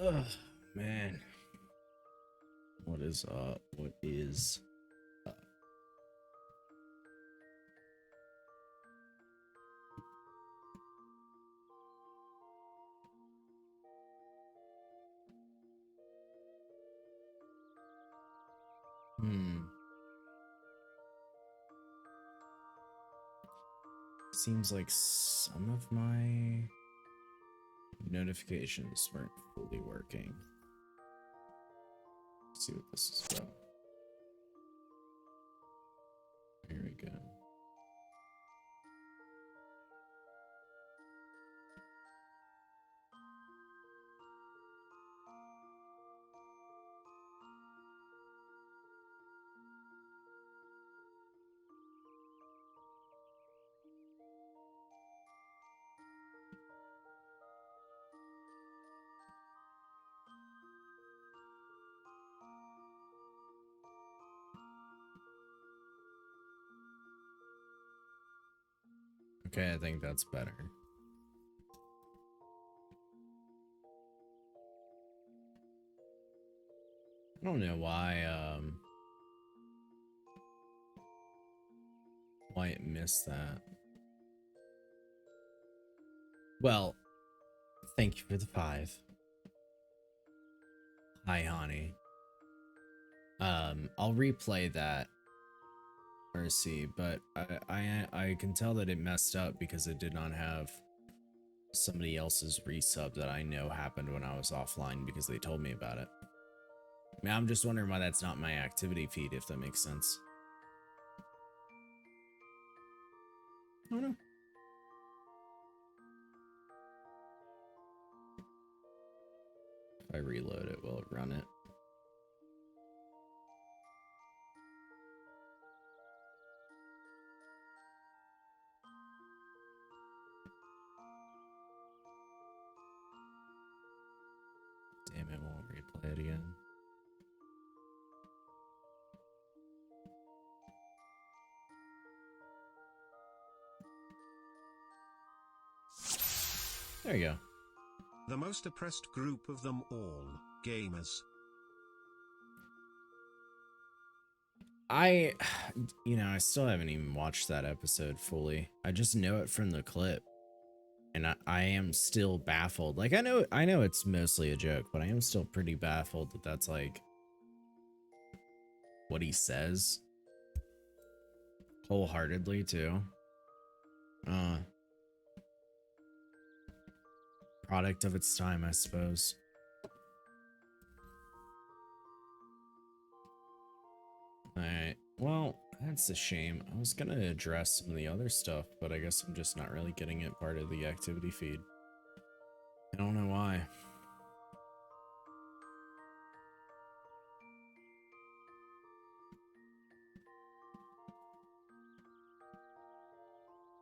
Ugh, man. What is up? What is up? Hmm. Seems like some of my notifications weren't fully working. Let's see what this is about. Here we go. Okay, I think that's better. I don't know why it missed that. Well, thank you for the 5. Hi, honey. I'll replay that Mercy, but I can tell that it messed up because it did not have somebody else's resub that I know happened when I was offline because they told me about it. I mean, I'm just wondering why that's not my activity feed, if that makes sense. I don't know. If I reload it, will it run it? Damn, it won't replay it again. There you go. The most oppressed group of them all, gamers. I still haven't even watched that episode fully. I just know it from the clip. And I am still baffled. Like, I know it's mostly a joke, but I am still pretty baffled that that's like what he says wholeheartedly too. Product of its time, I suppose. Alright, well, that's a shame. I was gonna address some of the other stuff, but I guess I'm just not really getting it part of the activity feed. I don't know why.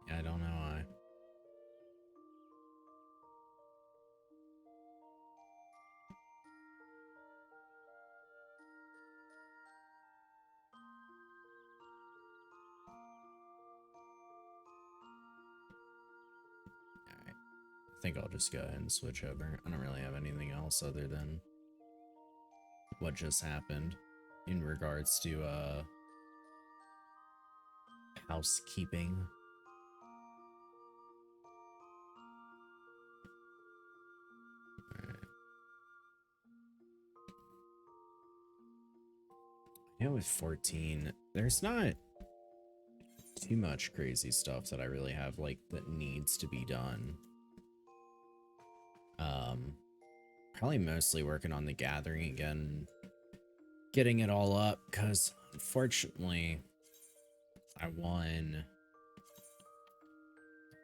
Yeah, I don't know why. Alright. I think I'll just go ahead and switch over. I don't really have anything else other than what just happened in regards to housekeeping. Alright. With 14, there's not too much crazy stuff that I really have like that needs to be done. Probably mostly working on the gathering again, getting it all up, because unfortunately I won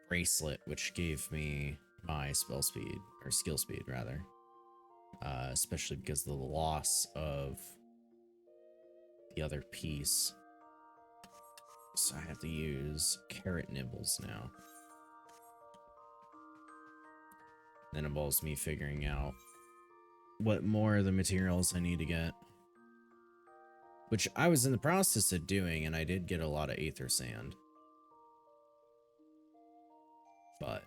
bracelet, which gave me my spell speed, or skill speed rather, especially because of the loss of the other piece. So I have to use carrot nibbles now. Then it involves me figuring out what more of the materials I need to get. Which I was in the process of doing, and I did get a lot of aether sand. But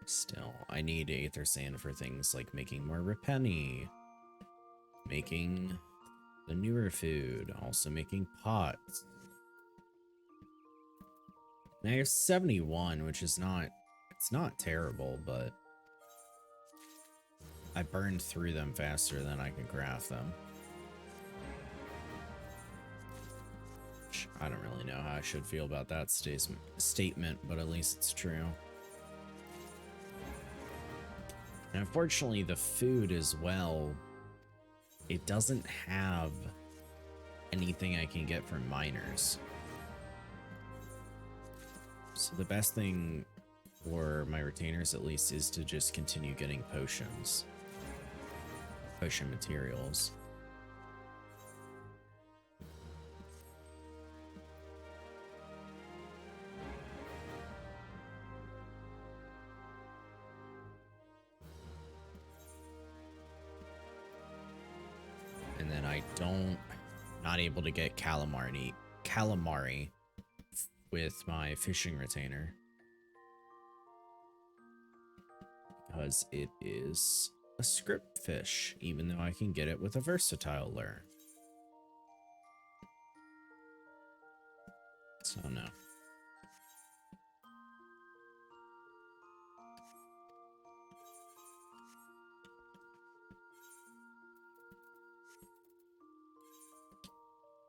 Still, I need Aether Sand for things like making more Repenny, making the newer food, also making pots. Now you're 71, which is not, it's not terrible, but I burned through them faster than I could craft them. I don't really know how I should feel about that statement, but at least it's true. And unfortunately, the food as well, it doesn't have anything I can get from miners. So the best thing for my retainers, at least, is to just continue getting potions. Potion materials. And then I not able to get calamari with my fishing retainer because it is a script fish, even though I can get it with a versatile lure. So no.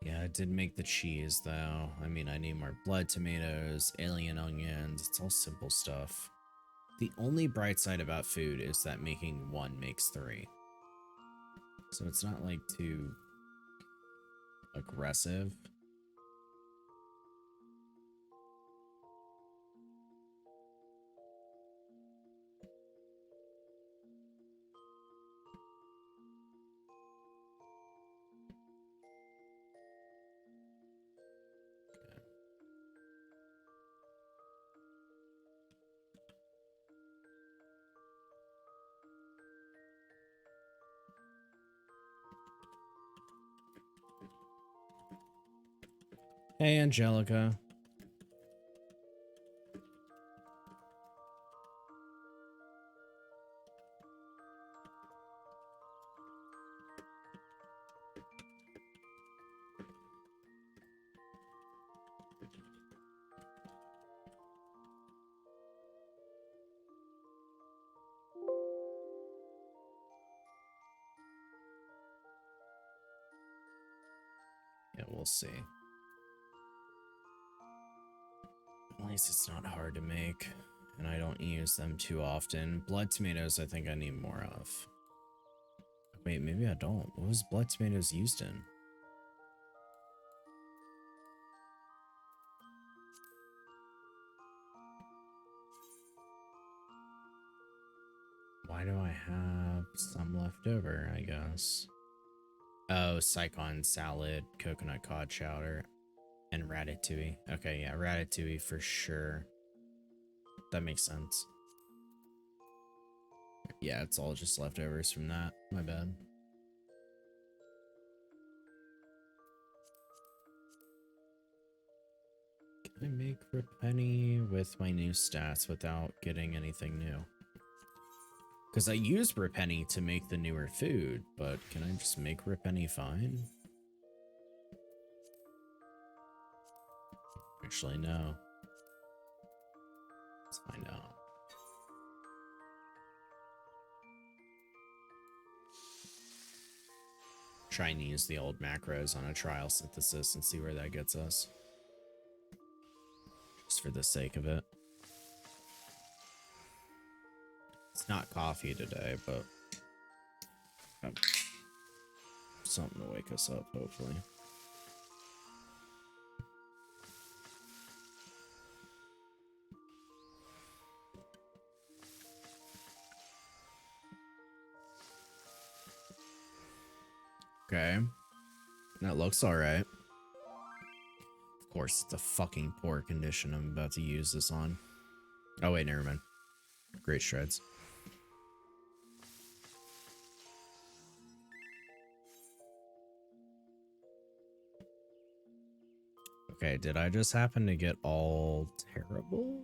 Yeah, I did make the cheese though. I mean, I need more blood tomatoes, alien onions, it's all simple stuff. The only bright side about food is that making one makes three. So it's not like too aggressive. Hey, Angelica. Yeah, we'll see. At least it's not hard to make, and I don't use them too often. Blood tomatoes, I think I need more of. Wait, maybe I don't. What was blood tomatoes used in? Why do I have some left over, I guess? Oh, Saigon salad, coconut cod chowder, and ratatouille. Okay, yeah, ratatouille for sure. That makes sense. Yeah, it's all just leftovers from that. My bad. Can I make Repenny with my new stats without getting anything new? Because I used Repenny to make the newer food, but can I just make Repenny fine? Actually, no. Let's find out. Trying to use the old macros on a trial synthesis and see where that gets us. Just for the sake of it. It's not coffee today, but something to wake us up, hopefully. Okay. That looks alright. Of course, it's a fucking poor condition I'm about to use this on. Oh wait, never mind. Great shreds. Okay, did I just happen to get all terrible?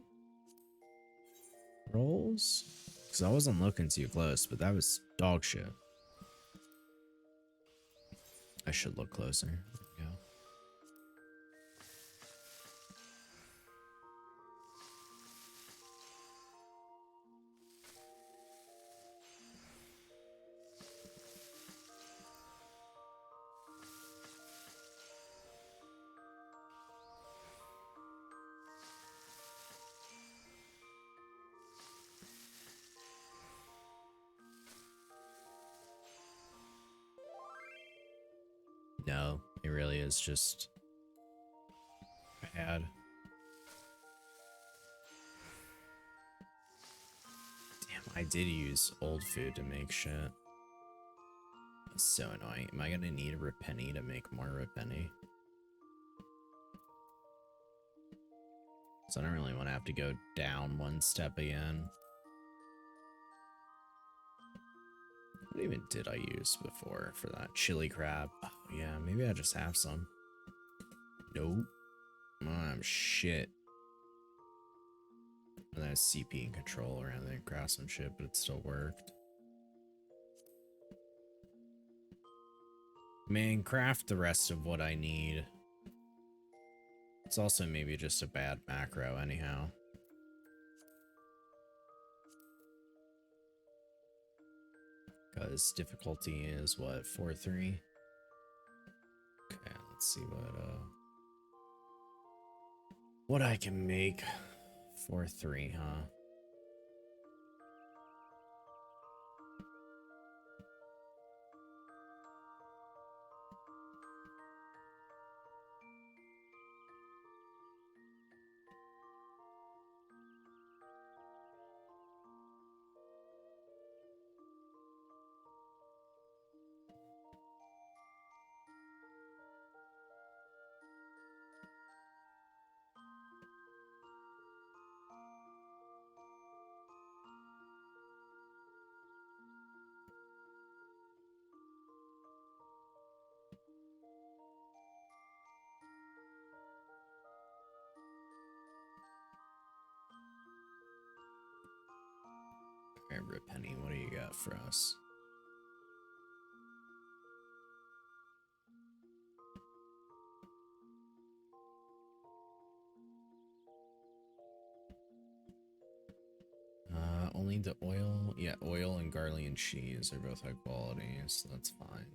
Rolls? Because I wasn't looking too close, but that was dog shit. I should look closer. There we go. No, it really is just bad. Damn, I did use old food to make shit. That's so annoying. Am I gonna need a Repenny to make more Repenny? So I don't really want to have to go down one step again. What even did I use before for that? Chili crab. Oh, yeah, maybe I just have some. Nope. I'm shit. And that's CP and controller and then craftsmanship, but it still worked. Man, craft the rest of what I need. It's also maybe just a bad macro anyhow. Because difficulty is what, 4-3? Okay, let's see what I can make. 4-3, huh? Alright, Repenny, what do you got for us? Only the oil? Yeah, oil and Garlian cheese are both high quality, so that's fine.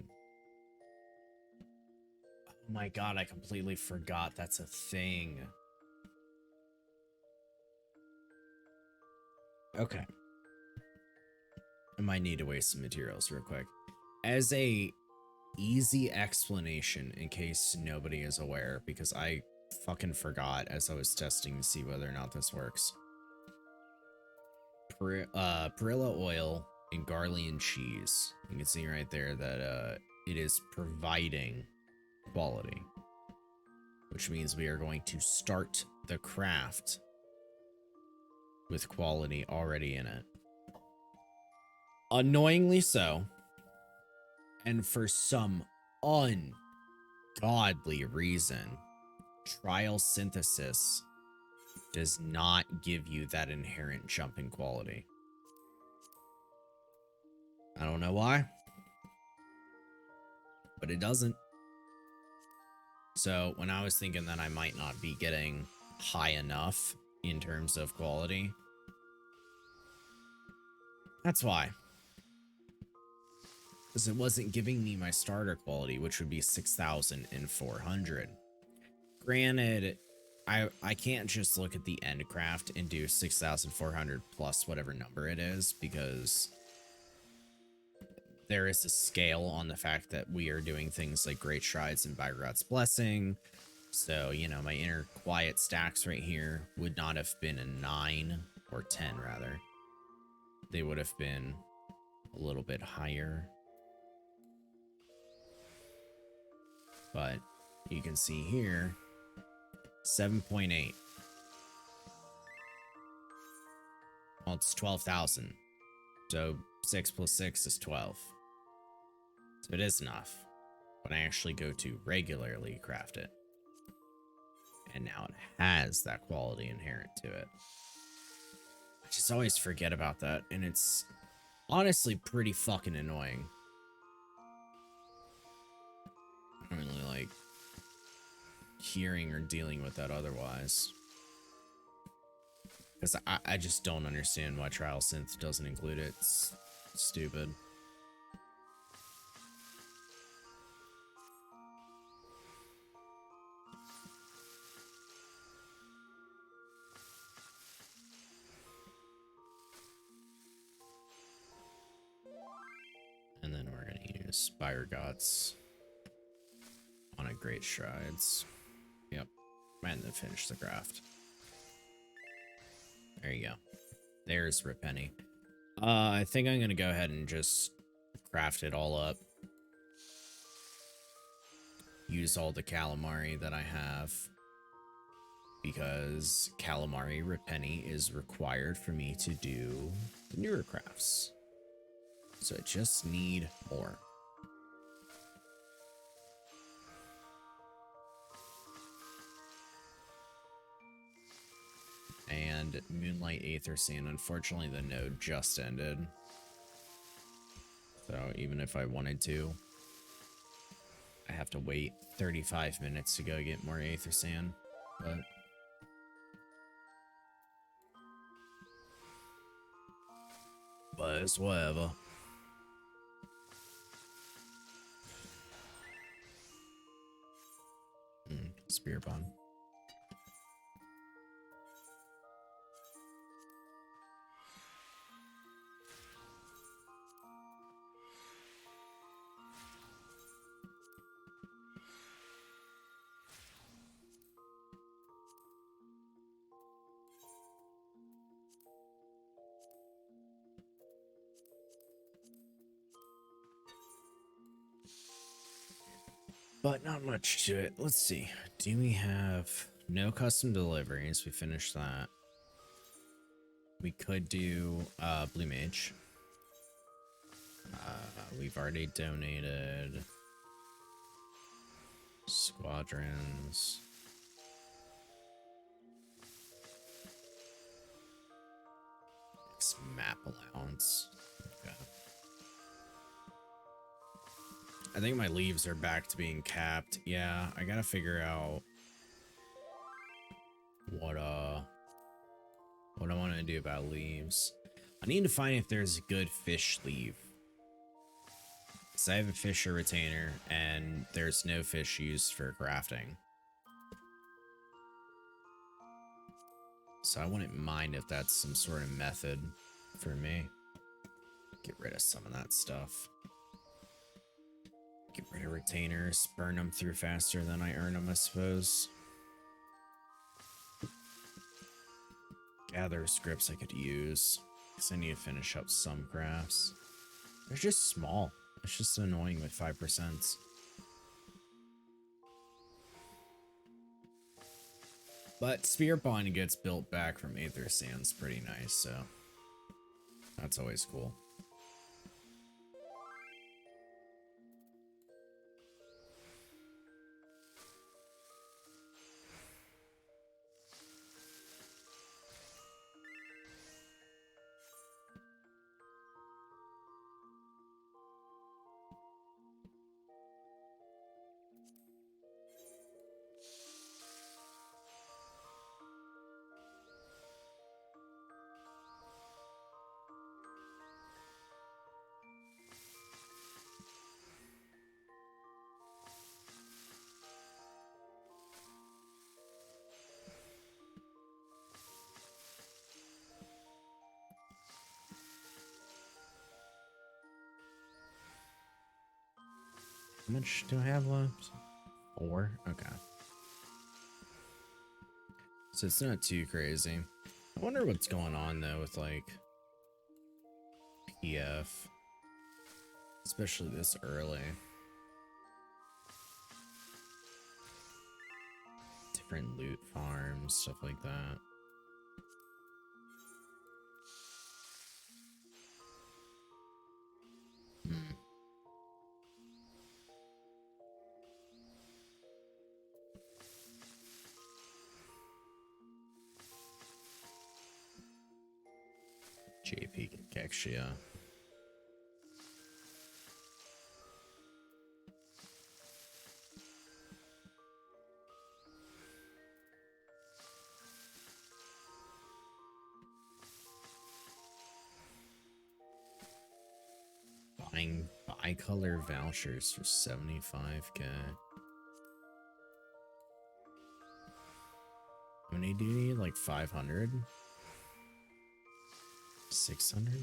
Oh my god, I completely forgot that's a thing. Okay. I might need to waste some materials real quick. As a easy explanation, in case nobody is aware, because I fucking forgot as I was testing to see whether or not this works. Perilla oil and Garlian cheese. You can see right there that it is providing quality, which means we are going to start the craft with quality already in it. Annoyingly so, and for some ungodly reason, trial synthesis does not give you that inherent jump in quality. I don't know why, but it doesn't. So when I was thinking that I might not be getting high enough in terms of quality, that's why. Because it wasn't giving me my starter quality, which would be 6,400. Granted, I can't just look at the end craft and do 6,400 plus whatever number it is, because there is a scale on the fact that we are doing things like Great Strides and Bagrat's Blessing. So, you know, my inner quiet stacks right here would not have been a 9 or 10 rather. They would have been a little bit higher. But you can see here, 7.8. Well, it's 12,000. So 6 plus 6 is 12. So it is enough when I actually go to regularly craft it. And now it has that quality inherent to it. just always forget about that, and it's honestly pretty fucking annoying. I don't really like hearing or dealing with that otherwise. Because I just don't understand why Trial Synth doesn't include it. It's stupid. And then we're going to use Spire Gods on a Great Strides. Yep. And then finish the craft. There you go. There's Repenny. I think I'm going to go ahead and just craft it all up. Use all the calamari that I have. Because calamari Repenny is required for me to do the newer crafts. So I just need more. And Moonlight Aether Sand. Unfortunately, the node just ended. So even if I wanted to, I have to wait 35 minutes to go get more Aether Sand. But it's whatever. Spear Bond. But not much to it. Let's see. Do we have no custom deliveries? We finished that. We could do Blue Mage. We've already donated Squadrons. It's map allowance. Okay. I think my leaves are back to being capped. Yeah, I gotta figure out what I want to do about leaves. I need to find if there's a good fish leave. Because I have a fisher retainer and there's no fish used for crafting. So I wouldn't mind if that's some sort of method for me. Get rid of some of that stuff. Get rid of retainers, burn them through faster than I earn them, I suppose. Gather scripts I could use. Because I need to finish up some crafts. They're just small. It's just annoying with 5%. But Spirit Bond gets built back from Aether Sand's pretty nice, so that's always cool. How much do I have left? 4? Okay. So it's not too crazy. I wonder what's going on though with like PF. Especially this early. Different loot farms, stuff like that. JP Kekshia. Buying bicolor vouchers for 75k. How many do you need? Like 500? 600?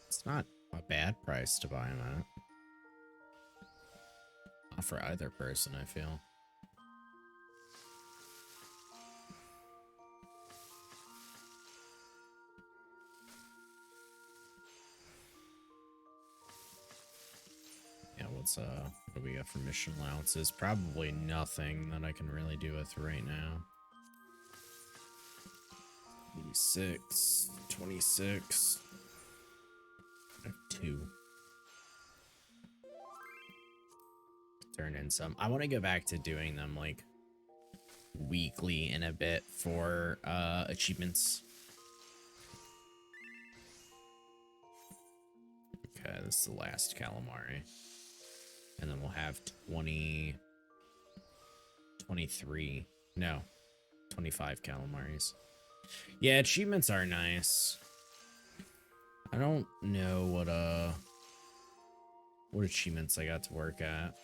It's not a bad price to buy them at. Not for either person, I feel. Yeah, what do we got for mission allowances? Probably nothing that I can really do with right now. 86, 26. I have 2. Turn in some. I want to go back to doing them like weekly in a bit for achievements. Okay, this is the last calamari. And then we'll have 23, no, 25 calamaris. Yeah, achievements are nice. I don't know what achievements I got to work at.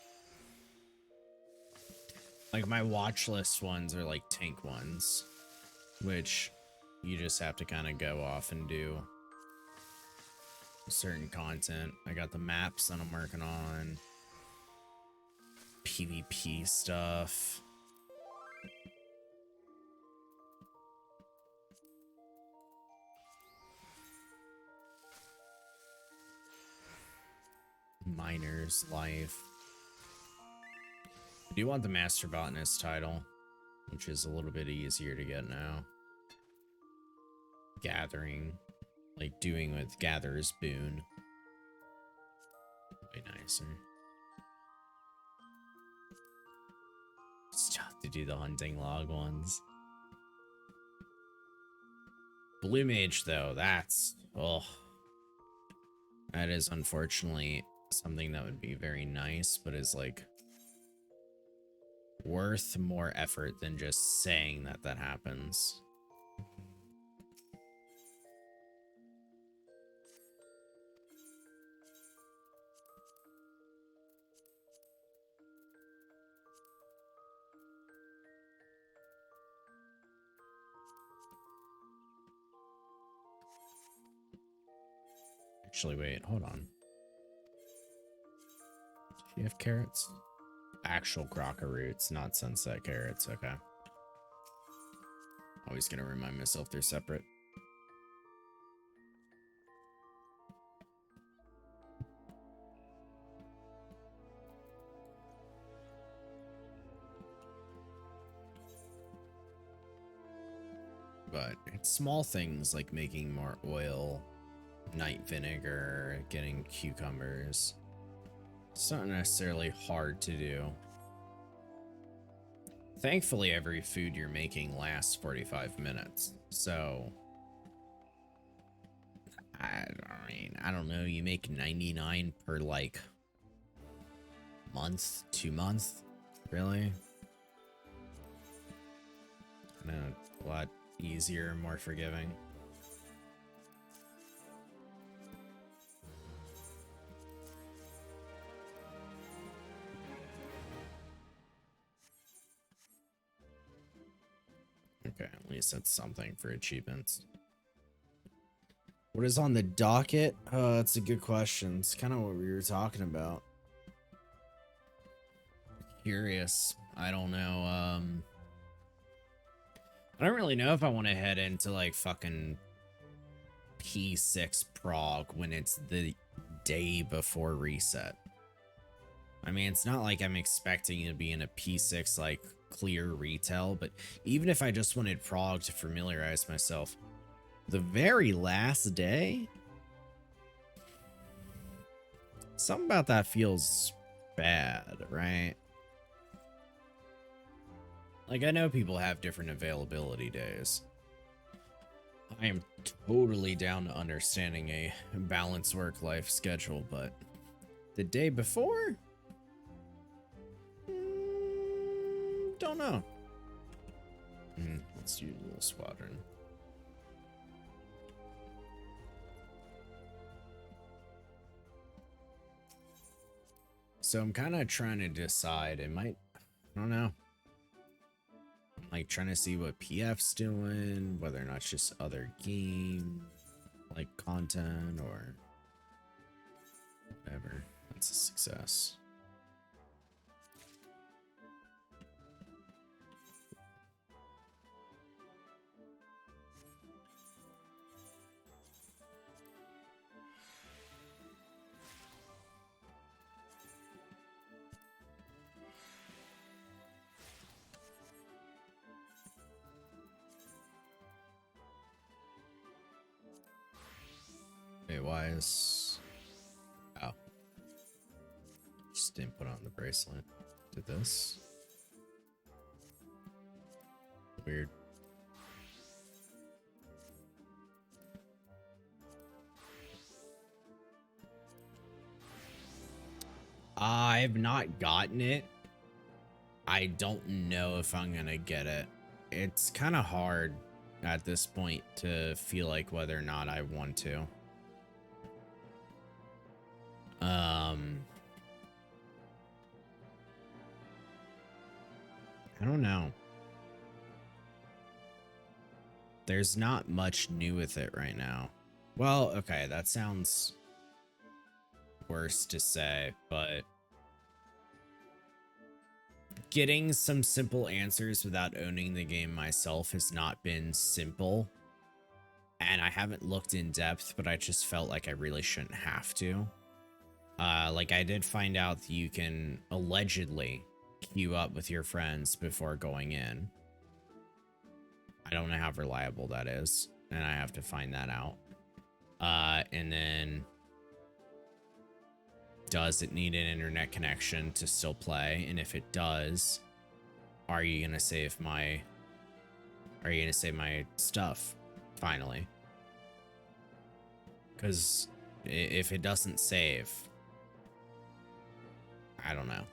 Like my watch list ones are like tank ones, which you just have to kind of go off and do certain content. I got the maps that I'm working on. PvP stuff. Miner's life. I do want the Master Botanist title, which is a little bit easier to get now. Gathering, like doing with Gatherer's Boon. Way nicer. It's tough to do the hunting log ones. Blue Mage, though, that's... oh. That is unfortunately something that would be very nice, but is like worth more effort than just saying that that happens. Actually, wait, hold on. Do you have carrots? Actual Grokka roots, not sunset carrots. Okay. Always gonna remind myself they're separate. But it's small things like making more oil, night vinegar, getting cucumbers. It's not necessarily hard to do. Thankfully, every food you're making lasts 45 minutes. So, I don't know, you make 99 per like month, 2 months, really? I know, a lot easier, more forgiving. Okay, at least that's something for achievements. What is on the docket? That's a good question. It's kind of what we were talking about. Curious. I don't know. I don't really know if I want to head into like fucking P6 prog when it's the day before reset. I mean, it's not like I'm expecting to be in a P6 like clear retail, but even if I just wanted prog to familiarize myself, the very last day, something about that feels bad, right? Like, I know people have different availability days. I am totally down to understanding a balanced work-life schedule, but the day before? Don't know. Let's do a little squadron. So I'm kind of trying to decide. I don't know. I'm like trying to see what PF's doing, whether or not it's just other game like content or whatever. That's a success. Wait, why is... Oh. Just didn't put on the bracelet. Did this? Weird. I've not gotten it. I don't know if I'm gonna get it. It's kind of hard at this point to feel like whether or not I want to. I don't know. There's not much new with it right now. Well, okay, that sounds worse to say, but getting some simple answers without owning the game myself has not been simple. And I haven't looked in depth, but I just felt like I really shouldn't have to. Like I did find out that you can allegedly queue up with your friends before going in. I don't know how reliable that is, and I have to find that out. And then does it need an internet connection to still play? And if it does, are you gonna save my stuff finally? Because if it doesn't save, I don't know.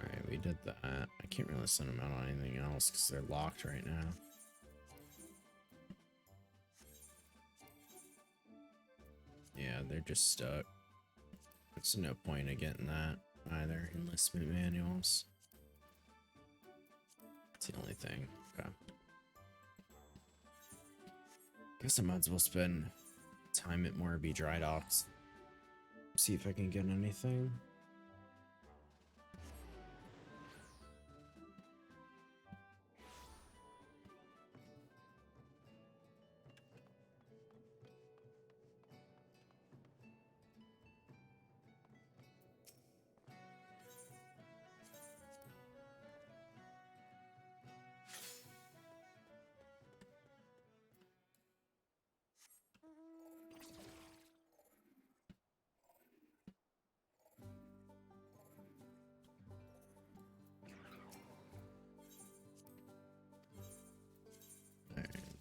Alright, we did that. I can't really send them out on anything else because they're locked right now. Yeah, they're just stuck. There's no point in getting that either. Enlistment manuals. That's the only thing. Okay. Guess I might as well spend time at Morby Dry Docks. See if I can get anything.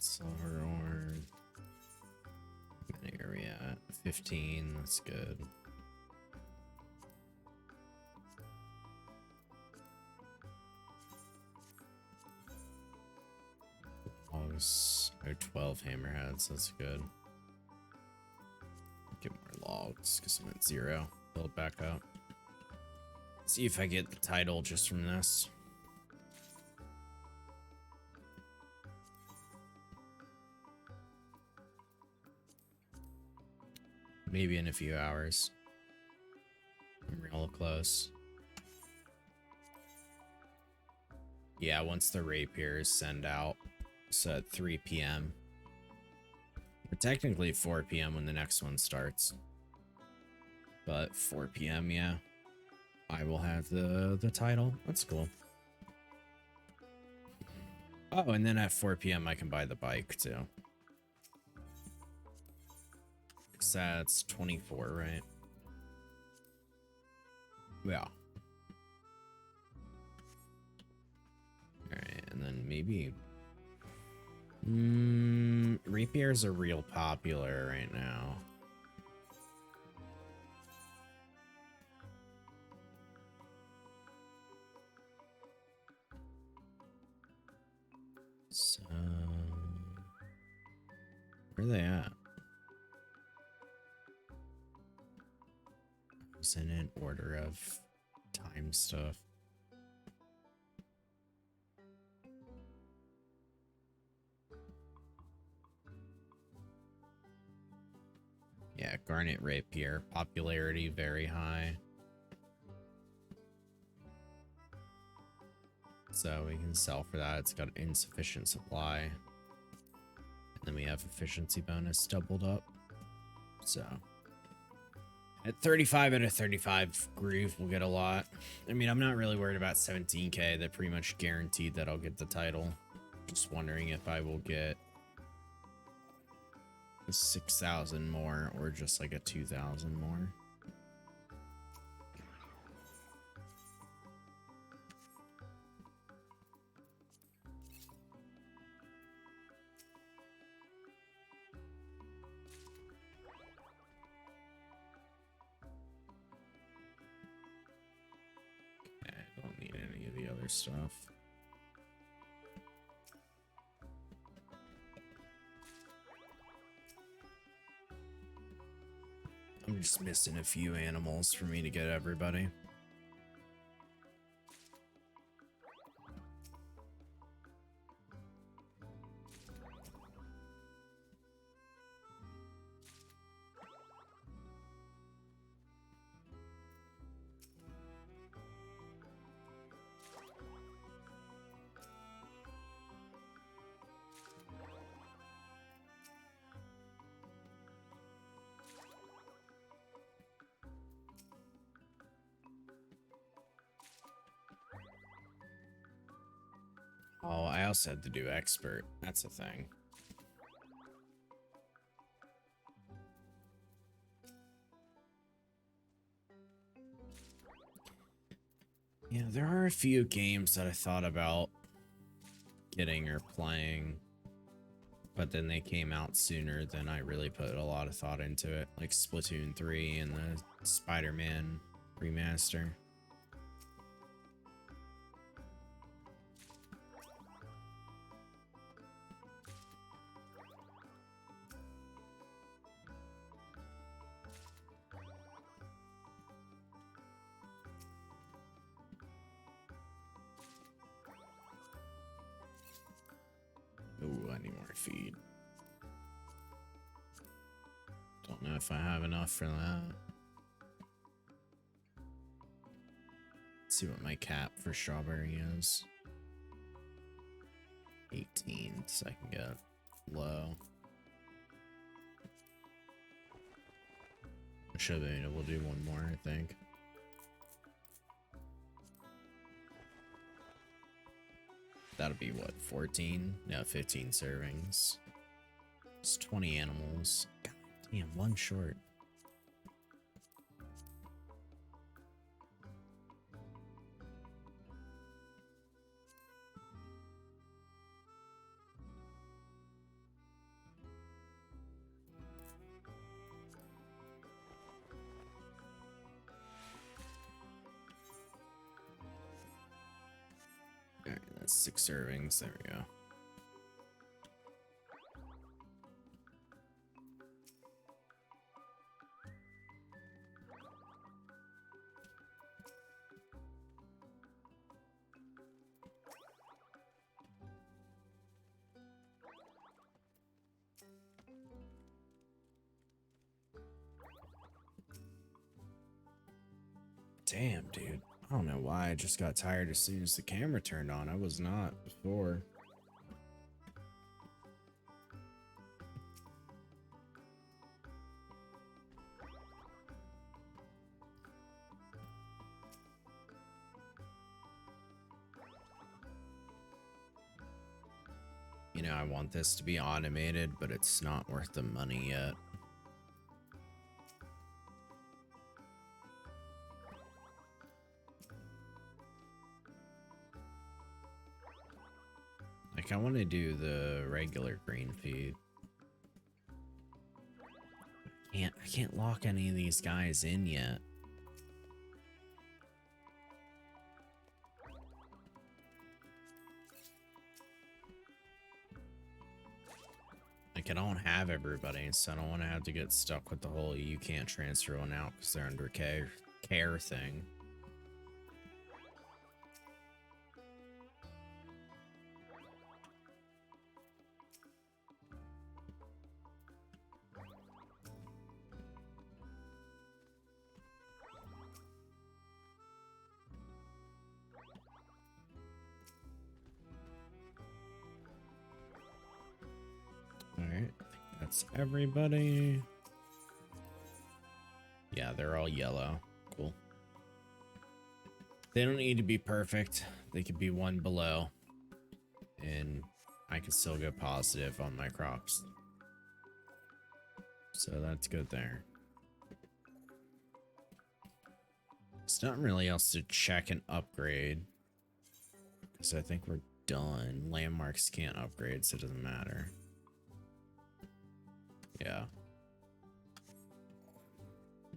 Silverhorn. What area at? 15, that's good. Logs. Oh, 12 hammerheads, that's good. Get more logs, because I'm at 0. Build back up. See if I get the title just from this. Maybe in a few hours. I'm real close. Yeah, once the rapiers send out. So at 3 p.m. Or technically 4 p.m. when the next one starts. But 4 p.m., yeah. I will have the title. That's cool. Oh, and then at 4 p.m. I can buy the bike too. Because that's 24, right? Yeah. Alright, and then maybe... Rapiers are real popular right now. So... where are they at? I was in an order of time stuff. Yeah, Garnet Rapier. Popularity very high. So we can sell for that. It's got insufficient supply. And then we have efficiency bonus doubled up. So at 35 out of 35 groove, we'll get a lot. I mean, I'm not really worried about 17k. They're pretty much guaranteed that I'll get the title. Just wondering if I will get 6,000 more or just like a 2,000 more. Okay, I don't need any of the other stuff. I'm just missing a few animals for me to get everybody. Oh, I also had to do expert. That's a thing. Yeah, there are a few games that I thought about getting or playing, but then they came out sooner than I really put a lot of thought into it, like Splatoon 3 and the Spider-Man remaster. Ooh, I need more feed. Don't know if I have enough for that. Let's see what my cap for strawberry is. 18, so I can get low. I should be able to do one more, I think. That'll be what, 14? No, 15 servings. It's 20 animals. God damn, one short. Alright, that's 6 servings. There we go. Damn, dude. I don't know why I just got tired as soon as the camera turned on. I was not before. you know, I want this to be automated, but it's not worth the money yet. Like, I want to do the regular green feed. I can't lock any of these guys in yet. Like, I don't have everybody, so I don't want to have to get stuck with the whole you can't transfer one out because they're under care thing. Alright, that's everybody. Yeah, they're all yellow. Cool. They don't need to be perfect. They could be one below. And I can still go positive on my crops. So that's good there. There's not really else to check and upgrade. Because I think we're done. Landmarks can't upgrade, so it doesn't matter. Yeah.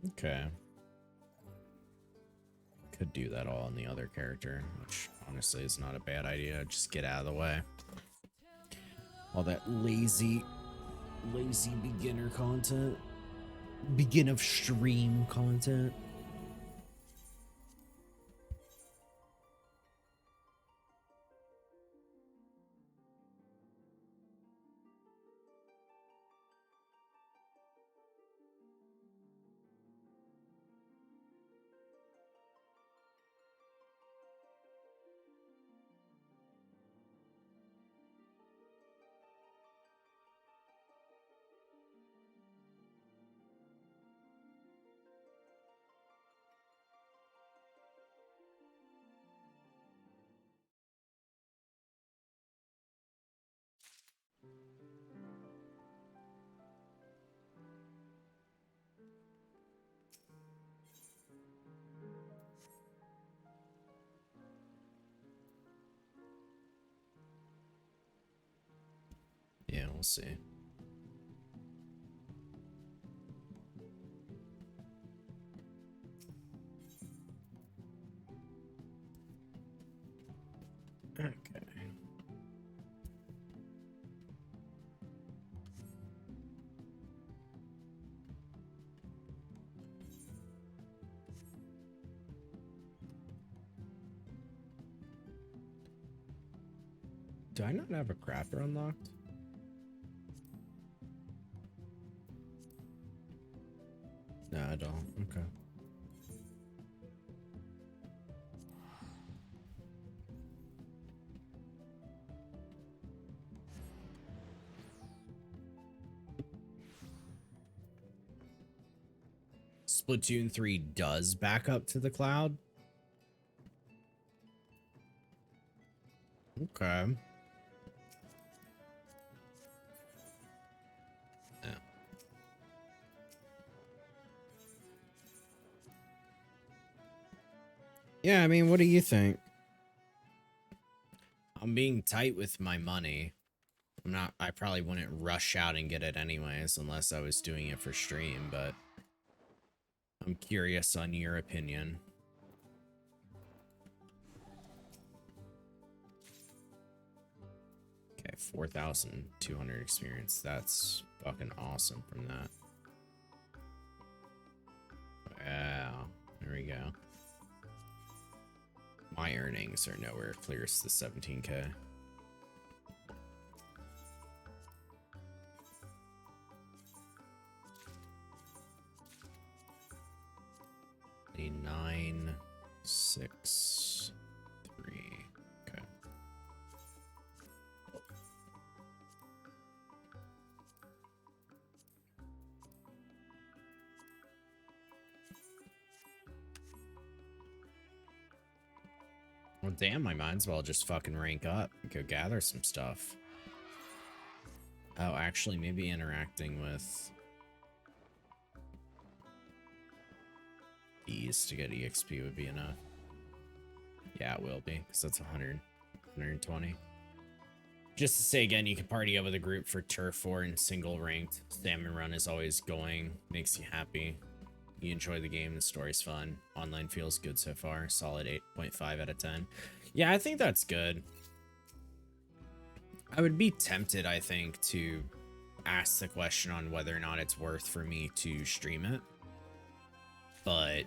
Okay. Could do that all on the other character, which honestly is not a bad idea. Just get out of the way. All that lazy beginner content. Begin of stream content. Yeah, we'll see. Okay. Do I not have a crafter unlocked? No, I don't. Okay. Splatoon 3 does back up to the cloud? Okay. Yeah. Yeah, I mean, what do you think? I'm being tight with my money. I probably wouldn't rush out and get it anyways unless I was doing it for stream, but I'm curious on your opinion. Okay, 4,200 experience. That's fucking awesome from that. Yeah, there we go. My earnings are nowhere close to 17K. The 9, 6, 3. Okay. Well, damn, I might as well just fucking rank up and go gather some stuff. Oh, actually, maybe interacting with these to get EXP would be enough. Yeah, it will be, because that's 100, 120. Just to say again, you can party up with a group for Turf War and single ranked. Salmon Run is always going, makes you happy. You enjoy the game, the story's fun. Online feels good so far. Solid 8.5 out of 10. Yeah, I think that's good. I would be tempted, I think, to ask the question on whether or not it's worth for me to stream it. But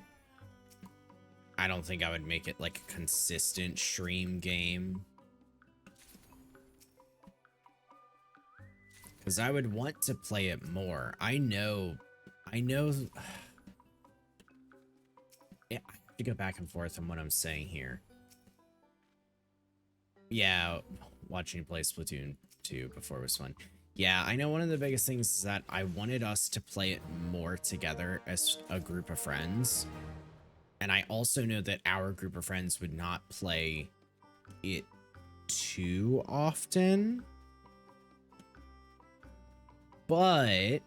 I don't think I would make it like a consistent stream game. Because I would want to play it more. I know. Yeah, I have to go back and forth on what I'm saying here. Yeah, watching you play Splatoon 2 before was fun. Yeah, I know one of the biggest things is that I wanted us to play it more together as a group of friends. And I also know that our group of friends would not play it too often. But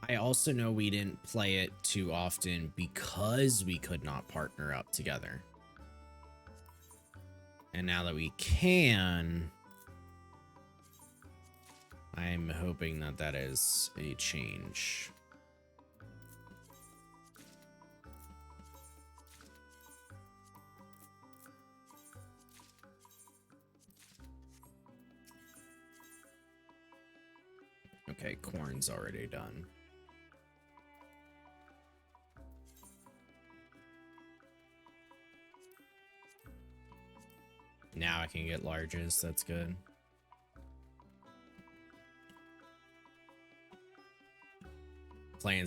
I also know we didn't play it too often because we could not partner up together. And now that we can, I'm hoping that that is a change. Okay, corn's already done. Now I can get larges, that's good. Playing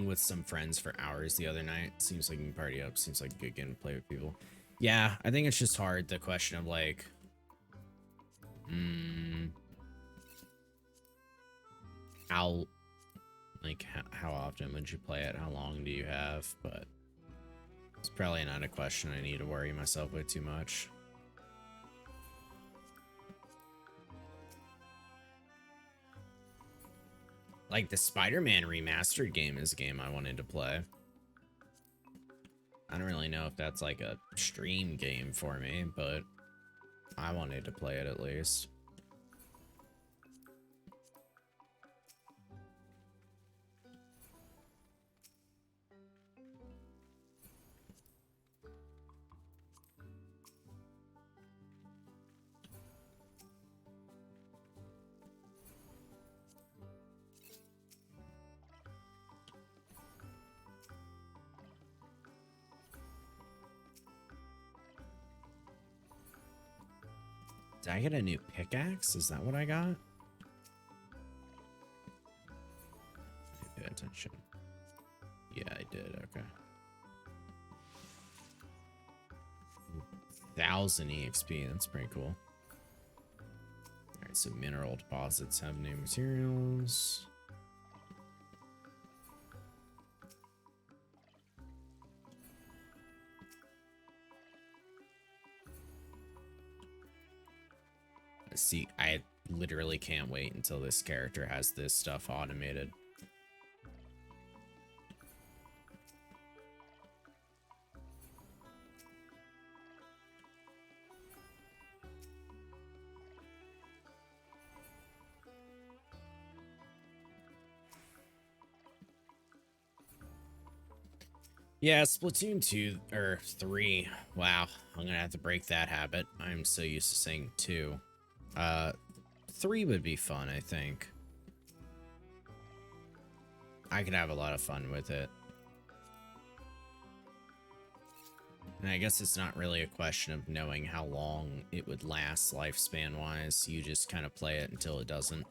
with some friends for hours the other night. Seems like you can party up, seems like a good game to play with people. Yeah, I think it's just hard, the question of like, how often would you play it? How long do you have? But it's probably not a question I need to worry myself with too much. Like the Spider-Man remastered game is a game I wanted to play. I don't really know if that's like a stream game for me, but I wanted to play it at least. Did I get a new pickaxe? Is that what I got? Pay attention. Yeah, I did. Okay. 1,000 EXP. That's pretty cool. Alright, so mineral deposits have new materials. See, I literally can't wait until this character has this stuff automated. Yeah, Splatoon 2 or 3. Wow, I'm gonna have to break that habit. I'm so used to saying 2. 3 would be fun, I think. I could have a lot of fun with it. And I guess it's not really a question of knowing how long it would last lifespan wise. You just kind of play it until it doesn't.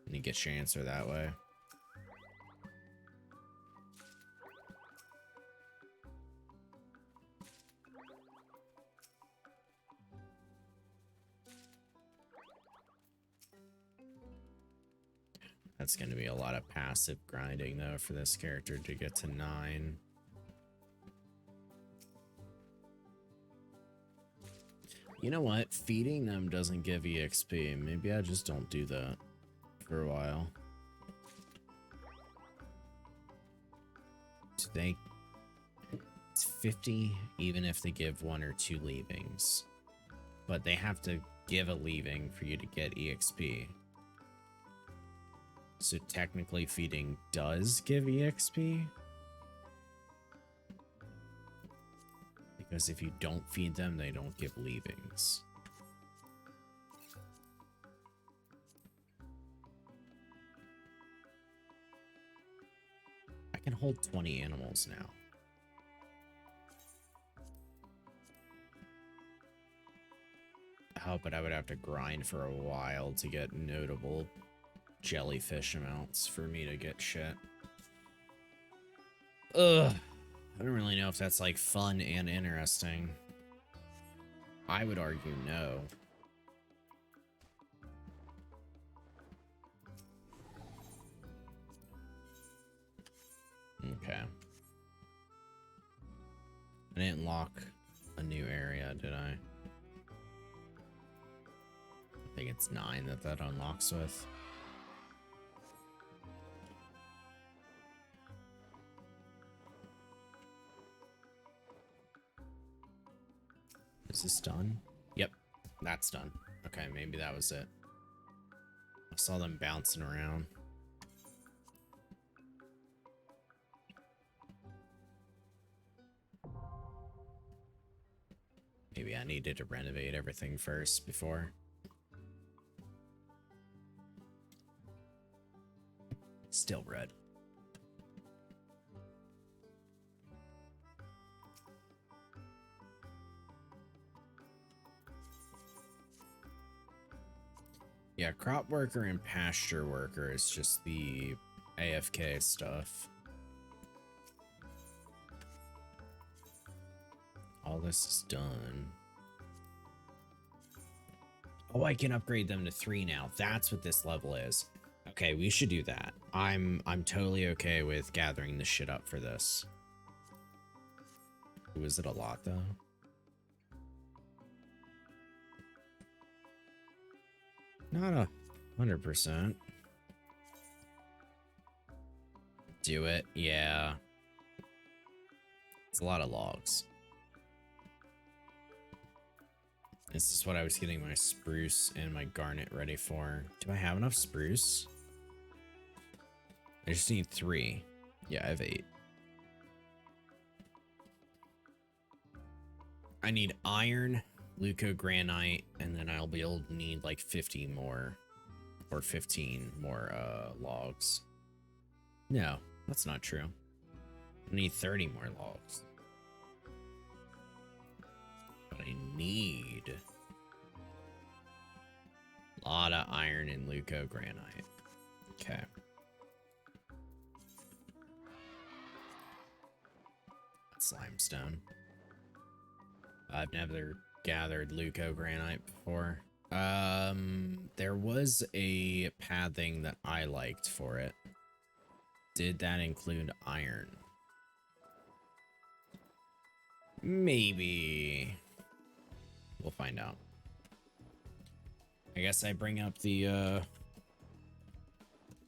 And you get your answer that way. That's going to be a lot of passive grinding, though, for this character to get to 9. You know what? Feeding them doesn't give EXP. Maybe I just don't do that for a while. Do they... It's 50 even if they give 1 or 2 leavings. But they have to give a leaving for you to get EXP. So technically feeding does give EXP. Because if you don't feed them, they don't give leavings. I can hold 20 animals now. Oh, but I would have to grind for a while to get notable jellyfish amounts for me to get shit. Ugh. I don't really know if that's like fun and interesting. I would argue no. Okay. I didn't lock a new area, did I? I think it's 9 that unlocks with. Is this done? Yep, that's done. Okay, maybe that was it. I saw them bouncing around. Maybe I needed to renovate everything first before. Still red. Yeah, crop worker and pasture worker is just the AFK stuff. All this is done. Oh, I can upgrade them to 3 now. That's what this level is. Okay, we should do that. I'm totally okay with gathering this shit up for this. Ooh, is it a lot though? Not 100%. Do it, yeah. It's a lot of logs. This is what I was getting my spruce and my garnet ready for. Do I have enough spruce? I just need 3. Yeah, I have 8. I need iron, leucogranite, and then I'll be able to need like 50 more. Or 15 more logs. No, that's not true. I need 30 more logs. But I need a lot of iron and leucogranite. Okay. That's limestone. I've never gathered leucogranite before. There was a pathing that I liked for it. Did that include iron? Maybe. We'll find out. I guess I bring up the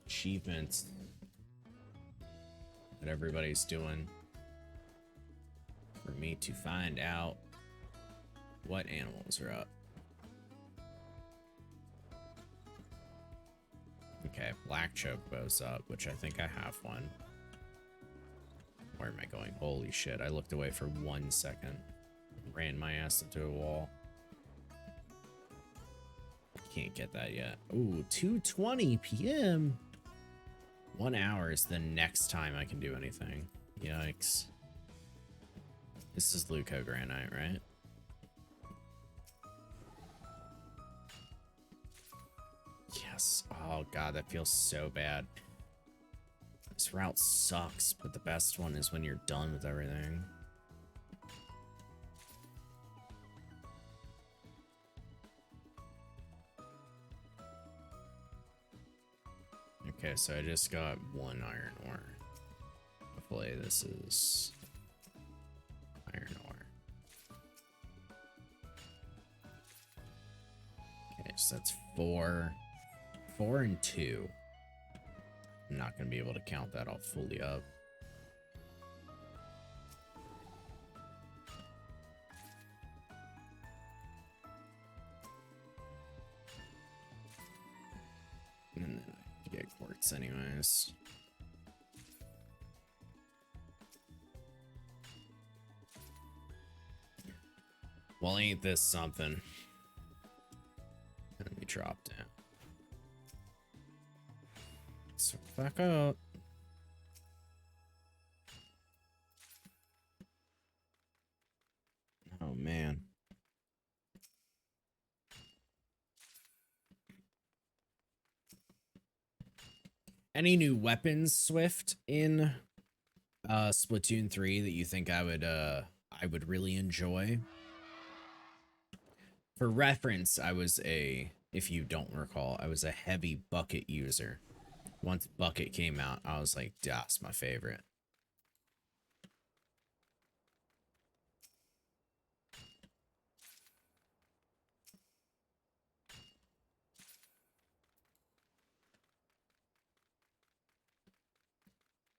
achievements that everybody's doing for me to find out what animals are up. Okay, black chocobo's up, which I think I have one. Where am I going? Holy shit, I looked away for 1 second. Ran my ass into a wall. Can't get that yet. Ooh, 2:20 p.m. 1 hour is the next time I can do anything. Yikes. This is leucogranite, right? Yes. Oh god, that feels so bad. This route sucks, but the best one is when you're done with everything. Okay, so I just got 1 iron ore. Hopefully this is iron ore. So that's 4. 4 and 2. I'm not going to be able to count that all fully up. And then I get quartz anyways. Well, ain't this something? Let me drop down. So back up. Oh man. Any new weapons, Swift, in Splatoon 3 that you think I would really enjoy? For reference, if you don't recall, I was a heavy bucket user. Once bucket came out, I was like, that's my favorite.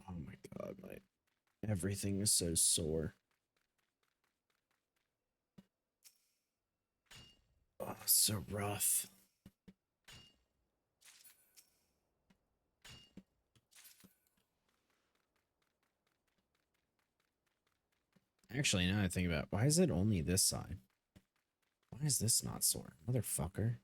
Oh my god, everything is so sore. Oh, so rough. Actually, now I think about it, why is it only this side? Why is this not sore? Motherfucker.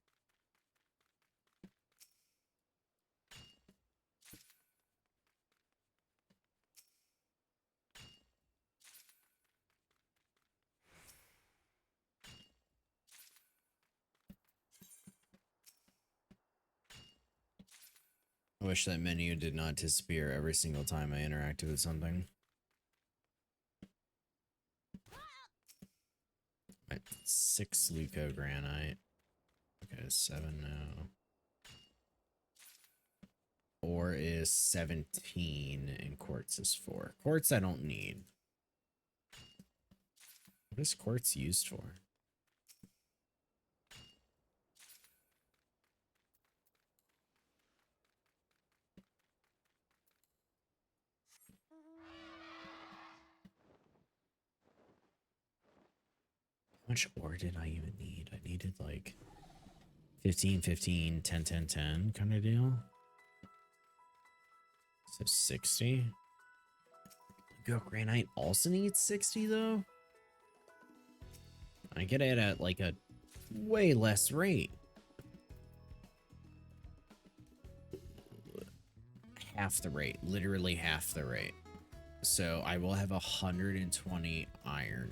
I wish that menu did not disappear every single time I interacted with something. Right, 6 leucogranite. Okay, 7 now. Ore is 17 and quartz is 4. Quartz I don't need. What is quartz used for? How much ore did I even need? I needed like 15, 15, 10, 10, 10 kind of deal. So 60. Granite also needs 60 though. I get it at like a way less rate. Half the rate, literally half the rate. So I will have 120 iron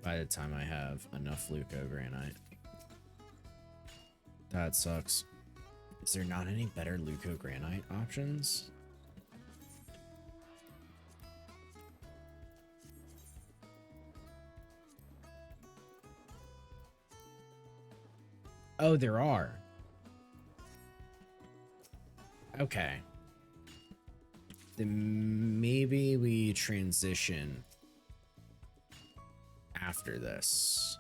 by the time I have enough leucogranite. That sucks. Is there not any better leucogranite options? Oh, there are. Okay. Then maybe we transition after this.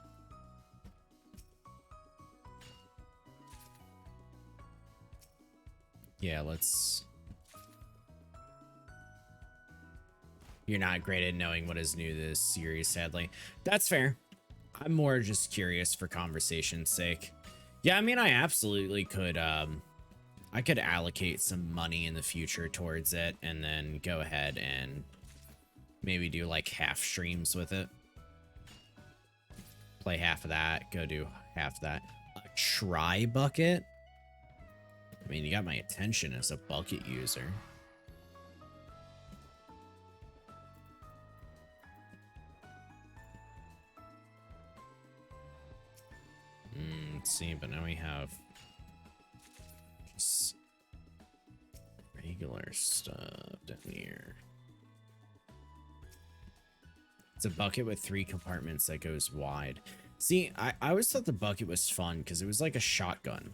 Yeah, let's... You're not great at knowing what is new to this series, sadly. That's fair. I'm more just curious for conversation's sake. Yeah, I mean, I absolutely could, I could allocate some money in the future towards it and then go ahead and maybe do like half streams with it. Play half of that, go do half of that. A try bucket? I mean, you got my attention as a bucket user. Let's see, but now we have just regular stuff down here. It's a bucket with 3 compartments that goes wide. See, I always thought the bucket was fun because it was like a shotgun.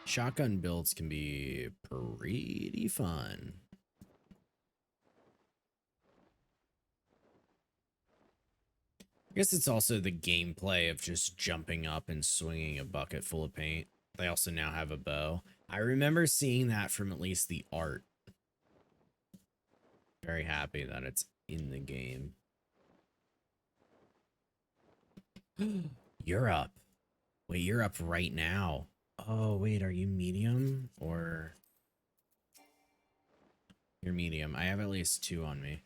Shotgun builds can be pretty fun. I guess it's also the gameplay of just jumping up and swinging a bucket full of paint. They also now have a bow. I remember seeing that from at least the art. Very happy that it's in the game. You're up. Wait, you're up right now. Oh, wait, are you medium or... You're medium. I have at least 2 on me.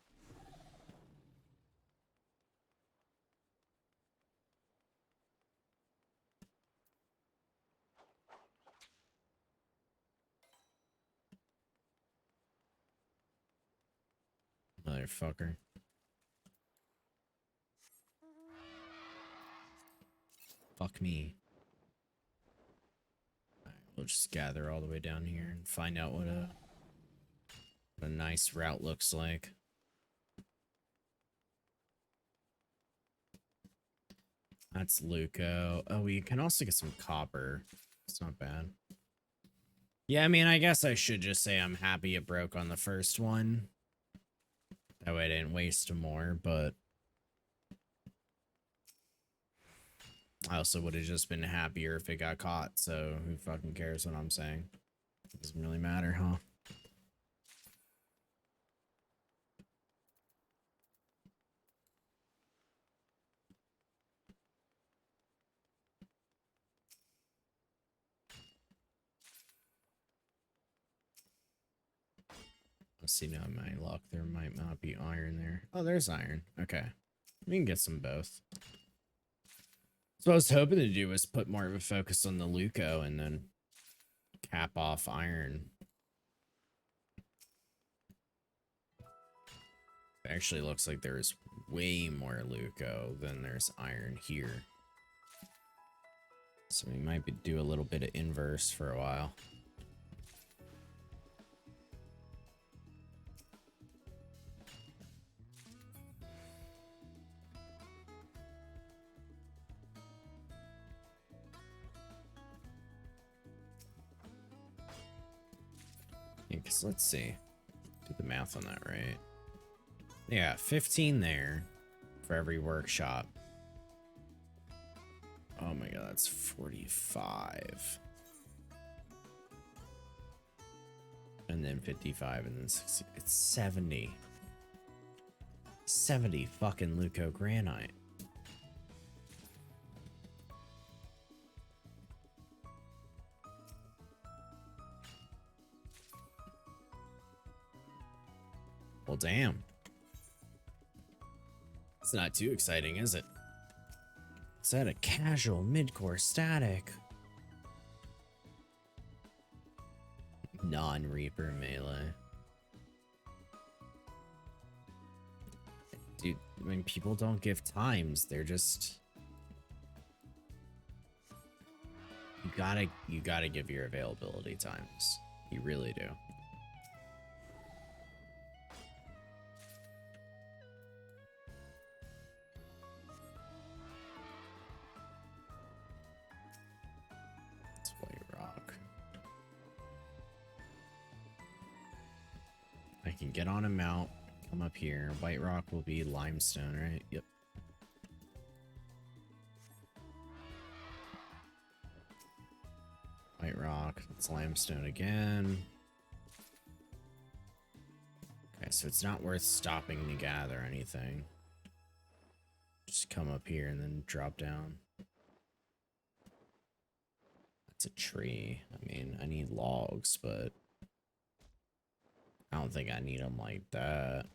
Motherfucker. Fuck me. Alright, we'll just gather all the way down here and find out what a nice route looks like. That's Luco. Oh, we can also get some copper. It's not bad. Yeah, I mean, I guess I should just say I'm happy it broke on the first one. That way I didn't waste more, but... I also would have just been happier if it got caught, so who fucking cares what I'm saying? Doesn't really matter, huh? Let's see now my luck. There might not be iron there. Oh, there's iron. Okay. We can get some both. So what I was hoping to do was put more of a focus on the Luco and then cap off iron. It actually looks like there's way more Luco than there's iron here. So we might do a little bit of inverse for a while. Yeah, 'cause let's see. Do the math on that right. Yeah, 15 there for every workshop. Oh my god, that's 45. And then 55 and then 60. It's 70. 70 fucking Luco granite. Well, damn. It's not too exciting, is it? Is that a casual mid-core static? Non-Reaper melee. Dude, when people don't give times, they're just... You gotta give your availability times. You really do. It's white rock. I can get on a mount, come up here. White rock will be limestone, right? Yep. White rock, it's limestone again. Okay, so it's not worth stopping to gather anything. Just come up here and then drop down. That's a tree. I mean, I need logs, but I don't think I need them like that.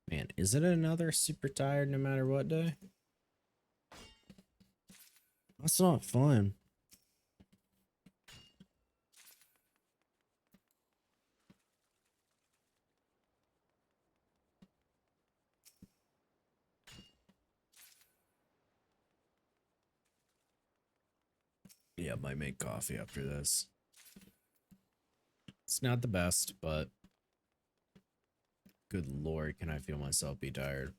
Man, is it another super tired no matter what day? That's not fun. Yeah, might make coffee after this. It's not the best, but good lord, can I feel myself be tired.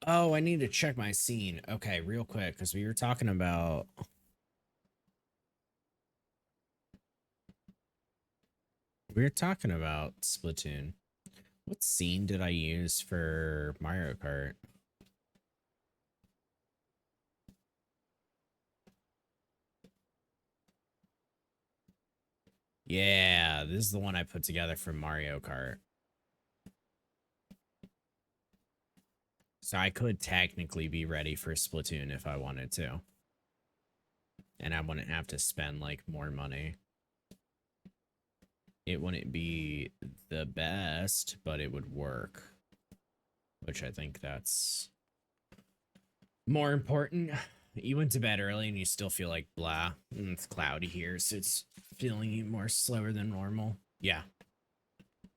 Oh, I need to check my scene. Okay, real quick, because we were talking about. We were talking about Splatoon. What scene did I use for Mario Kart? Yeah, this is the one I put together for Mario Kart. So I could technically be ready for Splatoon if I wanted to. And I wouldn't have to spend like more money. It wouldn't be the best, but it would work. Which I think that's more important. You went to bed early and you still feel like blah. It's cloudy here, so it's feeling more slower than normal. Yeah.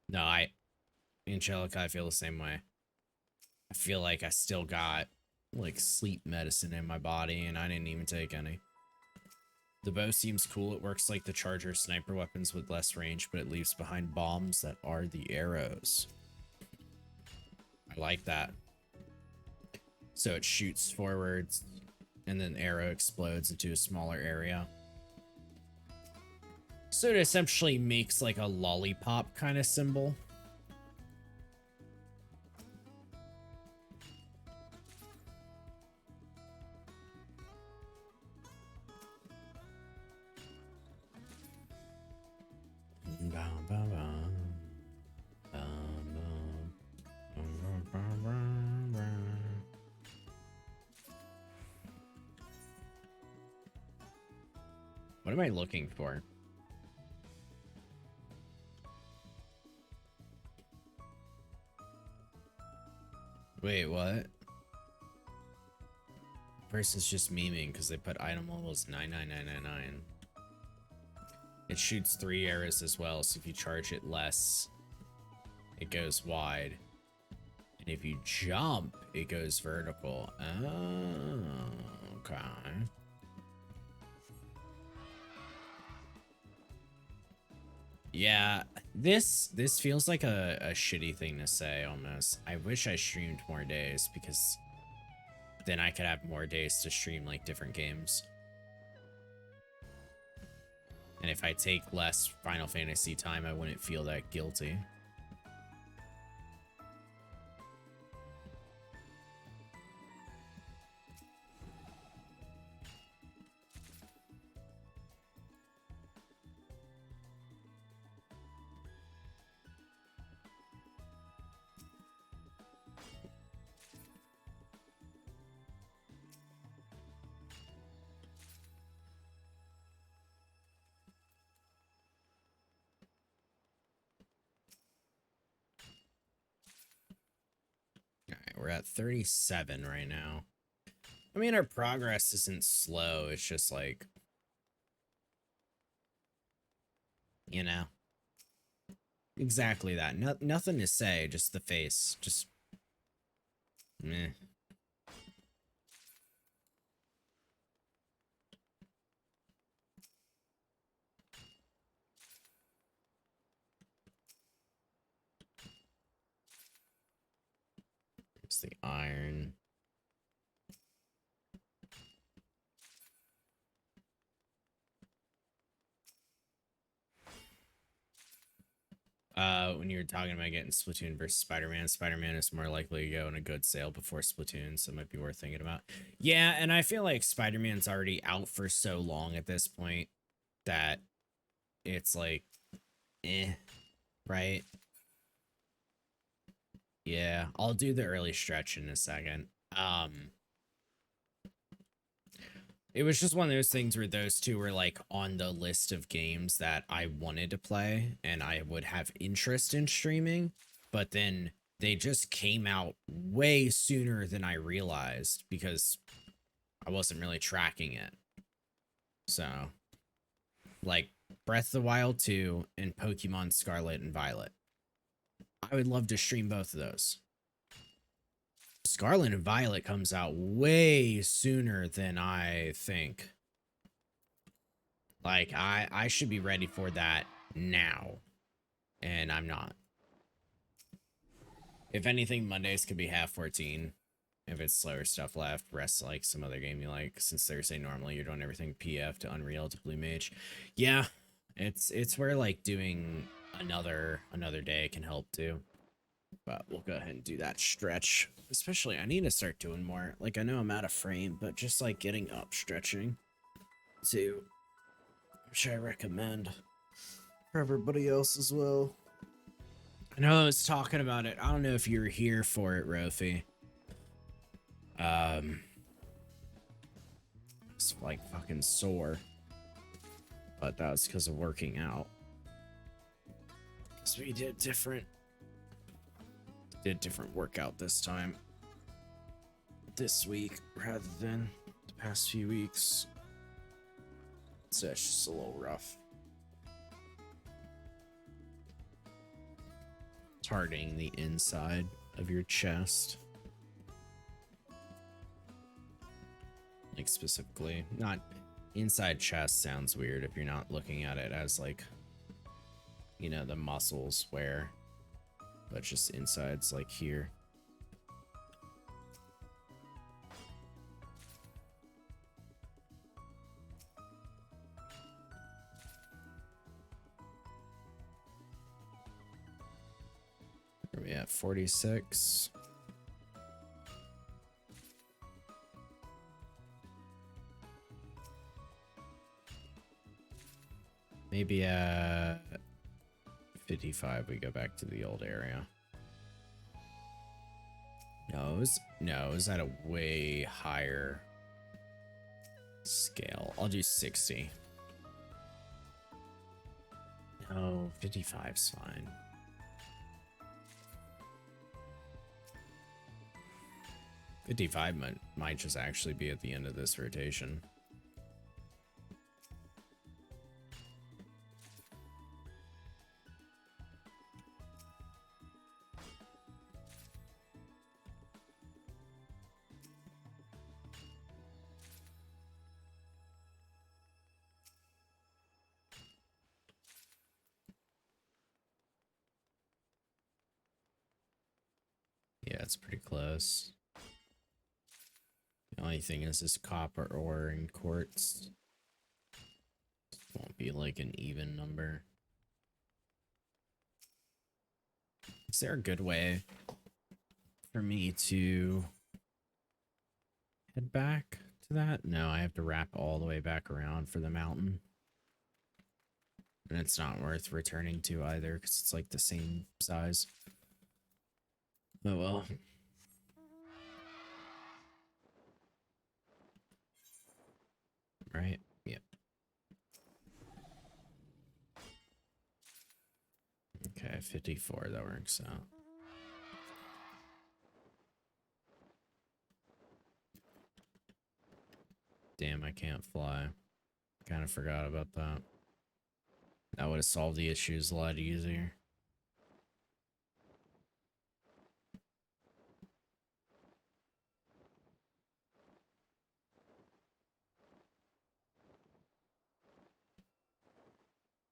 No, Angelica, I feel the same way. I feel like I still got like sleep medicine in my body and I didn't even take any. The bow seems cool. It works like the Charger sniper weapons with less range, but it leaves behind bombs that are the arrows. I like that. So it shoots forwards and then the arrow explodes into a smaller area. So it essentially makes like a lollipop kind of symbol. What am I looking for? Wait, what? Versus just memeing because they put item levels 99999. It shoots 3 arrows as well, so if you charge it less, it goes wide. And if you jump, it goes vertical. Oh, okay. Yeah, this feels like a shitty thing to say almost. I wish I streamed more days because then I could have more days to stream like different games. And if I take less Final Fantasy time, I wouldn't feel that guilty. Alright, we're at 37 right now. I mean, our progress isn't slow. It's just like, you know, exactly that. Nothing to say, just the face. Just, meh. It's the iron. When you were talking about getting Splatoon versus Spider-Man, Spider-Man is more likely to go in a good sale before Splatoon, so it might be worth thinking about. Yeah, and I feel like Spider-Man's already out for so long at this point that it's like, right? Yeah, I'll do the early stretch in a second. It was just one of those things where those two were like on the list of games that I wanted to play and I would have interest in streaming, but then they just came out way sooner than I realized because I wasn't really tracking it. So, like Breath of the Wild 2 and Pokemon Scarlet and Violet. I would love to stream both of those. Scarlet and Violet comes out way sooner than I think. Like, I should be ready for that now. And I'm not. If anything, Mondays could be half 14. if it's slower stuff left, rest like some other game you like. Since Thursday normally you're doing everything PF to Unreal to Blue Mage. Yeah, it's where like doing another day can help too. But we'll go ahead and do that stretch. Especially, I need to start doing more. Like, I know I'm out of frame, but just like getting up stretching too, which I recommend for everybody else as well. I know I was talking about it. I don't know if you were here for it, Rofi. It's like fucking sore, but that was because of working out. So we did different workout this time, this week rather than the past few weeks. So it's just a little rough. Targeting the inside of your chest. Like specifically, not inside chest sounds weird if you're not looking at it as like, you know, the muscles where, but just inside's like here. Where are we at? 46. Maybe at 55 we go back to the old area. No, it was at a way higher scale. I'll do 60. No, 55's fine. $55 might just actually be at the end of this rotation. Yeah, it's pretty close. The only thing is this copper ore and quartz won't be like an even number. Is there a good way for me to head back to that? No, I have to wrap all the way back around for the mountain. And it's not worth returning to either because it's like the same size. Oh well. Right? Yep. Okay, 54, that works out. Damn, I can't fly. Kind of forgot about that. That would have solved the issues a lot easier.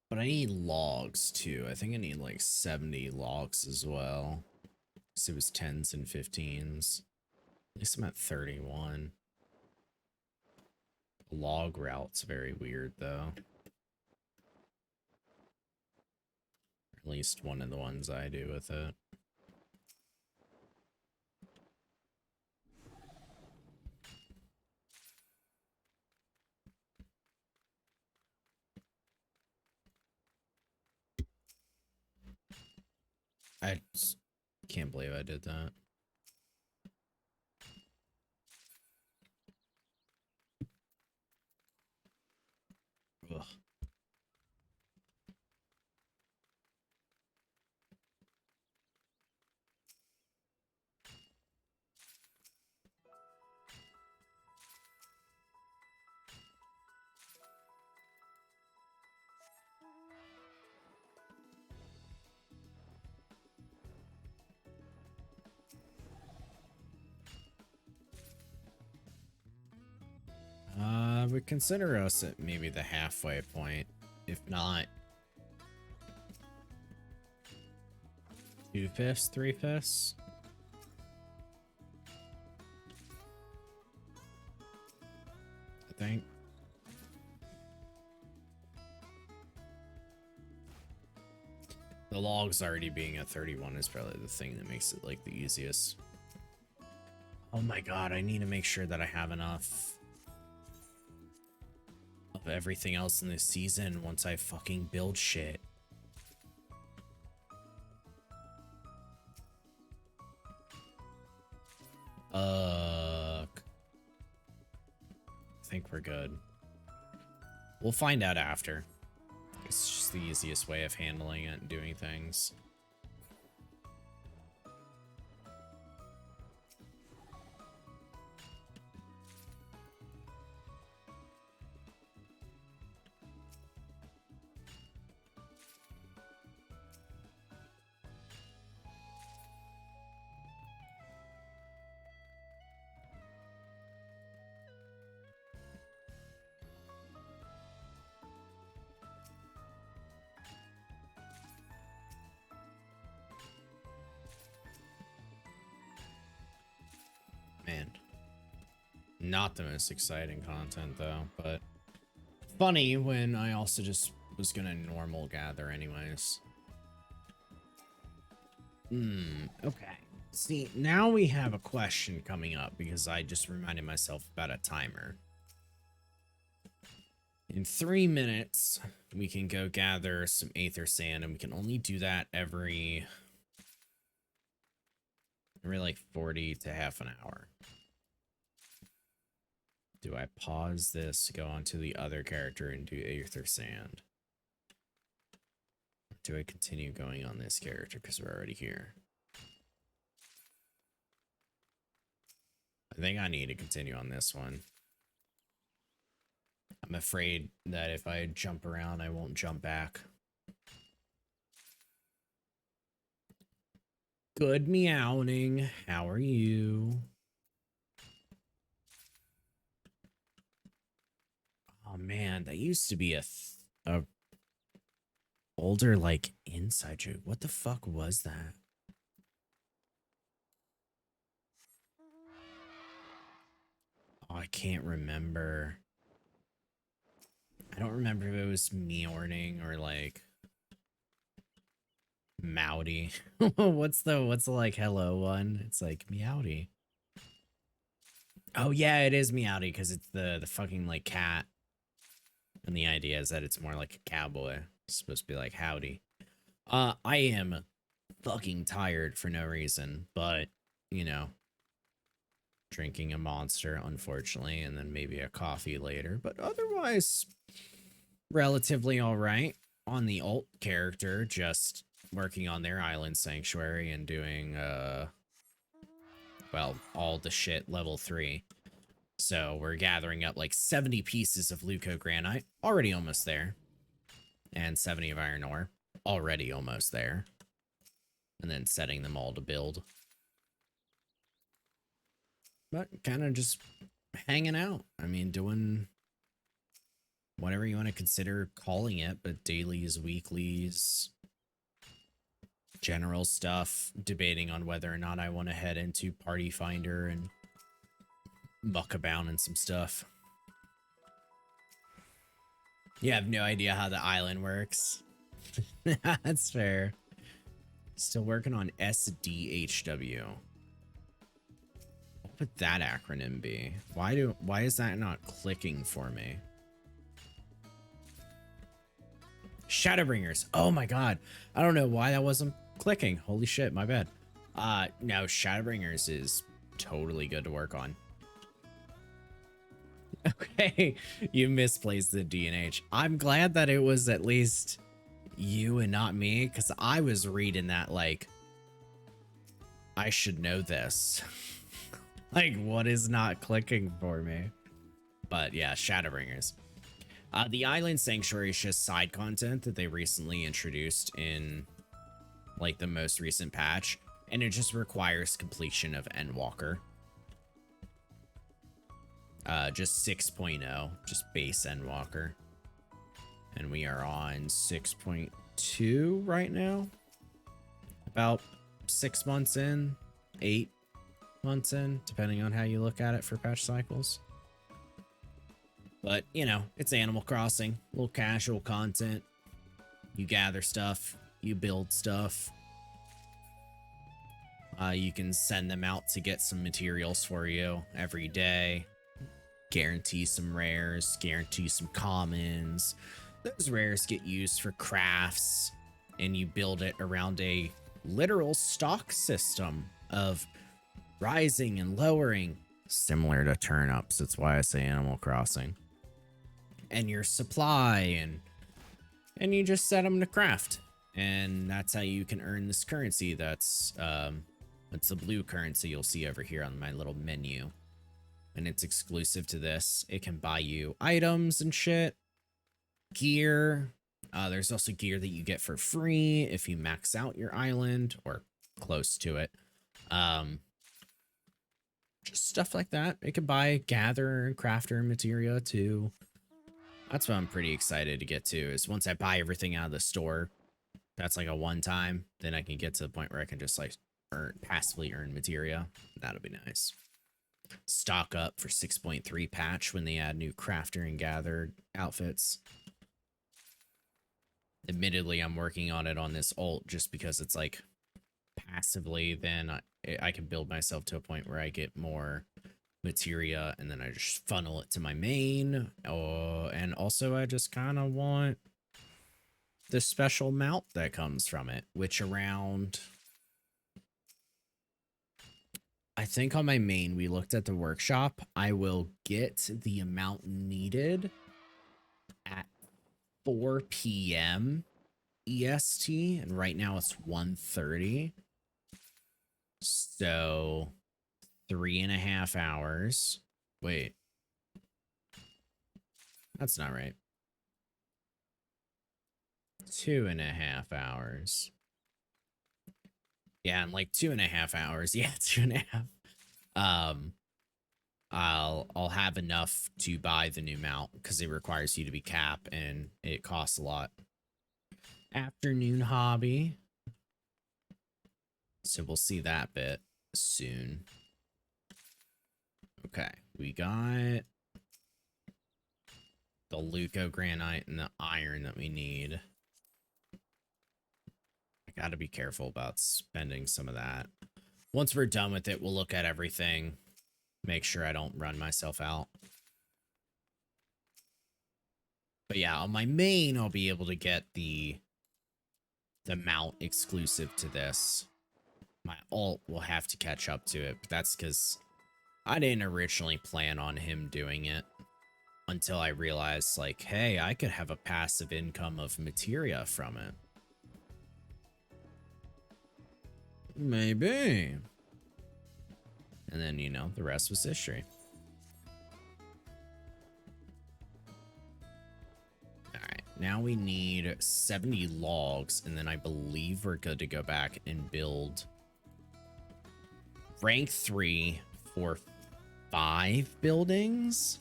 But I need logs too. I think I need like 70 logs as well. So it was 10s and 15s. At least I'm at 31. The log route's very weird though. At least one of the ones I do with it. I just can't believe I did that. Ugh. I would consider us at maybe the halfway point. If not 2/5, 3/5. The logs already being at 31 is probably the thing that makes it like the easiest. Oh my god, I need to make sure that I have enough of everything else in this season once I fucking build shit. I think we're good. We'll find out after. It's just the easiest way of handling it and doing things. Man, not the most exciting content though, but funny when I also just was gonna normal gather anyways. Okay. See, now we have a question coming up because I just reminded myself about a timer. In 3 minutes, we can go gather some Aether Sand, and we can only do that every like 40 to half an hour. Do I pause this, go on to the other character and do Aether Sand? Do I continue going on this character because we're already here? I think I need to continue on this one. I'm afraid that if I jump around, I won't jump back. Good meowing. How are you? Oh man, that used to be a older like inside joke. What the fuck was that? Oh, I can't remember. I don't remember if it was Mjorning or like Mouty. what's the like hello one? It's like Meowdy. Oh yeah, it is Meowdy because it's the fucking like cat. And the idea is that it's more like a cowboy. It's supposed to be like howdy. I am fucking tired for no reason, but you know, drinking a monster, unfortunately, and then maybe a coffee later, but otherwise relatively all right. On the alt character, just working on their island sanctuary and doing well, all the shit level 3. So we're gathering up like 70 pieces of leucogranite, already almost there, and 70 of iron ore, already almost there, and then setting them all to build. But kind of just hanging out. I mean, doing whatever you want to consider calling it, but dailies, weeklies, general stuff, debating on whether or not I want to head into Party Finder and muck about in some stuff. You have no idea how the island works. That's fair. Still working on SDHW. What would that acronym be? Why is that not clicking for me? Shadowbringers. Oh my god. I don't know why that wasn't clicking. Holy shit, my bad. No, Shadowbringers is totally good to work on. Okay, you misplaced the DNH. I'm glad that it was at least you and not me, because I was reading that like, I should know this. Like, what is not clicking for me? But yeah, Shadowbringers. The Island Sanctuary is just side content that they recently introduced in like the most recent patch, and it just requires completion of Endwalker. Just 6.0, just base Endwalker. And we are on 6.2 right now. About 6 months in, 8 months in, depending on how you look at it for patch cycles. But, you know, it's Animal Crossing, a little casual content. You gather stuff, you build stuff. You can send them out to get some materials for you every day. Guarantee some rares, guarantee some commons. Those rares get used for crafts, and you build it around a literal stock system of rising and lowering, similar to turnips. That's why I say Animal Crossing. And your supply, and you just set them to craft, and that's how you can earn this currency. That's the blue currency you'll see over here on my little menu, and it's exclusive to this. It can buy you items and shit, gear. There's also gear that you get for free if you max out your island or close to it. Just stuff like that. It can buy gather and crafter materia too. That's what I'm pretty excited to get to, is once I buy everything out of the store, that's like a one time, then I can get to the point where I can just like passively earn materia. That'll be nice. Stock up for 6.3 patch when they add new crafter and gather outfits. Admittedly, I'm working on it on this ult just because it's like passively, then I can build myself to a point where I get more materia, and then I just funnel it to my main. And also I just kind of want the special mount that comes from it, which around, I think on my main, we looked at the workshop. I will get the amount needed at 4 p.m. EST, and right now it's 1:30. So 3.5 hours. Wait. That's not right. 2.5 hours. Yeah, in like 2.5 hours. Yeah, 2.5. I'll have enough to buy the new mount because it requires you to be cap and it costs a lot. Afternoon hobby. So we'll see that bit soon. Okay, we got the leucogranite and the iron that we need. I gotta be careful about spending some of that. Once we're done with it, we'll look at everything. Make sure I don't run myself out. But yeah, on my main, I'll be able to get the mount exclusive to this. My ult will have to catch up to it, but that's because I didn't originally plan on him doing it until I realized, like, hey, I could have a passive income of materia from it. Maybe. And then, you know, the rest was history. Alright, now we need 70 logs, and then I believe we're good to go back and build rank 3 for 5 buildings.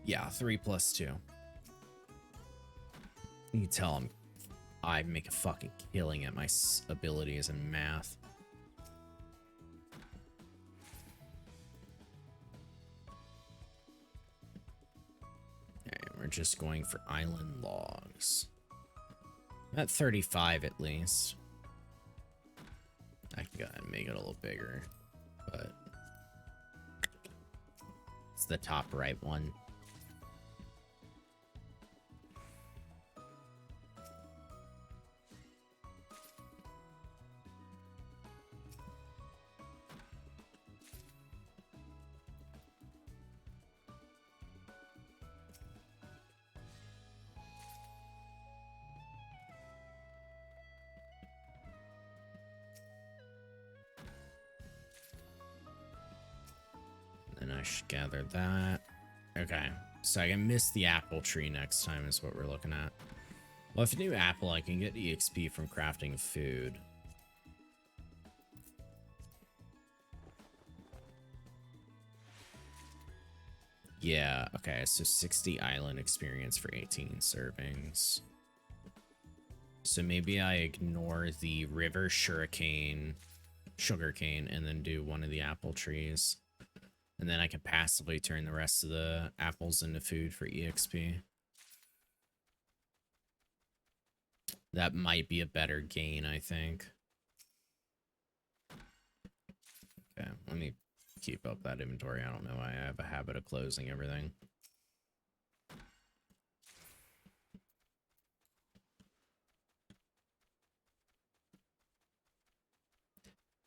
Yeah, 3 plus 2. You can tell I make a fucking killing at my abilities in math. Okay, we're just going for island logs. At 35 at least. I gotta make it a little bigger, but it's the top right one. And I should gather that. Okay, so I can miss the apple tree next time is what we're looking at. Well, if a new apple, I can get EXP from crafting food. Yeah, okay, so 60 island experience for 18 servings. So maybe I ignore the river sugarcane, and then do one of the apple trees. And then I can passively turn the rest of the apples into food for EXP. That might be a better gain, I think. Okay, let me keep up that inventory. I don't know why I have a habit of closing everything.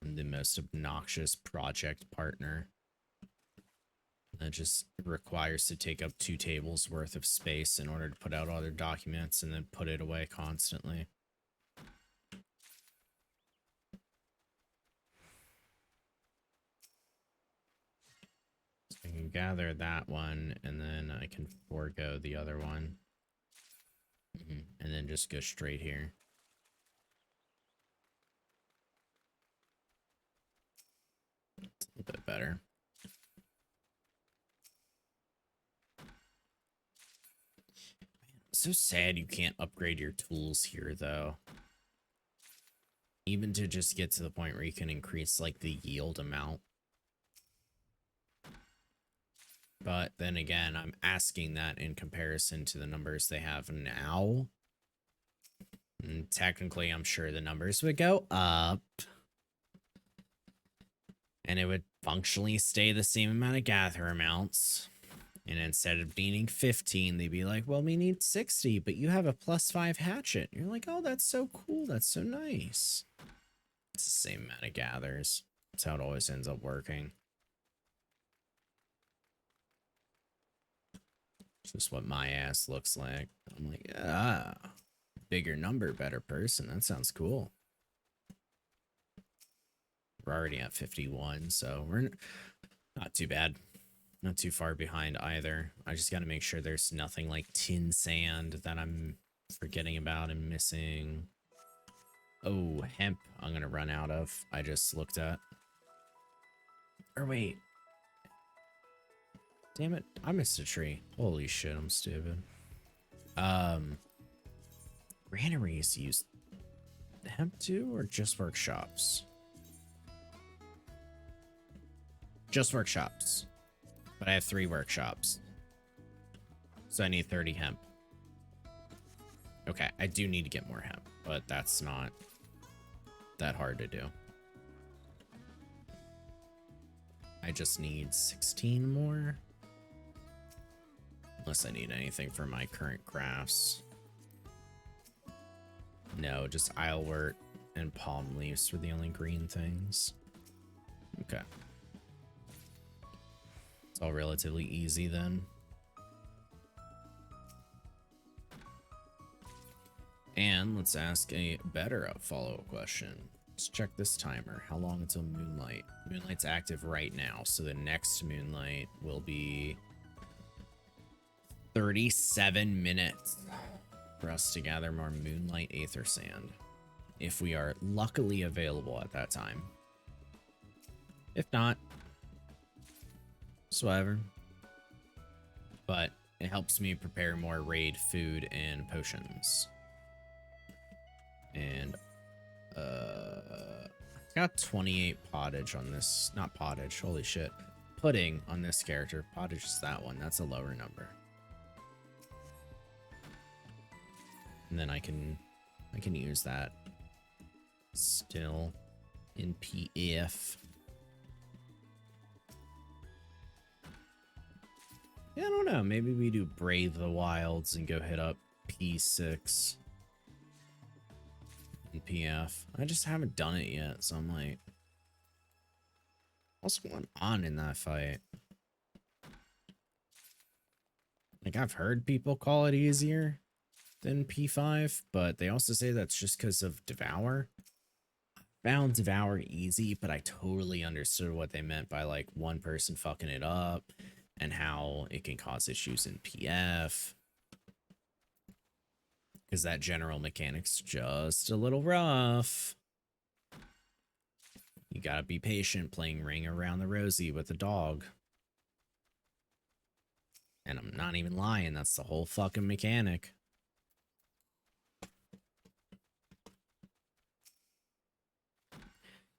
I'm the most obnoxious project partner. That just requires to take up 2 tables worth of space in order to put out other documents and then put it away constantly. So I can gather that one and then I can forego the other one. And then just go straight here. It's a little bit better. So sad you can't upgrade your tools here, though. Even to just get to the point where you can increase, like, the yield amount. But then again, I'm asking that in comparison to the numbers they have now. And technically, I'm sure the numbers would go up. And it would functionally stay the same amount of gather amounts. And instead of needing 15, they'd be like, well, we need 60, but you have a +5 hatchet. And you're like, oh, that's so cool. That's so nice. It's the same amount of gathers. That's how it always ends up working. It's just what my ass looks like. I'm like, yeah, bigger number, better person. That sounds cool. We're already at 51, so we're not too bad. Not too far behind either. I just got to make sure there's nothing like tin sand that I'm forgetting about and missing. Oh, hemp I'm going to run out of. I just looked at. Or wait. Damn it. I missed a tree. Holy shit, I'm stupid. Granaries use hemp too or just workshops? Just workshops. But I have 3 workshops. So I need 30 hemp. Okay, I do need to get more hemp, but that's not that hard to do. I just need 16 more. Unless I need anything for my current crafts. No, just islewort and palm leaves were the only green things. Okay. It's all relatively easy then. And let's ask a better follow-up question. Let's check this timer. How long until Moonlight? Moonlight's active right now, so the next Moonlight will be 37 minutes for us to gather more Moonlight Aether Sand. If we are luckily available at that time. If not, whatever. But it helps me prepare more raid food and potions. And got 28 pottage on this. Not pottage, holy shit. Pudding on this character. Pottage is that one. That's a lower number. And then I can use that still in PF. Yeah, I don't know. Maybe we do Brave the Wilds and go hit up P6 in PF. I just haven't done it yet, so I'm like, what's going on in that fight? Like, I've heard people call it easier than P5, but they also say that's just because of Devour. I found Devour easy, but I totally understood what they meant by like one person fucking it up and how it can cause issues in PF. Because that general mechanic's just a little rough. You gotta be patient playing Ring Around the Rosie with a dog. And I'm not even lying, that's the whole fucking mechanic.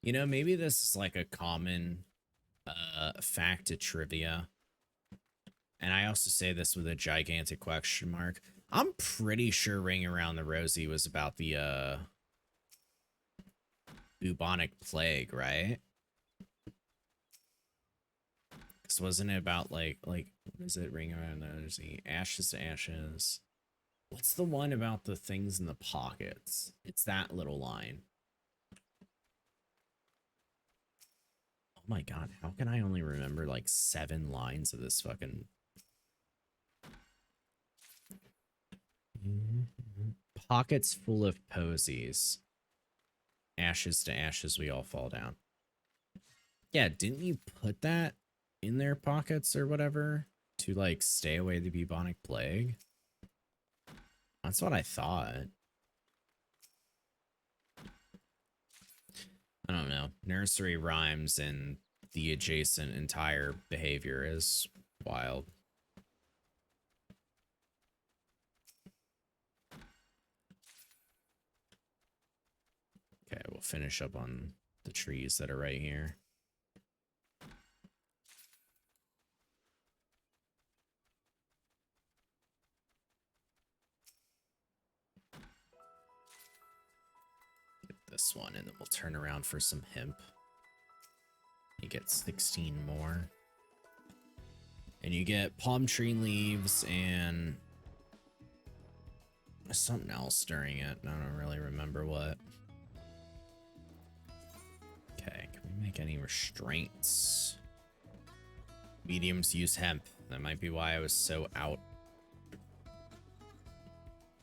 You know, maybe this is like a common fact to trivia. And I also say this with a gigantic question mark. I'm pretty sure Ring Around the Rosie was about the bubonic plague, right? Because wasn't it about like what is it? Ring Around the Rosie, Ashes to Ashes. What's the one about the things in the pockets? It's that little line. Oh my god, how can I only remember like 7 lines of this fucking pockets full of posies. Ashes to ashes we all fall down. Yeah, didn't you put that in their pockets or whatever to like stay away the bubonic plague? That's what I thought. I don't know. Nursery rhymes and the adjacent entire behavior is wild. Okay, we'll finish up on the trees that are right here. Get this one, and then we'll turn around for some hemp. You get 16 more. And you get palm tree leaves and something else during it. I don't really remember what. Okay, can we make any restraints? Mediums use hemp. That might be why I was so out.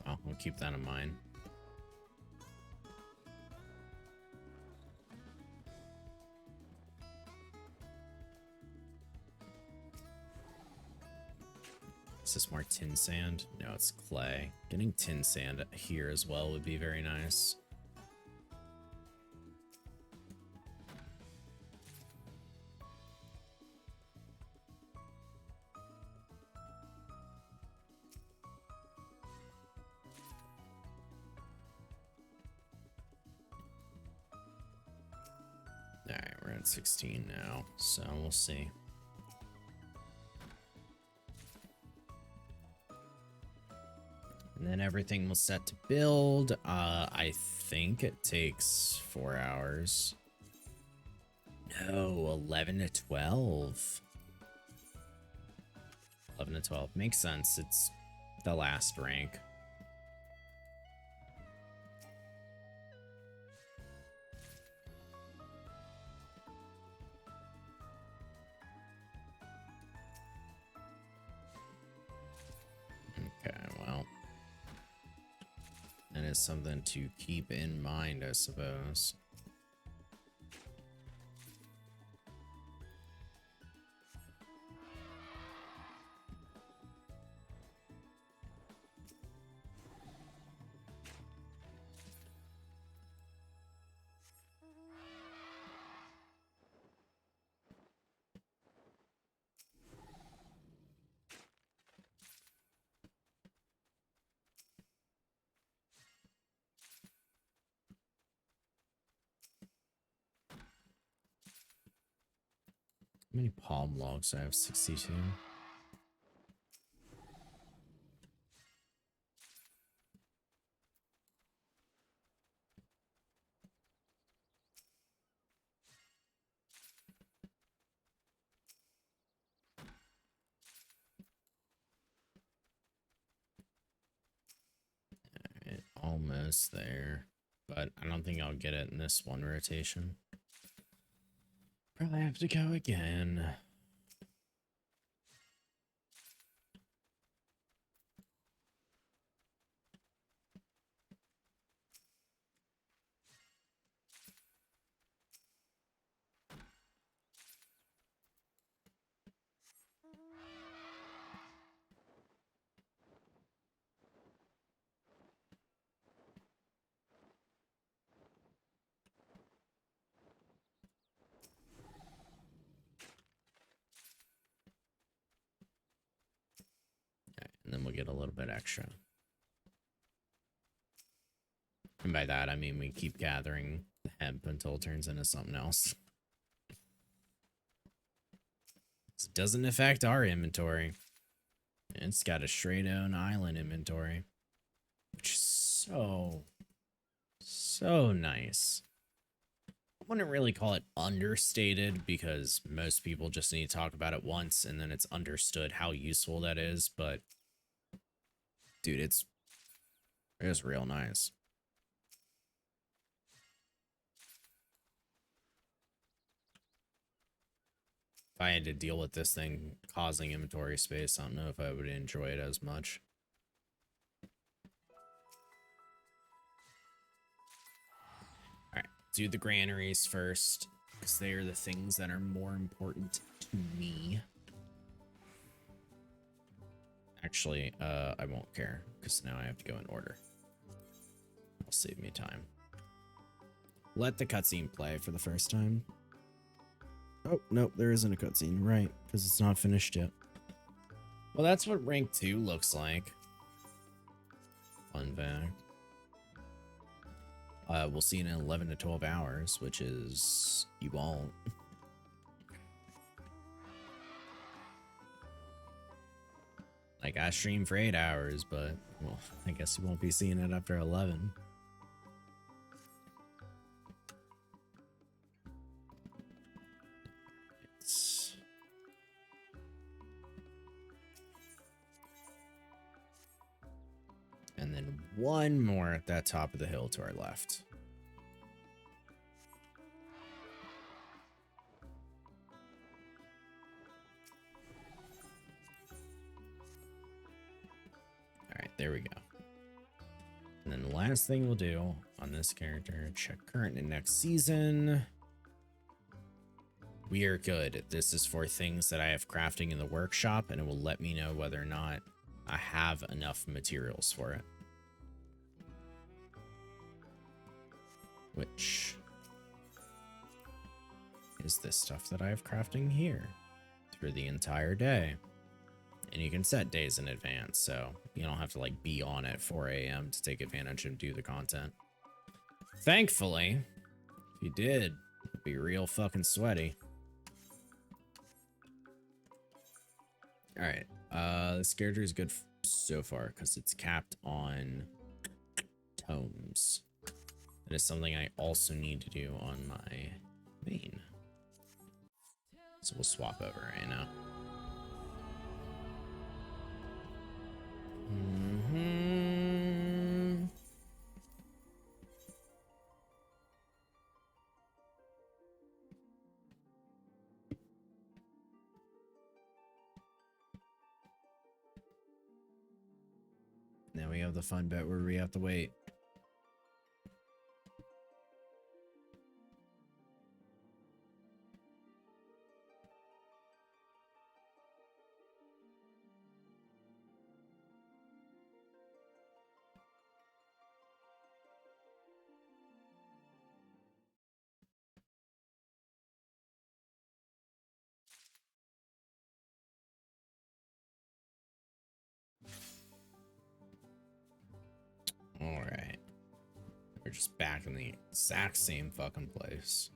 Well, we'll keep that in mind. Is this more tin sand? No, it's clay. Getting tin sand here as well would be very nice. Alright, we're at 16 now, so we'll see. And then everything will set to build. I think it takes 4 hours. No, 11 to 12. 11 to 12. Makes sense. It's the last rank. Okay, well. That is something to keep in mind, I suppose. How many palm logs? I have 62. Alright, almost there. But I don't think I'll get it in this one rotation. Probably have to go again. And then we'll get a little bit extra. And by that, I mean we keep gathering the hemp until it turns into something else. This doesn't affect our inventory. It's got a straight on island inventory, which is so nice. I wouldn't really call it understated because most people just need to talk about it once and then it's understood how useful that is. But dude, it's real nice. If I had to deal with this thing causing inventory space, I don't know if I would enjoy it as much. Alright, do the granaries first, because they are the things that are more important to me. Actually, I won't care, because now I have to go in order. It'll save me time. Let the cutscene play for the first time. Oh, nope, there isn't a cutscene, right, because it's not finished yet. Well, that's what rank 2 looks like. Fun fact. We'll see in 11 to 12 hours, which is... you won't. Like, I stream for 8 hours, but, well, I guess you won't be seeing it after 11. And then one more at that top of the hill to our left. Alright, there we go. And then the last thing we'll do on this character, check current and next season. We are good. This is for things that I have crafting in the workshop, and it will let me know whether or not I have enough materials for it. Which is this stuff that I have crafting here through the entire day. And you can set days in advance, so you don't have to like be on at 4 a.m. to take advantage and do the content. Thankfully, if you did, it'd be real fucking sweaty. Alright, this character is good so far because it's capped on tomes. That is something I also need to do on my main. So we'll swap over right now. Now we have the fun bit where we have to wait. Alright. We're just back in the exact same fucking place.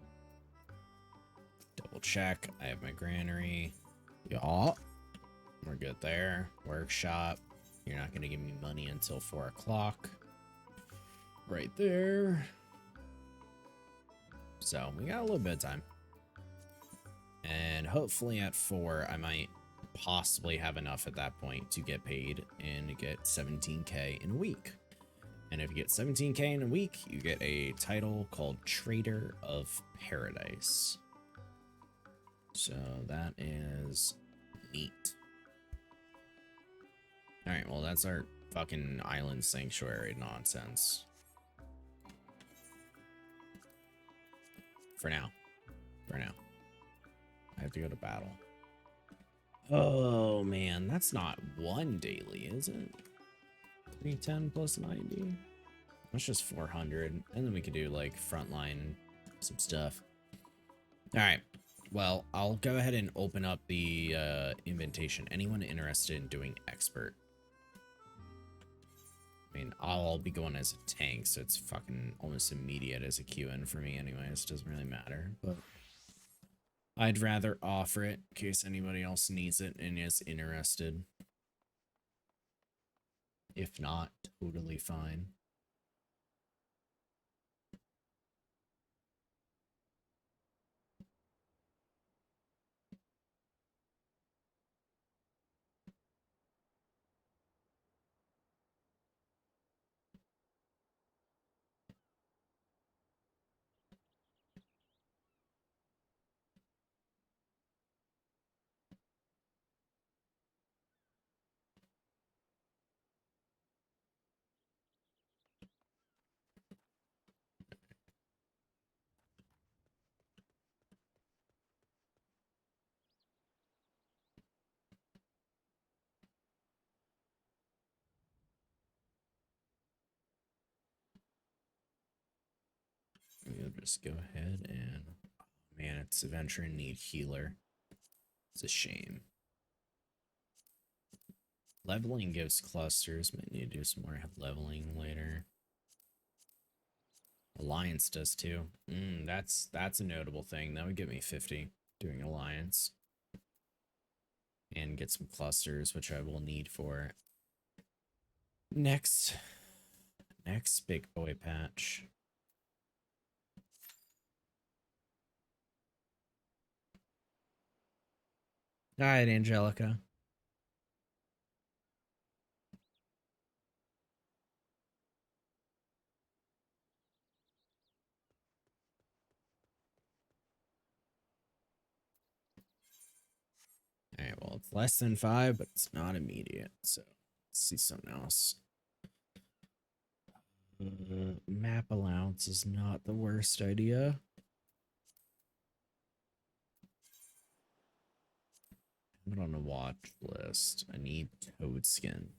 Double check. I have my granary. Yeah. We're good there. Workshop. You're not going to give me money until 4 o'clock. Right there. So we got a little bit of time. And hopefully at 4, I might possibly have enough at that point to get paid and get 17k in a week. And if you get 17k in a week, you get a title called Trader of Paradise. So that is neat. Alright, well that's our fucking island sanctuary nonsense. For now. For now. I have to go to battle. Oh man, that's not one daily, is it? 310 plus 90. That's just 400. And then we could do like frontline some stuff. Alright. Well, I'll go ahead and open up the invitation. Anyone interested in doing expert? I mean, I'll be going as a tank, so it's fucking almost immediate as a QN for me anyways. Doesn't really matter, but I'd rather offer it in case anybody else needs it and is interested. If not, totally fine. We'll just go ahead and, oh, man, it's Adventure in Need healer. It's a shame. Leveling gives clusters. Might need to do some more leveling later. Alliance does too. That's a notable thing. That would get me 50 doing Alliance. And get some clusters, which I will need for next big boy patch. Alright, Angelica. Alright, well, it's less than 5, but it's not immediate, so let's see something else. Map allowance is not the worst idea. Put on a watch list. I need toad skin.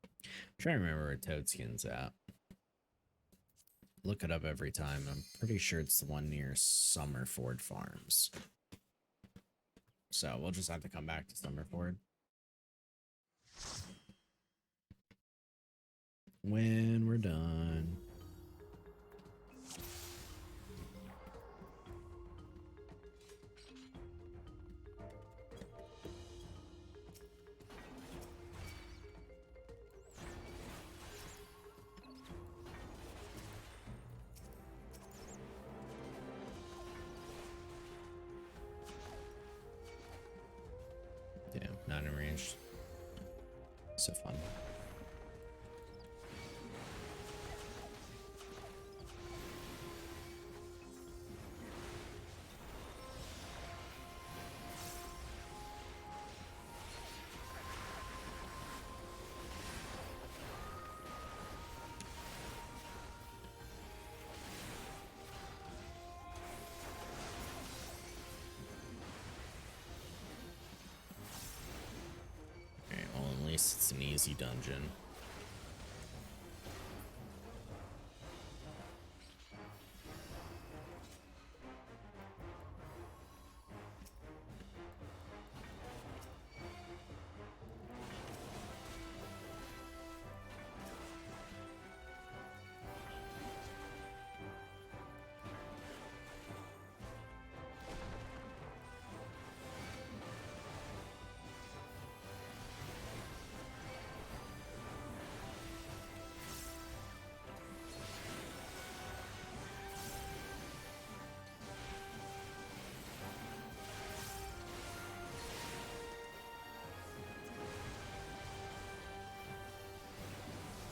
I'm trying to remember where toad skin's at. Look it up every time. I'm pretty sure it's the one near Summerford Farms. So we'll just have to come back to Summerford when we're done. Damn, not in range. So fun. Alright, well, at least it's an easy dungeon.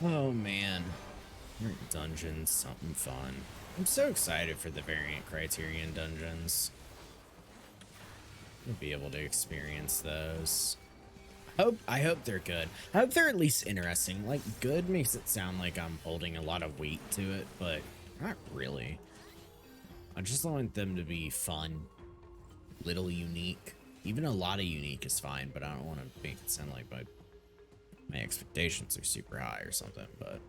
Oh man, dungeons, something fun. I'm so excited for the variant criterion dungeons. We'll be able to experience those. I hope they're good. I hope they're at least interesting. Like, good makes it sound like I'm holding a lot of weight to it, but not really. I just want them to be fun, little unique. Even a lot of unique is fine, but I don't want to make it sound like my expectations are super high or something, but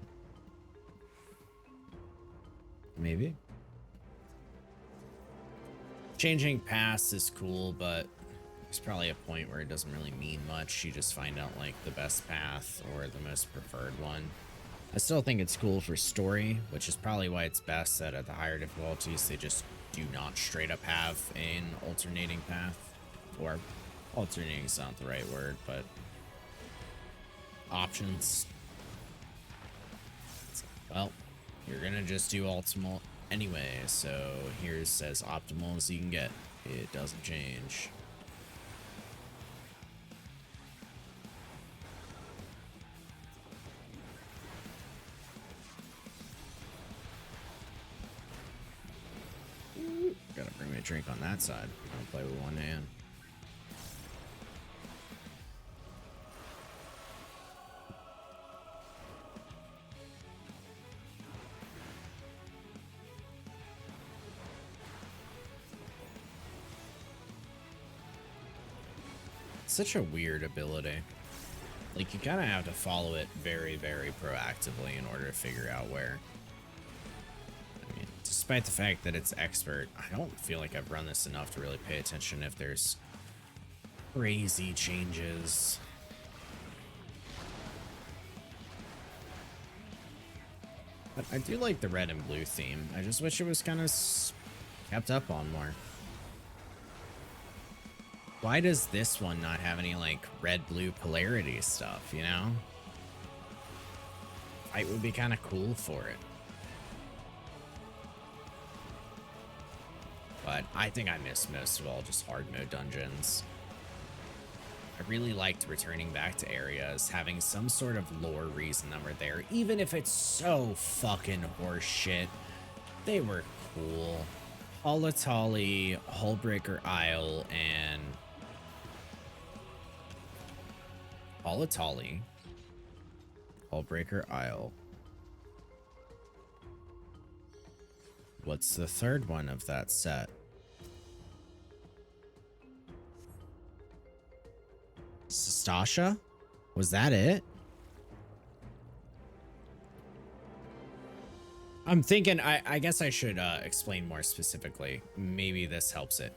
maybe. Changing paths is cool, but there's probably a point where it doesn't really mean much. You just find out like the best path or the most preferred one. I still think it's cool for story, which is probably why it's best that at the higher difficulties they just do not straight up have an alternating path or Alternating is not the right word, but options. Well, you're gonna just do optimal anyway, so here's as optimal as you can get. It doesn't change. Gotta bring me a drink on that side. I don't play with one hand. Such a weird ability. Like, you kind of have to follow it very, very proactively in order to figure out where. I mean, despite the fact that it's expert, I don't feel like I've run this enough to really pay attention if there's crazy changes. But I do like the red and blue theme. I just wish it was kind of kept up on more. Why does this one not have any, like, red-blue polarity stuff, you know? Fight would be kind of cool for it. But I think I miss most of all just hard mode dungeons. I really liked returning back to areas, having some sort of lore reason that we're there, even if it's so fucking horseshit. They were cool. Hull'Atali, Hullbreaker Isle, and Hull'Atali, Hullbreaker Isle. What's the third one of that set? Sastasha? Was that it? I'm thinking, I guess I should explain more specifically. Maybe this helps it.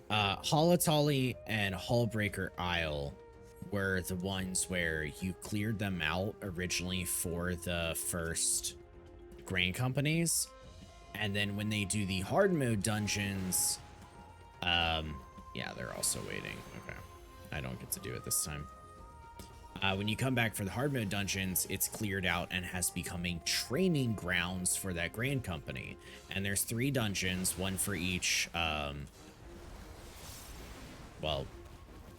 Hull'Atali and Hullbreaker Isle were the ones where you cleared them out originally for the first grain companies. And then when they do the hard mode dungeons, yeah, they're also waiting. Okay. I don't get to do it this time. When you come back for the hard mode dungeons, it's cleared out and has becoming training grounds for that grain company. And there's 3 dungeons, one for each, well,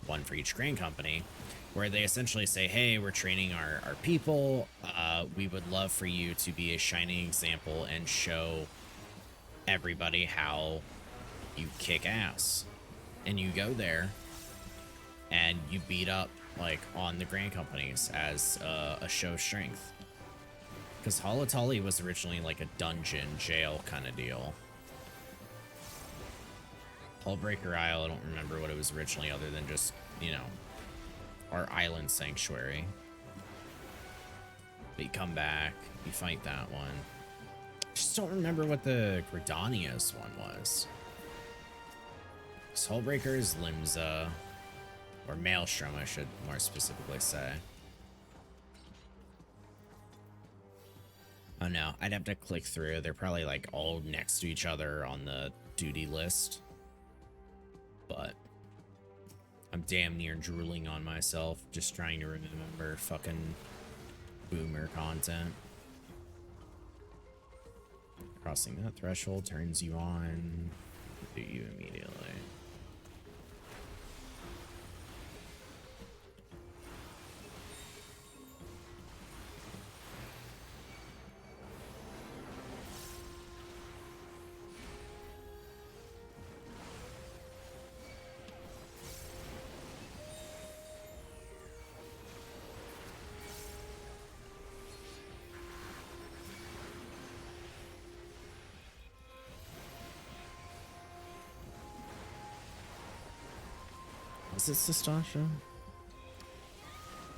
one for each grain company, where they essentially say, hey, we're training our people. We would love for you to be a shining example and show everybody how you kick ass. And you go there and you beat up, like, on the grain companies as a show of strength. Because Hull'Atali was originally like a dungeon jail kind of deal. Hullbreaker Isle, I don't remember what it was originally other than just, you know, our island sanctuary. But you come back, you fight that one. Just don't remember what the Gridania's one was. Hullbreaker is Limsa. Or Maelstrom, I should more specifically say. Oh no, I'd have to click through. They're probably like all next to each other on the duty list. But I'm damn near drooling on myself just trying to remember fucking boomer content. Crossing that threshold turns you on. Do you immediately? Is it Sastasha?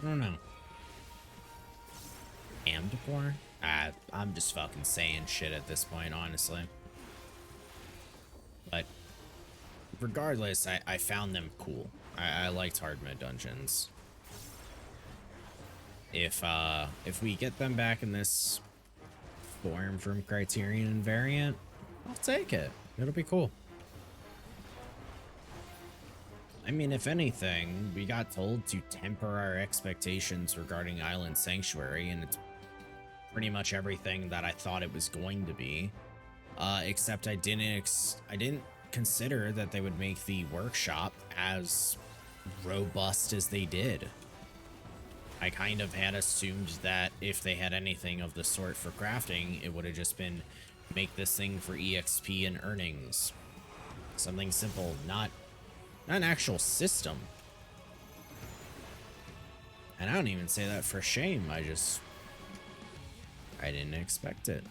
I don't know. Amdapor? I'm just fucking saying shit at this point, honestly. But regardless, I found them cool. I liked hard mode dungeons. If we get them back in this form from Criterion and Variant, I'll take it. It'll be cool. I mean, if anything, we got told to temper our expectations regarding Island Sanctuary, and it's pretty much everything that I thought it was going to be. Except I didn't consider that they would make the workshop as robust as they did. I kind of had assumed that if they had anything of the sort for crafting, it would have just been make this thing for EXP and earnings. Something simple, not an actual system. And I don't even say that for shame. I didn't expect it.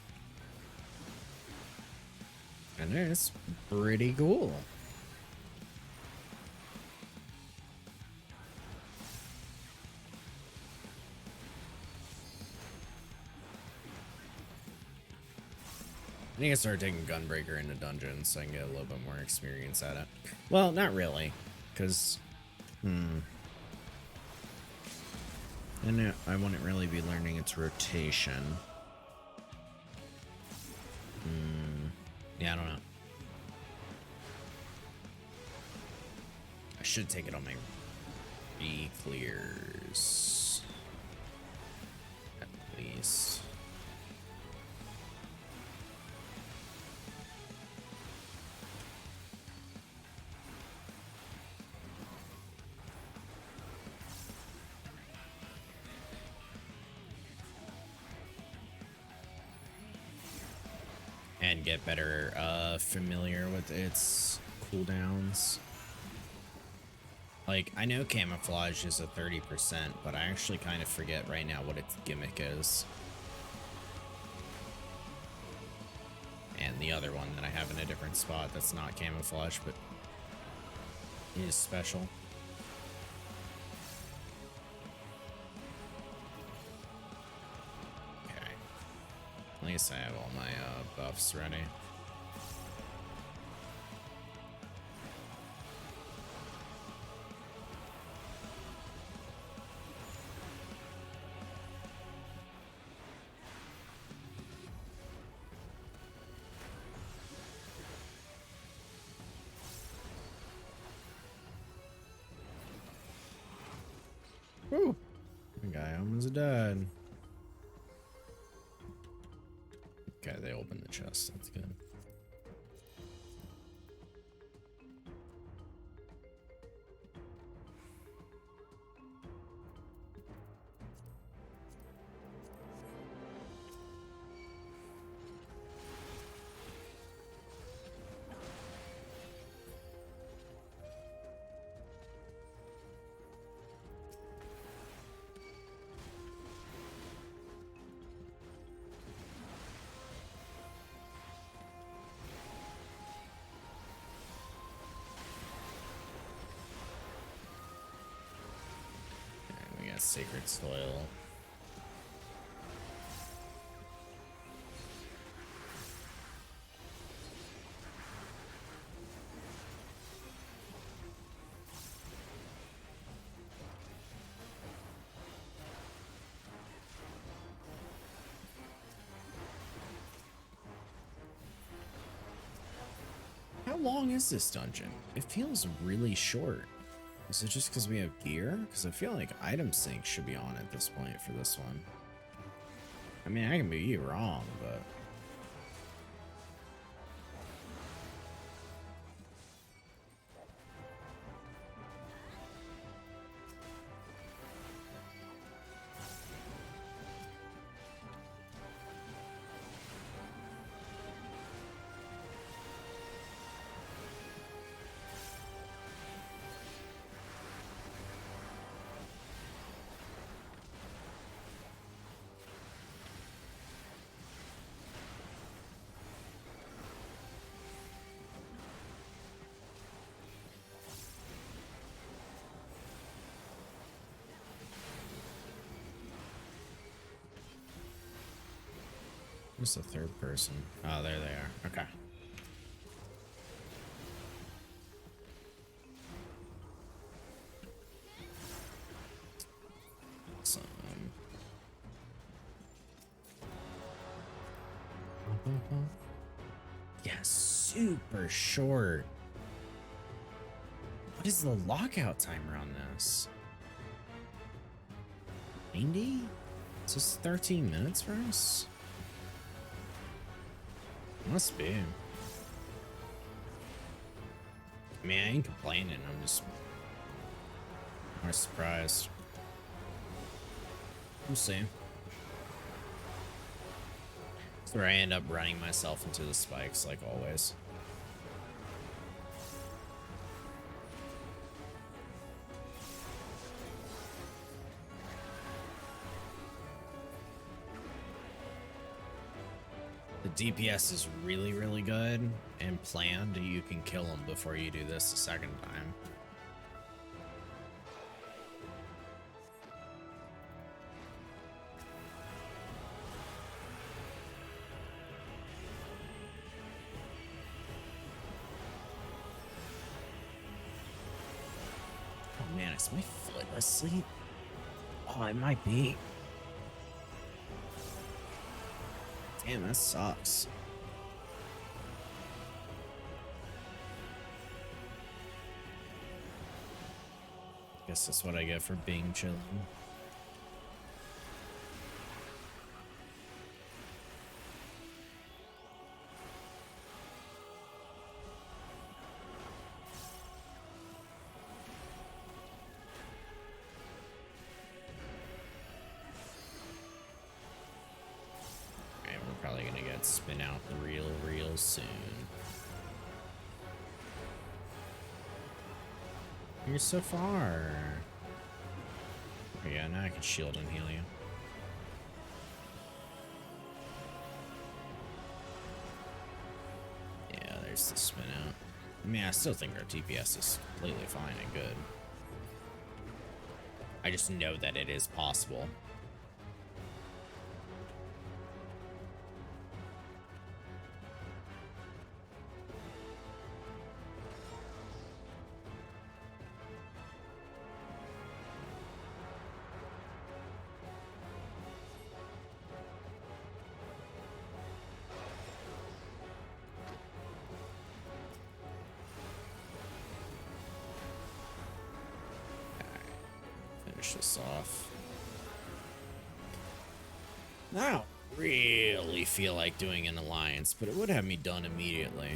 And it's pretty cool. I need to start taking Gunbreaker into dungeons so I can get a little bit more experience at it. Well, not really, because, and I wouldn't really be learning its rotation. Yeah, I don't know. I should take it on my re-clears. At least. And get better familiar with its cooldowns. Like, I know camouflage is a 30%, but I actually kind of forget right now what its gimmick is. And the other one that I have in a different spot that's not camouflage, but is special. Okay. At least I have all my buffs ready. Woo! The guy almost died. Okay, they opened the chest. That's good. We got Sacred Soil. How long is this dungeon? It feels really short. Is it just because we have gear? Because I feel like item sync should be on at this point for this one. I mean, I can be wrong, but... Where's the third person? Oh, there they are. Okay. Awesome. Yeah, super short. What is the lockout timer on this? 90? Is this 13 minutes for us? Must be. I mean, I ain't complaining. I'm just more surprised. We'll see. That's where I end up running myself into the spikes, like always. The DPS is really, really good and planned. You can kill them before you do this a second time. Oh man, is my foot asleep? Oh, it might be. Damn, that sucks. Guess that's what I get for being chilling. Probably gonna get spin out real soon. You're so far. Oh yeah, now I can shield and heal you. Yeah, there's the spin out. I mean, I still think our TPS is completely fine and good. I just know that it is possible. Finish this off. I don't really feel like doing an alliance, but it would have me done immediately.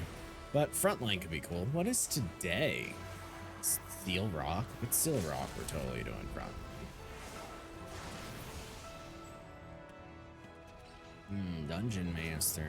But frontline could be cool. What is today? Steel Rock? It's Steel Rock we're totally doing frontline. Dungeon Master.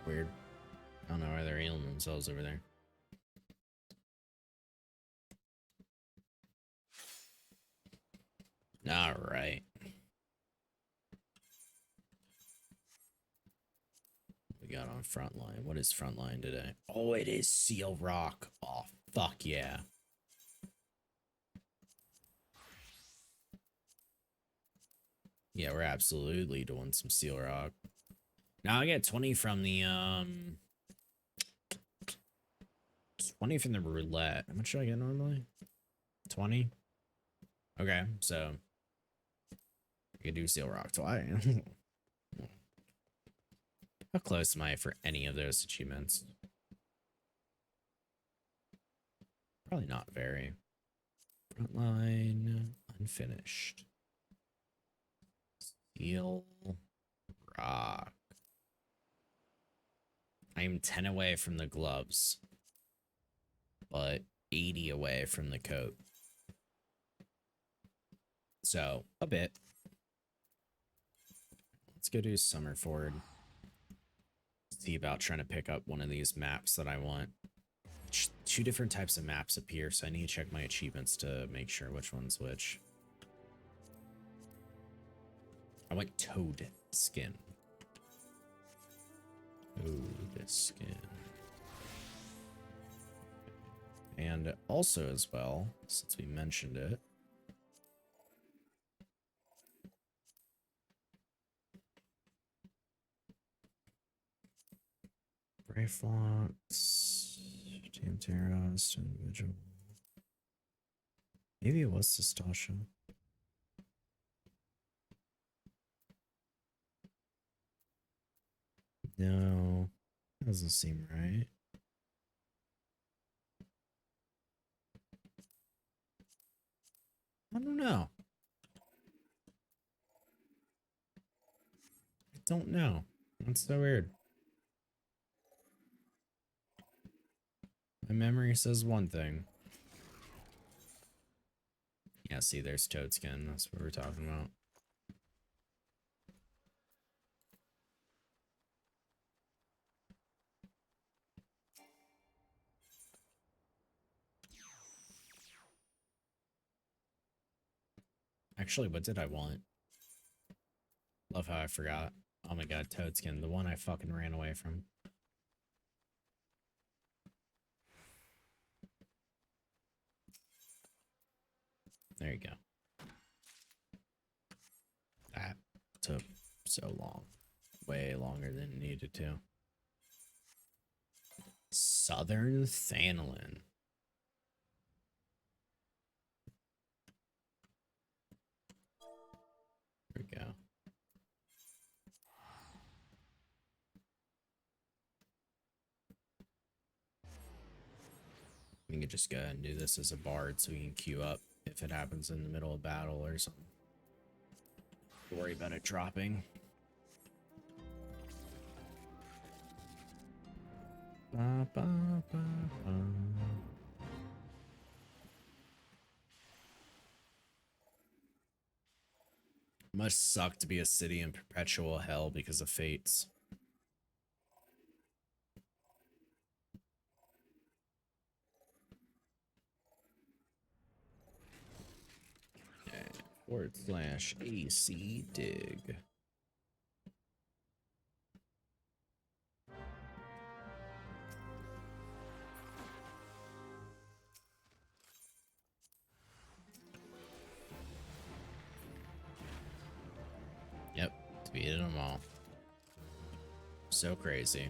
Weird. I don't know why they're healing themselves over there. All right. We got on frontline. What is frontline today? Oh, it is Seal Rock. Oh, fuck yeah. Yeah, we're absolutely doing some Seal Rock. Now I get 20 from the 20 from the roulette. How much do I get normally? 20? Okay, so I could do Seal Rock twice. How close am I for any of those achievements? Probably not very. Frontline unfinished. Seal Rock. I am 10 away from the gloves, but 80 away from the coat. So, a bit. Let's go do Summerford. See about trying to pick up one of these maps that I want. Two different types of maps appear, so I need to check my achievements to make sure which one's which. I want Toad Skin. Toad Skin. And also as well, since we mentioned it, Ray Flocks, Team Terrorist, individual. Maybe it was Stasha. No, doesn't seem right. I don't know. I don't know. That's so weird. My memory says one thing. Yeah, see, there's Toadskin. That's what we're talking about. Actually, what did I want? Love how I forgot. Oh my god, Toadskin, the one I fucking ran away from. There you go. That took so long. Way longer than it needed to. Southern Thanolin. There we go. We can just go ahead and do this as a bard so we can queue up if it happens in the middle of battle or something. Don't worry about it dropping. Ba, ba, ba, ba. Must suck to be a city in perpetual hell because of fates. /AC dig. Yep, defeated them all. So crazy.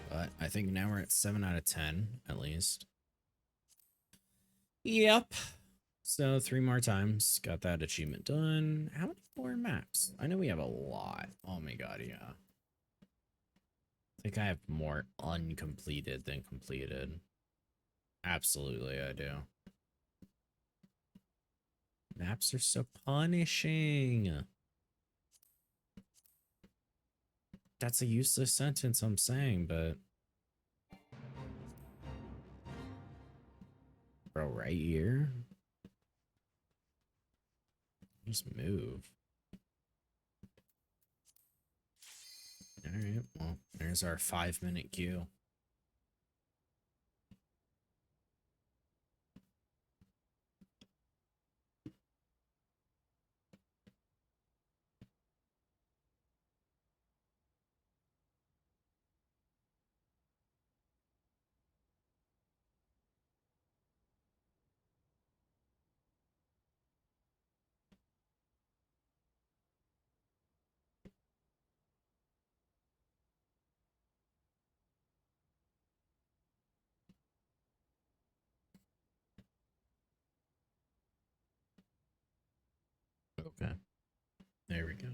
But I think now we're at 7 out of 10, at least. Yep. So 3 more times. Got that achievement done. How many more maps? I know we have a lot. Oh my god, yeah. I think I have more uncompleted than completed. Absolutely, I do. Maps are so punishing. That's a useless sentence I'm saying, but... Bro, right here? Just move. Alright, well, there's our 5-minute queue. Okay. There we go.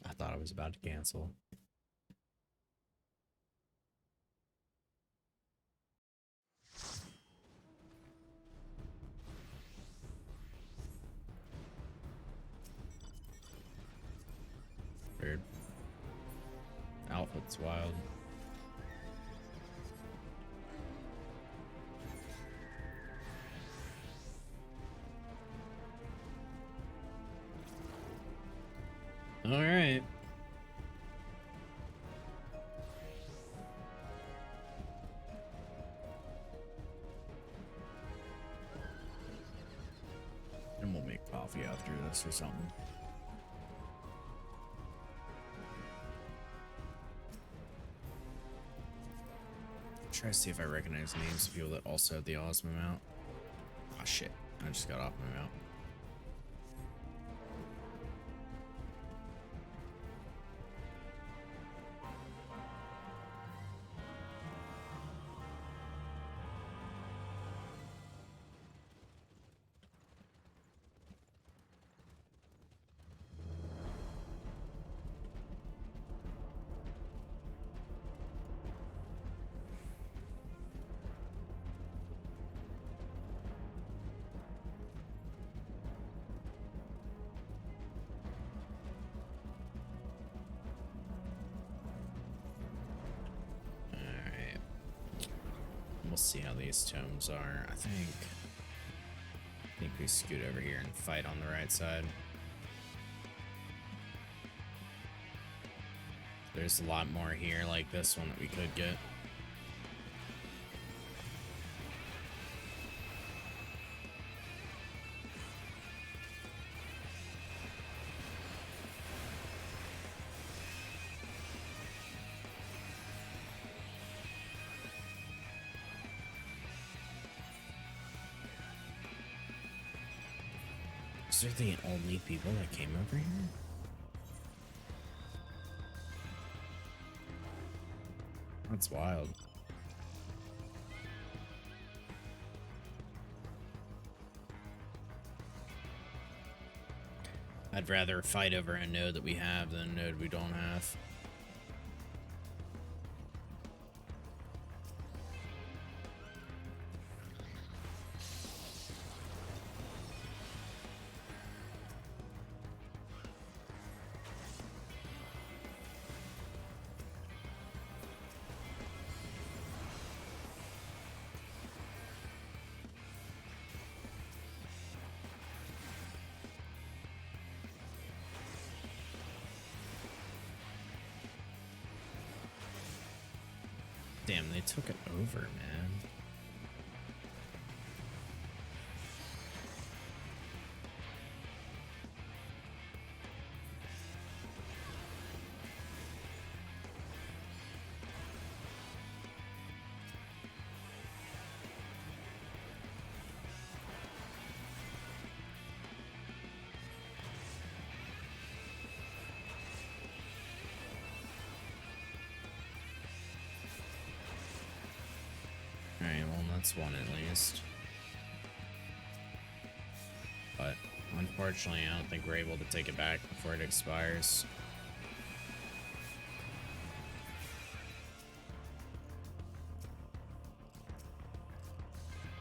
I thought I was about to cancel. Weird. Outfit's wild. All right. And we'll make coffee after this or something. Try to see if I recognize names of people that also have the Osmo mount. Oh shit, I just got off my mount. we'll see how these tomes are. I think we scoot over here and fight on the right side. There's a lot more here like this one that we could get. These are the only people that came over here? That's wild. I'd rather fight over a node that we have than a node we don't have. Damn, they took it over, man. Alright, well, that's one at least. But, unfortunately, I don't think we're able to take it back before it expires.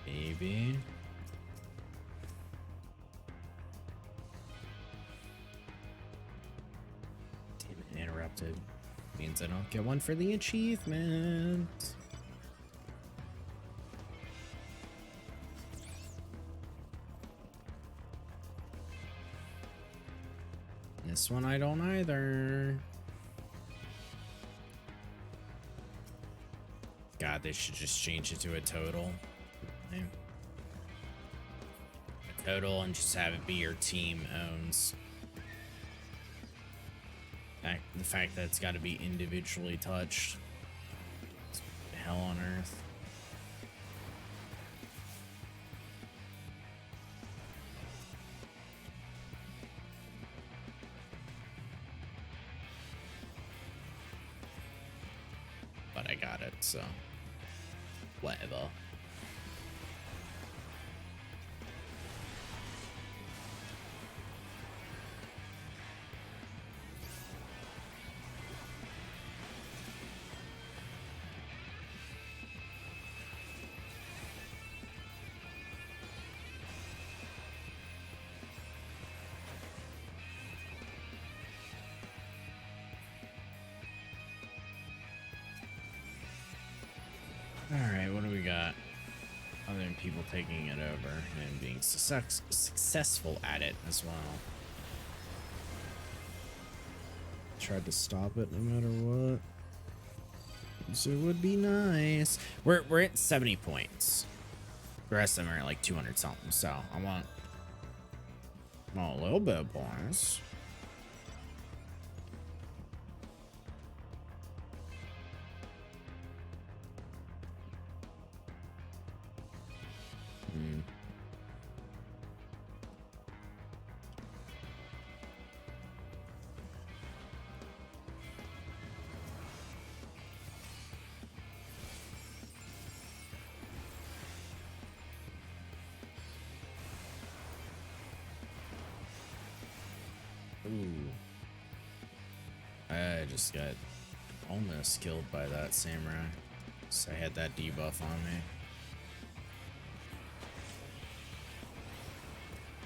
Maybe. Damn it, interrupted. Means I don't get one for the achievement. This one I don't either. God, they should just change it to a total. Yeah. A total and just have it be your team owns. The fact that it's got to be individually touched. It's hell on earth. But I got it, so whatever. Alright, what do we got? Other than people taking it over and being successful at it as well. Tried to stop it no matter what. So it would be nice. We're at 70 points. The rest of them are at like 200 something, so I want a little bit of points. Ooh. I just got almost killed by that samurai. So I had that debuff on me.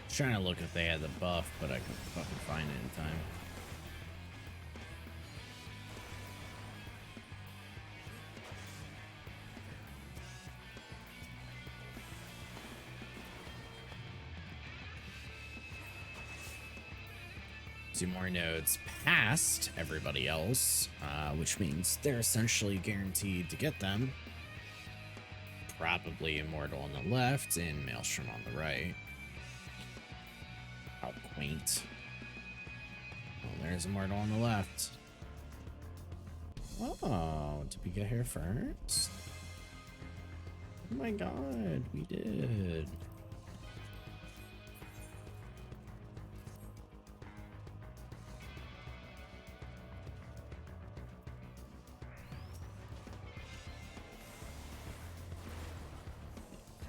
Trying to look if they had the buff, but I couldn't fucking find it in time. 2 more nodes past everybody else, which means they're essentially guaranteed to get them. Probably Immortal on the left and Maelstrom on the right. How quaint. Oh, there's Immortal on the left. Oh, did we get here first? Oh my god, we did.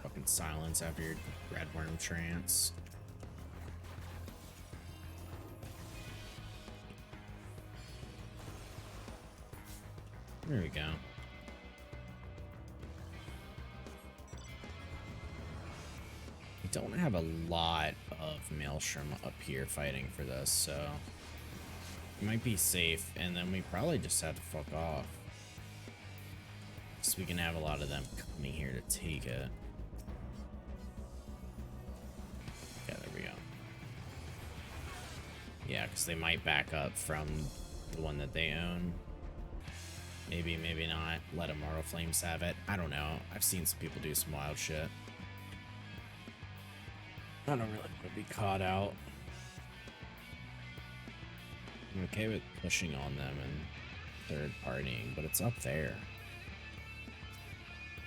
Fucking silence after your red worm trance. There we go. We don't have a lot of Maelstrom up here fighting for this, so it might be safe, and then we probably just have to fuck off. So we can have a lot of them coming here to take it. Yeah, there we go. Yeah, because they might back up from the one that they own. Maybe, maybe not. Let Immortal Flames have it. I don't know. I've seen some people do some wild shit. I don't really want to be caught out. I'm okay with pushing on them and third partying, but it's up there.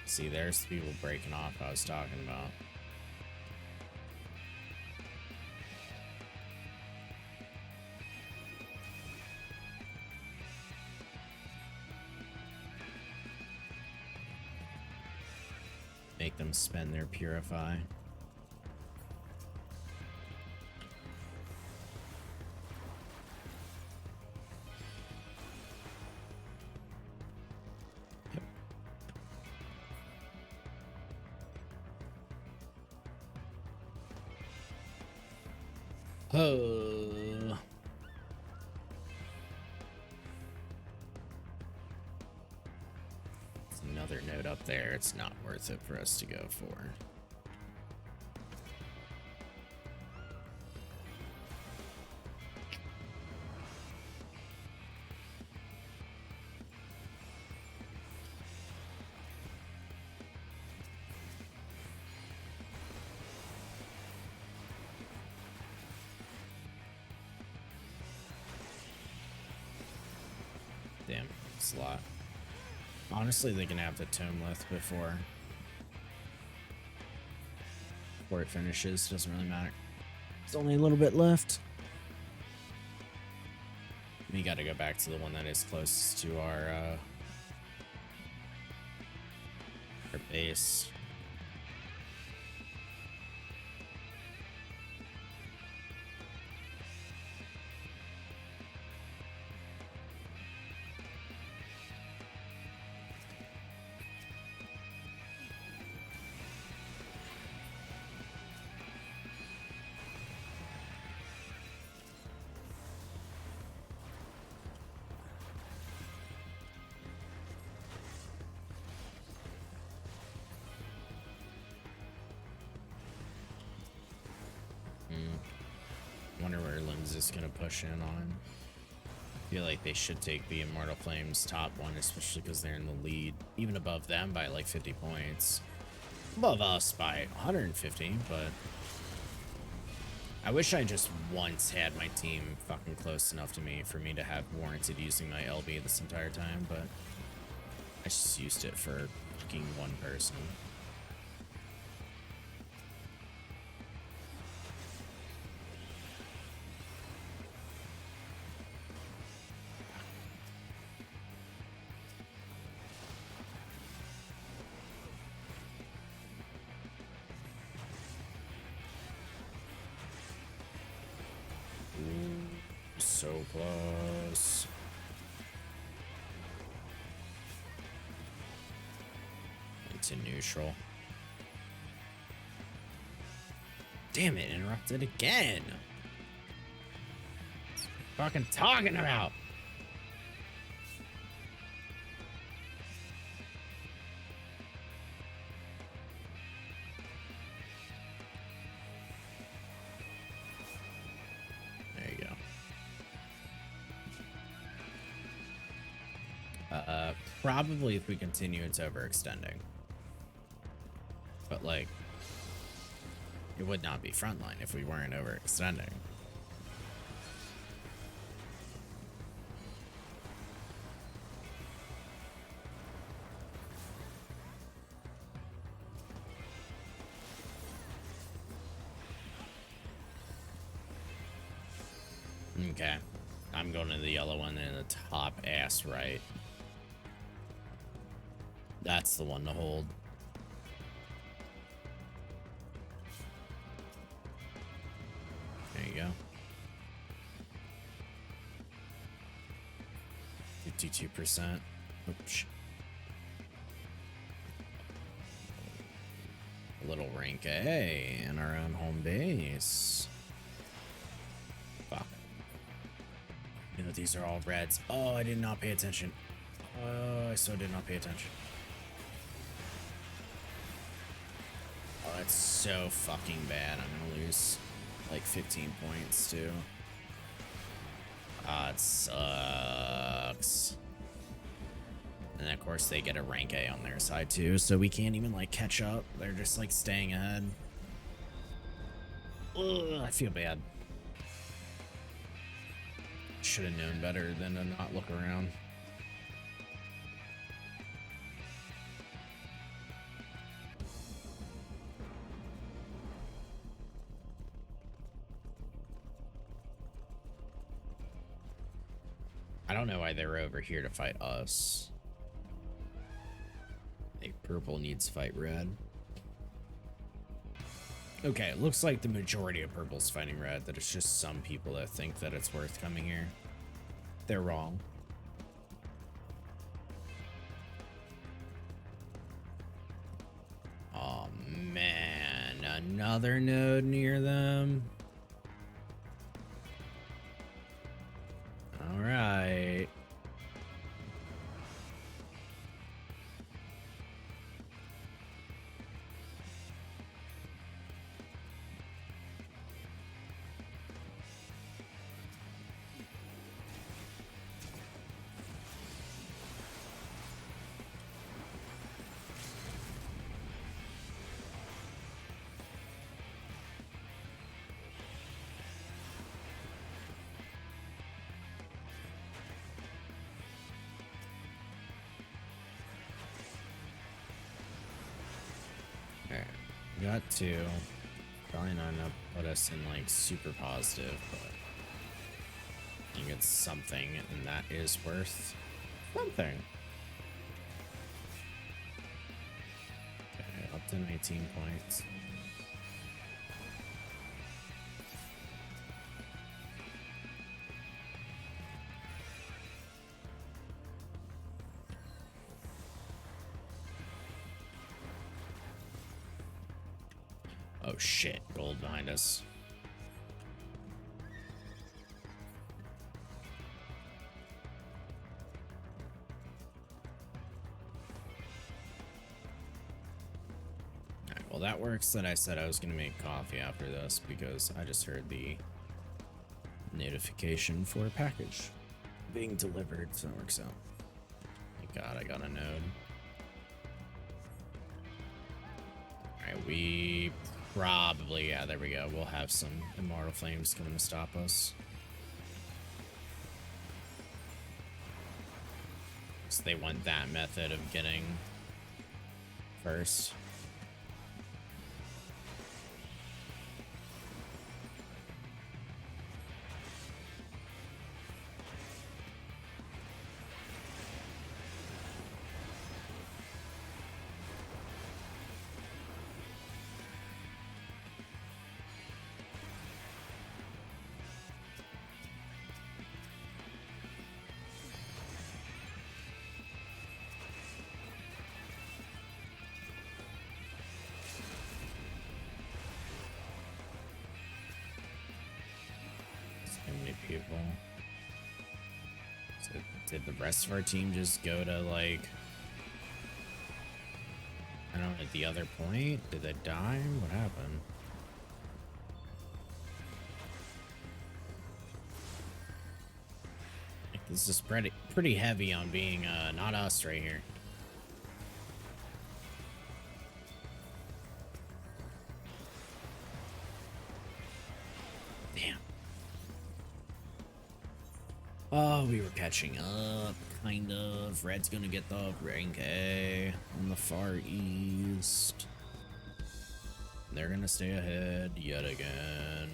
See, there's the people breaking off I was talking about. Make them spend their Purify. Oh. It's another node up there. It's not worth it for us to go for. Damn, it's a lot. Honestly, they can have the Tome Lith before it finishes. Doesn't really matter. There's only a little bit left. We got to go back to the one that is closest to our base. Wonder where Limbs is gonna push in on. I feel like they should take the Immortal Flames top one, especially because they're in the lead, even above them by like 50 points. Above us by 150, but I wish I just once had my team fucking close enough to me for me to have warranted using my LB this entire time, but I just used it for fucking one person. So close. Into neutral. Damn it, interrupted again. Fucking talking about. There you go. Probably if we continue, it's overextending. But like, it would not be frontline if we weren't overextending. Okay. I'm going to the yellow one in the top ass right. That's the one to hold. There you go. 52%. Oops. A little rank A in our own home base. Fuck. You know, these are all reds. Oh, I did not pay attention. Oh, I so did not pay attention. Oh, that's so fucking bad. I'm gonna lose like 15 points too. Ah, it sucks. And then of course they get a rank A on their side too, so we can't even like catch up. They're just like staying ahead. Ugh, I feel bad. Should have known better than to not look around. I don't know why they were over here to fight us. Hey, purple needs to fight red. Okay, it looks like the majority of purple's fighting red, that it's just some people that think that it's worth coming here. They're wrong. Oh man, another node near them. All right. Alright, we got two. Probably not enough to put us in like super positive, but I think it's something, and that is worth something. Okay, up to 19 points. Oh shit, gold behind us. Alright, well that works that I said I was gonna make coffee after this because I just heard the notification for a package being delivered, so it works out. Thank God I got a node. Alright, we probably, yeah, there we go. We'll have some Immortal Flames coming to stop us. So they want that method of getting first. People. So did the rest of our team just go to like, I don't know, at the other point? Did they die? What happened? Like This is pretty heavy on being not us right here. Damn. Oh, we were catching up, kind of. Red's gonna get the rank A in the Far East. They're gonna stay ahead yet again.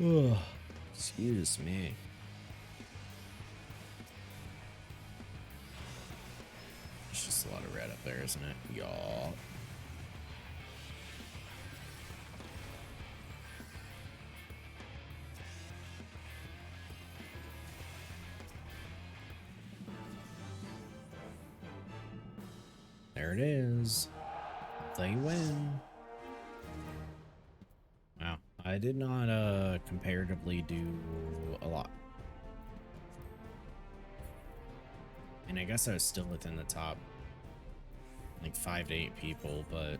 Ugh, excuse me. There's just a lot of red up there, isn't it? Y'all. There it is. They win. Wow. I did not comparatively do a lot. And I guess I was still within the top like 5 to 8 people, but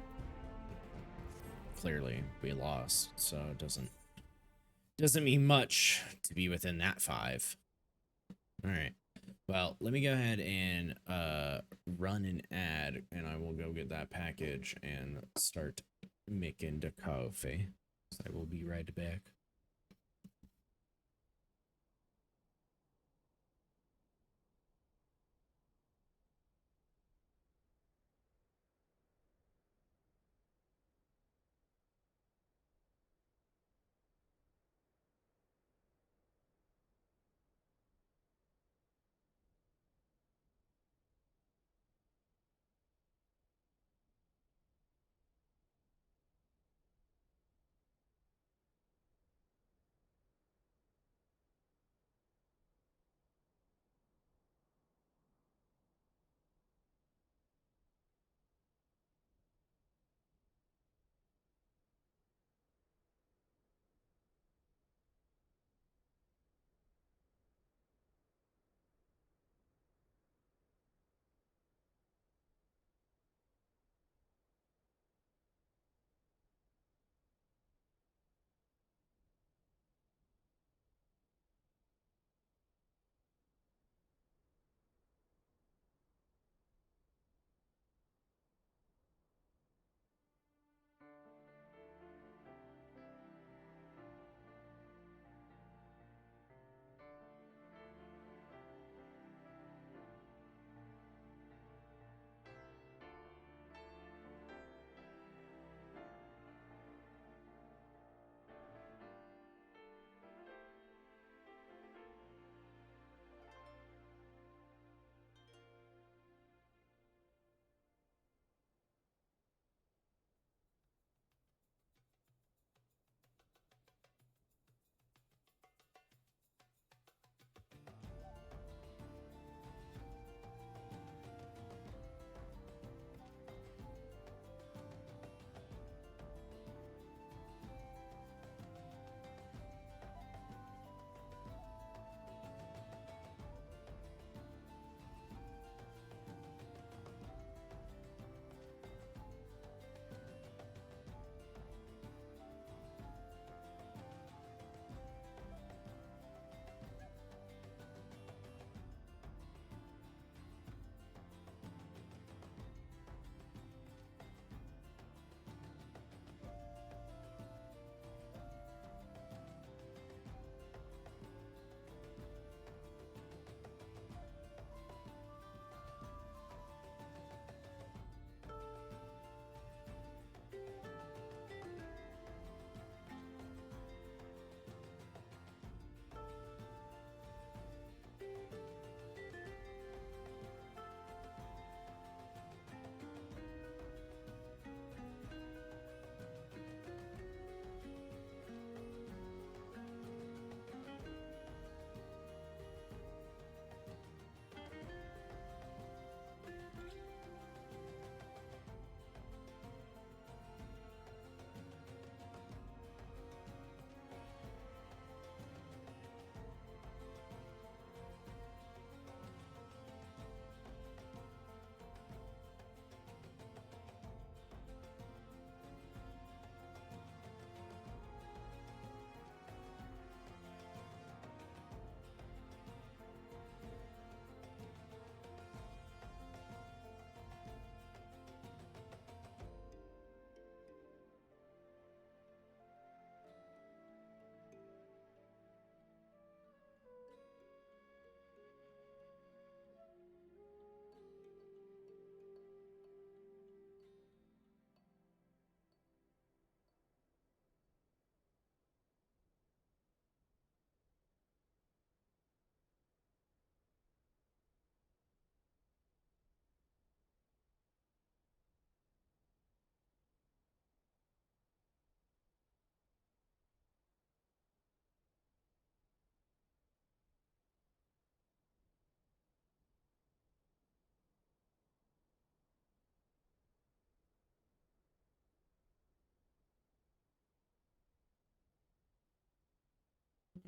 clearly we lost, so it doesn't mean much to be within that 5. All right. Well, let me go ahead and run an ad, and I will go get that package and start making the coffee. So I will be right back.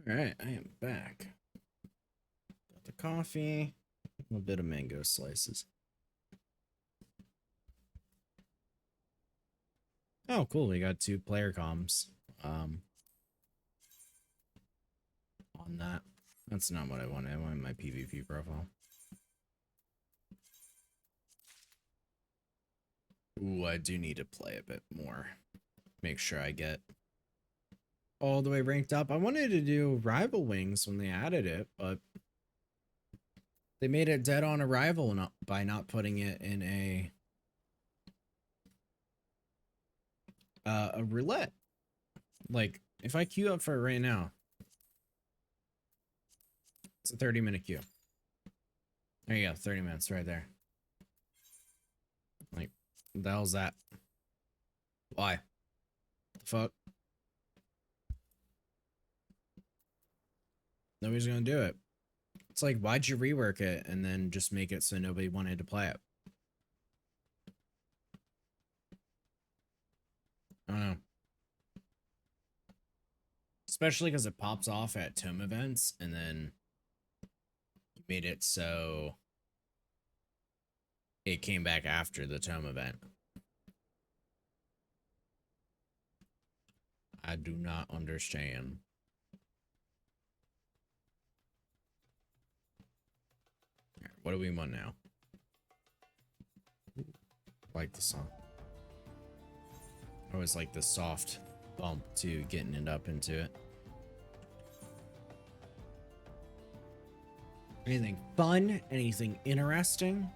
Alright, I am back. Got the coffee, a bit of mango slices. Oh, cool. We got 2 player comms. On that. That's not what I wanted. I wanted my PvP profile. Ooh, I do need to play a bit more. Make sure I get all the way ranked up. I wanted to do Rival Wings when they added it, but they made it dead on arrival by not putting it in a roulette. Like, if I queue up for it right now, it's a 30-minute queue. There you go, 30 minutes right there. Like, what the hell's that? Why? The fuck? Nobody's gonna do it. It's like, why'd you rework it and then just make it so nobody wanted to play it? I don't know. Especially because it pops off at tome events and then you made it so it came back after the tome event. I do not understand. What do we want now? Like the song. I always like the soft bump to getting it up into it. Anything fun? Anything interesting?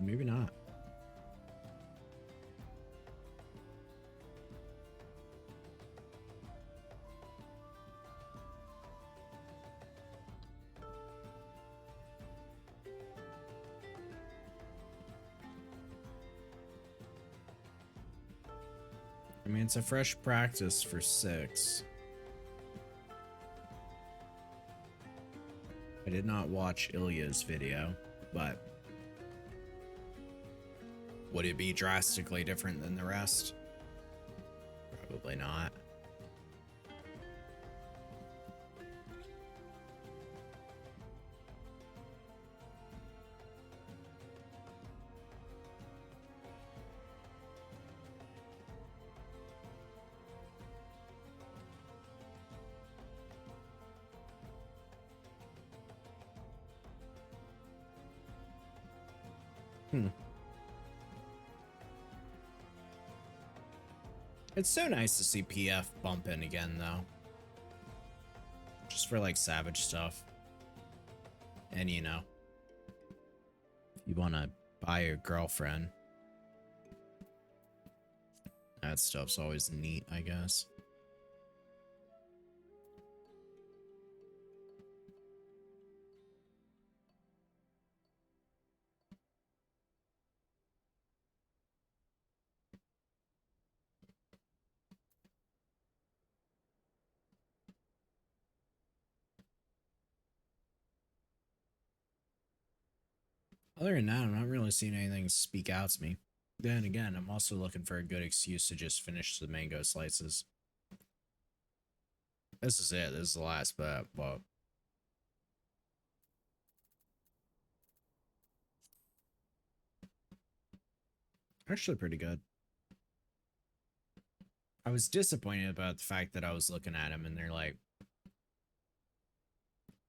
Maybe not. I mean, it's a fresh practice for 6. I did not watch Ilya's video, but would it be drastically different than the rest? Probably not. It's so nice to see PF bumping again, though. Just for, like, Savage stuff. And, you know, if you want to buy your girlfriend, that stuff's always neat, I guess. Other than that, I'm not really seeing anything speak out to me. Then again, I'm also looking for a good excuse to just finish the mango slices. This is it. This is the last, but well, actually pretty good. I was disappointed about the fact that I was looking at them and they're like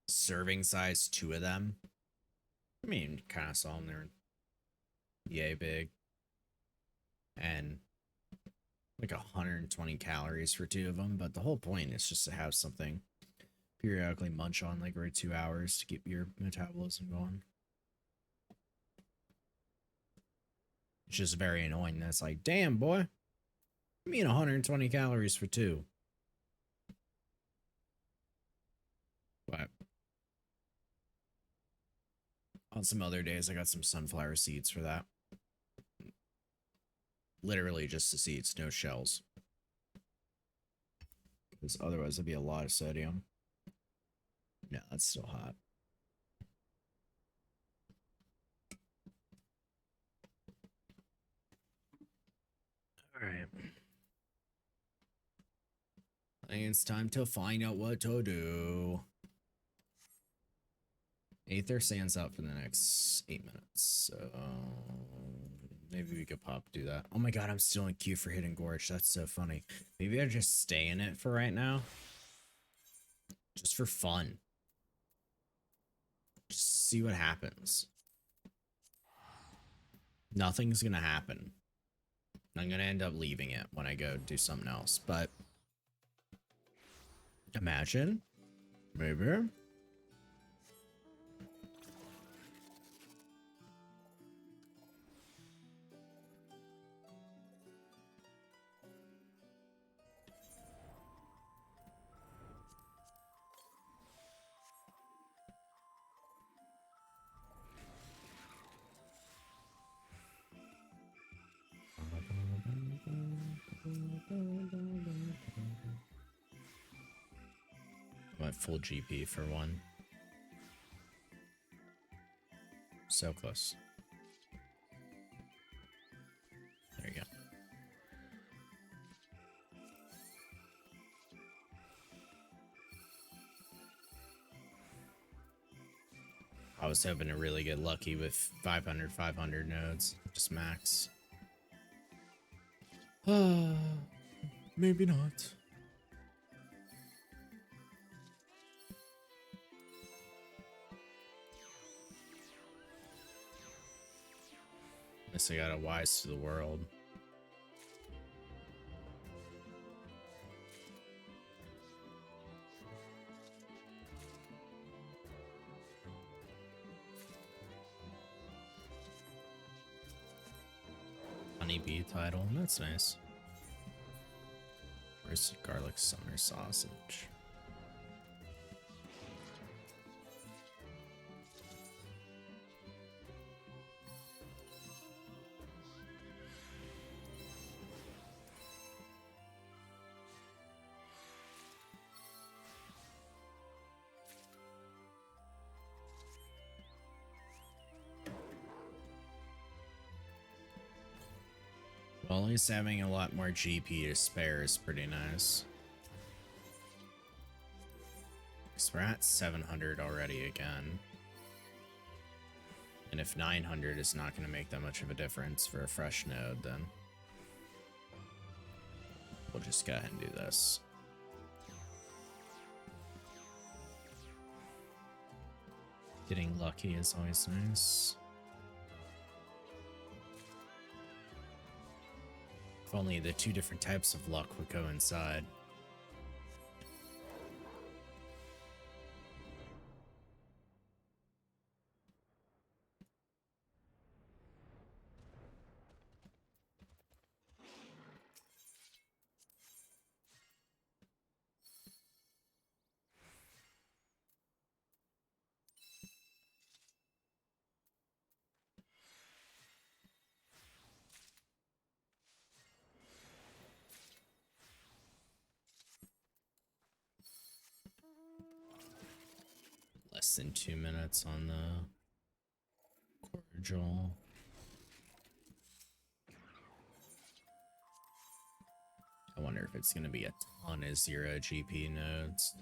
serving size 2 of them. I mean, kind of saw them. They're yay big. And like 120 calories for 2 of them. But the whole point is just to have something periodically munch on like every 2 hours to keep your metabolism going. It's just very annoying. That's like, damn, boy. I mean 120 calories for 2. But On some other days, I got some sunflower seeds for that. Literally just the seeds, no shells. Because otherwise it'd be a lot of sodium. Yeah, that's still hot. Alright. I think it's time to find out what to do. Aether stands up for the next 8 minutes, so maybe we could do that. Oh my god, I'm still in queue for Hidden Gorge. That's so funny. Maybe I just stay in it for right now. Just for fun. Just see what happens. Nothing's gonna happen. I'm gonna end up leaving it when I go do something else, but imagine, maybe. I went full GP for one. So close. There you go. I was hoping to really get lucky with 500 nodes. Just max. Maybe not. Unless I got a Wise to the World. Honeybee title, that's nice. Roasted garlic summer sausage. Well, at least having a lot more GP to spare is pretty nice. Because we're at 700 already again. And if 900 is not going to make that much of a difference for a fresh node, then we'll just go ahead and do this. Getting lucky is always nice. If only the two different types of luck would coincide. Less than 2 minutes on the cordial. I wonder if it's going to be a ton of 0 GP nodes.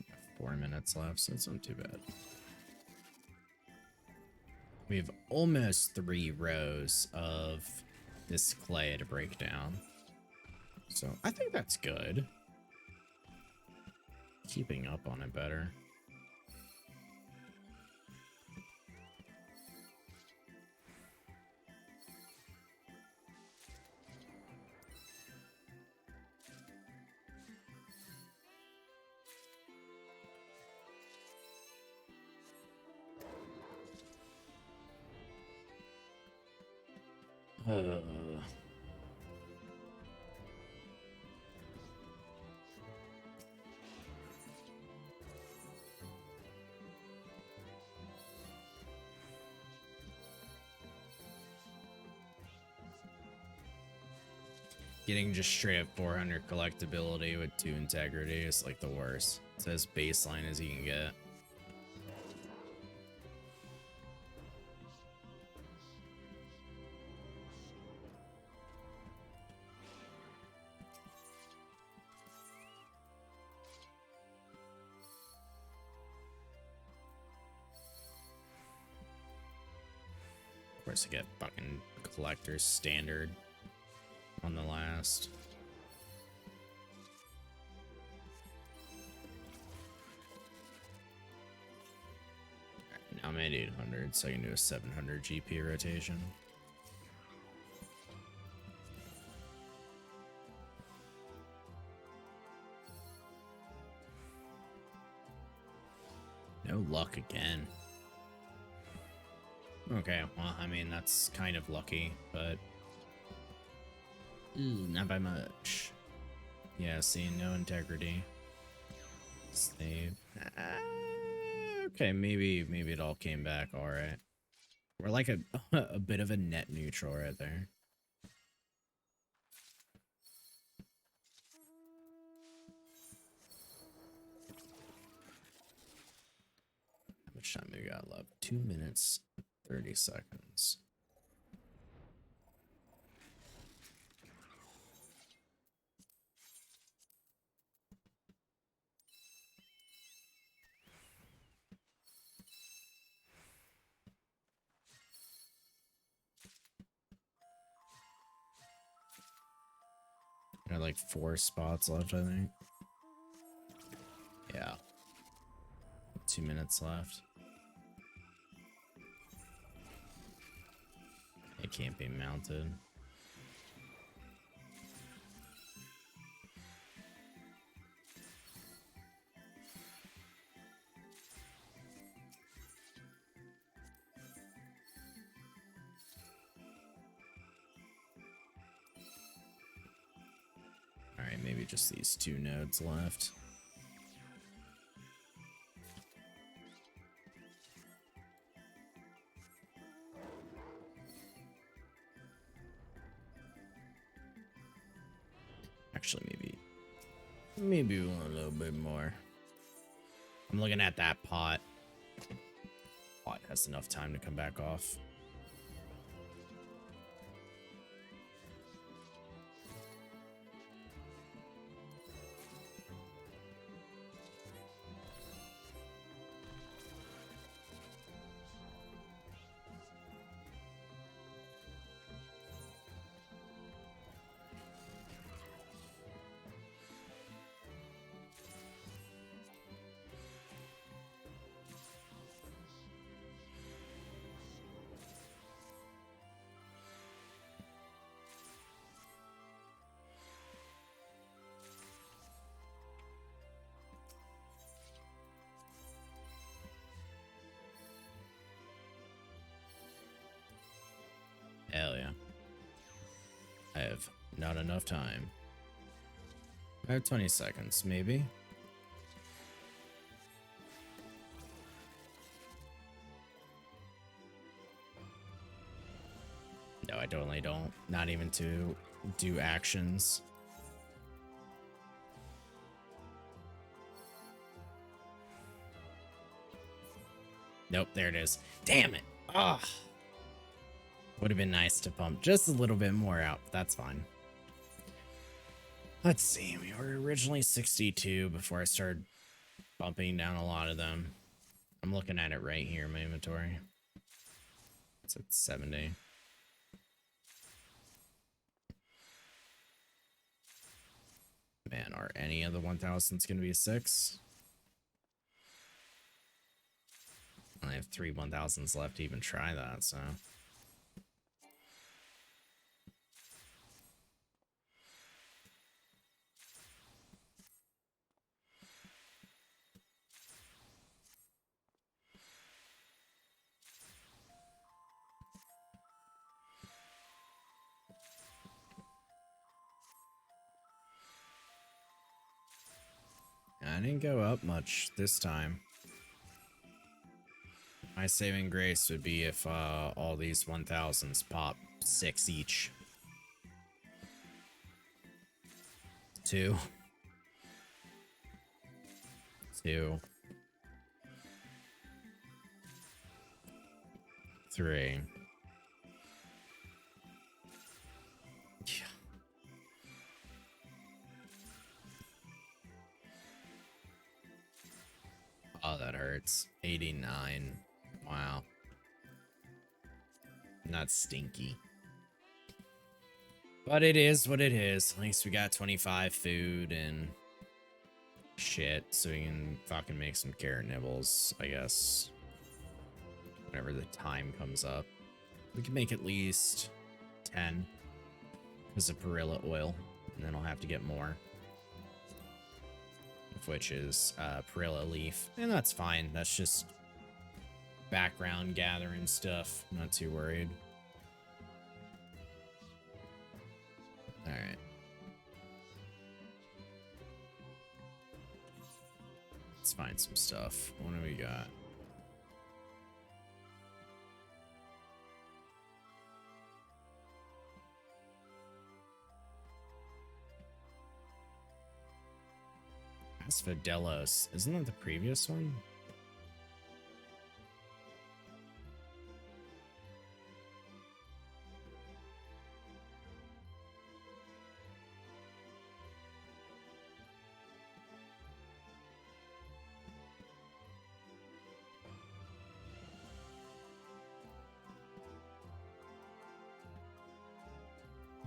Got 4 minutes left, so it's not too bad. We have almost 3 rows of this clay to break down. So I think that's good. Keeping up on it better. Getting just straight up 400 collectability with 2 integrity is like the worst. It's as baseline as you can get. Of course, I get fucking collector's standard on the last. Alright, now I'm at 800, so I can do a 700 GP rotation. No luck again. Okay, well, I mean, that's kind of lucky, but not by much. Yeah, see, no integrity. Save. Okay, maybe it all came back all right. We're like a a bit of a net neutral right there. How much time we got left? 2 minutes, 30 seconds. Got like 4 spots left, I think. Yeah. 2 minutes left. It can't be mounted. Alright, maybe just these 2 nodes left. Actually, maybe we want a little bit more. I'm looking at that pot. Pot has enough time to come back off. Hell yeah. I have not enough time. I have 20 seconds, maybe. No, I totally don't. Not even to do actions. Nope, there it is. Damn it. Ah. Would have been nice to pump just a little bit more out. That's fine. Let's see. We were originally 62 before I started bumping down a lot of them. I'm looking at it right here in my inventory. It's at 70. Man, are any of the 1000s going to be a 6? I have 3 1000s left to even try that, so... I didn't go up much this time. My saving grace would be if all these 1000s pop 6 each. 2. 2. 3. Yeah. Oh, that hurts. 89. Wow. Not stinky. But it is what it is. At least we got 25 food and shit, so we can fucking make some carrot nibbles, I guess. Whenever the time comes up. We can make at least 10 because of perilla oil, and then I'll have to get more. Which is perilla leaf. And that's fine. That's just background gathering stuff. I'm not too worried. Alright. Let's find some stuff. What do we got? Asphodelos. Isn't that the previous one?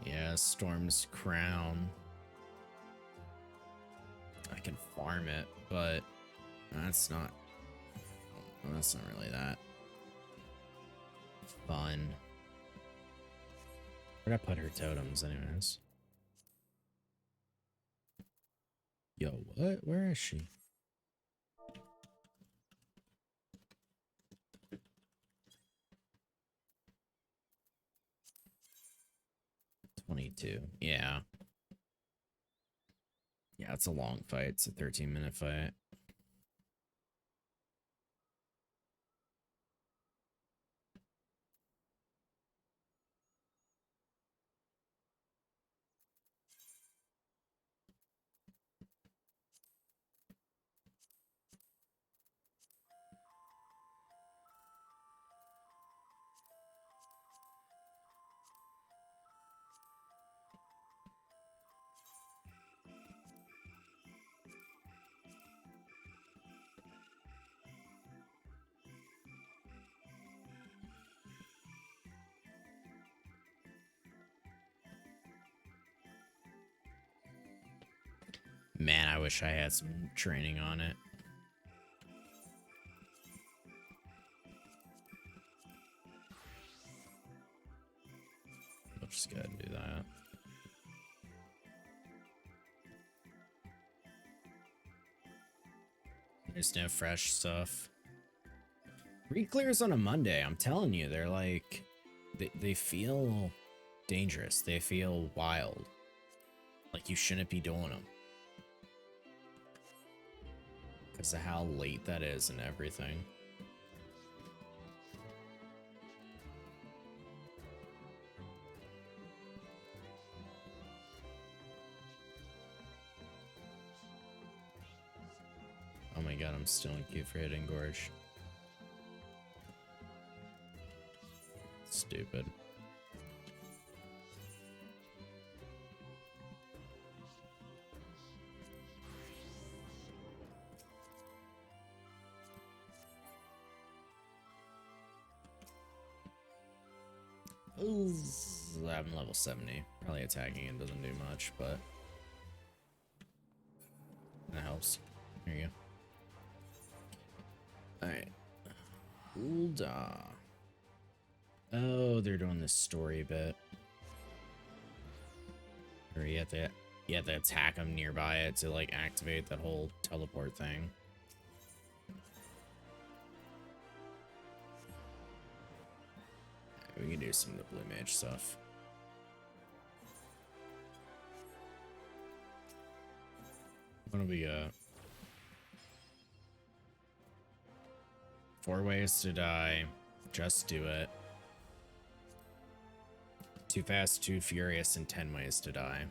Yeah, Storm's Crown. I can farm it, but that's not really that fun. Where'd I put her totems anyways? Yo, what? Where is she? $22. Yeah. Yeah, it's a long fight. It's a 13-minute fight. Man, I wish I had some training on it. I'll just go ahead and do that. There's no fresh stuff. Re-clears on a Monday. I'm telling you, they're like, they feel dangerous. They feel wild. Like you shouldn't be doing them. Because of how late that is and everything. Oh my god, I'm still in queue for Hidden Gorge. Stupid. Ooh, I'm level 70. Probably attacking it doesn't do much, but that helps. Here you go. Alright. Ulda. Oh, they're doing this story bit. Or you have to attack them nearby it to like activate that whole teleport thing. We can do some of the blue mage stuff. What do we got? 4 ways to die. Just do it. Too Fast, Too Furious, and 10 ways to die.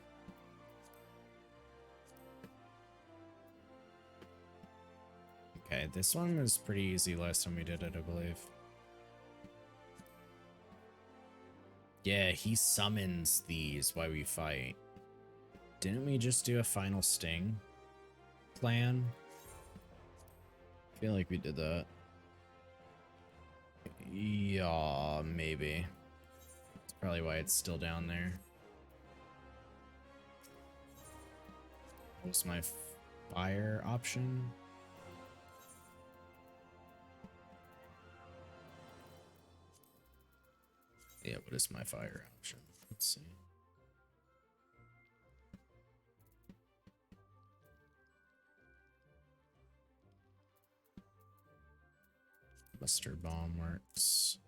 Okay, this one was pretty easy last time we did it, I believe. Yeah, he summons these while we fight. Didn't we just do a final sting plan? I feel like we did that. Yeah, maybe. That's probably why it's still down there. What was my fire option? Yeah, what is my fire option? Let's see. Mustard bomb works.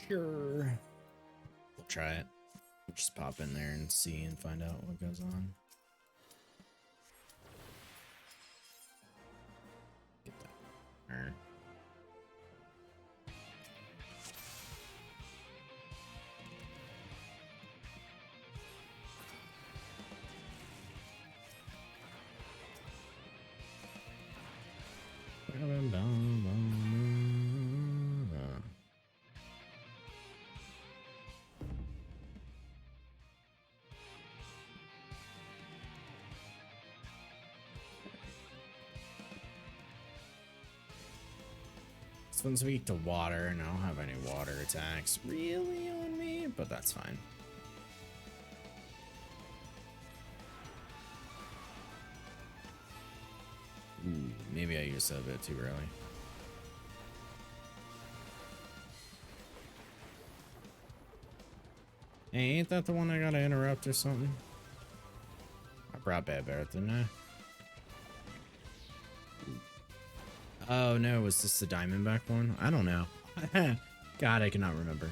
Sure. We'll try it. We'll just pop in there and see and find out what goes on. Get that. Alright. This one's weak to water, and I don't have any water attacks really on me, but that's fine. Ooh, maybe I used that a bit too early. Hey, ain't that the one I gotta interrupt or something? I brought Bad Bear, didn't I? Oh no, was this the Diamondback one? I don't know. God, I cannot remember.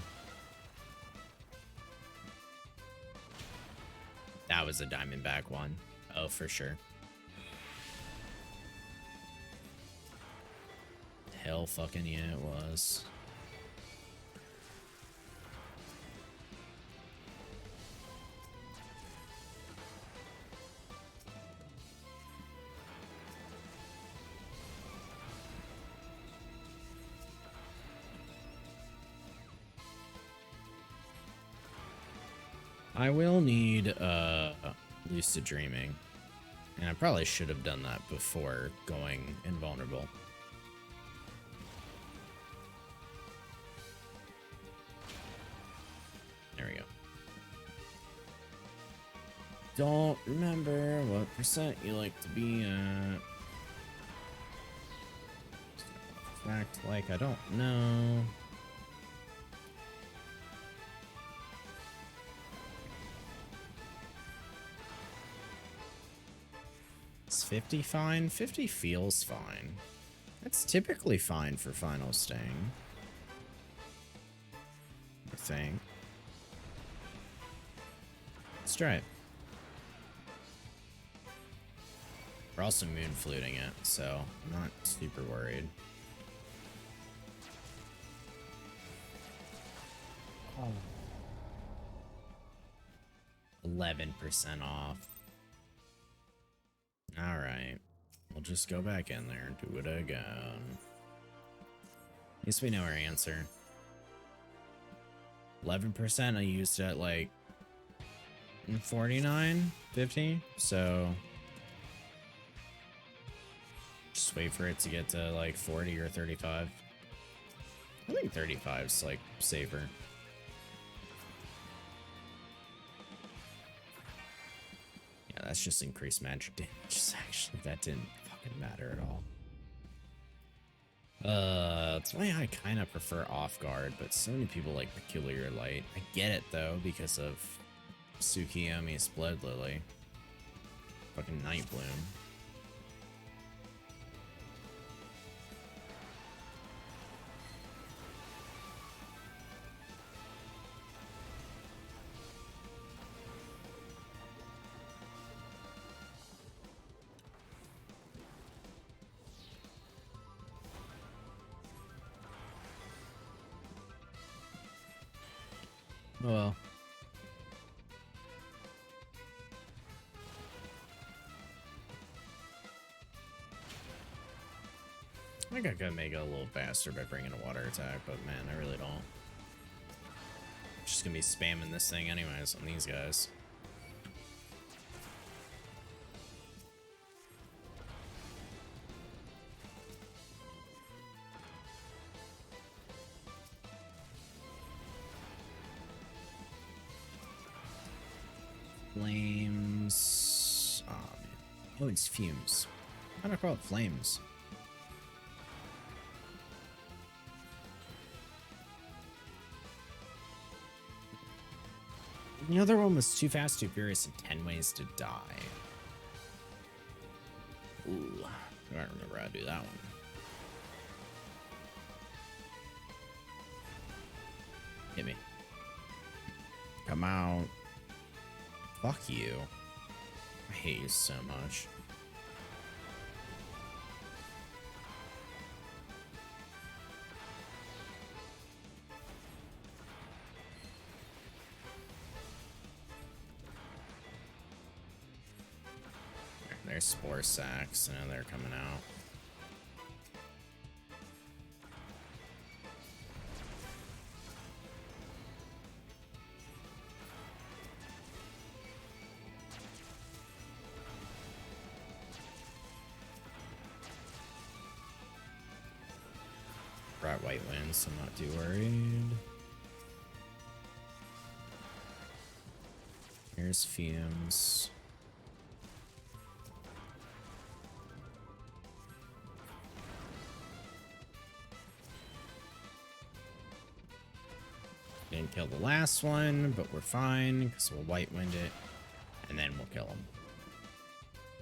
That was a Diamondback one. Oh, for sure. Hell fucking yeah, it was. I will need Lucid Dreaming. And I probably should have done that before going invulnerable. There we go. Don't remember what percent you like to be at. Fact, like, I don't know. Is 50 fine? 50 feels fine. That's typically fine for Final Sting, I think. Let's try it. We're also moon fluting it, so I'm not super worried. Oh. 11% off. Alright. We'll just go back in there and do it again. At least we know our answer. 11% I used at like 49, 50, so just wait for it to get to like 40 or 35. I think 35 is like safer. Yeah, that's just increased magic damage. Actually, that didn't fucking matter at all. That's why I kind of prefer Off Guard, but so many people like Peculiar Light. I get it though because of Tsukiyomi's Blood Lily. Fucking Night Bloom. Well, I think I could make it a little faster by bringing a water attack, but man, I really don't. Just gonna be spamming this thing anyways on these guys. Flames. Oh, man. Oh, it's fumes. Why don't I call it flames? The other one was Too Fast, Too Furious, and 10 Ways to Die. Ooh, I don't remember how to do that one. Hit me. Come out. Fuck you. I hate you so much. There's Spore Sacks, and they're coming out. Brought White Wind, so I'm not too worried. Here's Fumes. Didn't kill the last one, but we're fine because we'll White Wind it, and then we'll kill him.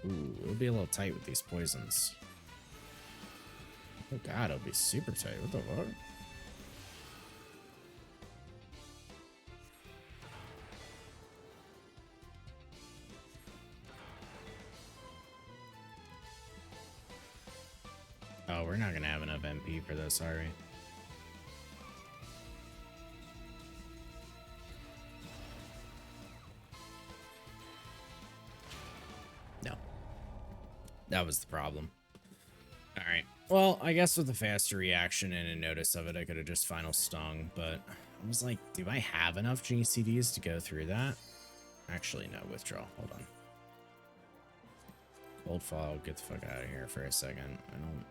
Ooh, it'll be a little tight with these poisons. Oh god, it'll be super tight. What the fuck? Oh, we're not gonna have enough MP for this, are we? No. That was the problem. Alright. Well, I guess with the faster reaction and a notice of it, I could have just final stung, but I was like, do I have enough GCDs to go through that? Actually, no, withdraw. Hold on. Cold Fog, get the fuck out of here for a second. I'm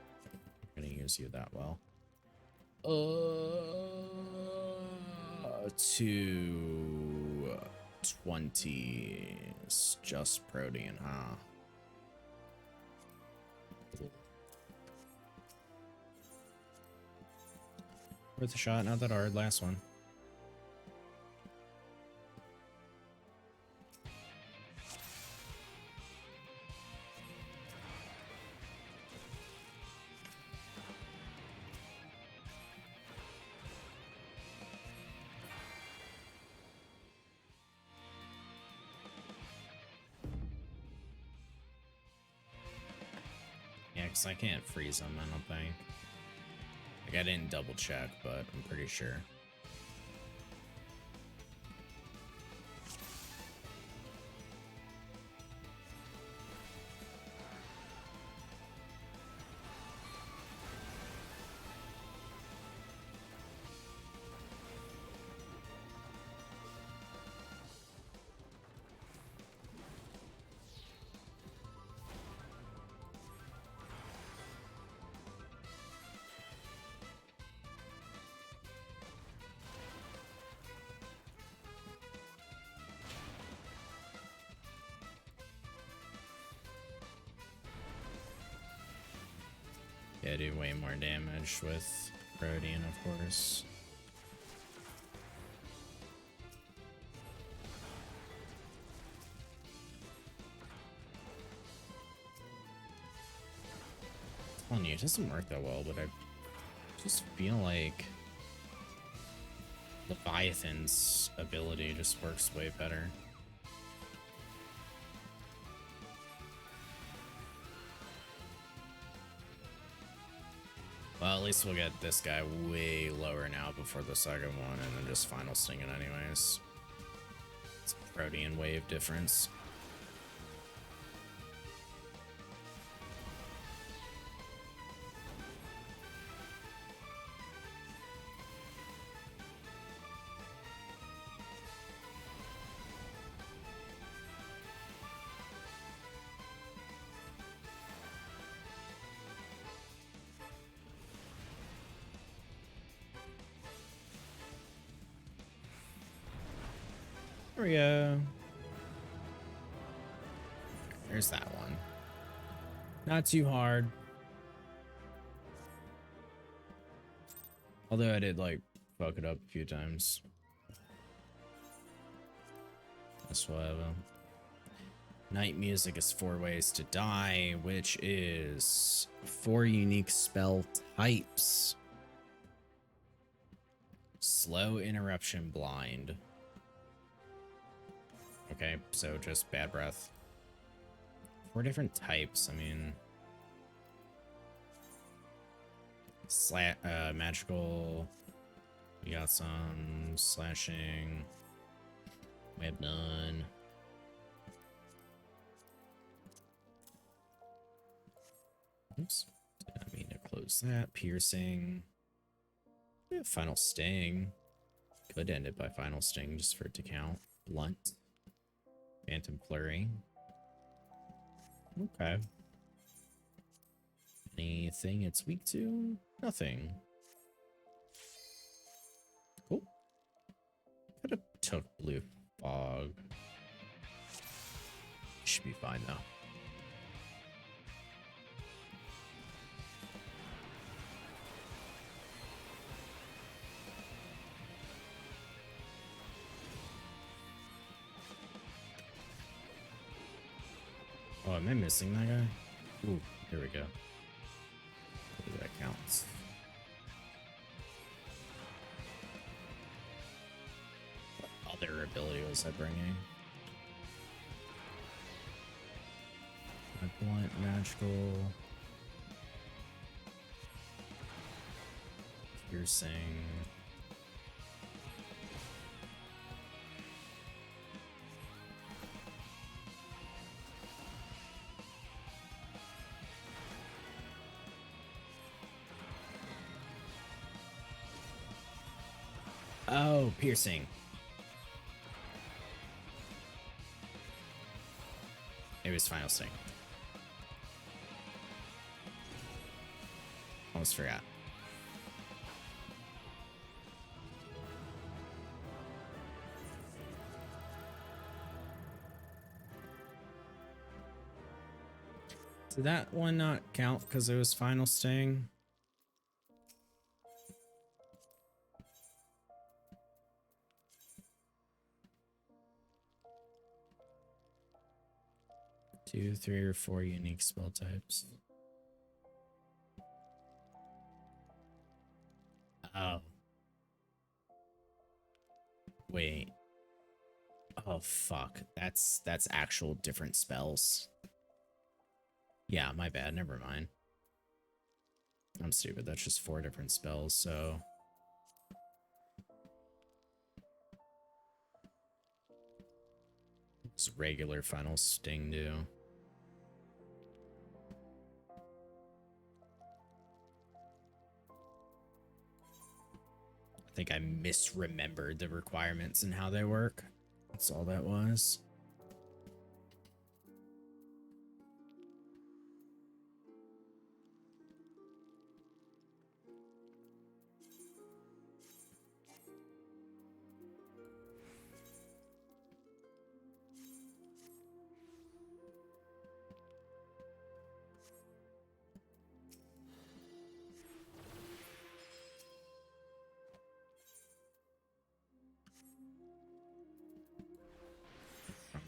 gonna use you that well. 220 is just Protean, huh? Worth a shot, not that hard. Last one. Yeah, because I can't freeze them, I don't think. Like, I didn't double check, but I'm pretty sure. Yeah, do way more damage with Protean, of course. I'm telling you, it doesn't work that well, but I just feel like Leviathan's ability just works way better. Well, Well, at least we'll get this guy way lower now before the second one, and then just final sting it anyways. It's a protean wave difference. There we go. There's that one. Not too hard. Although I did, like, fuck it up a few times. That's whatever. Night music is 4 ways to die, which is 4 unique spell types. Slow, interruption, blind. Okay, so just bad breath. 4 different types. I mean, magical. We got some slashing. We have none. Oops, didn't mean to close that. Piercing. Yeah, final sting. Could end it by final sting just for it to count. Blunt. Phantom flurry. Okay. Anything it's weak to? Nothing. Cool. Could have took blue fog. Should be fine though. Oh, am I missing that guy? Ooh, here we go. Hopefully that counts. What other ability was I bringing? My blunt, magical. Piercing. Oh, piercing. Maybe it's final sting. Almost forgot. Did that one not count because it was final sting? Two, 3, or 4 unique spell types. Oh. Wait. Oh fuck. That's actual different spells. Yeah, my bad. Never mind. I'm stupid. That's just 4 different spells, so it's regular final sting do. I think I misremembered the requirements and how they work. That's all that was.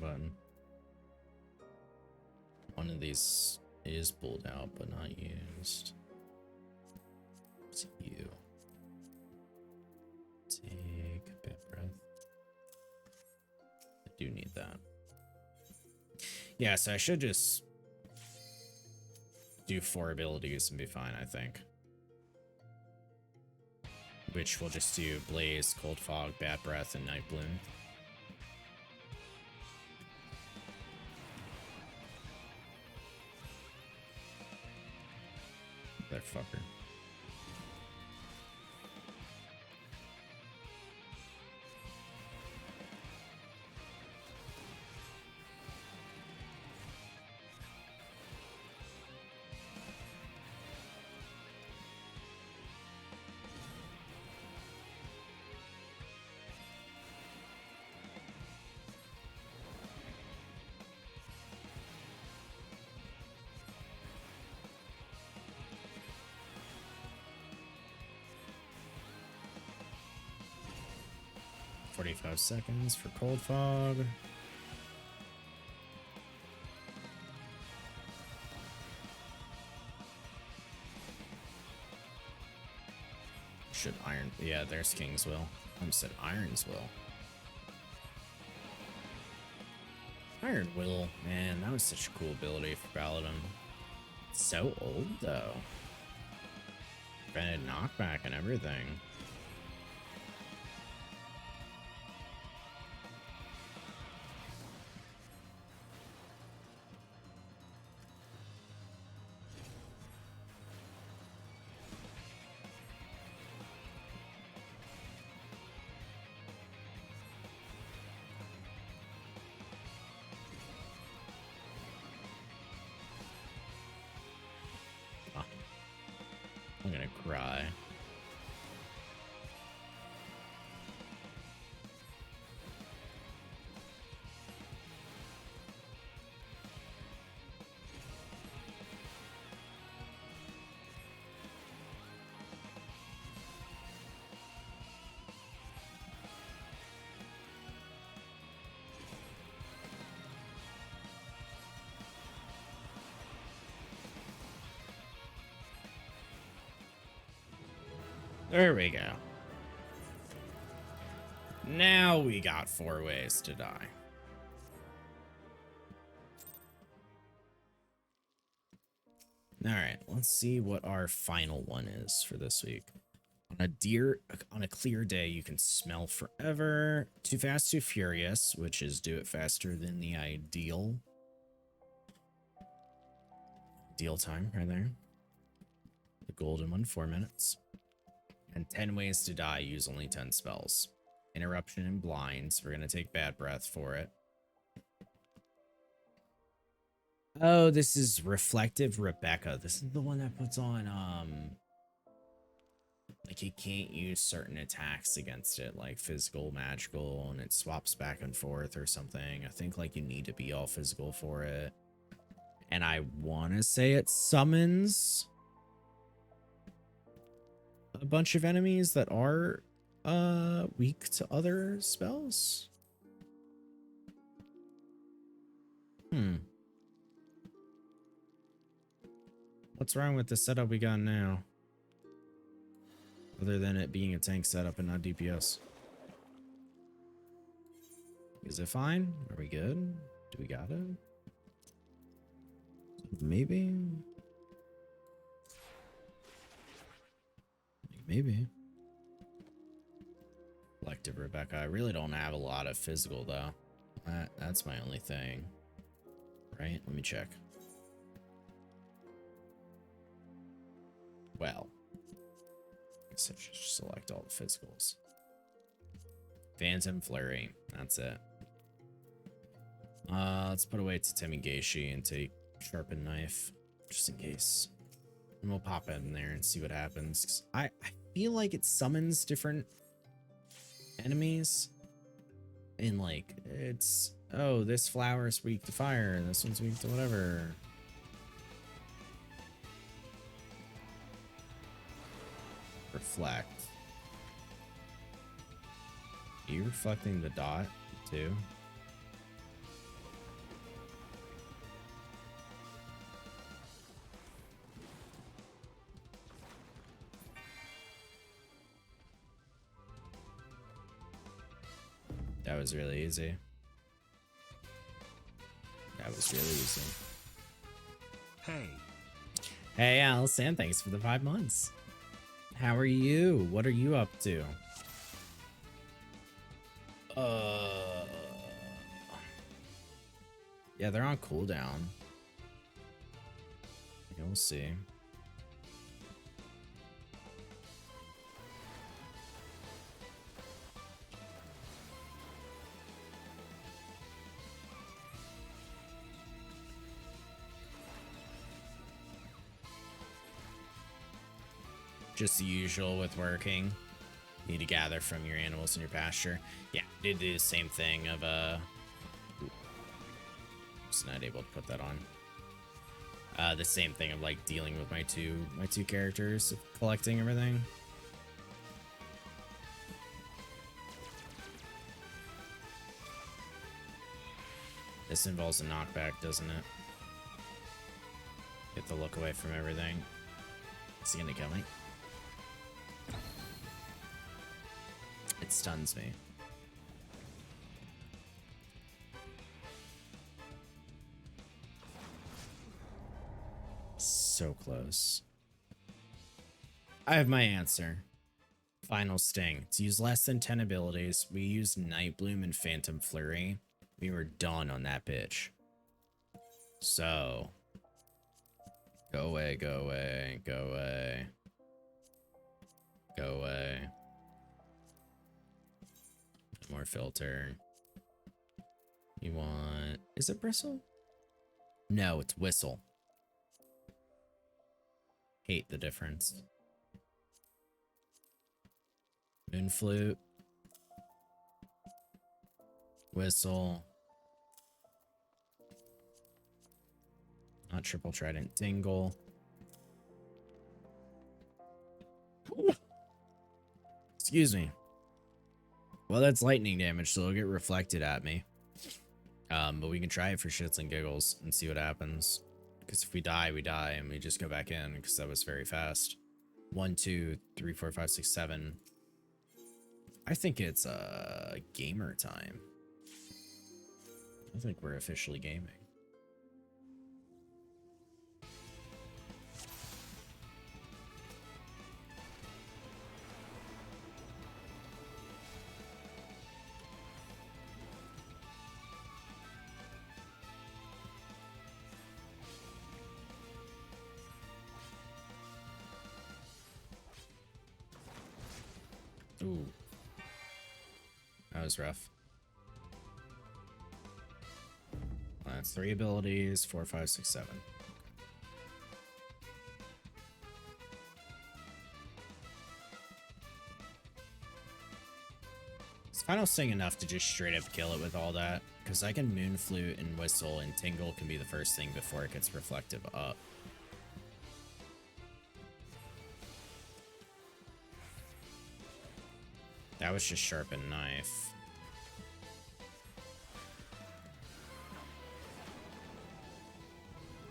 Button. One of these is pulled out but not used. It's you. Take a bit breath. I do need that. Yeah, so I should just do 4 abilities and be fine, I think. which will just do Blaze, Cold Fog, Bad Breath, and Night Bloom. That fucker. $45 seconds for Cold Fog. Should Iron... Yeah, there's King's Will. I almost said Iron's Will. Iron Will, man, that was such a cool ability for Paladin. It's so old, though. Prevented knockback and everything. I'm gonna cry. There we go. Now we got 4 ways to die. Alright, let's see what our final one is for this week. On a clear day, you can smell forever. Too fast, too furious, which is do it faster than the ideal. Deal time right there. The golden one, 4 minutes. And 10 ways to die, use only 10 spells. Interruption and blinds. We're going to take Bad Breath for it. Oh, this is Reflective Rebecca. This is the one that puts on, like you can't use certain attacks against it, like physical, magical, and it swaps back and forth or something. I think like you need to be all physical for it. And I want to say it summons a bunch of enemies that are weak to other spells. What's wrong with the setup we got now? Other than it being a tank setup and not DPS. Is it fine? Are we good? Do we got it? Maybe. Maybe. Collective Rebecca. I really don't have a lot of physical though. That's my only thing. Right? Let me check. Well. I guess I should just select all the physicals. Phantom Flurry. That's it. Let's put away Tatemigeishi and take Sharpened Knife. Just in case. And we'll pop it in there and see what happens. 'Cause I feel like it summons different enemies. And like, it's, oh, this flower is weak to fire, and this one's weak to whatever. Reflect. Are you reflecting the dot too? That was really easy. That was really easy. Hey. Hey, Allison, thanks for the 5 months. How are you? What are you up to? Yeah, they're on cooldown. You'll see. Just the usual with working. Need to gather from your animals in your pasture. Yeah, did do the same thing of just not able to put that on. The same thing of like dealing with my two characters, collecting everything. This involves a knockback, doesn't it? Get the look away from everything. Is he gonna kill me? It stuns me. So close. I have my answer. Final Sting. To use less than 10 abilities, we used Night Bloom and Phantom Flurry. We were done on that bitch. So. Go away, go away, go away. Go away. More filter. You want... Is it Bristle? No, it's Whistle. Hate the difference. Moon Flute. Whistle. Not Triple Trident. Tingle. Excuse me. Well, that's lightning damage, so it'll get reflected at me. But we can try it for shits and giggles and see what happens. Because if we die, we die, and we just go back in, because that was very fast. 1, 2, 3, 4, 5, 6, 7. I think it's gamer time. I think we're officially gaming. Ooh. That was rough. That's 3 abilities, 4, 5, 6, 7. Is Final Sting enough to just straight up kill it with all that? Because I can Moon Flute and Whistle, and Tingle can be the first thing before it gets reflective up. That was just Sharpened Knife.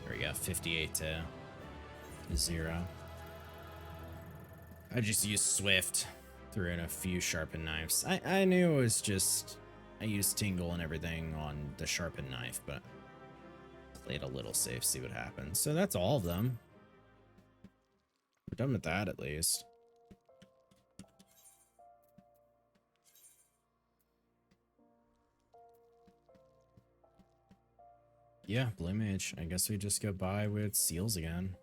There we go, 58 to 0. I just used Swift, threw in a few Sharpened Knives. I knew it was just, I used Tingle and everything on the Sharpened Knife, but played a little safe, see what happens. So that's all of them. We're done with that at least. Yeah, Blue Mage. I guess we just go by with Seals again.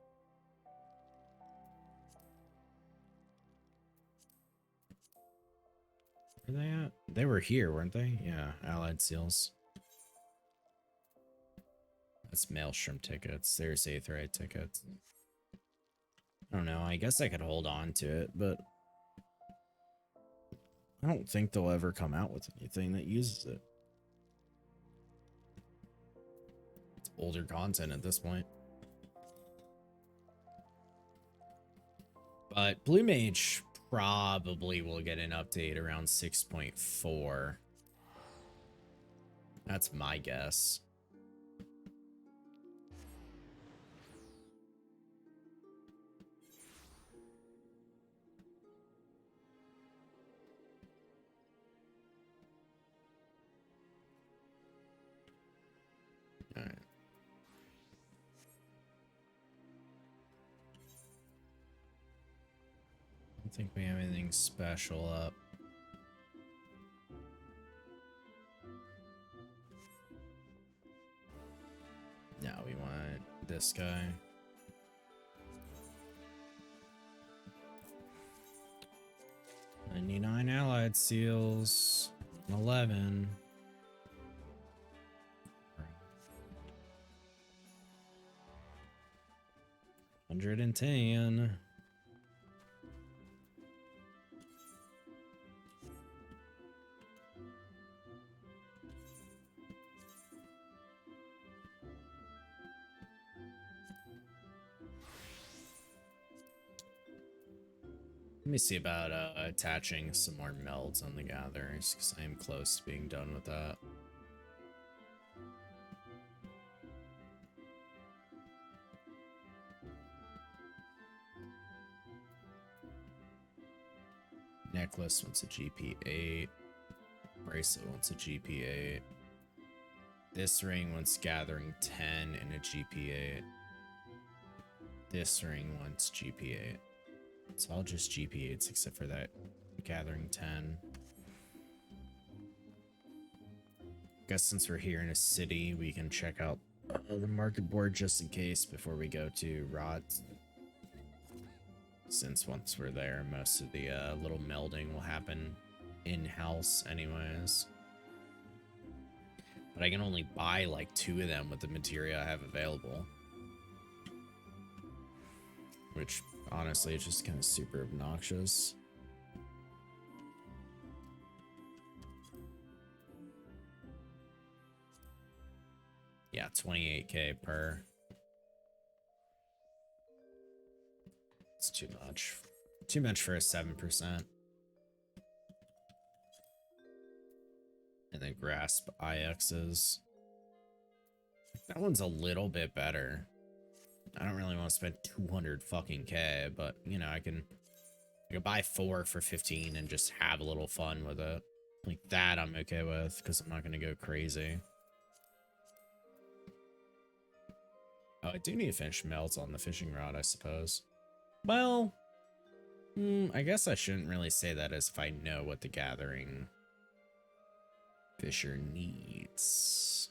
Where are they at? They were here, weren't they? Yeah, Allied Seals. That's Maelstrom tickets. There's Aetheryte tickets. I don't know. I guess I could hold on to it, but I don't think they'll ever come out with anything that uses it. It's older content at this point. But Blue Mage probably will get an update around 6.4. That's my guess. All right. don't think we have anything special up. No, we want this guy. 99 allied seals. 11. 110. Let me see about attaching some more melds on the gatherers, because I am close to being done with that. Necklace wants a GP8. Bracelet wants a GP8. This ring wants gathering 10 and a GP8. This ring wants GP8. It's all just GP8s except for that gathering 10. Guess since we're here in a city, we can check out the market board just in case before we go to Rods. Since once we're there, most of the little melding will happen in-house anyways. But I can only buy like 2 of them with the material I have available. Which, honestly, is just kind of super obnoxious. Yeah, 28k per. It's too much. Too much for a 7%. And then grasp IXs. That one's a little bit better. I don't really want to spend 200 fucking K, but you know, I can buy 4 for 15 and just have a little fun with it. Like that I'm okay with, because I'm not gonna go crazy. Oh, I do need to finish melts on the fishing rod, I suppose. Well, I guess I shouldn't really say that as if I know what the gathering fisher needs.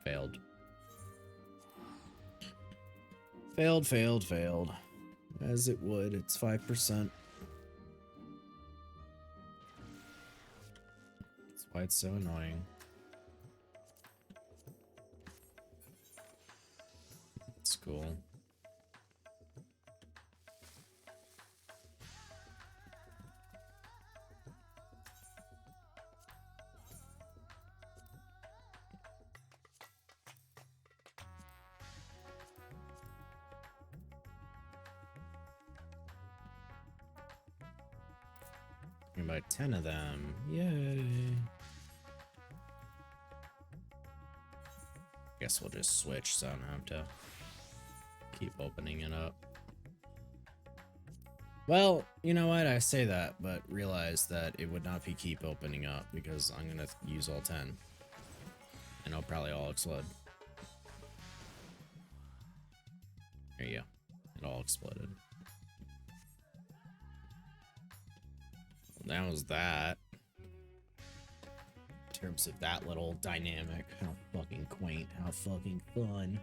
Failed. Failed. As it would, it's 5%. That's why it's so annoying. It's cool. I can buy 10 of them. Yay. Guess we'll just switch so I don't have to keep opening it up. Well, you know what? I say that, but realize that it would not be keep opening up because I'm gonna use all 10. And it'll probably all explode. There you go. It all exploded. Well, that was that. In terms of that little dynamic. How fucking quaint. How fucking fun.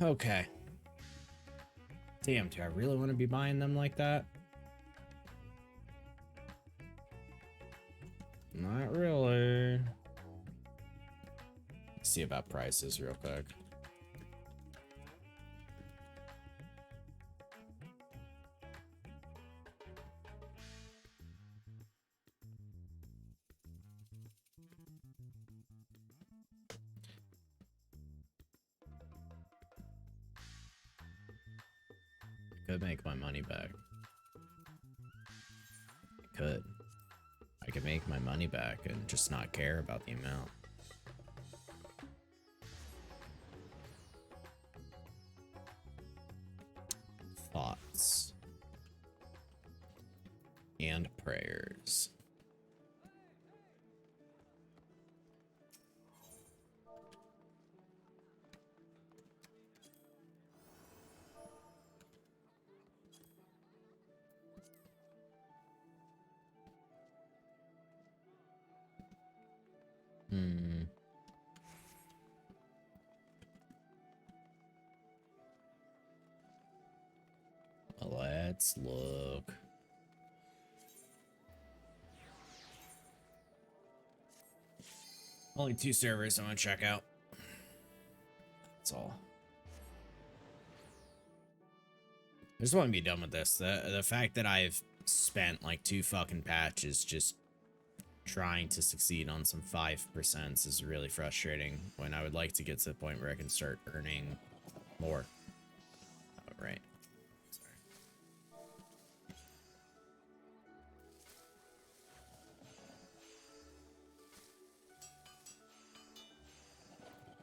Okay. Damn, do I really want to be buying them like that? Not really. See about prices real quick. Could make my money back. I could make my money back and just not care about the amount. Thoughts and prayers. Let's look. Only 2 servers I want to check out. That's all. I just want to be done with this. The fact that I've spent like 2 fucking patches just trying to succeed on some 5% is really frustrating when I would like to get to the point where I can start earning more. Oh, right. Sorry.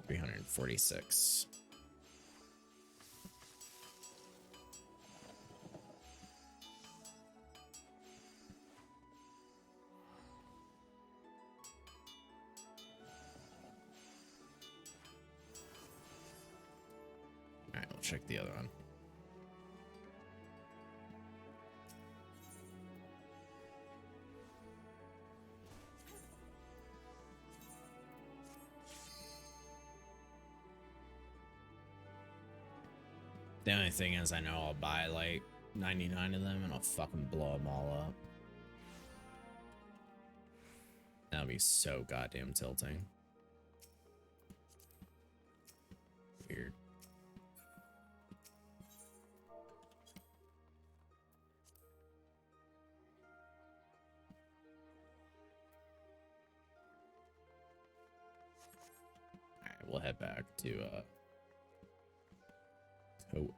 $346. Alright, we'll check the other one. The only thing is, I know I'll buy like 99 of them and I'll fucking blow them all up. That'll be so goddamn tilting. Weird. Alright, we'll head back to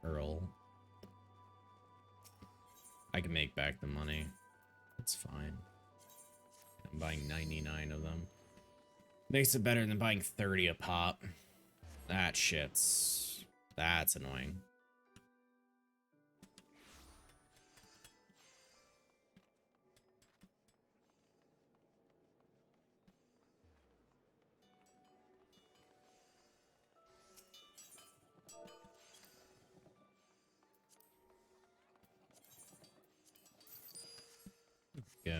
Earl. I can make back the money. It's fine. I'm buying 99 of them. Makes it better than buying 30 a pop. That's annoying. Go.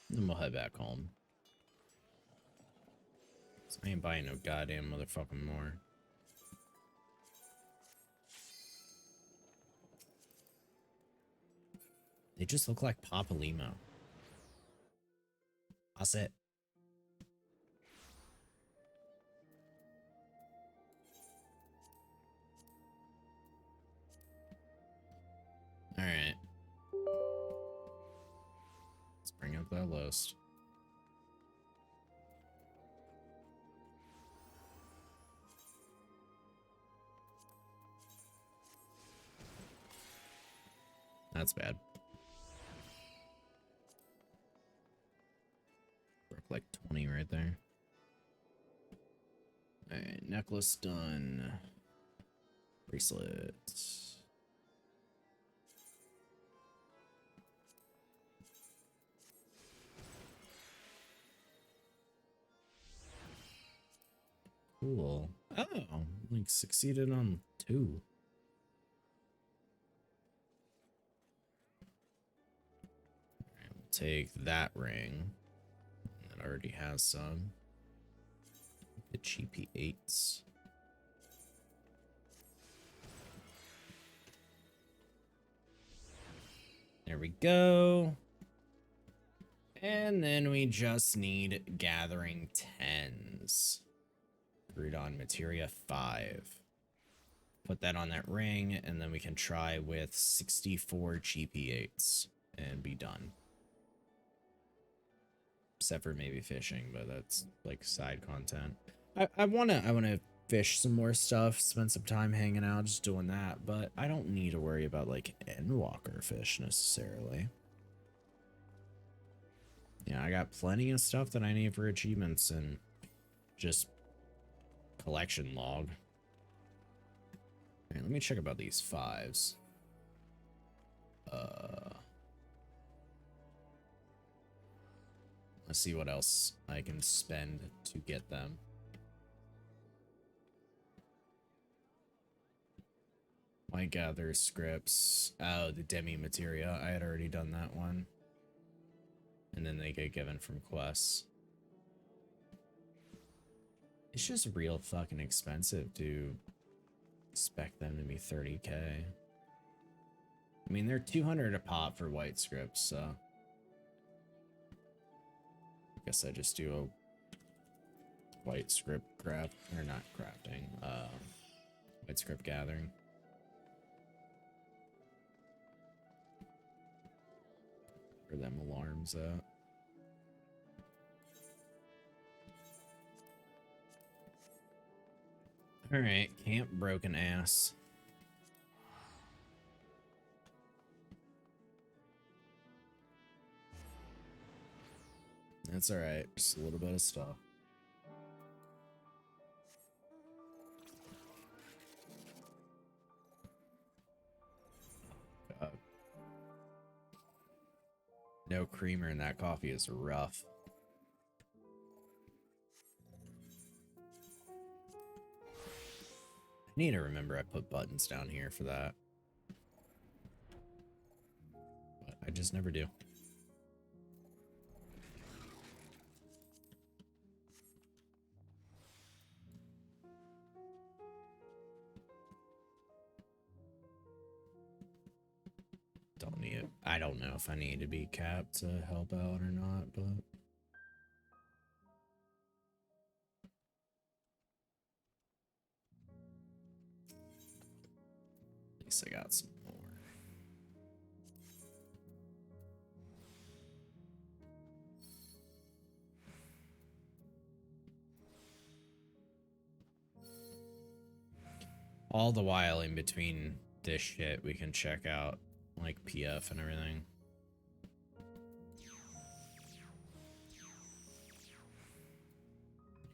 Then we'll head back home. So I ain't buying no goddamn motherfucking more. They just look like Papa Limo. That's it. Alright. Let's bring up that list. That's bad. Broke like 20 right there. Alright, necklace done. Bracelet. Cool. Oh, like succeeded on 2. Alright, we'll take that ring. That already has some. The GP8s. There we go. And then we just need gathering 10s. Agreed on materia 5. Put that on that ring, and then we can try with 64 GP8s and be done. Except for maybe fishing, but that's like side content. I wanna fish some more stuff, spend some time hanging out, just doing that, but I don't need to worry about like Endwalker fish necessarily. Yeah, I got plenty of stuff that I need for achievements and just collection log. Alright, let me check about these 5s. Let's see what else I can spend to get them. My gather scripts. Oh, the demi materia. I had already done that one. And then they get given from quests. It's just real fucking expensive to expect them to be 30k. I mean, they're 200 a pop for white scripts, so I guess I just do a white script craft, or not crafting, white script gathering. For them alarms out. Alright, camp broken ass. That's alright, just a little bit of stuff. God. No creamer in that coffee is rough. I need to remember I put buttons down here for that. But I just never do. Don't need it. I don't know if I need to be capped to help out or not, but at least I got some more. All the while in between this shit, we can check out like PF and everything.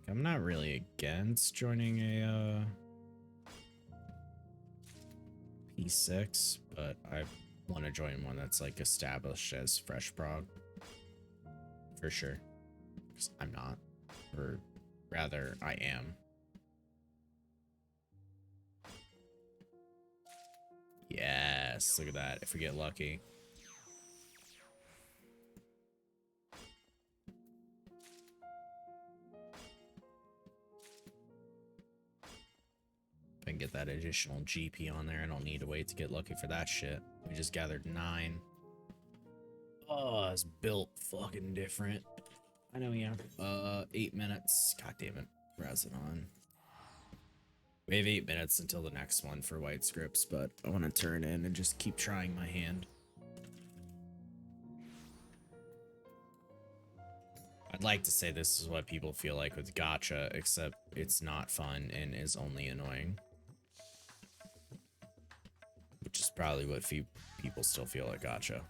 I'm not really against joining a P6, but I want to join one that's like established as fresh prog for sure. 'Cause I'm not, or rather, I am. Yes, look at that. If we get lucky. If I can get that additional GP on there, I don't need to wait to get lucky for that shit. We just gathered 9. Oh, it's built fucking different. I know, yeah. 8 minutes. God damn it. Razing on. We have 8 minutes until the next one for white scripts, but I want to turn in and just keep trying my hand. I'd like to say this is what people feel like with gacha, except it's not fun and is only annoying. Which is probably what people still feel like gacha.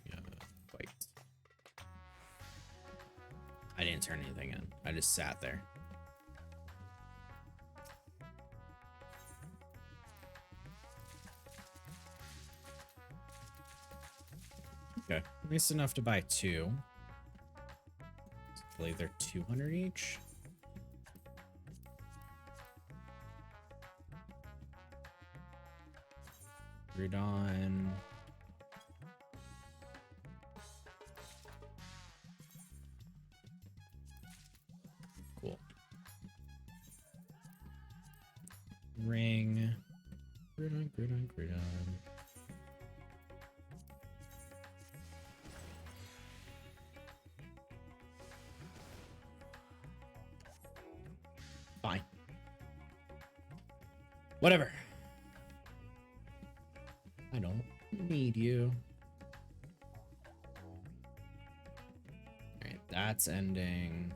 Yeah, wait. I didn't turn anything in. I just sat there. Okay, at least enough to buy 2. I believe they're 200 each. Rudon. Cool. Ring. Rudon. Fine. Whatever. I don't need you. Alright, that's ending.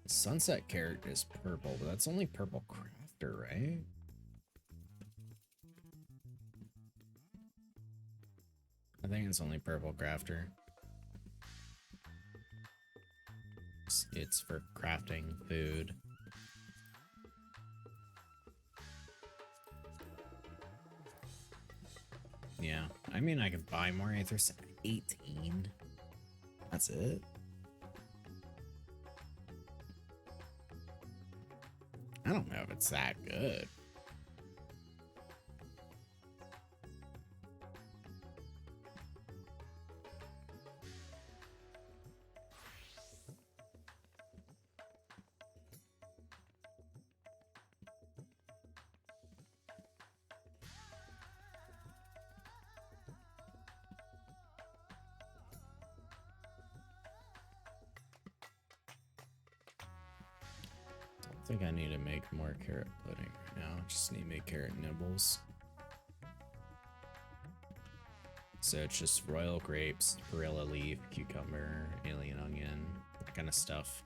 The sunset carrot is purple, but that's only purple crafter, right? I think it's only purple crafter. It's for crafting food. Yeah, I mean, I could buy more Aether 18. That's it. I don't know if it's that good. think I need to make more carrot pudding right now. Just need to make carrot nibbles. So it's just royal grapes, perilla leaf, cucumber, alien onion, that kind of stuff.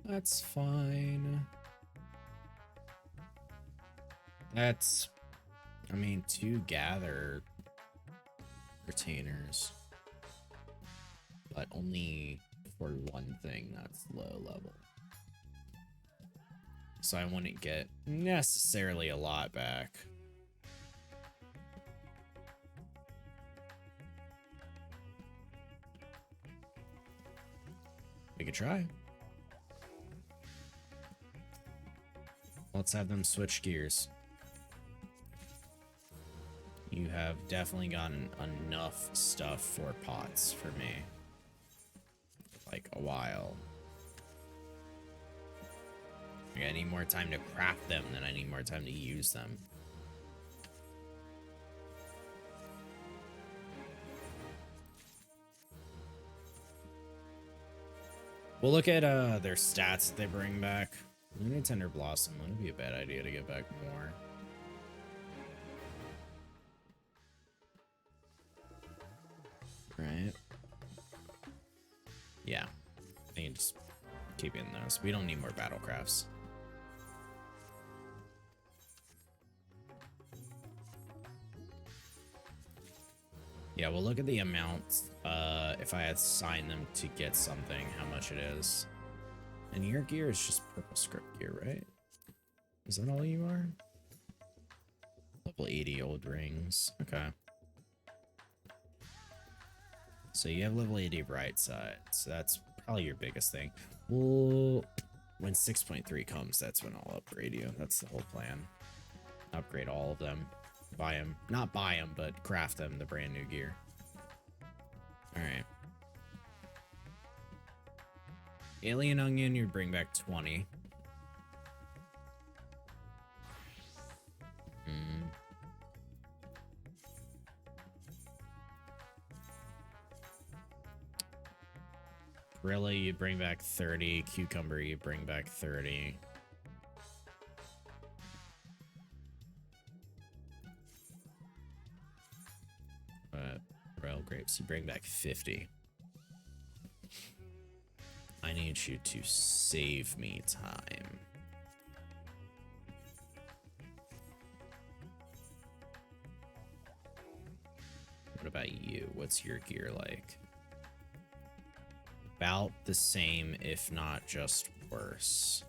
That's fine. That's, I mean, 2 gather retainers, but only for 1 thing that's low level. So I wouldn't get necessarily a lot back. We could try. Let's have them switch gears. You have definitely gotten enough stuff for pots for me. Like a while. Like, I need more time to craft them than I need more time to use them. We'll look at their stats that they bring back. Luna Tender Blossom wouldn't be a bad idea to get back more. Right? Yeah. I can just keep in those. We don't need more battlecrafts. Yeah, we'll look at the amount, if I assign them to get something, how much it is. And your gear is just purple script gear, right? Is that all you are? Level 80 old rings. Okay. So you have level 80 right side. So that's probably your biggest thing. Well, when 6.3 comes, that's when I'll upgrade you. That's the whole plan. Upgrade all of them. Buy them. Not buy them, but craft them the brand new gear. Alright. Alien Onion, you bring back 20. Perilla, you bring back 30. Cucumber, you bring back 30. Royal grapes, you bring back 50. I need you to save me time. What about you? What's your gear like? About the same, if not just worse.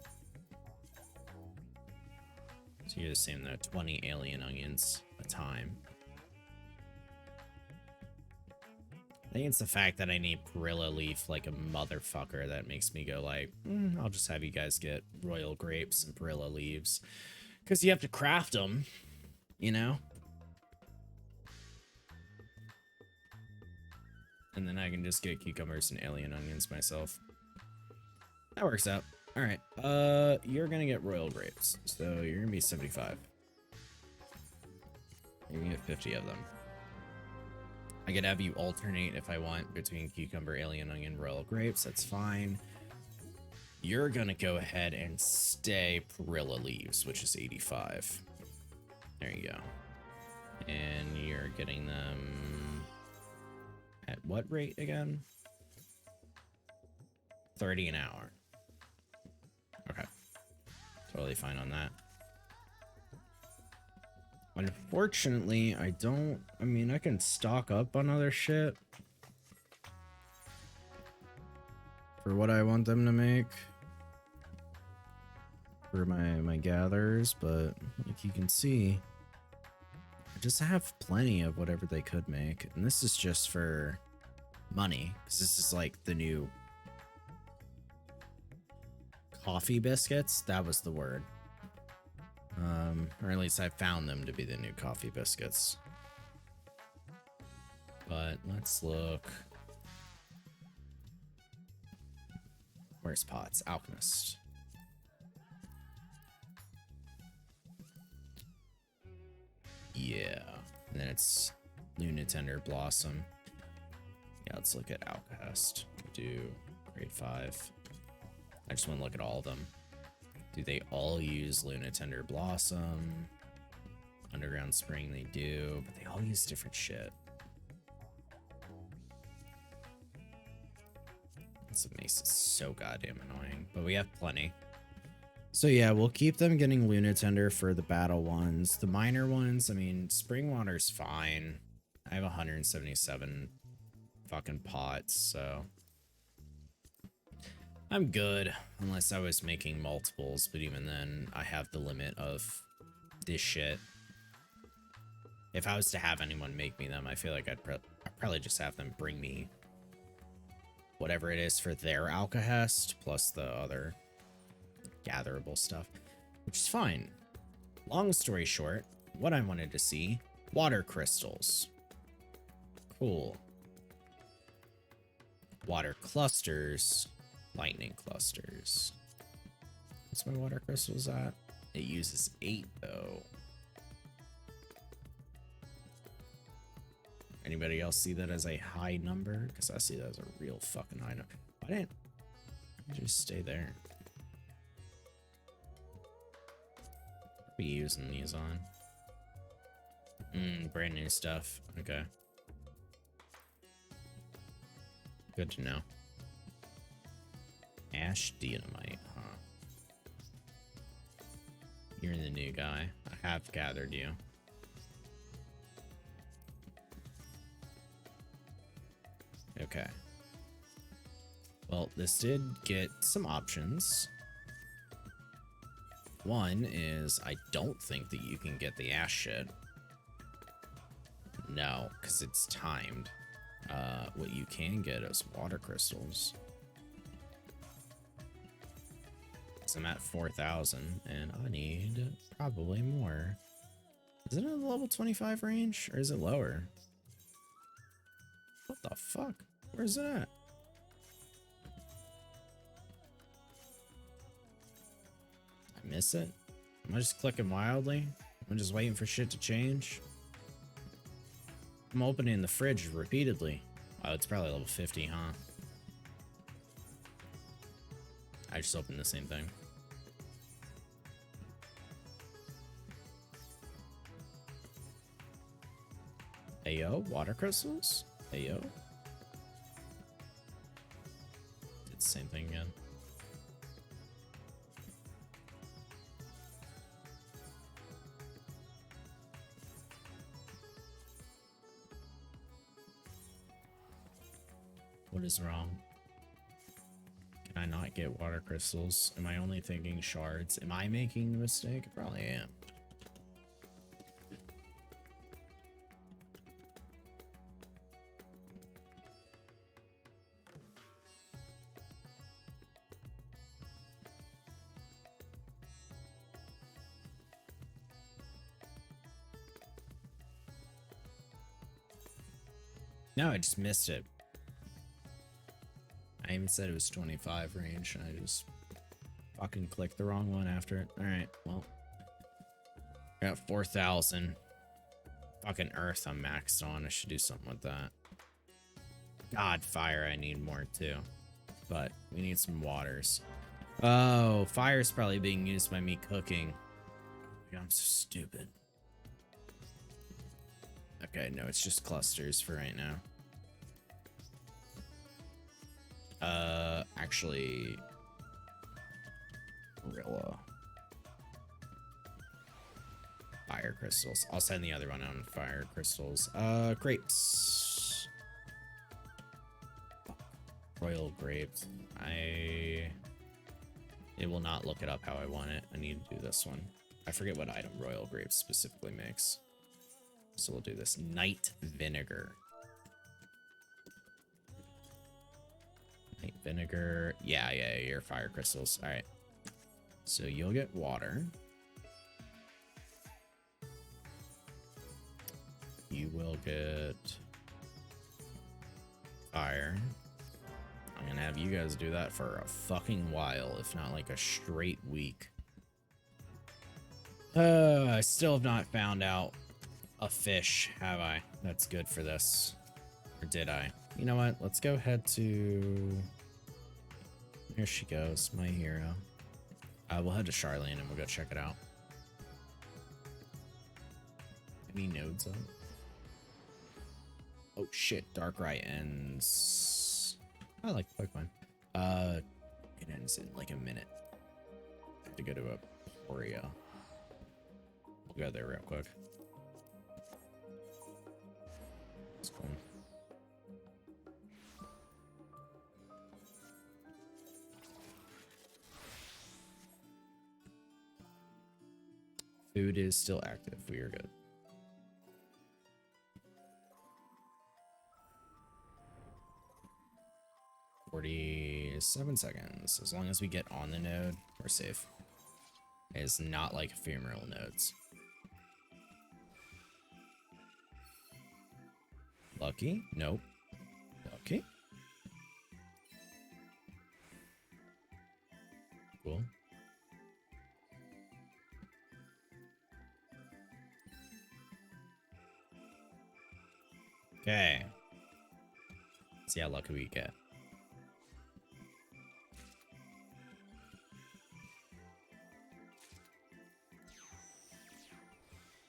So you're the same though, 20 alien onions a time. I think it's the fact that I need Perilla Leaf like a motherfucker that makes me go like, I'll just have you guys get Royal Grapes and Perilla Leaves. Because you have to craft them, you know? And then I can just get cucumbers and alien onions myself. That works out. Alright, you're gonna get Royal Grapes. So you're gonna be 75. You're gonna get 50 of them. I could have you alternate if I want between cucumber, alien onion, royal grapes. That's fine. You're gonna go ahead and stay Perilla Leaves, which is 85. There you go. And you're getting them at what rate again? 30 an hour. Okay. Totally fine on that. Unfortunately, I mean, I can stock up on other shit for what I want them to make for my gatherers, but like you can see, I just have plenty of whatever they could make, and this is just for money, because this is like the new coffee biscuits. That was the word. Or at least I found them to be the new coffee biscuits. But let's look. Where's Pots? Alchemist. Yeah. And then it's Luna Tender Blossom. Yeah, let's look at Outcast. Do Grade 5. I just want to look at all of them. Do they all use Lunatender Blossom? Underground Spring, they do, but they all use different shit. This makes it so goddamn annoying, but we have plenty. So yeah, we'll keep them getting Lunatender for the battle ones. The minor ones, I mean, Springwater's fine. I have 177 fucking pots, so I'm good, unless I was making multiples, but even then, I have the limit of this shit. If I was to have anyone make me them, I feel like I'd probably just have them bring me whatever it is for their Alcahest, plus the other gatherable stuff, which is fine. Long story short, what I wanted to see, water crystals. Cool. Water clusters, lightning clusters. What's my water crystals at? It uses 8 though. Anybody else see that as a high number? Because I see that as a real fucking high number. Why didn't I just stay there? What are we using these on? Brand new stuff. Okay. Good to know. Ash Dynamite, huh? You're the new guy. I have gathered you. Okay. Well, this did get some options. One is I don't think that you can get the ash shit. No, because it's timed. What you can get is water crystals. So I'm at 4,000 and I need probably more. Is it in the level 25 range or is it lower? What the fuck? Where's it at? I miss it? Am I just clicking wildly? I'm just waiting for shit to change? I'm opening the fridge repeatedly. Oh, it's probably level 50, huh? I just opened the same thing. Ayo, water crystals? Ayo. Did the same thing again. What is wrong? Can I not get water crystals? Am I only thinking shards? Am I making the mistake? I probably am. No, I just missed it. I even said it was 25 range, and I just fucking clicked the wrong one after it. Alright, well. I got 4,000. Fucking Earth I'm maxed on. I should do something with that. God, fire I need more too. But we need some waters. Oh, fire's probably being used by me cooking. God, I'm so stupid. Okay, no, it's just clusters for right now. Actually, Gorilla. Fire crystals. I'll send the other one on fire crystals. Grapes. Royal grapes. It will not look it up how I want it. I need to do this one. I forget what item royal grapes specifically makes. So we'll do this. Night vinegar. Night vinegar. Yeah, your fire crystals. All right. So you'll get water. You will get fire. I'm gonna have you guys do that for a fucking while, if not like a straight week. I still have not found out a fish, have I? That's good for this. Or did I? You know what? Let's go ahead to Here she goes, my hero. We'll head to Charlene and we'll go check it out. Any nodes up? Oh shit, Darkrai ends. I like Pokemon. It ends in like a minute. I have to go to a Poria. We'll go there real quick. It's cool. Food is still active. We are good. "47 seconds. As long as we get on the node, we're safe. It's not like ephemeral nodes. Lucky? Nope. Lucky? Cool. Okay. See how lucky we get.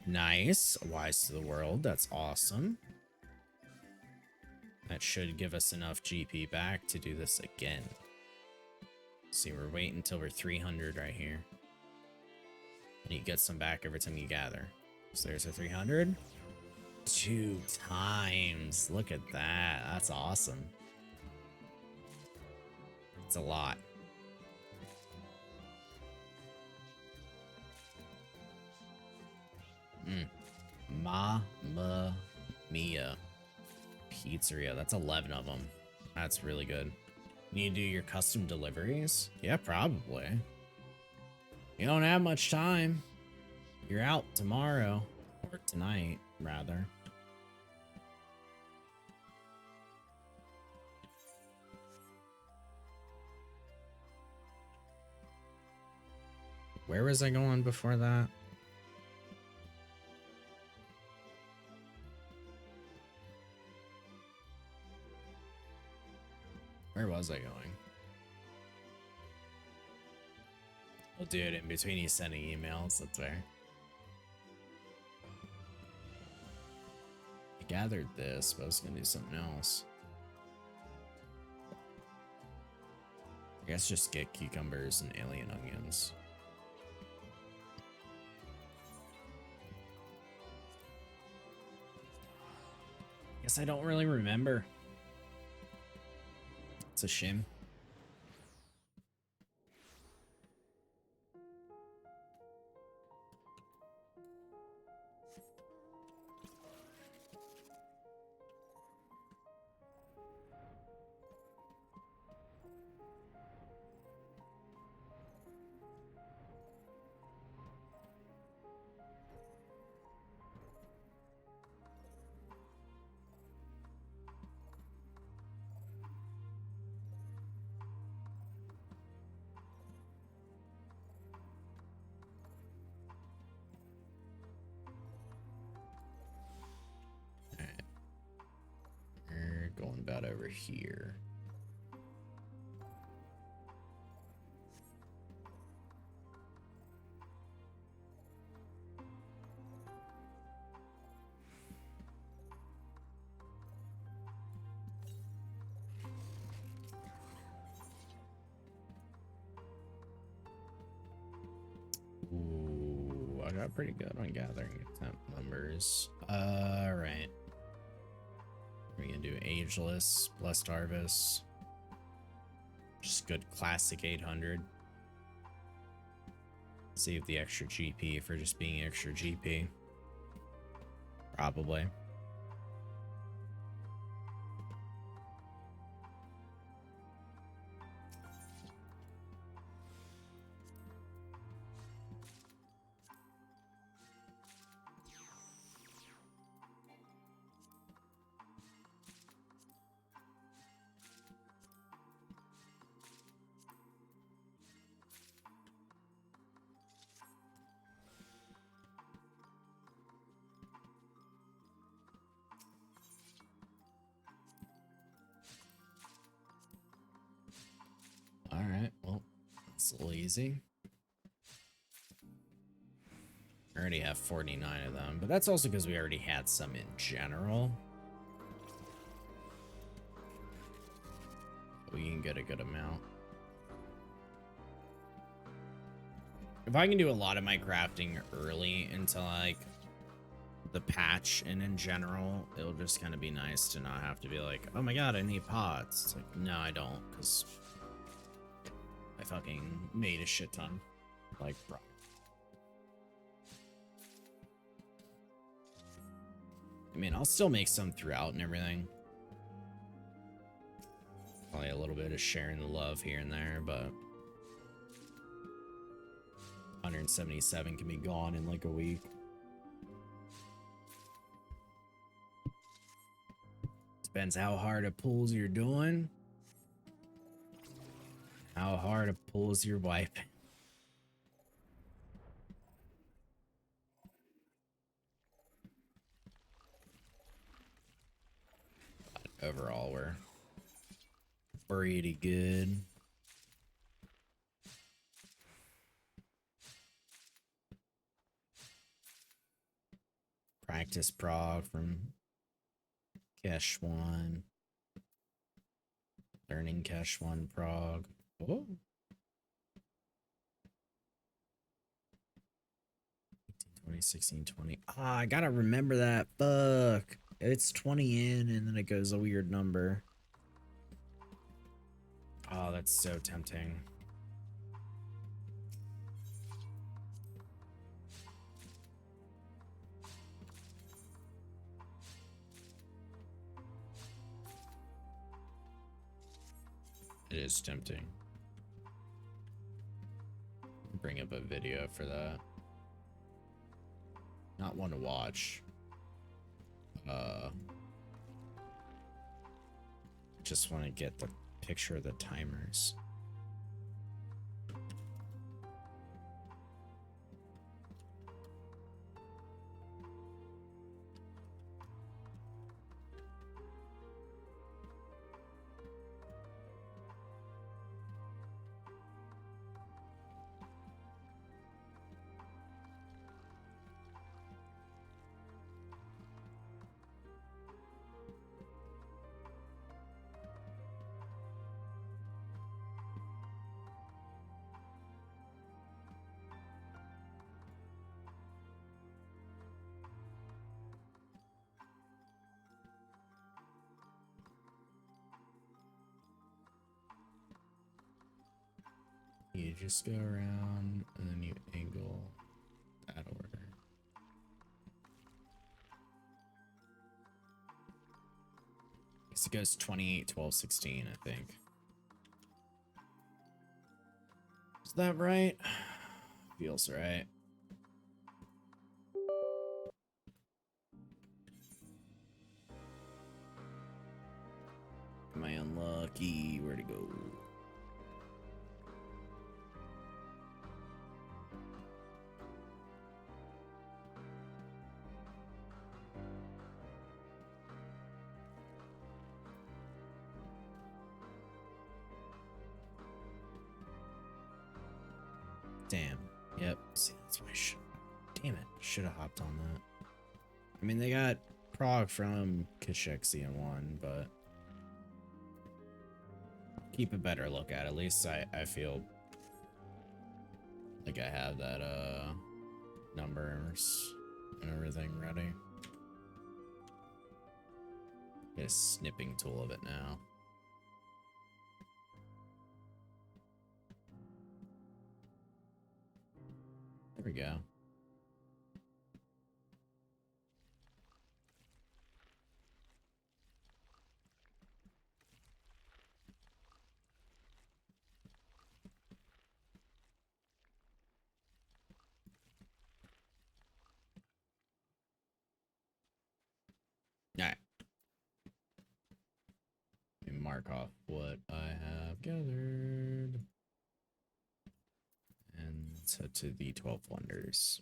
Nice. Wise to the world. That's awesome. That should give us enough GP back to do this again. See, we're waiting until we're 300 right here. And you get some back every time you gather. So there's a 300. 2 times. Look at that. That's awesome. It's a lot. Mamma mia. Pizzeria. That's 11 of them. That's really good. Need to do your custom deliveries? Yeah, probably. You don't have much time. You're out tomorrow. Or tonight, rather. Where was I going before that? Where was I going? We'll do it in between you sending emails. That's fair. I gathered this, but I was gonna do something else. I guess just get cucumbers and alien onions. Guess I don't really remember. It's a shame. Going about over here. Ooh, I got pretty good on gathering temp numbers. Alright. We're gonna do Ageless, Blessed Harvest. Just good classic 800. Save the extra GP for just being extra GP. Probably. Alright, well, it's a little easy. I already have 49 of them, but that's also because we already had some in general. We can get a good amount. If I can do a lot of my crafting early into like the patch and in general, it'll just kind of be nice to not have to be like, oh my god, I need pots. It's like, no, I don't, because I fucking made a shit ton. Like, bro. I mean, I'll still make some throughout and everything. Probably a little bit of sharing the love here and there, but 177 can be gone in like a week. Depends how hard of pulls you're doing. How hard of pulls you're wiping. But overall, we're pretty good. Practice prog from Cache 1. Learning Cache 1 prog. Oh. 20, 16, 20. Ah, I gotta remember that. Fuck. It's 20 in and then it goes a weird number. Oh, that's so tempting. It is tempting. Bring up a video for that. Not one to watch. Just want to get the picture of the timers. You just go around and then you angle that order. Guess it goes 28, 12, 16, I think. Is that right? Feels right. Am I unlucky? Where to go? Damn. Yep. See, that's why I should. Damn it. Should have hopped on that. I mean, they got prog from Kashyyyk one, but keep a better look at least I feel like I have that numbers and everything ready. Get a snipping tool of it now. There we go. Alright. Let me mark off what I have gathered. And let's head to the 12 Wonders.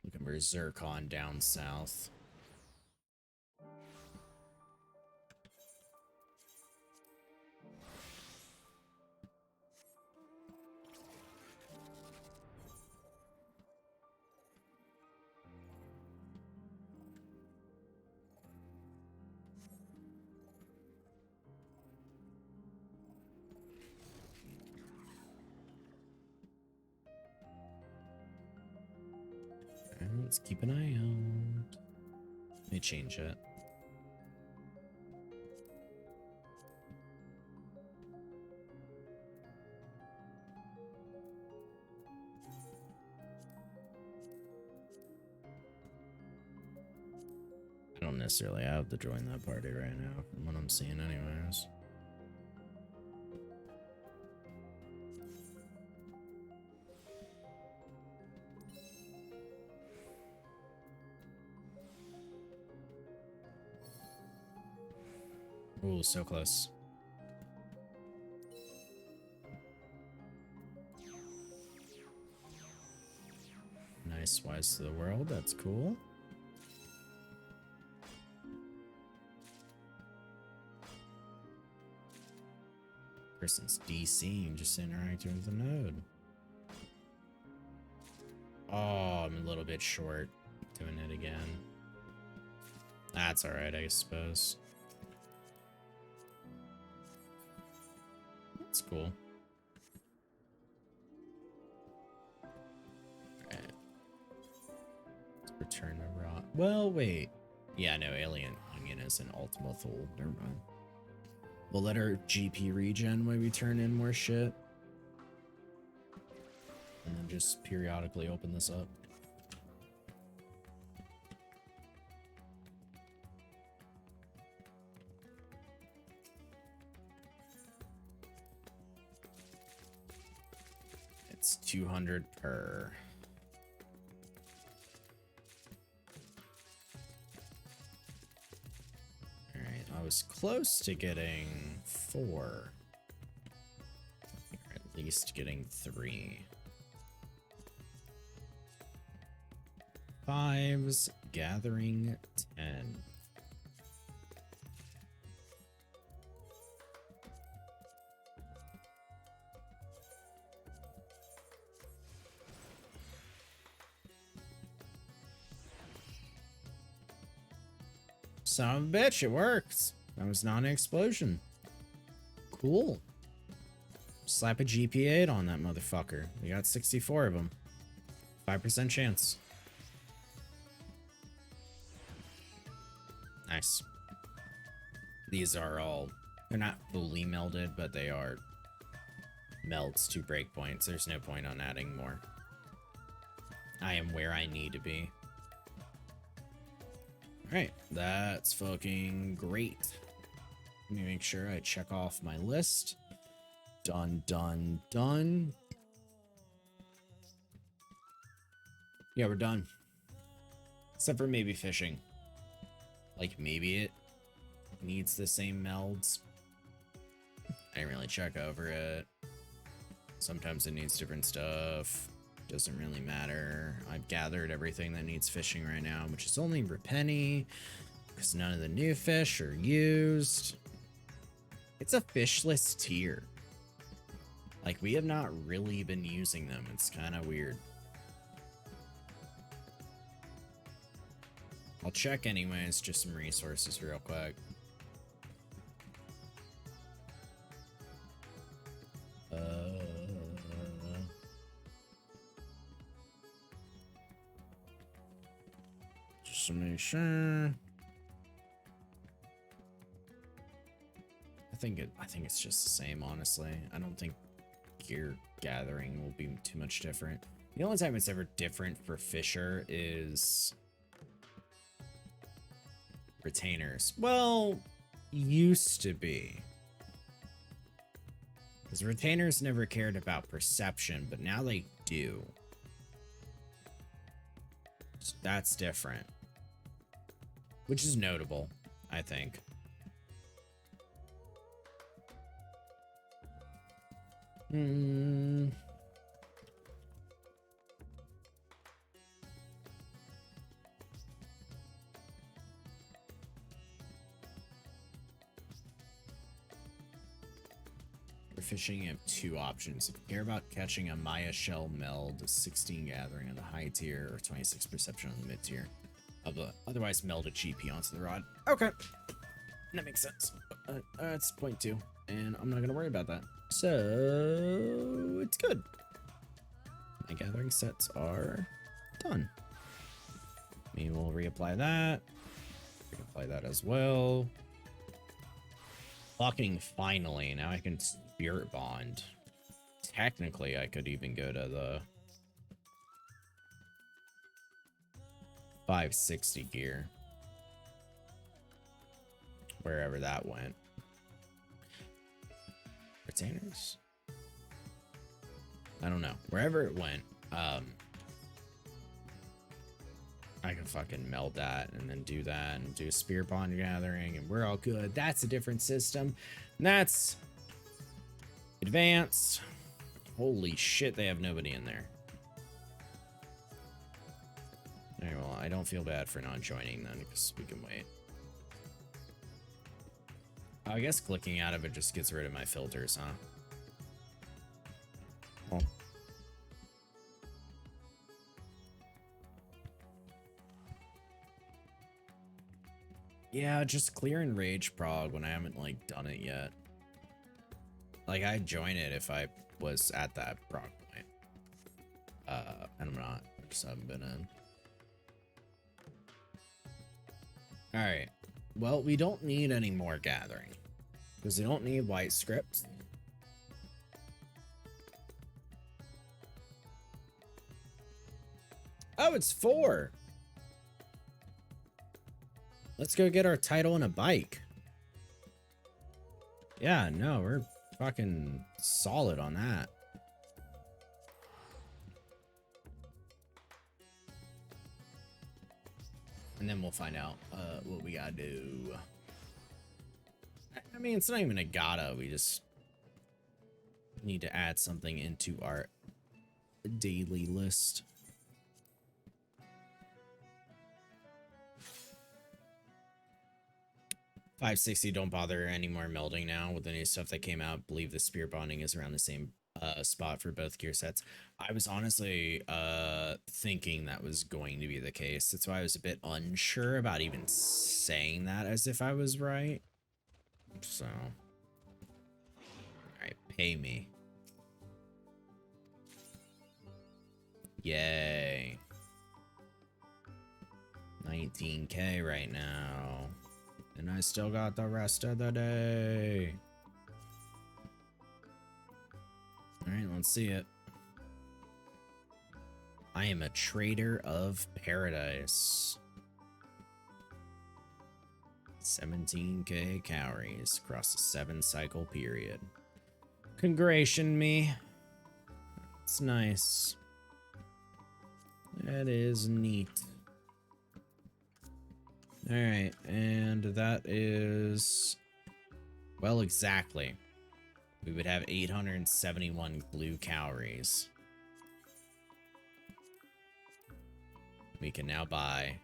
Looking for Zircon down south. Let's keep an eye out. Let me change it. I don't necessarily have to join that party right now, from what I'm seeing anyways. Ooh, so close. Nice, wise to the world, that's cool. Person's DCing, just interacting with the node. Oh, I'm a little bit short doing it again. That's alright, I suppose. That's cool. Alright. Let's return to Raw. Well, wait. Yeah, no, Alien Onion is an Ultima Thule. Never mind. We'll let our GP regen when we turn in more shit. And then just periodically open this up. It's 200 per. Alright, I was close to getting 4. Or at least getting 3. 5's gathering 10. Son of a bitch, it works. That was not an explosion. Cool. Slap a GP8 on that motherfucker. We got 64 of them. 5% chance. Nice. These are all, they're not fully melded, but they are melts to breakpoints. There's no point on adding more. I am where I need to be. Alright, that's fucking great. Let me make sure I check off my list. Done, done, done. Yeah, we're done. Except for maybe fishing. Like, maybe it needs the same melds. I didn't really check over it. Sometimes it needs different stuff. Doesn't really matter. I've gathered everything that needs fishing right now, which is only Repenny, because none of the new fish are used. It's a fishless tier. Like, we have not really been using them. It's kind of weird. I'll check anyways, just some resources real quick. Just to make sure. I think it's just the same, honestly. I don't think gear gathering will be too much different. The only time it's ever different for Fisher is retainers. Well, used to be. Because retainers never cared about perception, but now they do. So that's different. Which is notable, I think. For fishing, you have 2 options. If you care about catching a Maya Shell meld, 16 gathering on the high tier or 26 perception on the mid tier. Otherwise, meld a GP onto the rod. Okay. That makes sense. It's 0.2, and I'm not going to worry about that. So, it's good. My gathering sets are done. We will reapply that. Reapply that as well. Fucking finally, now I can spirit bond. Technically, I could even go to the 560 gear. Wherever that went. Retainers? I don't know. Wherever it went, I can fucking meld that and then do that and do a spirit bond gathering and we're all good. That's a different system. And that's advanced. Holy shit, they have nobody in there. Alright, well, I don't feel bad for not joining then because we can wait. I guess clicking out of it just gets rid of my filters, huh? Well. Yeah, just clearing Rage Prog when I haven't, like, done it yet. Like, I'd join it if I was at that prog point. And I'm not. I just haven't been in. Alright. Well, we don't need any more gathering. Because we don't need white scripts. Oh, it's 4. Let's go get our title and a bike. Yeah, no, we're fucking solid on that. And then we'll find out what we gotta do. I mean, it's not even a gotta. We just need to add something into our daily list. $560, don't bother anymore melding now with the new stuff that came out. I believe the spear bonding is around the same spot for both gear sets. I was honestly thinking that was going to be the case. That's why I was a bit unsure about even saying that as if I was right. So, alright, pay me. Yay. 19K right now. And I still got the rest of the day. Alright, let's see it. I am a trader of paradise. 17K calories across a 7-cycle period. Congration me. It's nice. That is neat. Alright, and that is... Well, exactly. We would have 871 blue calories. We can now buy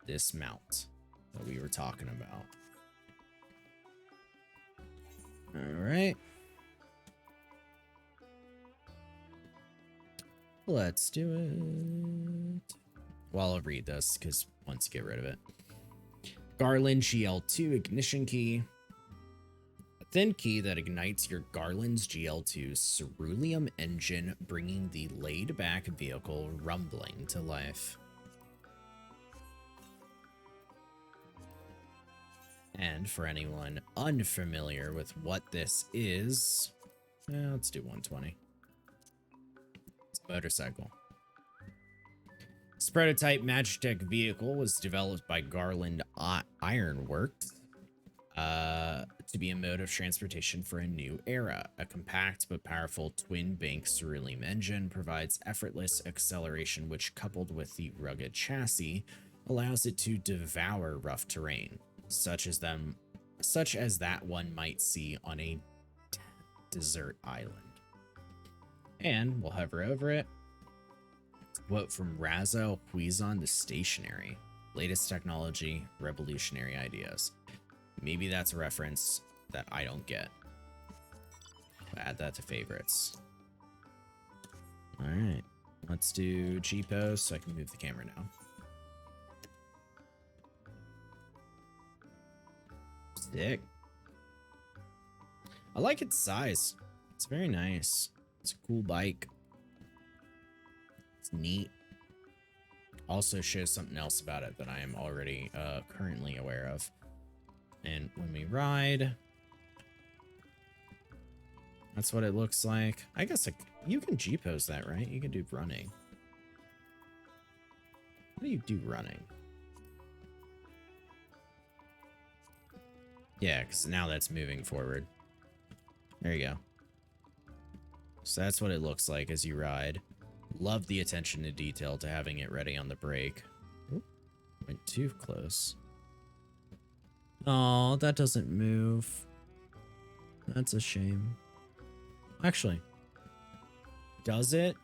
this mount that we were talking about. Alright. Let's do it. Well, I'll read this, because once you get rid of it. Garland GL2 ignition key. A thin key that ignites your Garland's GL2 ceruleum engine, bringing the laid-back vehicle rumbling to life. And for anyone unfamiliar with what this is, let's do 120. It's a motorcycle. This prototype Magitech vehicle was developed by Garland Ironworks to be a mode of transportation for a new era. A compact but powerful twin-bank ceruleum engine provides effortless acceleration, which, coupled with the rugged chassis, allows it to devour rough terrain, such as that one might see on a desert island. And we'll hover over it. Quote from Razo Huizon the Stationary. Latest technology, revolutionary ideas. Maybe that's a reference that I don't get. Add that to favorites. Alright. Let's do G-pose so I can move the camera now. Sick. I like its size. It's very nice. It's a cool bike. It's neat. also shows something else about it that I am already currently aware of. And when we ride, that's what it looks like. I guess you can G-pose that, right? You can do running. How do you do running? Yeah, because now that's moving forward. There you go. So that's what it looks like as you ride. Love the attention to detail to having it ready on the brake. Oop, went too close. Oh, that doesn't move. That's a shame. Actually, does it?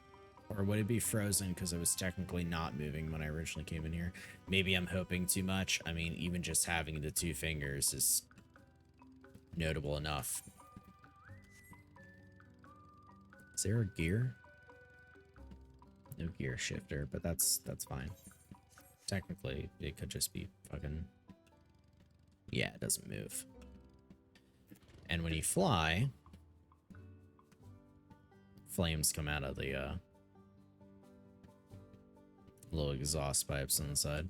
Or would it be frozen because it was technically not moving when I originally came in here? Maybe I'm hoping too much. I mean, even just having the 2 fingers is notable enough. Is there a gear? No gear shifter, but that's fine. Technically, it could just be fucking... Yeah, it doesn't move. And when you fly, flames come out of the little exhaust pipes on the side.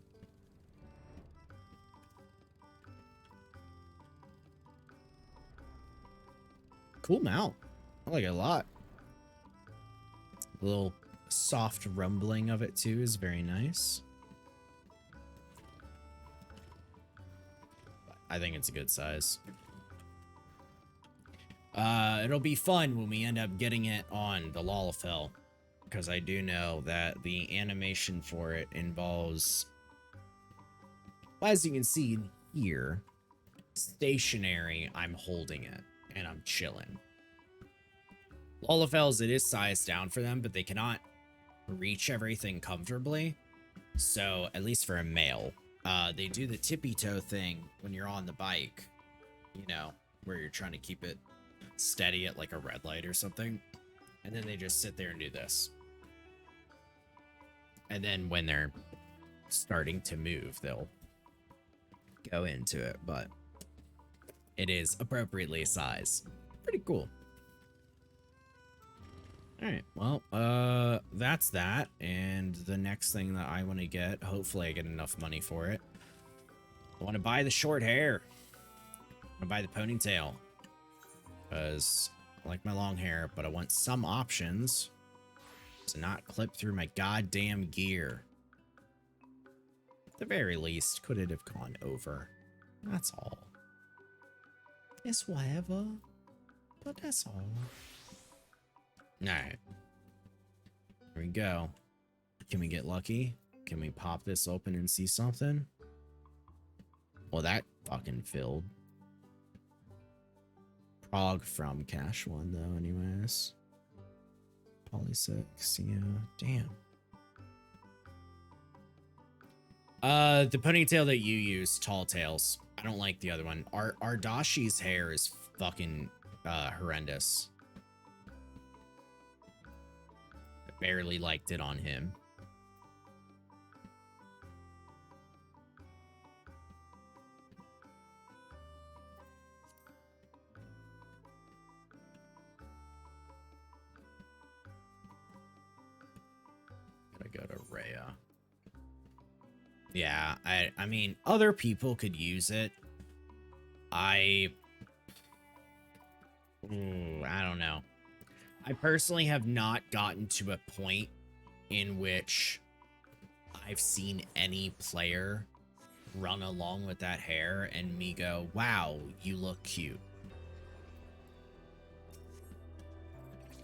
Cool mount. I like it a lot. A little soft rumbling of it too is very nice. I think it's a good size. It'll be fun when we end up getting it on the Lalafell, because I do know that the animation for it involves, well, as you can see here, stationary. I'm holding it and I'm chilling. Lalafells, it is sized down for them, but they cannot reach everything comfortably. So at least for a male, they do the tippy toe thing when you're on the bike, you know, where you're trying to keep it steady at like a red light or something. And then they just sit there and do this. And then when they're starting to move, they'll go into it, but it is appropriately sized. Pretty cool. All right, well, that's that. And the next thing that I want to get, hopefully I get enough money for it. I want to buy the short hair. I want to buy the ponytail. Because I like my long hair, but I want some options to not clip through my goddamn gear. At the very least, could it have gone over? That's all. It's whatever, but that's all. Alright. Here we go. Can we get lucky? Can we pop this open and see something? Well, that fucking filled. Prague from Cash 1, though, anyways. Poly 6, yeah. Damn. The ponytail that you use, Tall Tails. I don't like the other one. Ardashi's hair is fucking horrendous. I barely liked it on him. Gotta go to Rhea. Yeah, I mean, other people could use it. I don't know. I personally have not gotten to a point in which I've seen any player run along with that hair and me go, wow, you look cute.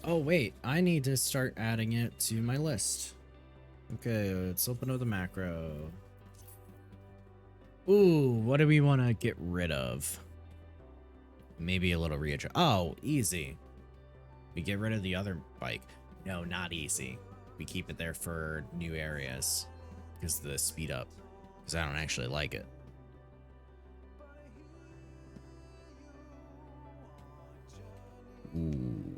Oh, wait, I need to start adding it to my list. Okay, let's open up the macro. Ooh, what do we want to get rid of? Maybe a little readjust. Oh, easy. We get rid of the other bike. No, not easy. We keep it there for new areas because of the speed up. Because I don't actually like it. Ooh.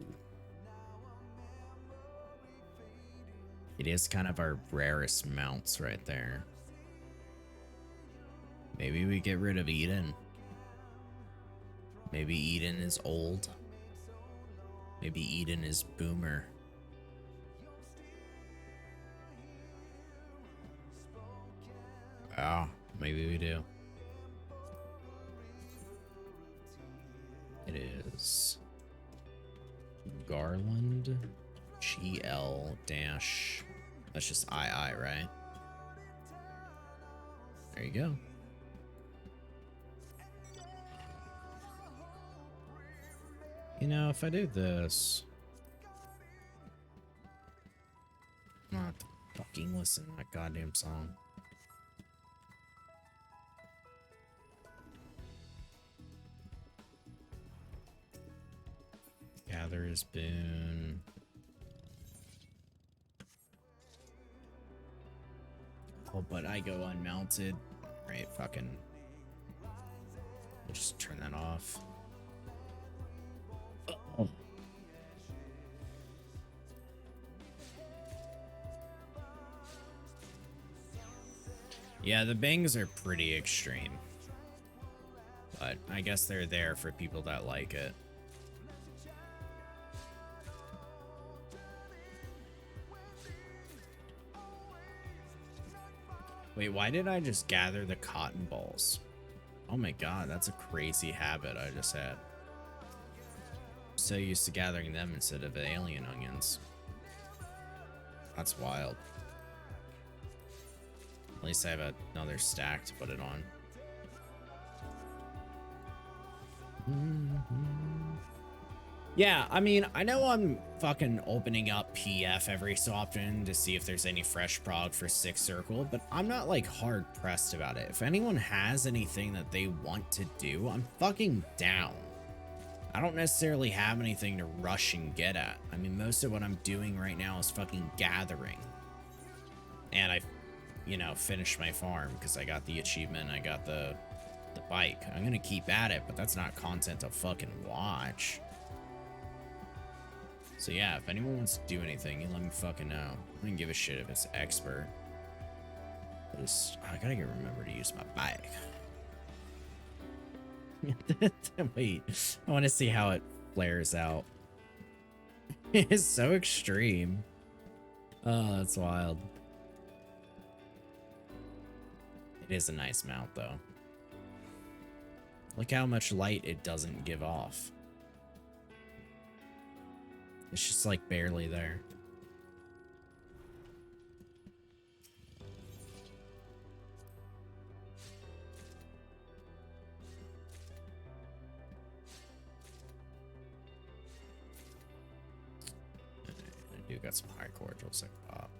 It is kind of our rarest mounts right there. Maybe we get rid of Eden. Maybe Eden is old. Maybe Eden is boomer. Oh, maybe we do. It is Garland GL dash. That's just II, right? There you go. You know, if I do this, I'm not fucking listen to that goddamn song. Gatherer's Boon. Oh, but I go unmounted. Right, fucking. We'll just turn that off. Oh. Yeah, the bangs are pretty extreme. But I guess they're there for people that like it. Wait, why did I just gather the cotton balls? Oh my god, that's a crazy habit I just had. I'm so used to gathering them instead of alien onions. That's wild. At least I have another stack to put it on. Yeah, I mean, I know I'm fucking opening up PF every so often to see if there's any fresh prog for Sixth Circle, but I'm not like hard pressed about it. If anyone has anything that they want to do, I'm fucking down. I don't necessarily have anything to rush and get at. I mean, most of what I'm doing right now is fucking gathering. And I, you know, finished my farm because I got the achievement, I got the bike. I'm gonna keep at it, but that's not content to fucking watch. So yeah, if anyone wants to do anything, you let me fucking know. I don't give a shit if it's expert. I gotta remember to use my bike. Wait, I want to see how it flares out. It's so extreme. Oh, that's wild. It is a nice mount, though. Look how much light it doesn't give off. It's just like barely there. I do got some high cordials I can pop.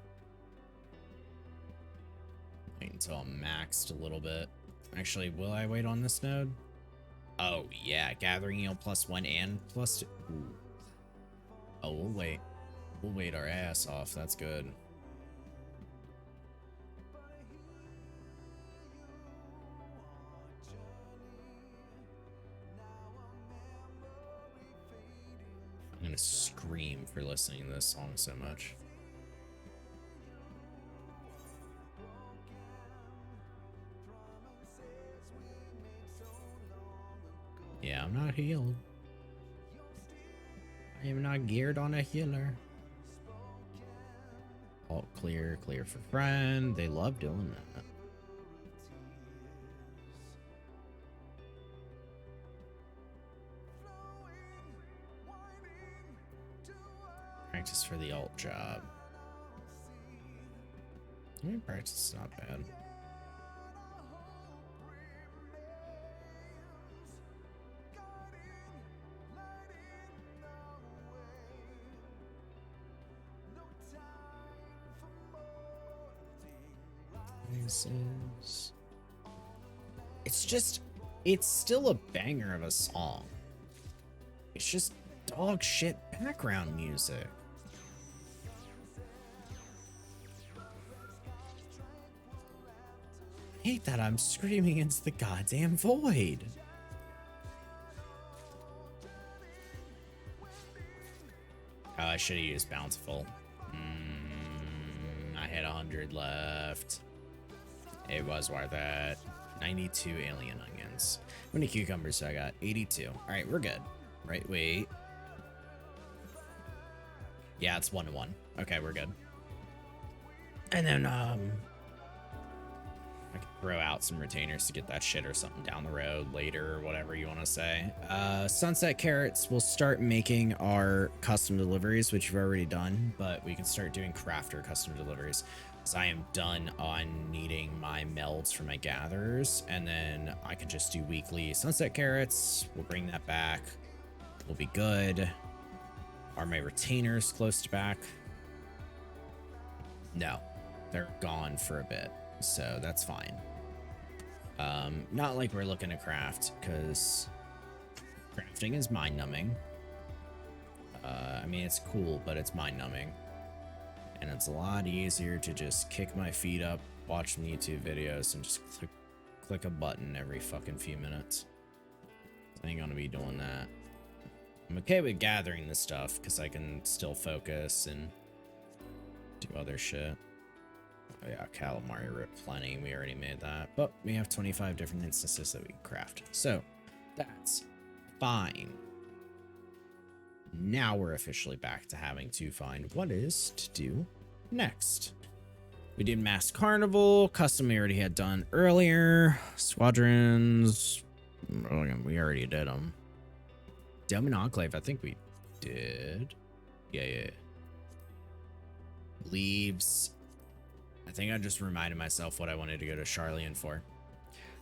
Wait until I'm maxed a little bit. Actually, will I wait on this node? Oh yeah, gathering yield +1 and +2. Ooh. Oh, we'll wait. We'll wait our ass off. That's good. I'm gonna scream for listening to this song so much. Yeah, I'm not healed. I am not geared on a healer. Alt clear, clear for friend. They love doing that. Practice for the alt job. I mean, practice is not bad. It's still a banger of a song. It's just dog shit background music. I hate that I'm screaming into the goddamn void. Oh, I should have used Bountiful. I had 100 left. It was worth it. 92 alien onions. How many cucumbers do I got? 82. All right, we're good. Right, wait. Yeah, it's 1-1. Okay, we're good. And then, I I can throw out some retainers to get that shit or something down the road later or whatever you want to say. Sunset Carrots will start making our custom deliveries, which we've already done, but we can start doing crafter custom deliveries. Because I am done on needing my melds for my gatherers, and then I can just do weekly Sunset Carrots. We'll bring that back. We'll be good. Are my retainers close to back? No, they're gone for a bit, so that's fine. Not like we're looking to craft, because crafting is mind-numbing. I mean, it's cool, but it's mind-numbing. And it's a lot easier to just kick my feet up, watch some YouTube videos, and just click a button every fucking few minutes. I ain't gonna be doing that. I'm okay with gathering this stuff, because I can still focus and do other shit. Oh yeah, calamari rip plenty. We already made that. But we have 25 different instances that we can craft. So that's fine. Now we're officially back to having to find what is to do next. We did Mass Carnival. Custom we already had done earlier. Squadrons. We already did them. Domin Enclave, I think we did. Yeah. Leaves. I think I just reminded myself what I wanted to go to Charlian for.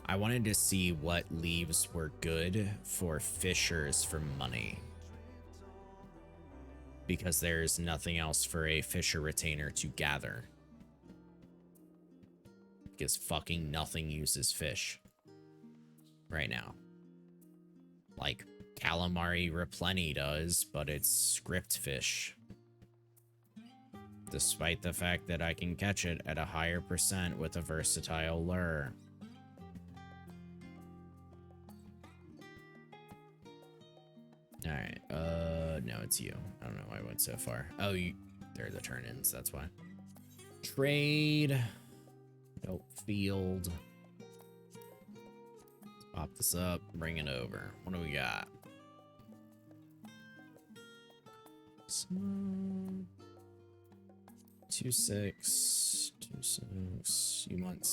I wanted to see what leaves were good for fishers for money. Because there's nothing else for a fisher retainer to gather. Because fucking nothing uses fish right now. Like calamari replenny does, but it's script fish. Despite the fact that I can catch it at a higher percent with a versatile lure. Alright, no, it's you. I don't know why I went so far. Oh, they're the turn-ins, that's why. Trade. Nope, field. Let's pop this up, bring it over. What do we got? Small. 2-6, 2-6. You want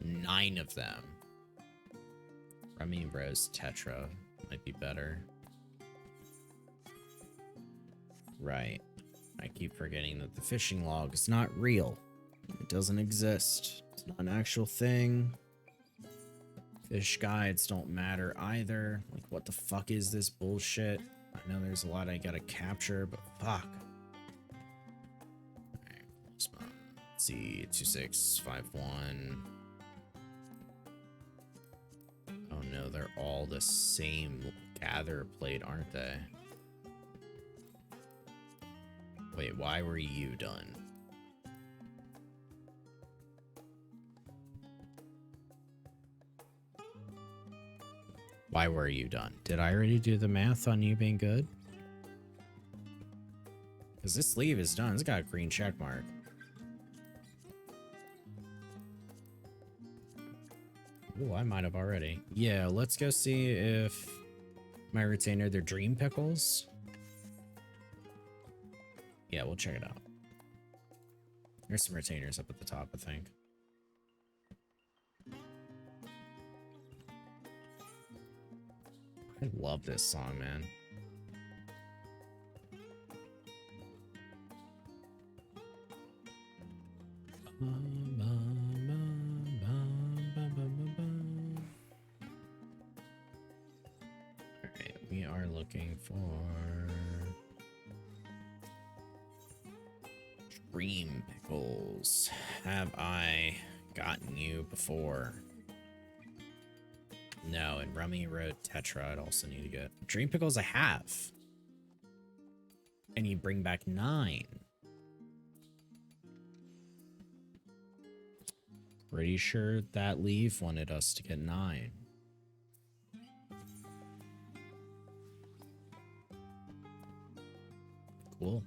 9 of them. Rummy Bros Tetra might be better. Right. I keep forgetting that the fishing log is not real. It doesn't exist. It's not an actual thing. Fish guides don't matter either. Like, what the fuck is this bullshit? I know there's a lot I gotta capture, but fuck. Alright, let's see. 2-6, 5-1. Oh no, they're all the same gather plate, aren't they? Wait, why were you done? Why were you done? Did I already do the math on you being good? Because this sleeve is done. It's got a green check mark. Oh, I might have already. Yeah, let's go see if my retainer, they're Dream Pickles. Yeah, we'll check it out. There's some retainers up at the top, I think. I love this song, man. Alright, we are looking for Dream Pickles. Have I gotten you before? No, and Rummy Road Tetra I'd also need to get. Dream Pickles I have. And you bring back 9. Pretty sure that leaf wanted us to get 9. Cool.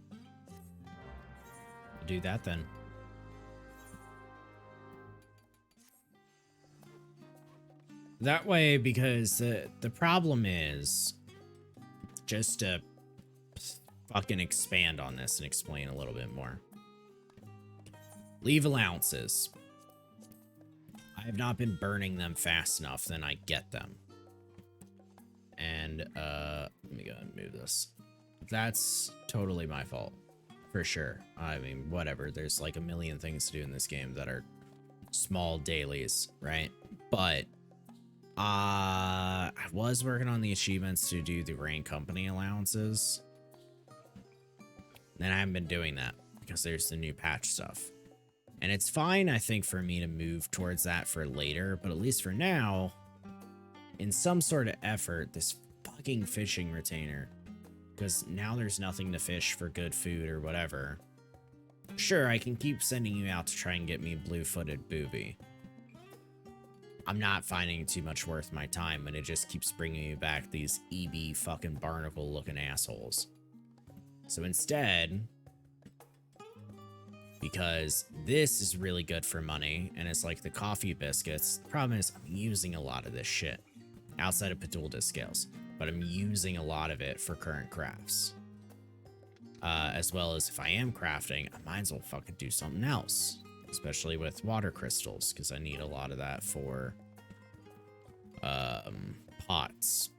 Do that then. That way, because the problem is, just to fucking expand on this and explain a little bit more. Leave allowances. I I've not been burning them fast enough, then I get them. And, let me go and move this. That's totally my fault. For sure. I mean, whatever. There's like a million things to do in this game that are small dailies, right? But, I was working on the achievements to do the Rain Company allowances. And I haven't been doing that because there's the new patch stuff. And it's fine, I think, for me to move towards that for later, but at least for now, in some sort of effort, this fucking fishing retainer, because now there's nothing to fish for good food or whatever. Sure, I can keep sending you out to try and get me blue-footed booby. I'm not finding it too much worth my time, and it just keeps bringing me back these EB fucking barnacle-looking assholes. So instead, because this is really good for money, and it's like the coffee biscuits, the problem is I'm using a lot of this shit outside of Petulda scales, but I'm using a lot of it for current crafts. As well as if I am crafting, I might as well fucking do something else, especially with water crystals, because I need a lot of that for pots.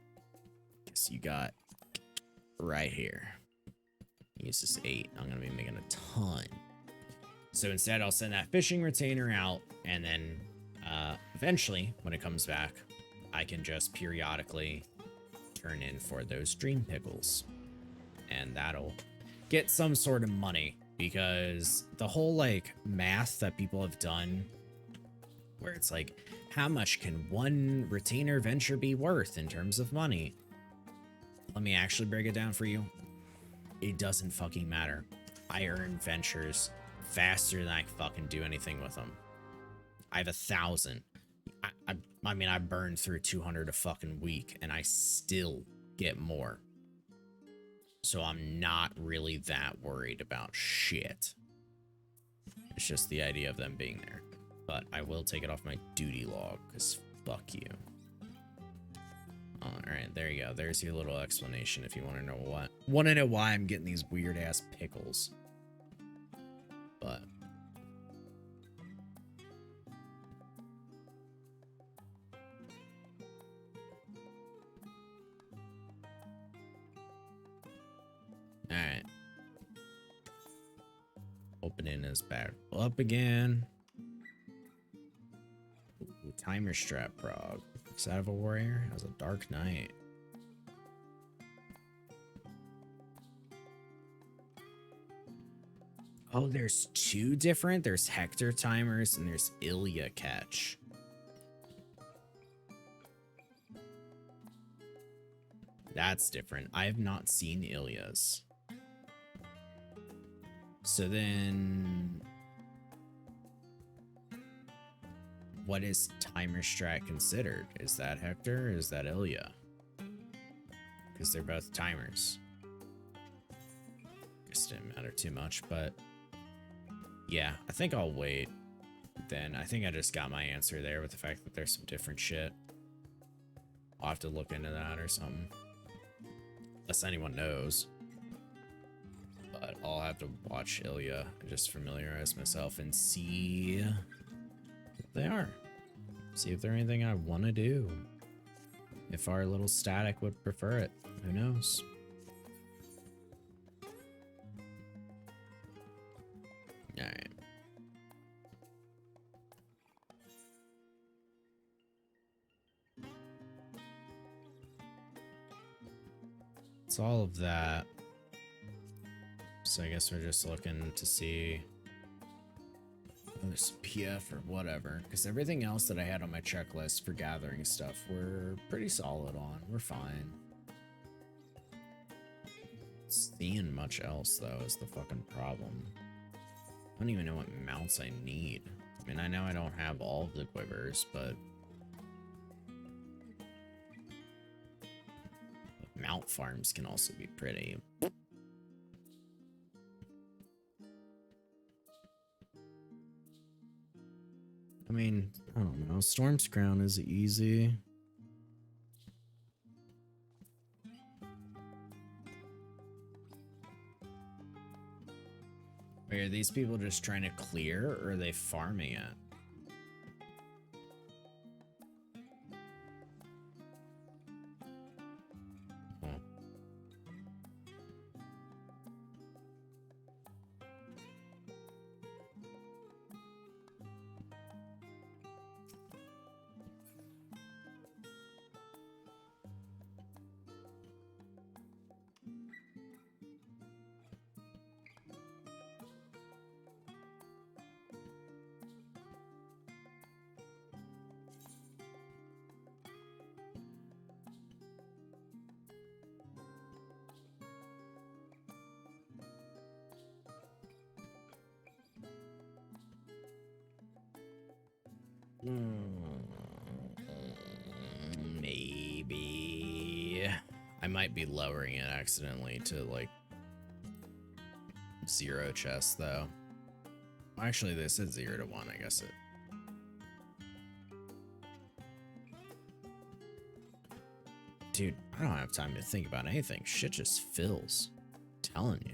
Guess you got right here. Use this 8. I'm gonna be making a ton. So instead, I'll send that fishing retainer out, and then eventually, when it comes back, I can just periodically turn in for those dream pickles, and that'll get some sort of money, because the whole like math that people have done where it's like, how much can one retainer venture be worth in terms of money? Let me actually break it down for you. It doesn't fucking matter. I earn ventures faster than I fucking do anything with them. I have 1,000. I mean, I burn through 200 a fucking week, and I still get more. So I'm not really that worried about shit. It's just the idea of them being there. But I will take it off my duty log, because fuck you. Alright, there you go. There's your little explanation if you want to know what. Want to know why I'm getting these weird-ass pickles. But... Alright. Opening is back up again. Ooh, timer strap prog. Side of a warrior has a dark knight. Oh, there's two different. There's Hector timers and there's Ilya catch. That's different. I have not seen Ilya's. So then, what is timer strat considered? Is that Hector or is that Ilya? Because they're both timers. Guess it didn't matter too much, but yeah, I think I'll wait. Then I think I just got my answer there with the fact that there's some different shit. I'll have to look into that or something. Unless anyone knows. But I'll have to watch Ilya and just familiarize myself and see what they are. See if there's anything I want to do. If our little static would prefer it. Who knows? Alright. It's all of that. So I guess we're just looking to see there's PF or whatever, because everything else that I had on my checklist for gathering stuff we're pretty solid on. We're fine. Seeing much else though is the fucking problem. I don't even know what mounts I need. I mean, I know I don't have all of the quivers, but mount farms can also be pretty. I mean, I don't know. Storm's Crown is easy. Wait, are these people just trying to clear, or are they farming it? Maybe I might be lowering it accidentally to like 0 chests though. Actually, they said 0 to 1. I guess it. Dude, I don't have time to think about anything. Shit just fills. I'm telling you.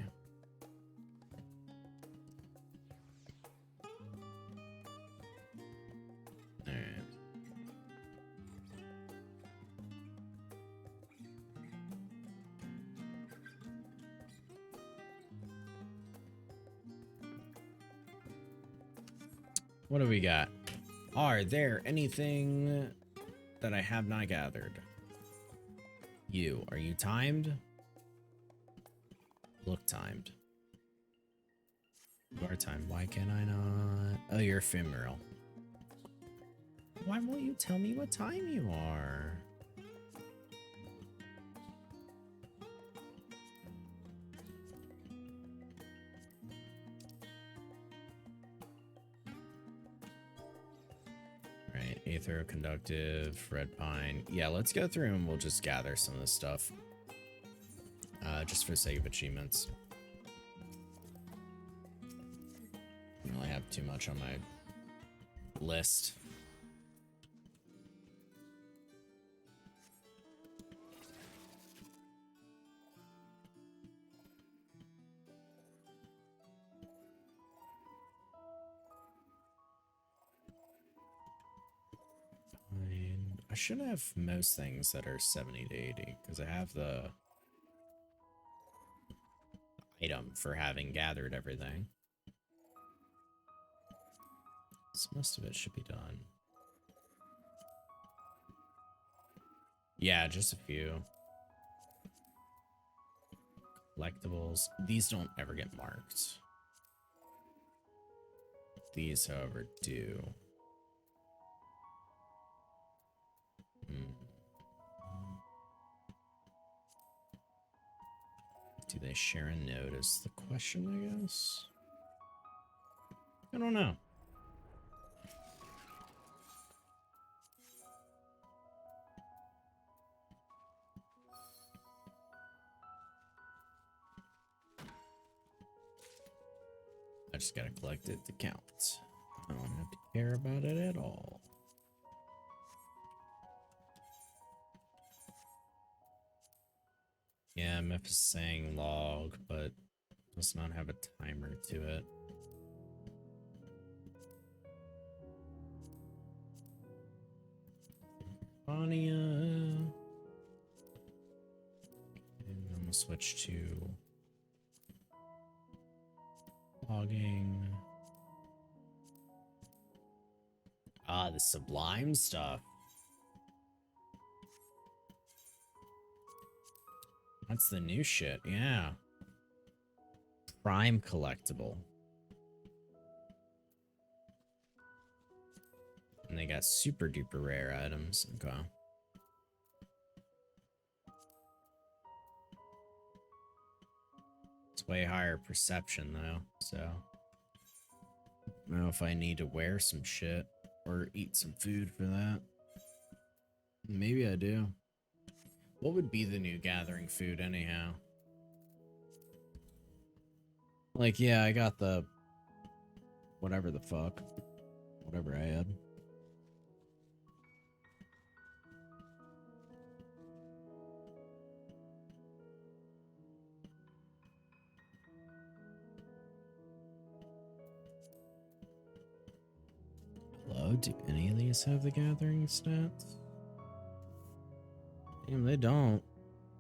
Alright. What do we got? Are there anything that I have not gathered? Are you timed? Look timed. You are timed. Why can I not? Oh, you're ephemeral. Why won't you tell me what time you are? Right, aetheroconductive, red pine. Yeah, let's go through and we'll just gather some of this stuff. Just for the sake of achievements. I don't really have too much on my list. I should have most things that are 70 to 80 because I have the item for having gathered everything. So most of it should be done. Yeah, just a few. Collectibles. These don't ever get marked. These, however, do. Do they share a node is the question, I guess? I don't know. I just gotta collect it to count. I don't have to care about it at all. Yeah, MF is saying log, but does not have a timer to it. Vania. And I'm gonna switch to logging. Ah, the Sublime stuff. That's the new shit, yeah. Prime collectible. And they got super duper rare items. Okay. It's way higher perception though, so I don't know if I need to wear some shit or eat some food for that. Maybe I do. What would be the new gathering food anyhow? Like, yeah, I got the whatever the fuck. Whatever I had. Hello, do any of these have the gathering stats? Damn, they don't.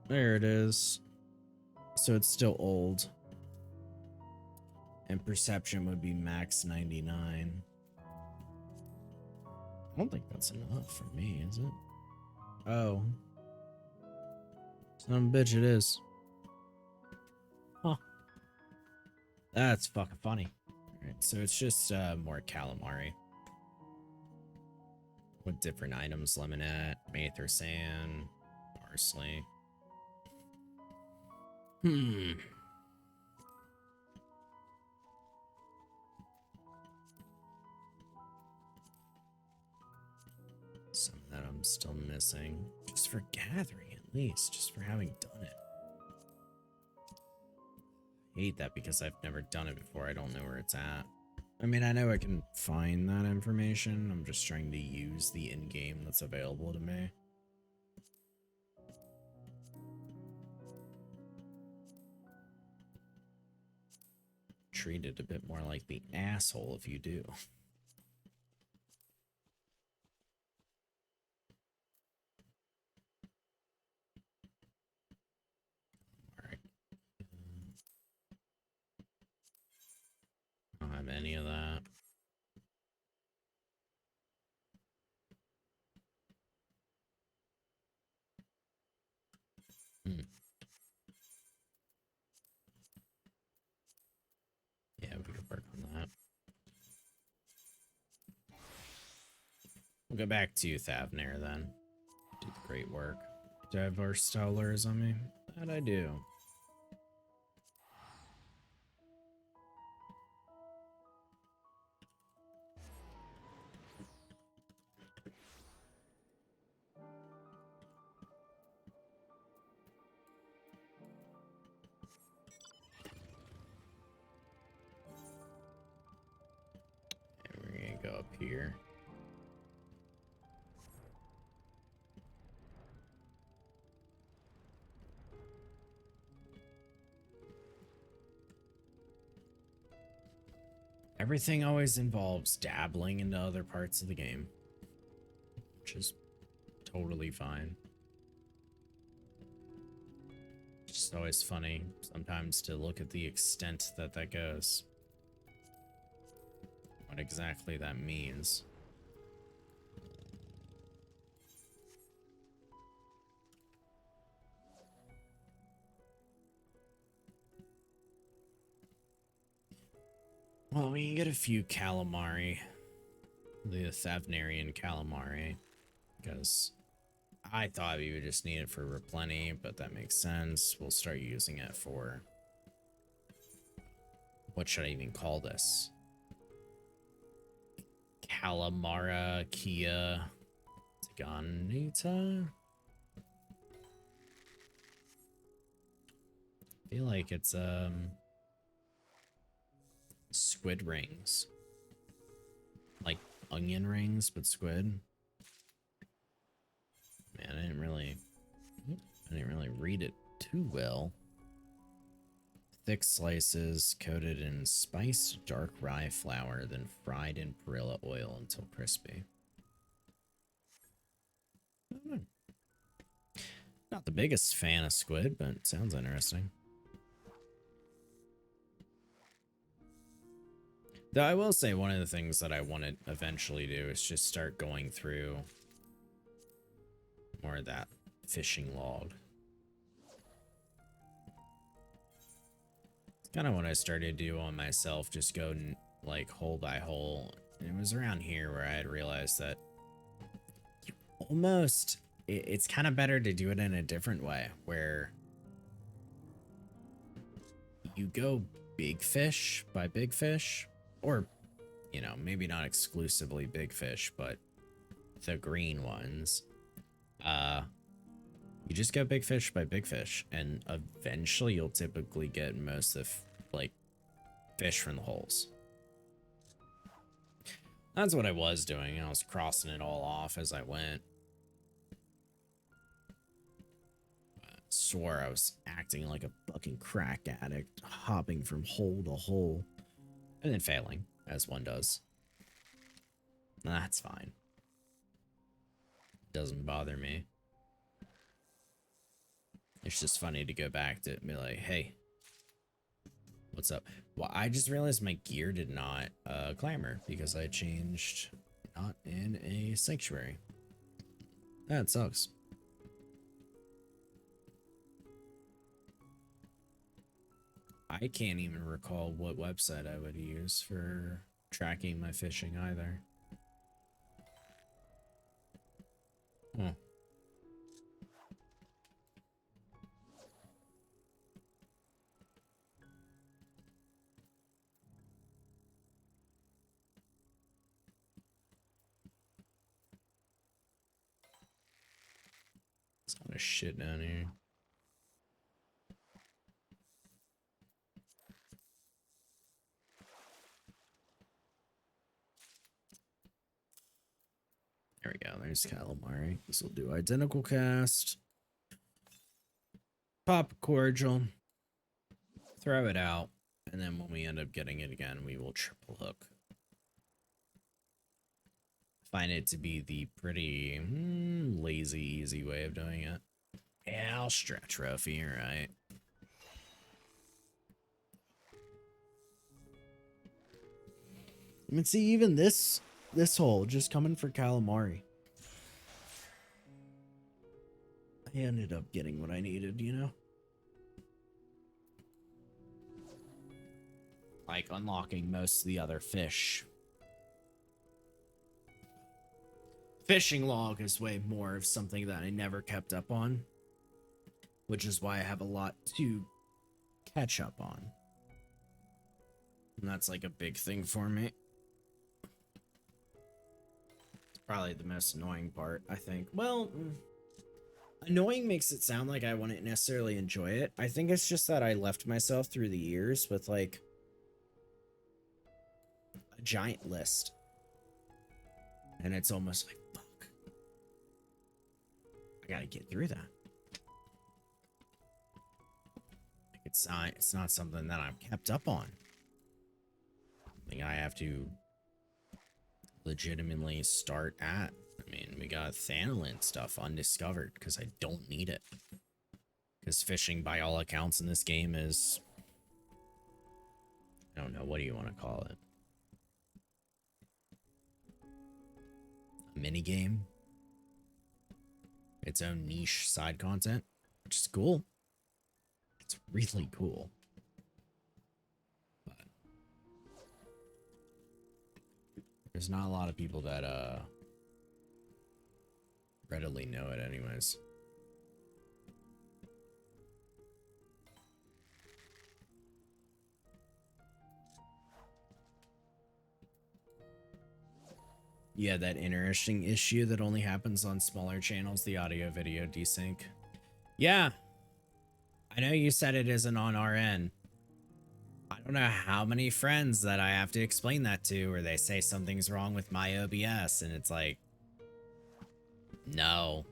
There it is. So it's still old. And perception would be max 99. I don't think that's enough for me, is it? Oh. Son of a bitch, it is. Huh. That's fucking funny. Alright, so it's just more calamari. With different items, lemonette, Mather sand, parsley. Some that I'm still missing. Just for gathering, at least. Just for having done it. I hate that because I've never done it before. I don't know where it's at. I mean, I know I can find that information. I'm just trying to use the in-game that's available to me. Treat it a bit more like the asshole if you do. Alright. I don't have any of that. Yeah, we could work on that. We'll go back to Thavnair then. Did great work. Do I have versatile lures on me? That I do. And we're gonna go up here. Everything always involves dabbling into other parts of the game, which is totally fine. It's just always funny sometimes to look at the extent that that goes. What exactly that means. Well, we can get a few calamari. The Thavnarian calamari. Because I thought we would just need it for replenty, but that makes sense. We'll start using it for... What should I even call this? Calamara Kia Tiganita? I feel like it's squid rings. Like onion rings, but squid. Man, I didn't really read it too well. Thick slices coated in spiced dark rye flour, then fried in perilla oil until crispy. I don't know. Not the biggest fan of squid, but it sounds interesting. Though I will say one of the things that I want to eventually do is just start going through more of that fishing log. It's kind of what I started to do on myself, just go like hole by hole. And it was around here where I had realized that almost it's kind of better to do it in a different way, where you go big fish by big fish, or, you know, maybe not exclusively big fish, but the green ones. You just go big fish by big fish, and eventually you'll typically get most of, like, fish from the holes. That's what I was doing. I was crossing it all off as I went. I swore I was acting like a fucking crack addict, hopping from hole to hole, and then failing, as one does. That's fine. Doesn't bother me. It's just funny to go back to it and be like, hey, what's up? Well, I just realized my gear did not clamor because I changed not in a sanctuary. That sucks. I can't even recall what website I would use for tracking my fishing either. Huh. of shit down here. There we go. There's calamari. This will do identical cast. Pop a cordial. Throw it out. And then when we end up getting it again, we will triple hook. Find it to be the pretty lazy, easy way of doing it. Yeah, I'll stretch Ruffy, right? I mean, see, even this hole just coming for calamari. I ended up getting what I needed, you know? Like unlocking most of the other fish. Fishing log is way more of something that I never kept up on, which is why I have a lot to catch up on. And that's like a big thing for me. It's probably the most annoying part, I think. Well, annoying makes it sound like I wouldn't necessarily enjoy it. I think it's just that I left myself through the years with like a giant list. And it's almost like, fuck. I gotta get through that. Like it's not something that I'm kept up on. I think I have to legitimately start at. I mean, we got Thanalin stuff undiscovered because I don't need it. Because fishing, by all accounts in this game, is... I don't know, what do you want to call it? A mini game? Its own niche side content, which is cool. It's really cool. But there's not a lot of people that readily know it anyways. Yeah, that interesting issue that only happens on smaller channels, the audio video desync. Yeah, I know you said it isn't on our end. I don't know how many friends that I have to explain that to, or they say something's wrong with my OBS, and it's like, no.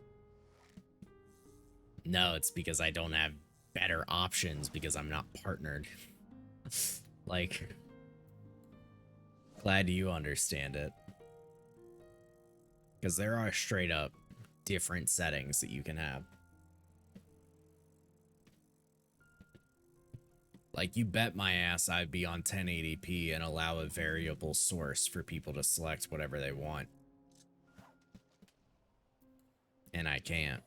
No, it's because I don't have better options because I'm not partnered. Like, glad you understand it. Because there are straight up different settings that you can have. Like, you bet my ass I'd be on 1080p and allow a variable source for people to select whatever they want. And I can't.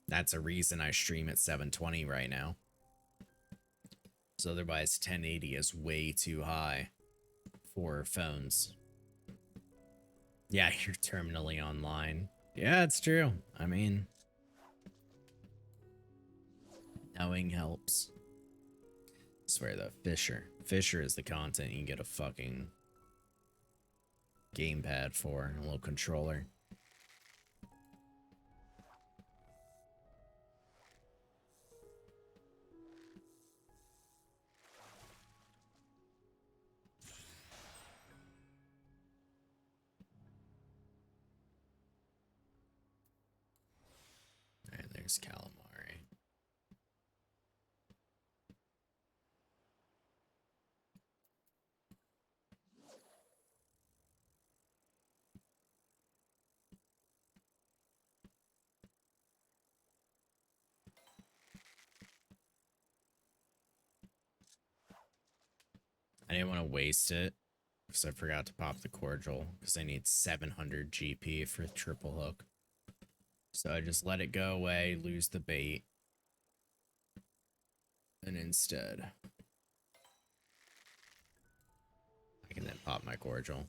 That's a reason I stream at 720 right now. So otherwise 1080 is way too high for phones. Yeah, you're terminally online. Yeah, it's true. I mean, knowing helps. I swear though, Fisher is the content you can get a fucking gamepad for, a little controller. Alright, there's calamari. I didn't want to waste it because I forgot to pop the cordial because I need 700 GP for triple hook. So I just let it go away, lose the bait. And instead, I can then pop my cordial.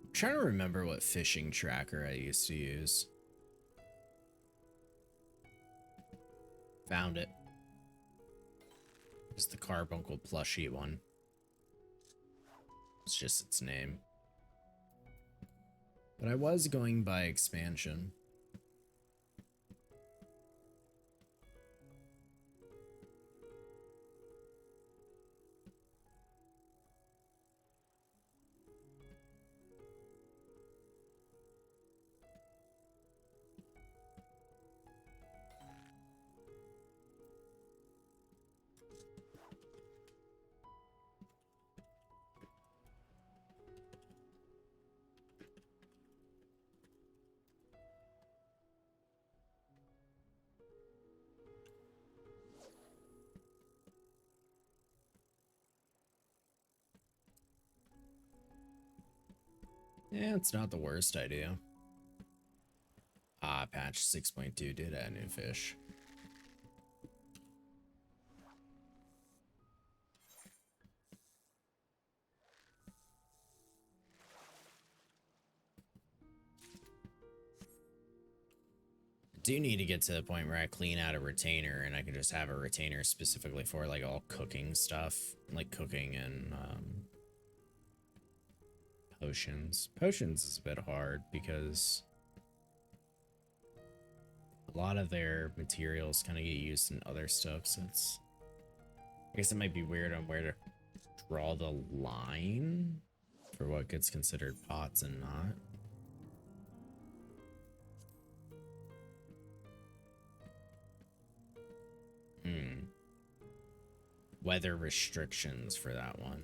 I'm trying to remember what fishing tracker I used to use. Found it. It's the Carbuncle plushie one. It's just its name. But I was going by expansion. Yeah, it's not the worst idea. Ah, patch 6.2 did add new fish. Do need to get to the point where I clean out a retainer and I can just have a retainer specifically for like all cooking stuff, like cooking and potions. Potions is a bit hard because a lot of their materials kind of get used in other stuff, so it's, I guess it might be weird on where to draw the line for what gets considered pots and not. Weather restrictions for that one.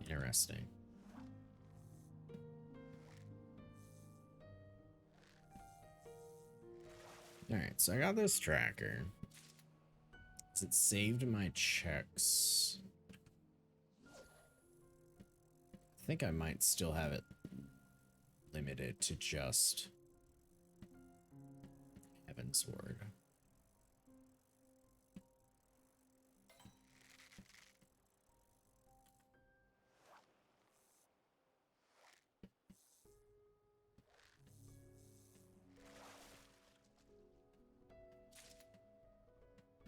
Interesting. Alright, so I got this tracker. It saved my checks. I think I might still have it limited to just Heavensward.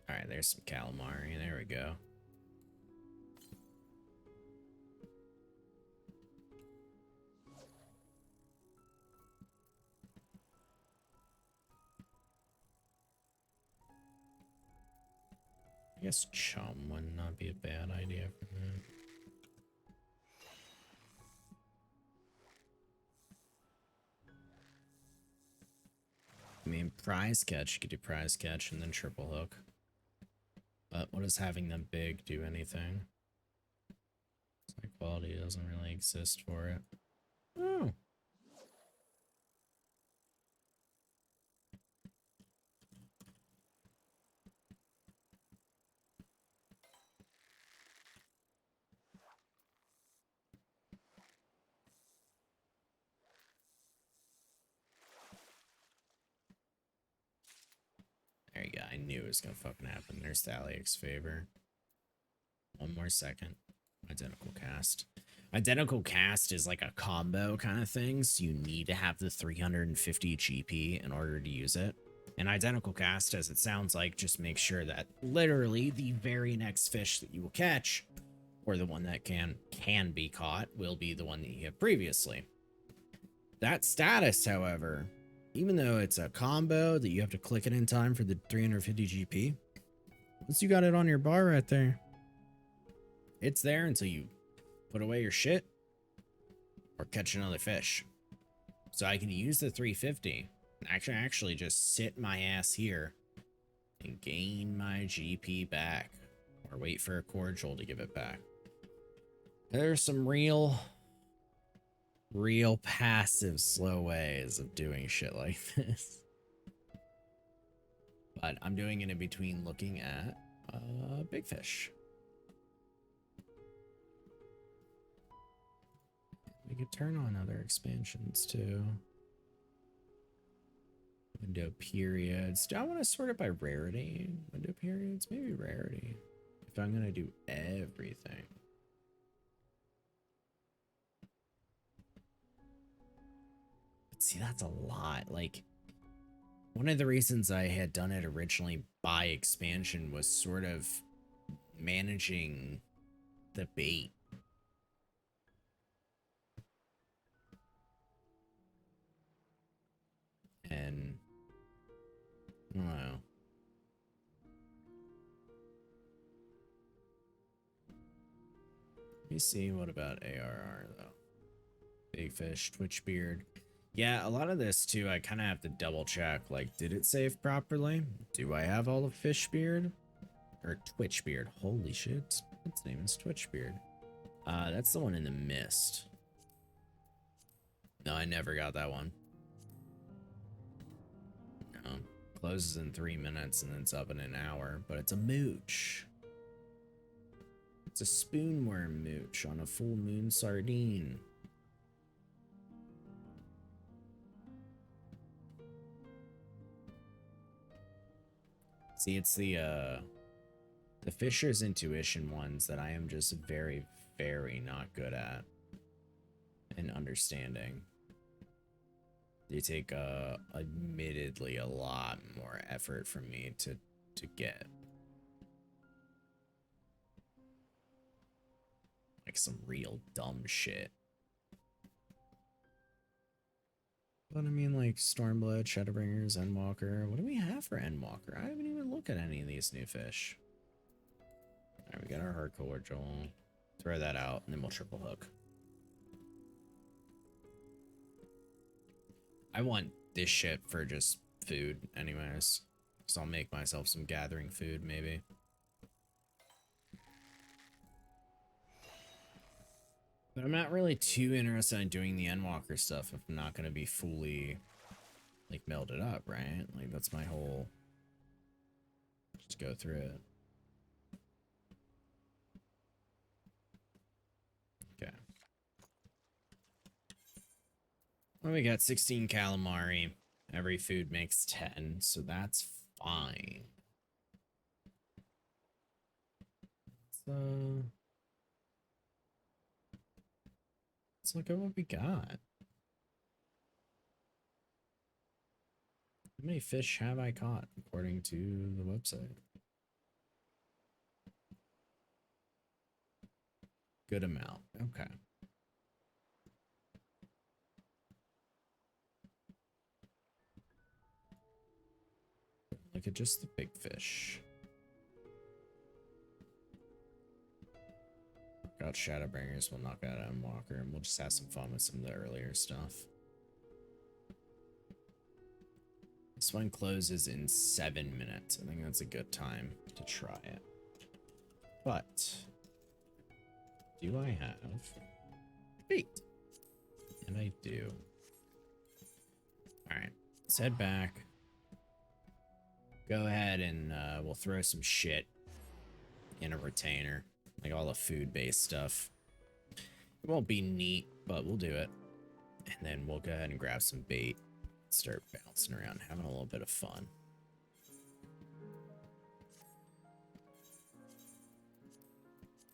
Alright, there's some calamari. There we go. I guess chum would not be a bad idea for that. I mean, prize catch, you could do prize catch and then triple hook. But what does having them big do anything? High quality doesn't really exist for it. Oh. There you go. I knew it was gonna fucking happen. There's the Alex favor. One more second. Identical cast. Identical cast is like a combo kind of thing, so you need to have the 350 GP in order to use it. And identical cast, as it sounds like, just makes sure that literally the very next fish that you will catch, or the one that can be caught, will be the one that you have previously. That status, however, even though it's a combo that you have to click it in time for the 350 GP, once you got it on your bar right there, it's there until you put away your shit or catch another fish. So I can use the 350 and actually just sit my ass here and gain my GP back, or wait for a cordial to give it back. There's some real passive slow ways of doing shit like this. But I'm doing it in between looking at big fish. We could turn on other expansions too. Window periods. Do I want to sort it by rarity? Window periods? Maybe rarity. If I'm going to do everything. But see, that's a lot. Like, One of the reasons I had done it originally by expansion was sort of managing the bait. And I don't know. Let me see, what about ARR though? Big Fish, Twitch Beard. Yeah, a lot of this too, I kind of have to double check. Like, did it save properly? Do I have all of Fish Beard? Or Twitch Beard. Holy shit. Its name is Twitch Beard. That's the one in the mist. No, I never got that one. No. Closes in 3 minutes and it's up in an hour, but it's a mooch. It's a spoonworm mooch on a full moon sardine. See, it's the Fisher's Intuition ones that I am just very, very not good at in understanding. They take admittedly a lot more effort from me to get. Like some real dumb shit. But I mean, like Stormblood, Shadowbringers, Endwalker. What do we have for Endwalker? I haven't even looked at any of these new fish. Alright, we got our Hard Cordial. Throw that out, and then we'll triple hook. I want this shit for just food, anyways. So I'll make myself some gathering food, maybe. But I'm not really too interested in doing the Endwalker stuff if I'm not going to be fully, like, melted up, right? Like, that's my whole... Just go through it. Okay. Well, we got 16 calamari. Every food makes 10, so that's fine. So... let's look at what we got. How many fish have I caught, according to the website? Good amount. Okay. Look at just the big fish. Got Shadowbringers, we'll knock out Endwalker, and we'll just have some fun with some of the earlier stuff. This one closes in 7 minutes. I think that's a good time to try it. But do I have bait? And I do. Alright, let's head back. Go ahead and we'll throw some shit in a retainer. Like all the food-based stuff. It won't be neat, but we'll do it. And then we'll go ahead and grab some bait. Start bouncing around, having a little bit of fun.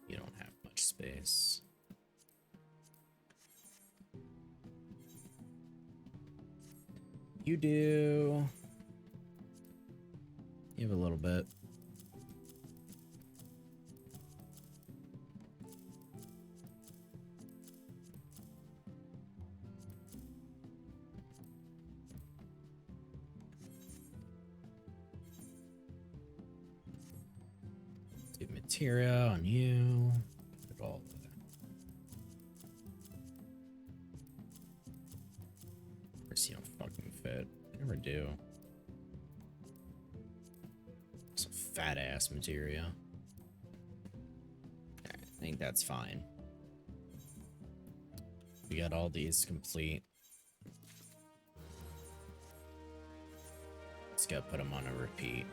You don't have much space. You do. You have a little bit. Do materia on you. Put all of that. Of course you don't fucking fit. I never do. Some fat ass materia. I think that's fine. We got all these complete. Let's go put them on a repeat.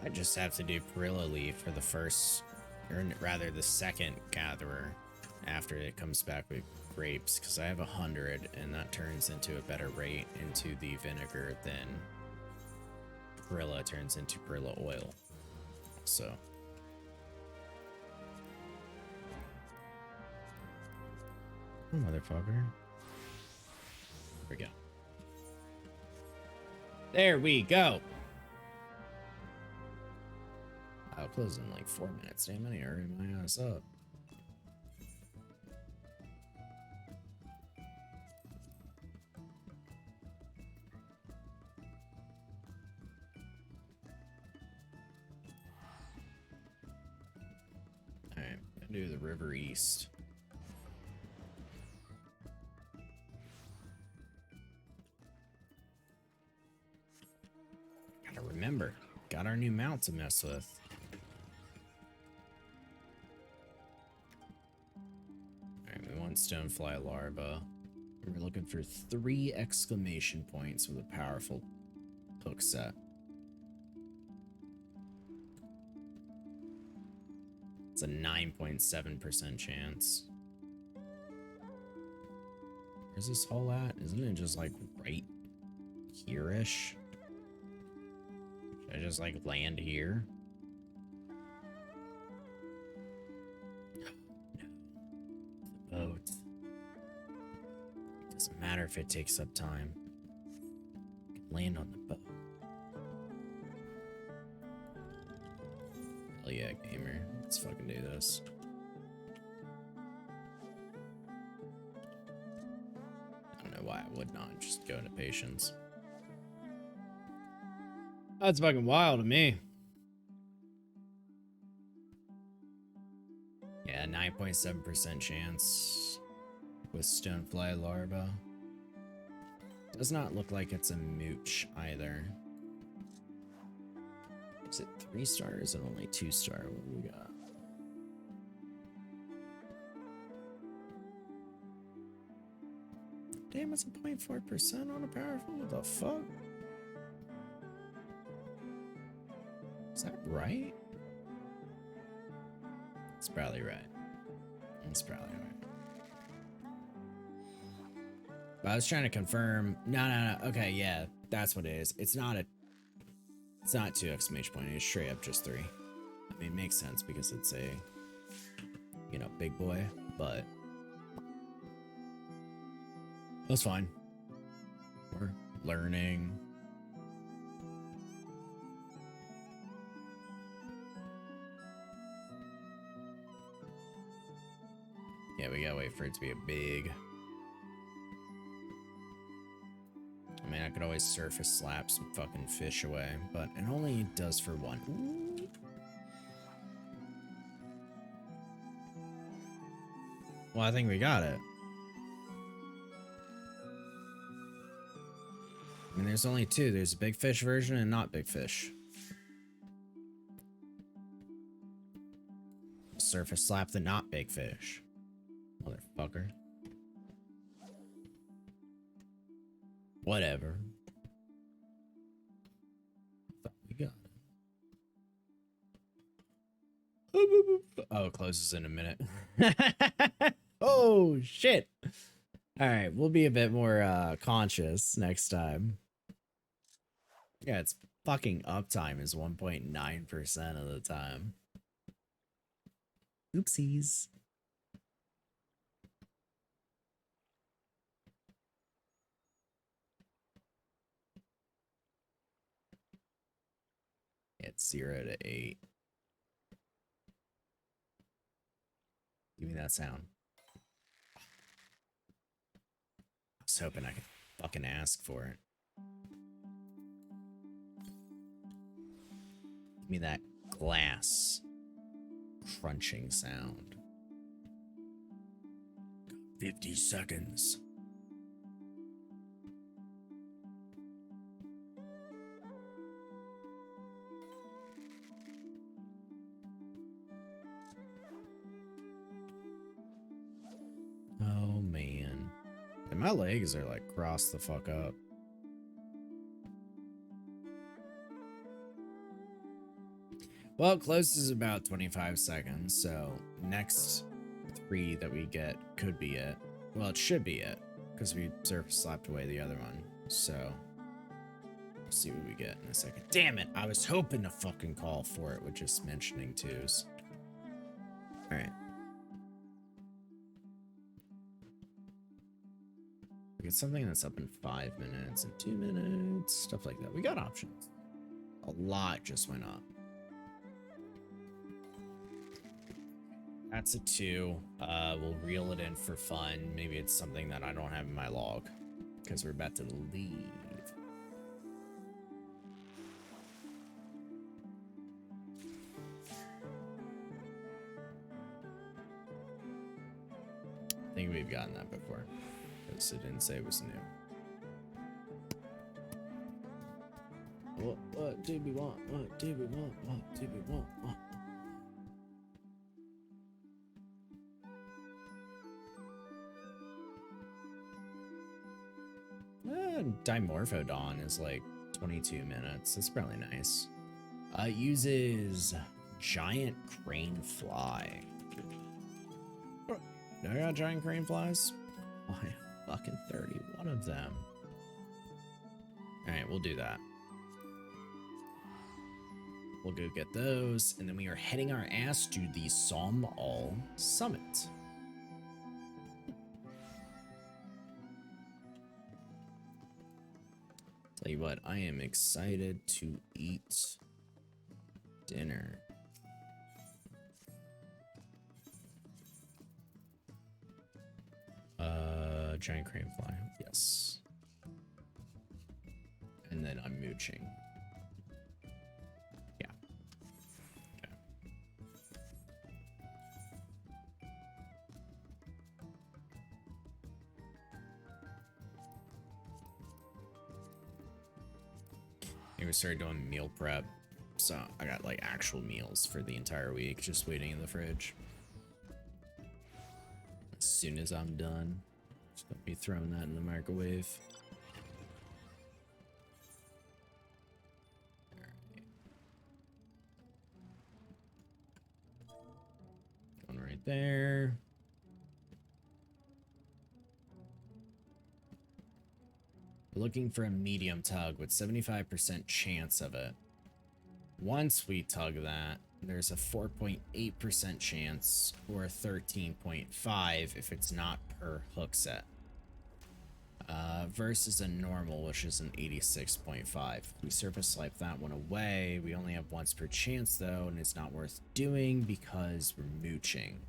I just have to do Perilla Leaf for the first, or rather the second gatherer after it comes back with grapes, because I have 100 and that turns into a better rate into the vinegar than Perilla turns into Perilla oil. So. Oh, motherfucker. There we go. There we go. I'll close in like 4 minutes. Damn, I need to hurry my ass up. Alright, gonna do the River East. Gotta remember, got our new mount to mess with. Alright, we want Stonefly Larva. We're looking for 3 exclamation points with a powerful hook set. It's a 9.7% chance. Where's this hole at? Isn't it just like right here-ish? Should I just like land here? No. The boat. Doesn't matter if it takes up time. I can land on the boat. Hell yeah, gamer. Let's fucking do this. I don't know why I would not just go into patience. That's fucking wild to me. Yeah, 9.7% chance with Stonefly Larva. Does not look like it's a mooch either. Is it 3-star or is it only 2-star? What do we got? Damn, it's a 0.4% on a powerful. What the fuck? Is that right? It's probably right. It's probably right. But I was trying to confirm. No. Okay, yeah, that's what it is. It's not 2 exclamation point. It's straight up just 3. I mean, it makes sense because it's a, you know, big boy, but that's fine. We're learning. Yeah, we gotta wait for it to be a big. I mean, I could always surface slap some fucking fish away, but it only does for 1. Ooh. Well, I think we got it. I mean, there's only 2. There's a big fish version and not big fish. Surface slap the not big fish. Motherfucker. Whatever. Thought we got it. Oh, it closes in a minute. Oh, shit. Alright, we'll be a bit more conscious next time. Yeah, its fucking uptime is 1.9% of the time. Oopsies. It's 0 to 8. Give me that sound. I was hoping I could fucking ask for it. Give me that glass crunching sound. 50 seconds. Oh man. And my legs are like crossed the fuck up. Well, close is about 25 seconds, so next 3 that we get could be it. Well, it should be it, because we surface slapped away the other one, so We'll see what we get in a second. Damn it! I was hoping to fucking call for it with just mentioning twos. Alright. We get something that's up in 5 minutes and 2 minutes, stuff like that. We got options. A lot just went up. That's a 2. We'll reel it in for fun. Maybe it's something that I don't have in my log because we're about to leave. I think we've gotten that before because it didn't say it was new. What did we want? What did we want? What did we want? What? Dimorphodon is like 22 minutes. That's probably nice. It uses giant crane fly. Do I got giant crane flies? Why, fucking 31 of them. Alright, we'll do that. We'll go get those, and then we are heading our ass to the Som'Al Summit. Tell you what, I am excited to eat dinner. Giant crane fly, yes. And then I'm mooching. Yeah. Okay. And we started doing meal prep, so I got like actual meals for the entire week, just waiting in the fridge. As soon as I'm done, just gonna be throwing that in the microwave. One right there. Looking for a medium tug with 75% chance of it. Once we tug that, there's a 4.8% chance or a 13.5 if it's not per hook set. Versus a normal, which is an 86.5. If we surface swipe that one away, we only have once per chance though, and it's not worth doing because we're mooching.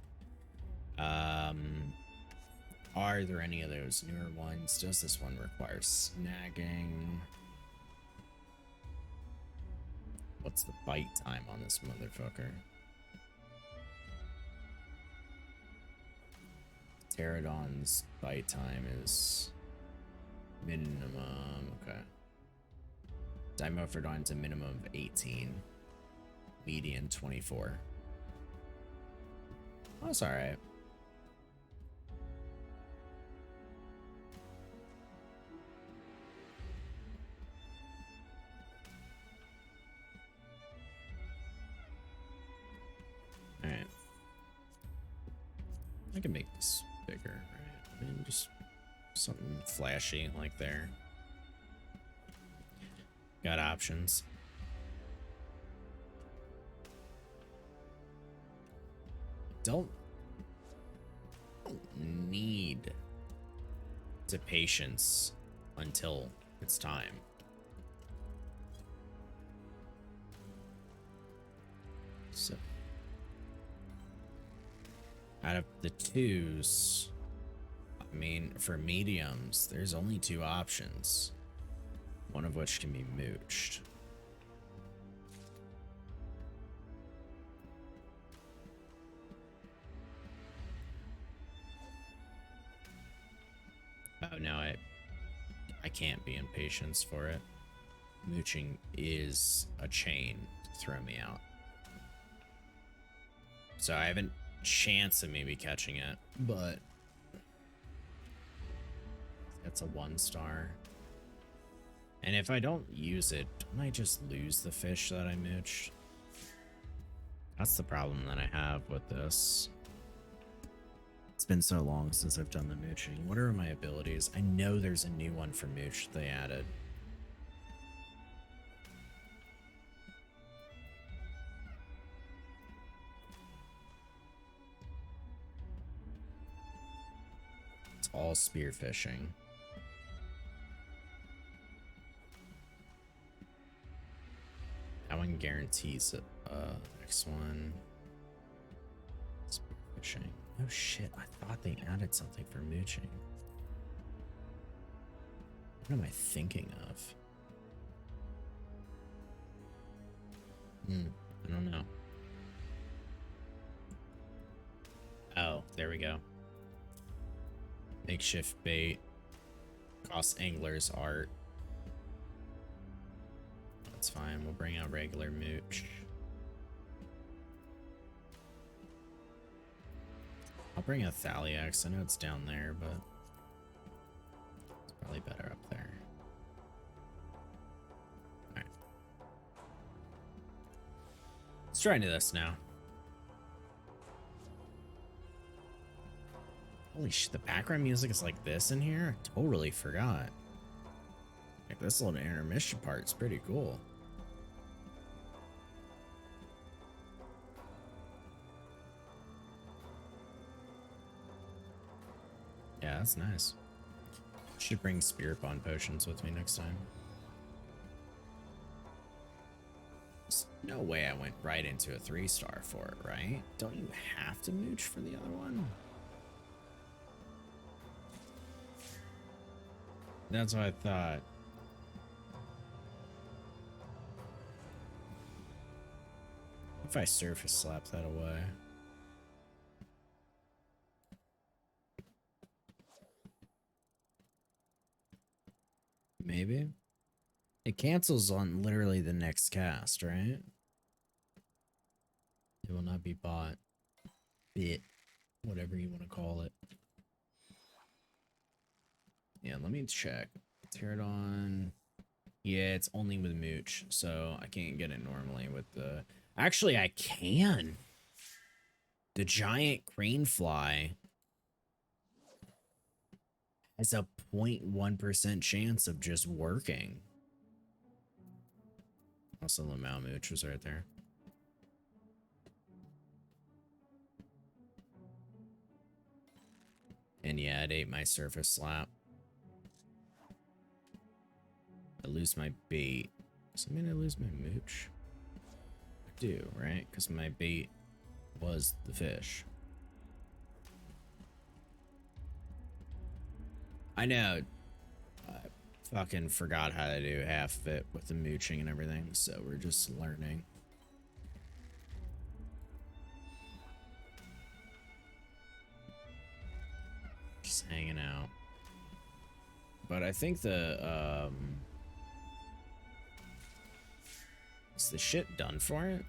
Are there any of those newer ones? Does this one require snagging? What's the bite time on this motherfucker? Pterodon's bite time is minimum. Okay. Dimorphodon's a minimum of 18. Median 24. Oh, that's alright. Alright. I can make this bigger, right? I mean, just something flashy like there. Got options. Don't need to patience until it's time. So out of the twos, I mean, for mediums, there's only 2 options, one of which can be mooched. Oh no, I can't be in patience for it. Mooching is a chain to throw me out. So I have a chance of maybe catching it, but it's a 1-star. And if I don't use it, don't I just lose the fish that I mooched? That's the problem that I have with this. It's been so long since I've done the mooching. What are my abilities? I know there's a new one for mooch they added. all spearfishing. That one guarantees it. Next one. Spearfishing. Oh shit, I thought they added something for mooching. What am I thinking of? I don't know. Oh, there we go. Makeshift bait. Cost anglers art. That's fine. We'll bring out regular mooch. I'll bring out Thaliax. I know it's down there, but it's probably better up there. Alright. Let's try into this now. Holy shit, the background music is like this in here? I totally forgot. Like this little intermission part's pretty cool. Yeah, that's nice. Should bring Spirit Bond potions with me next time. There's no way I went right into a 3-star for it, right? Don't you have to mooch for the other one? That's what I thought. If I surface slap that away. Maybe. It cancels on literally the next cast, right? It will not be bought. Bit. Whatever you want to call it. Yeah, let me check. Pterodon. Yeah, it's only with mooch, so I can't get it normally with the... Actually, I can. The giant crane fly has a 0.1% chance of just working. Also, Lamau mooch was right there. And yeah, it ate my surface slap. I lose my bait. Does that mean I lose my mooch? I do, right? Because my bait was the fish. I know. I fucking forgot how to do half of it with the mooching and everything, so we're just learning. Just hanging out. But I think the, is the shit done for it?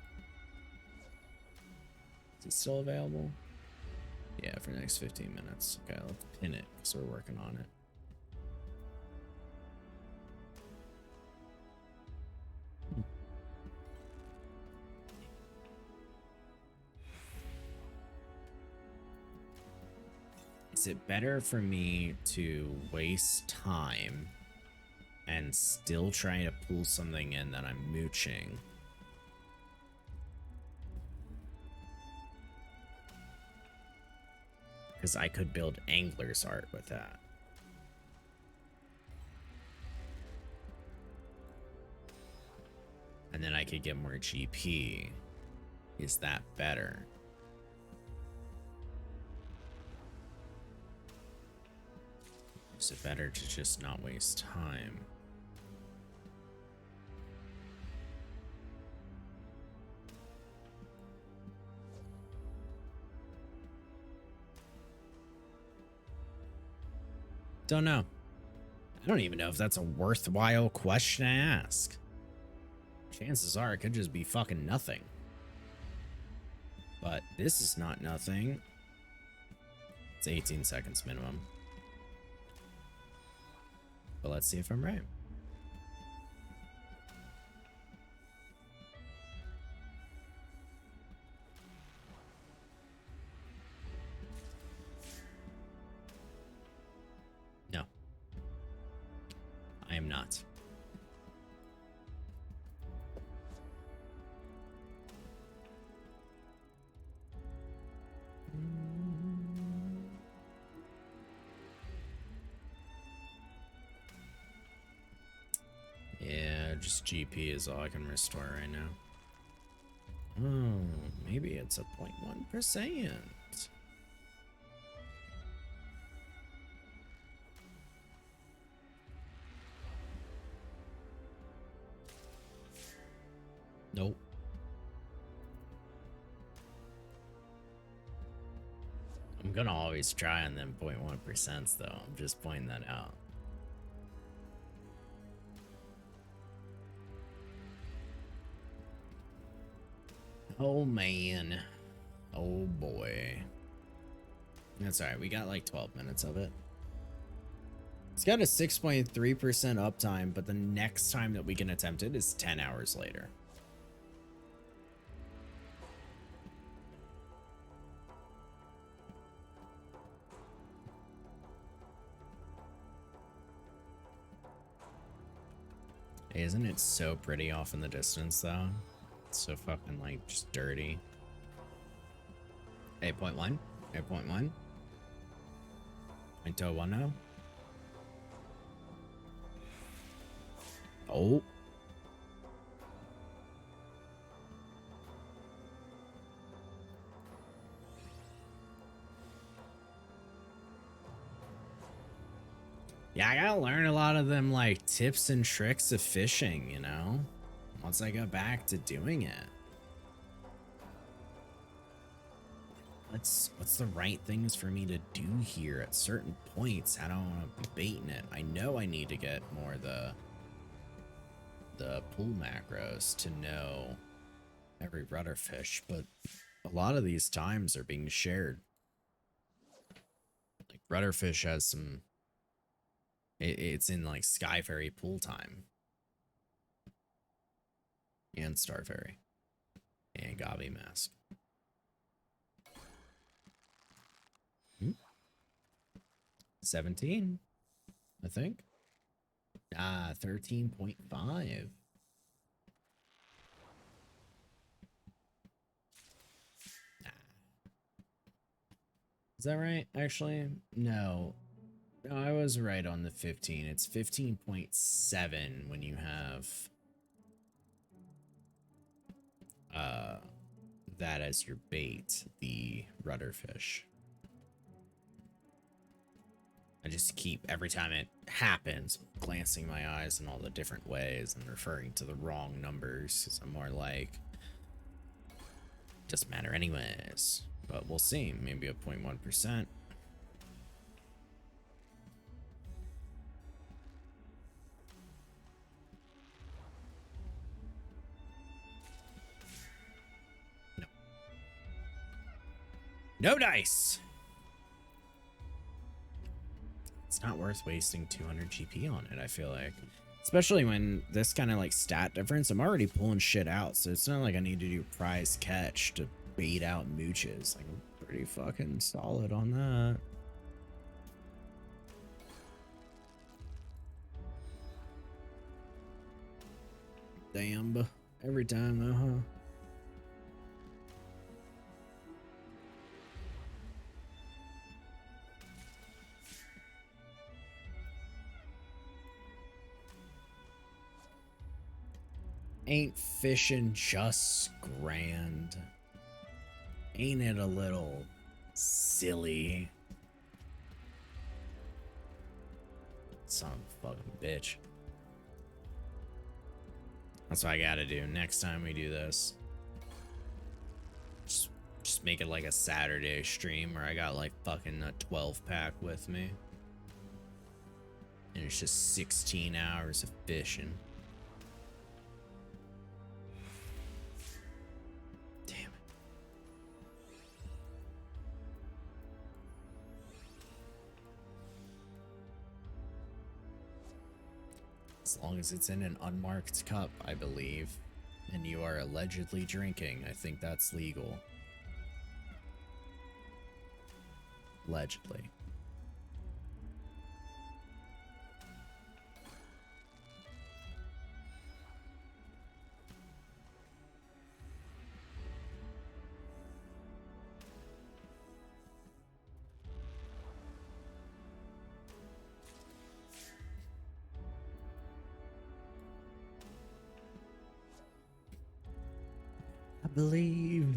Is it still available? Yeah, for the next 15 minutes. Okay, let's pin it because we're working on it. Is it better for me to waste time and still try to pull something in that I'm mooching? Because I could build angler's art with that. And then I could get more GP. Is that better? Is it better to just not waste time? Don't know. I don't even know if that's a worthwhile question to ask. Chances are it could just be fucking nothing. But this is not nothing. It's 18 seconds minimum. But let's see if I'm right. No. I am not. Just GP is all I can restore right now. Oh, maybe it's a 0.1%. Nope. I'm gonna always try on them 0.1% though. I'm just pointing that out. Oh man. Oh boy. That's alright, we got like 12 minutes of it. It's got a 6.3% uptime, but the next time that we can attempt it is 10 hours later. Isn't it so pretty off in the distance though? It's so fucking like just dirty. 8.1? 8.1? 0.010? Oh. Yeah, I gotta learn a lot of them like tips and tricks of fishing, you know? Once I go back to doing it. What's the right things for me to do here at certain points? I don't want to be baiting it. I know I need to get more the pool macros to know every rudder fish, but a lot of these times are being shared. Like rudderfish has some it's in like Sky Ferry pool time. And Star Ferry. And Gabi Mask. 17, I think. 13.5. Is that right? Actually, no. No, I was right on the 15. It's 15.7 when you have that as your bait, the rudderfish. I just keep, every time it happens, glancing my eyes in all the different ways and referring to the wrong numbers, because I'm more like, doesn't matter anyways. But we'll see, maybe a 0.1%. No. No dice! It's not worth wasting 200 GP on it, I feel like. Especially when this kind of like stat difference, I'm already pulling shit out, so it's not like I need to do prize catch to bait out mooches. Like, I'm pretty fucking solid on that. Damn, every time though, huh? Ain't fishing just grand? Ain't it a little silly? Son of a fucking bitch. That's what I gotta do next time we do this. Just make it like a Saturday stream where I got like fucking a 12-pack with me. And it's just 16 hours of fishing. Damn it. As long as it's in an unmarked cup, I believe, and you are allegedly drinking, I think that's legal. Allegedly. believe.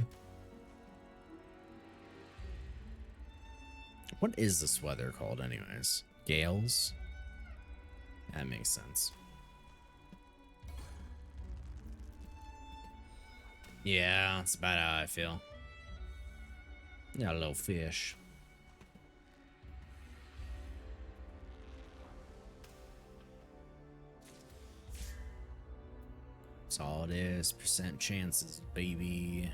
What is this weather called, anyways? Gales? That makes sense. Yeah, that's about how I feel. Got a little fish. That's all it is. Percent chances, baby.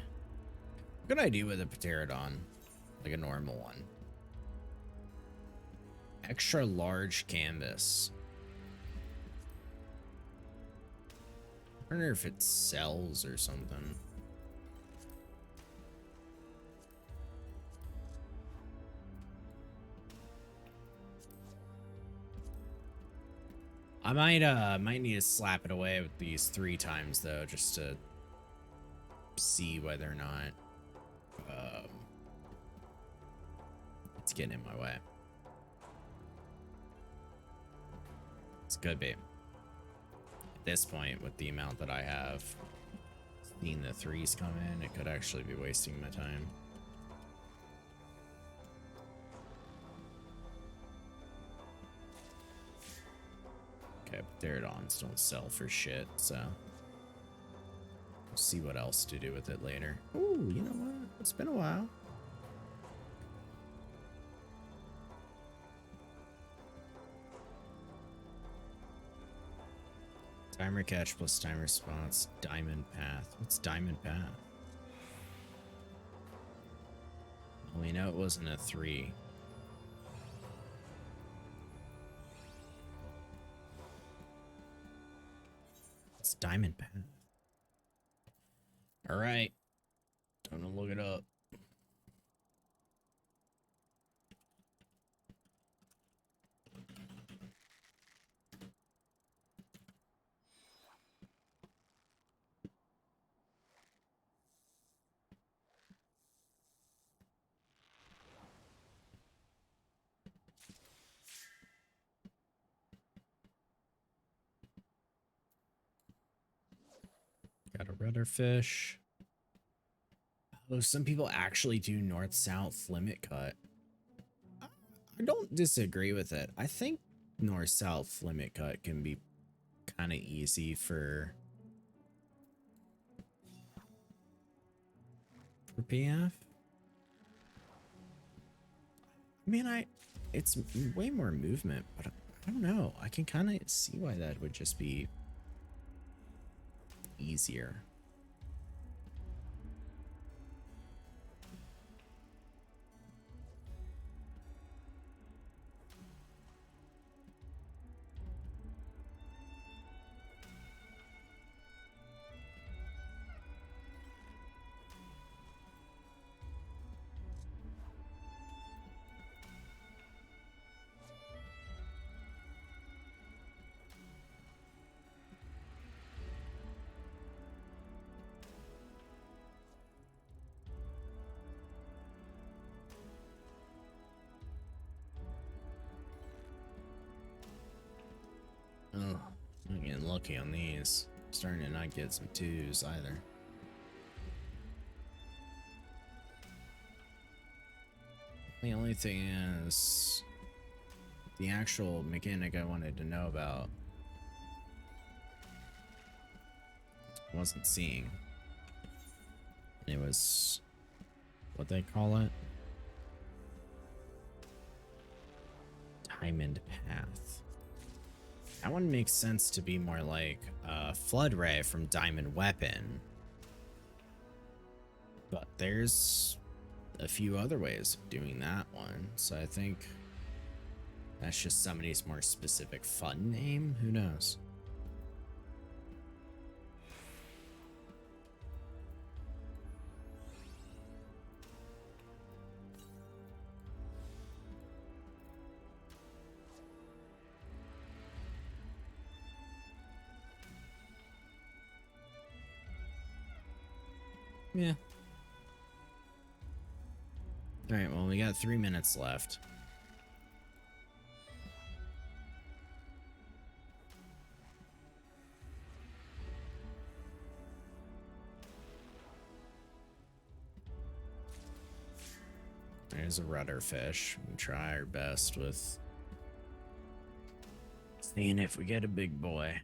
What could I do with a pterodon? Like a normal one. Extra large canvas. I wonder if it sells or something. I might need to slap it away with these 3 times though, just to see whether or not it's getting in my way. It's could be. At this point, with the amount that I have, seeing the 3s come in, it could actually be wasting my time. Okay, pterodons don't sell for shit, so we'll see what else to do with it later. Ooh, you know what? It's been a while. Timer catch plus time response. Diamond path. What's diamond path? Well, we know it wasn't a 3. It's diamond path. All right. Time to look it up. Got a rudder fish. Oh, some people actually do north-south limit cut. I don't disagree with it. I think north-south limit cut can be kind of easy for PF. I mean, it's way more movement, but I don't know. I can kind of see why that would just be easier. Oh, I'm getting lucky on these. Starting to not get some 2s either. The only thing is the actual mechanic I wanted to know about wasn't seeing. It was what they call it? Diamond path. That one makes sense to be more like Flood Ray from Diamond Weapon. But there's a few other ways of doing that one. So I think that's just somebody's more specific fun name. Who knows? Yeah. All right, well, we got 3 minutes left. There's a rudder fish. We try our best with seeing if we get a big boy.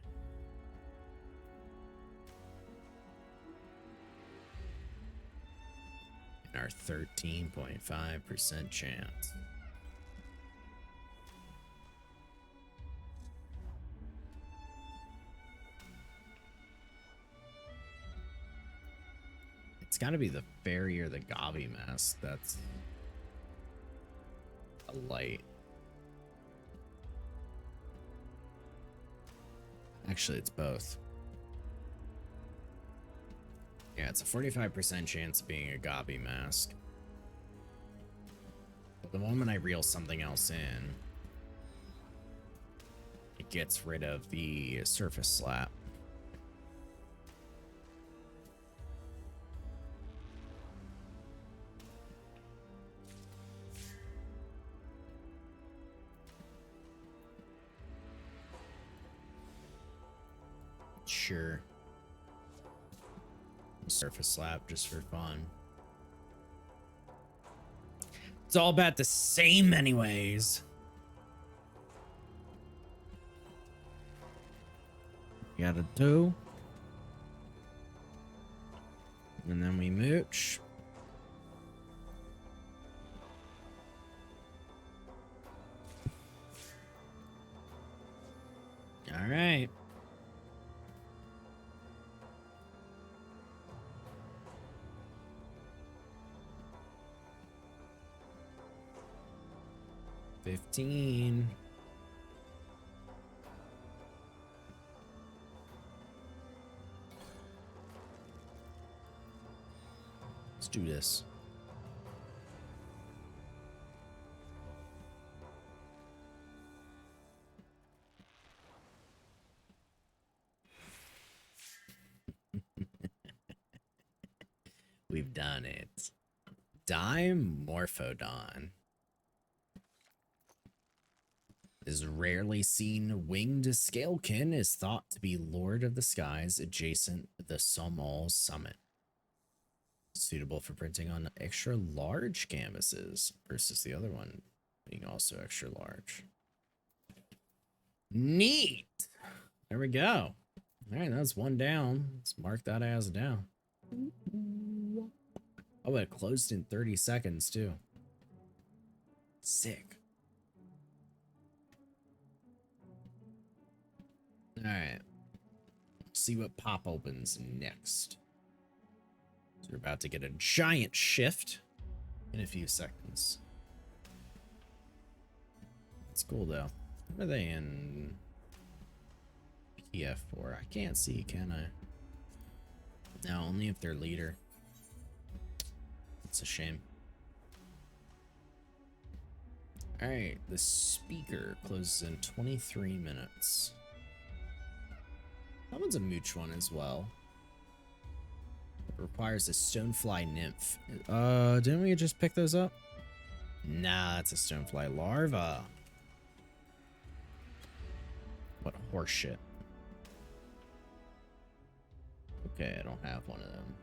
And our 13.5% chance. It's got to be the fairy or the Gavi mask. That's a light. Actually, it's both. Yeah, it's a 45% chance of being a Gavi mask. But the moment I reel something else in, it gets rid of the surface slap. Sure. Surface slap just for fun. It's all about the same anyways. Got a 2. And then we mooch. All right. $15. Let's do this. We've done it. Dimorphodon is rarely seen winged scalekin, is thought to be lord of the skies adjacent the Somol summit. Suitable for printing on extra large canvases versus the other one being also extra large. Neat. There we go. All right, that's one down. Let's mark that as down. Oh, it closed in 30 seconds too. Sick. All right. See what pop opens next. So we're about to get a giant shift in a few seconds. It's cool though. What are they in PF4? I can't see, can I? No, only if they're leader. It's a shame. All right, the speaker closes in 23 minutes. That one's a mooch one as well. It requires a stonefly nymph. Didn't we just pick those up? Nah, it's a stonefly larva. What horseshit. Okay, I don't have one of them.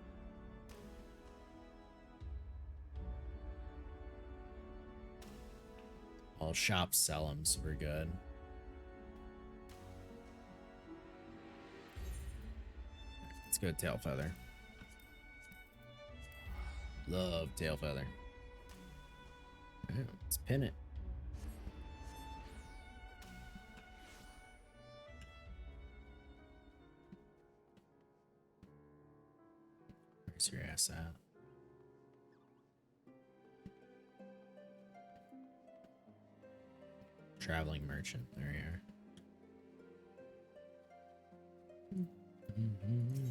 All shops sell them, so we're good. Let's go Tailfeather. Love Tailfeather. Alright, let's pin it. Where's your ass at? Traveling merchant. There you are. Mm-hmm.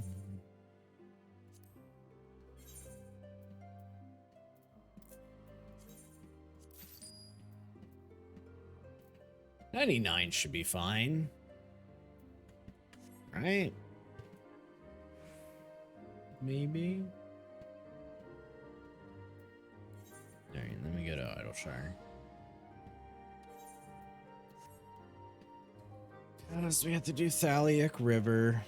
99 should be fine. Right? Maybe. Alright, let me go to Idleshire. So we have to do Thaliak River,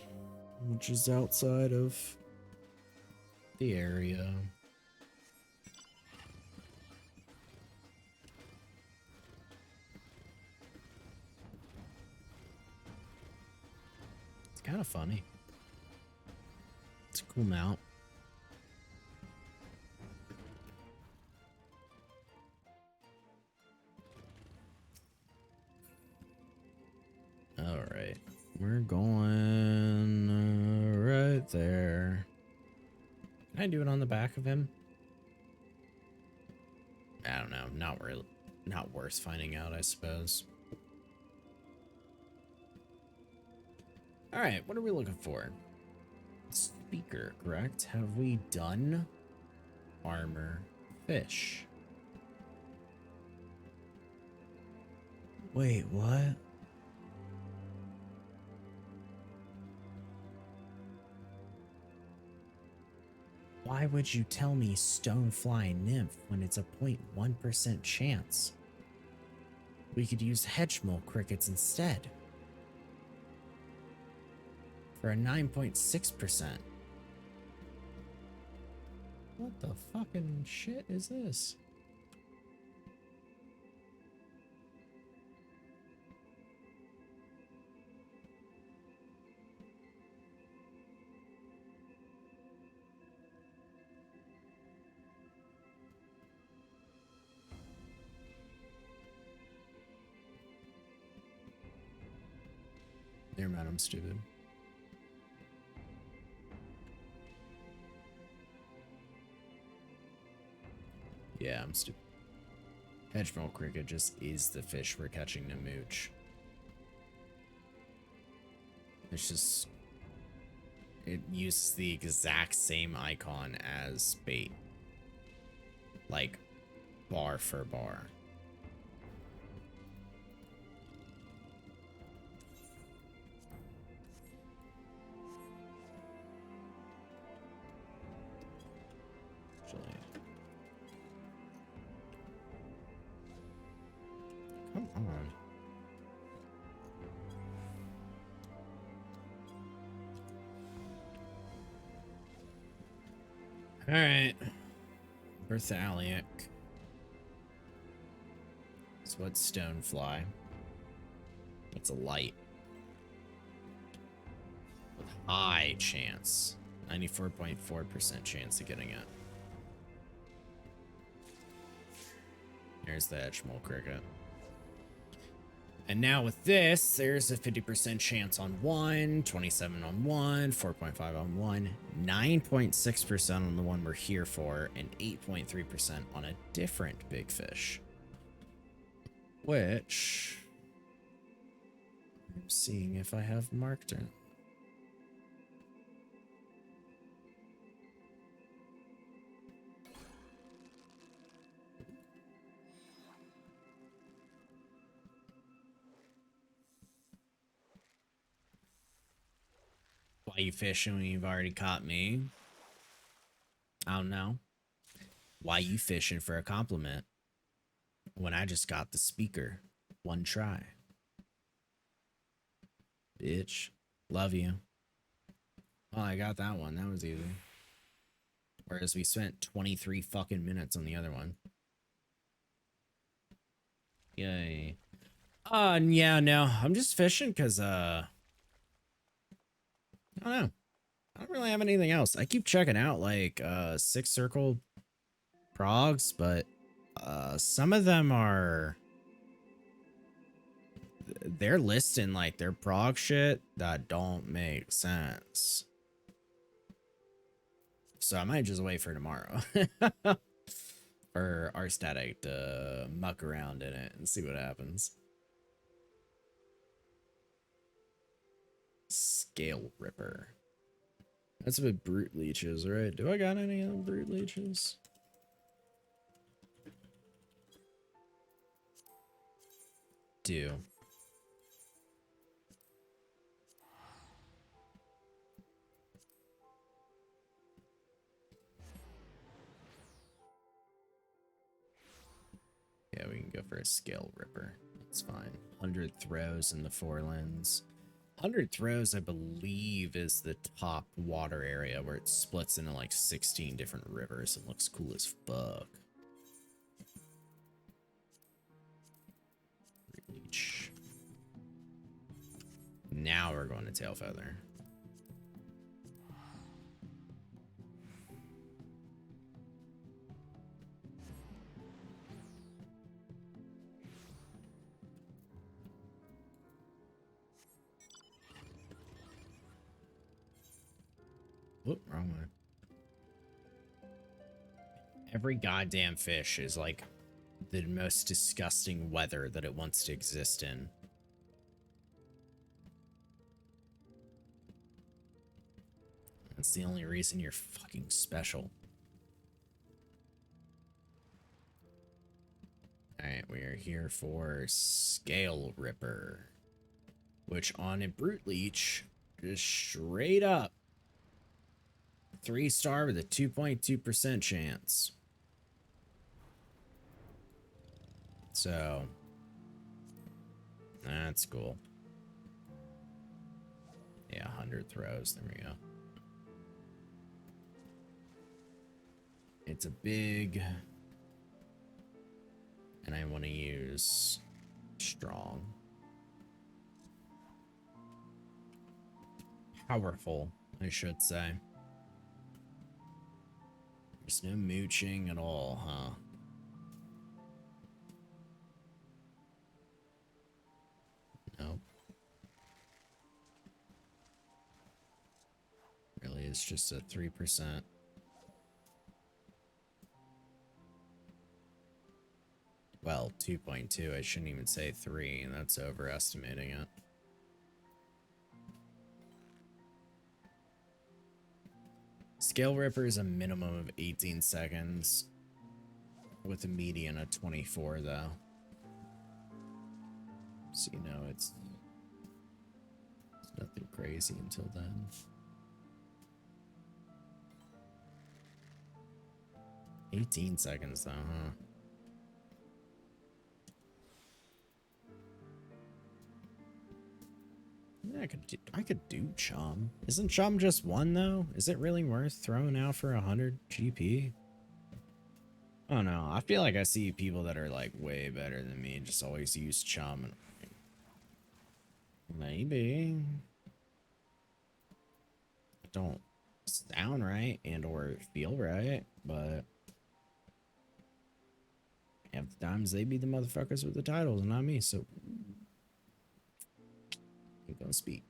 which is outside of the area. kind of funny. It's a cool mount. All right, we're going right there. Can I do it on the back of him? I don't know. Not really. Not worth finding out, I suppose. All right, what are we looking for? Speaker, correct? Have we done armor fish? Wait, what? Why would you tell me Stonefly Nymph when it's a 0.1% chance? We could use Hedgemole crickets instead. For a 9.6%. What the fucking shit is this? Never mind, I'm stupid. Yeah, I'm stupid. Hedgemole cricket just is the fish we're catching to mooch. It's just... It uses the exact same icon as bait. Like, bar for bar. Come on. Alright. Berthalic. So what's Stonefly? It's a light. With high chance. 94.4% chance of getting it. There's the Hedgemole cricket. And now with this, there's a 50% chance on one, 27 on one, 4.5 on one, 9.6% on the one we're here for, and 8.3% on a different big fish. Which I'm seeing if I have marked it. Why you fishing when you've already caught me? I don't know. Why you fishing for a compliment when I just got the speaker? One try. Bitch. Love you. Oh, I got that one. That was easy. Whereas we spent 23 fucking minutes on the other one. Yay. Yeah, no. I'm just fishing because, I don't know. I don't really have anything else. I keep checking out, like, 6 circle progs, but, some of them are... They're listing, like, their prog shit that don't make sense. So I might just wait for tomorrow. For our static to muck around in it and see what happens. Scale Ripper. That's what brute leeches, right? Do I got any of them brute leeches? Do. Yeah, we can go for a Scale Ripper. That's fine. 100 throws in the forelands. 100 throws, I believe, is the top water area where it splits into like 16 different rivers and looks cool as fuck. Reach. Now we're going to Tail Feather. Whoop, wrong one. Every goddamn fish is like the most disgusting weather that it wants to exist in. That's the only reason you're fucking special. Alright, we are here for Scale Ripper, which on a Brute Leech is straight up 3-star with a 2.2% chance. So, that's cool. Yeah, 100 throws. There we go. It's a big, and I want to use strong. Powerful, I should say. There's no mooching at all, huh? Nope. Really, it's just a 3%. Well, 2.2. I shouldn't even say 3. That's overestimating it. Scale Ripper is a minimum of 18 seconds with a median of 24, though. So, you know, it's nothing crazy until then. 18 seconds, though, huh? Yeah, I could do Chum. Isn't Chum just 1 though? Is it really worth throwing out for 100 GP? I don't know. I feel like I see people that are like way better than me just always use Chum. And maybe it don't sound right and or feel right, but half the times they be the motherfuckers with the titles and not me. So ain't gonna speak.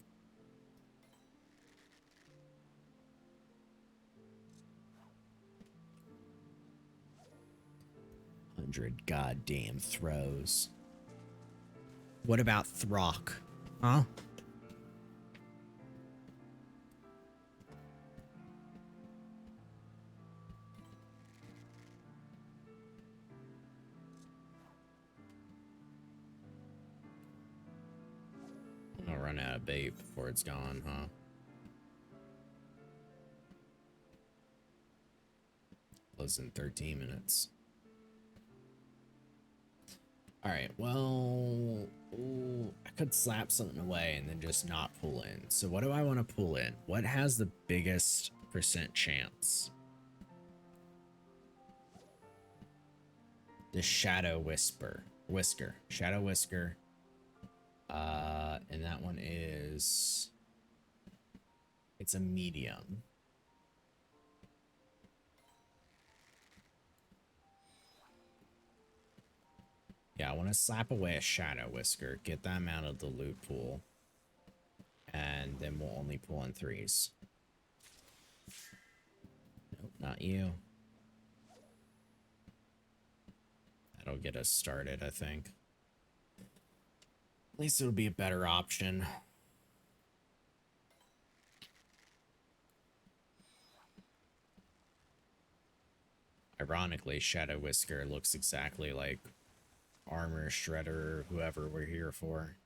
Hundred goddamn throws. What about Throck? Huh? I'll run out of bait before it's gone, huh? Less than 13 minutes. Alright, well, ooh, I could slap something away and then just not pull in. So what do I want to pull in? What has the biggest percent chance? The Shadow Whisker. Shadow Whisker. And that one is... It's a medium. Yeah, I want to slap away a Shadow Whisker, get them out of the loot pool, and then we'll only pull in 3s. Nope, not you. That'll get us started, I think. At least it'll be a better option. Ironically, Shadow Whisker looks exactly like Armor Shredder or whoever we're here for.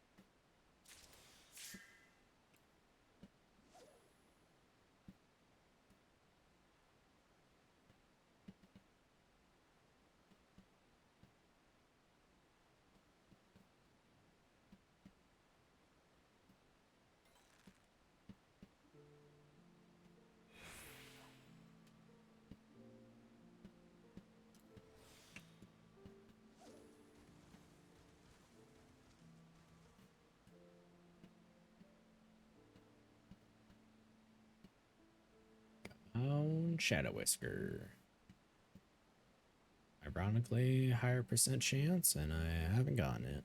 Oh, Shadow Whisker. Ironically, higher percent chance, and I haven't gotten it.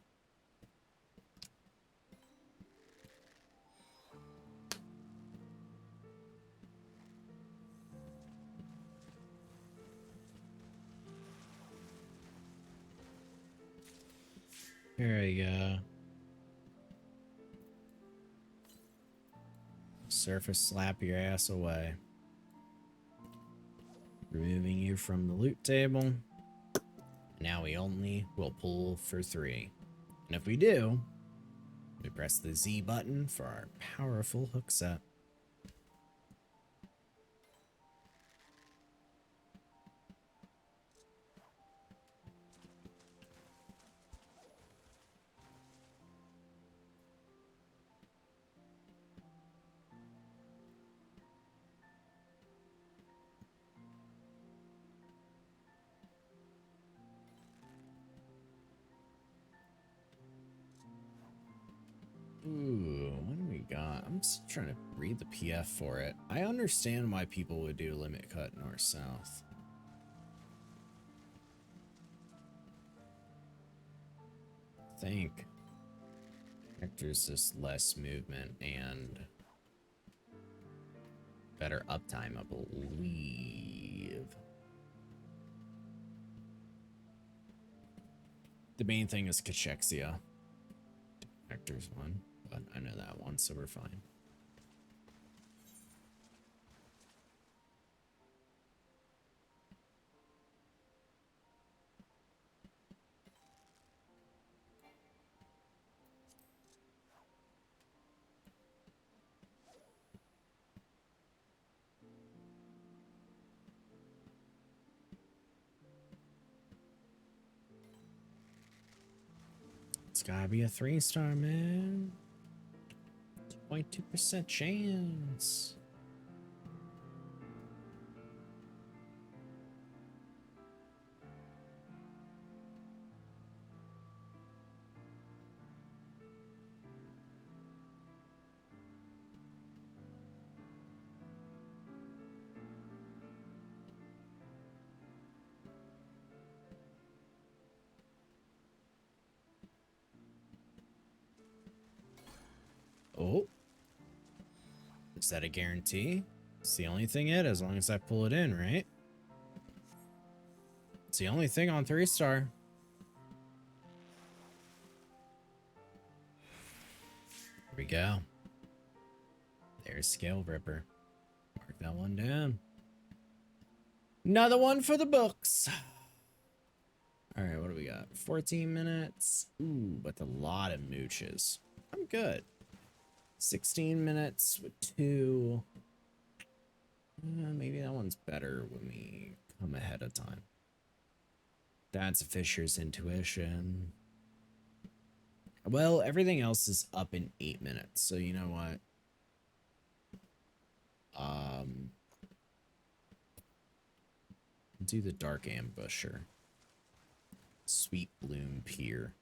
Here we go. Surface slap your ass away. Removing you from the loot table. Now we only will pull for 3. And if we do, we press the Z button for our powerful hook set. Ooh, what do we got? I'm just trying to read the PF for it. I understand why people would do limit cut north-south. I think there's just less movement and better uptime, I believe. The main thing is cachexia. Vector's one, but I know that one, so we're fine. It's gotta be a 3-star, man. 0.2% chance. Oh. Is that a guarantee? It's the only thing as long as I pull it in, right? It's the only thing on 3-star. Here we go. There's Scale Ripper. Mark that one down. Another one for the books. All right, what do we got? 14 minutes. Ooh, but a lot of mooches. I'm good. 16 minutes with 2. Maybe that one's better when we come ahead of time. That's Fisher's intuition. Well, everything else is up in 8 minutes, so you know what? Do the Dark Ambusher. Sweet Bloom Pier.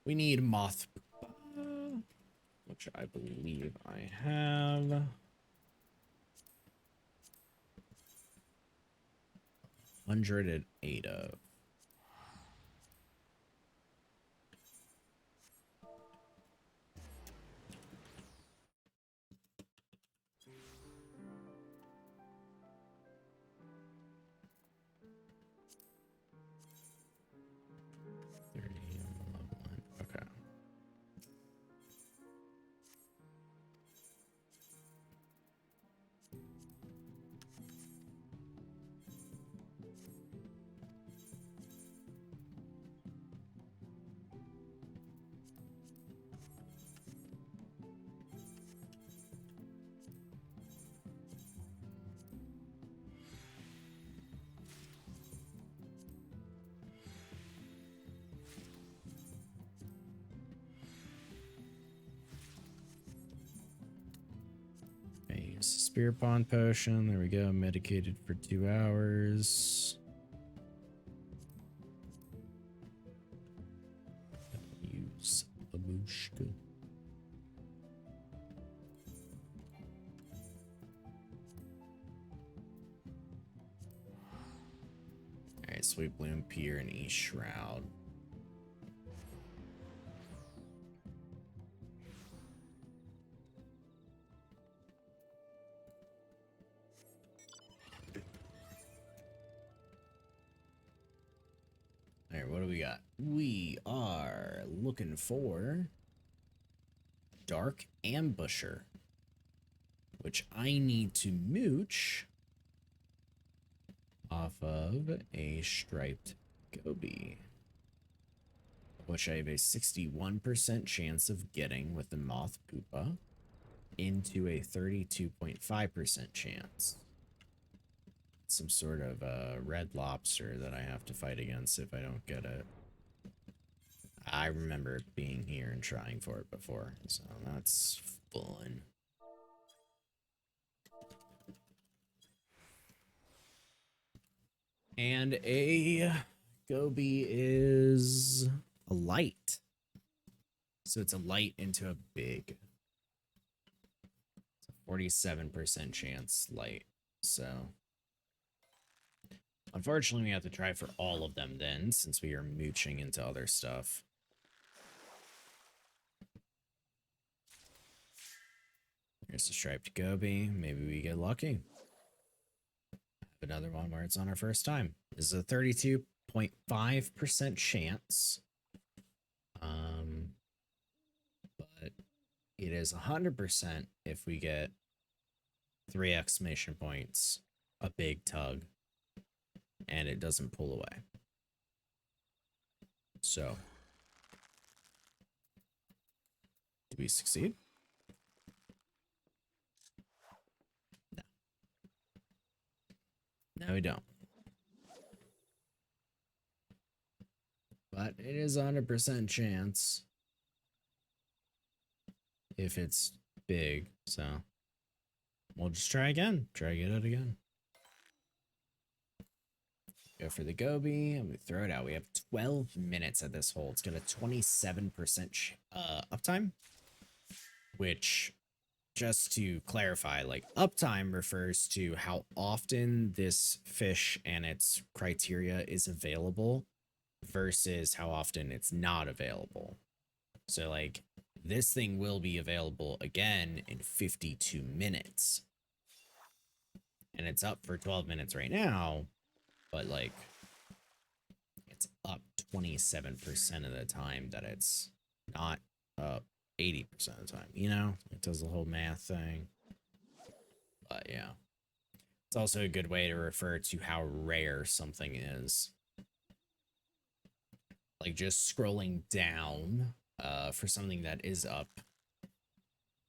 We need Moth, which I believe I have. 108 of. Okay. Spear Pond Potion. There we go. Medicated for 2 hours. Use Babushka. Alright, Sweet Bloom Pier and East Shroud. Alright, what do we got? We are looking for Dark Ambusher, which I need to mooch off of a striped goby, which I have a 61% chance of getting with the moth pupa into a 32.5% chance. Some sort of red lobster that I have to fight against if I don't get it. I remember being here and trying for it before, so that's fun. And a goby is a light. So it's a light into a big. It's a 47% chance light. So unfortunately, we have to try for all of them then, since we are mooching into other stuff. Here's the striped goby. Maybe we get lucky. Have another one where it's on our first time. This is a 32.5% chance. But it is 100% if we get 3 exclamation points, a big tug, and it doesn't pull away. So, do we succeed? No. No, we don't. But it is a 100% chance if it's big, so we'll just try again. Try to get it again. Go for the goby, and we throw it out. We have 12 minutes at this hole. It's got a 27% uptime, which, just to clarify, like, uptime refers to how often this fish and its criteria is available versus how often it's not available. So, like, this thing will be available again in 52 minutes. And it's up for 12 minutes right now, but, like, it's up 27% of the time that it's not up 80% of the time, you know? It does the whole math thing. But, yeah. It's also a good way to refer to how rare something is. Like, just scrolling down for something that is up,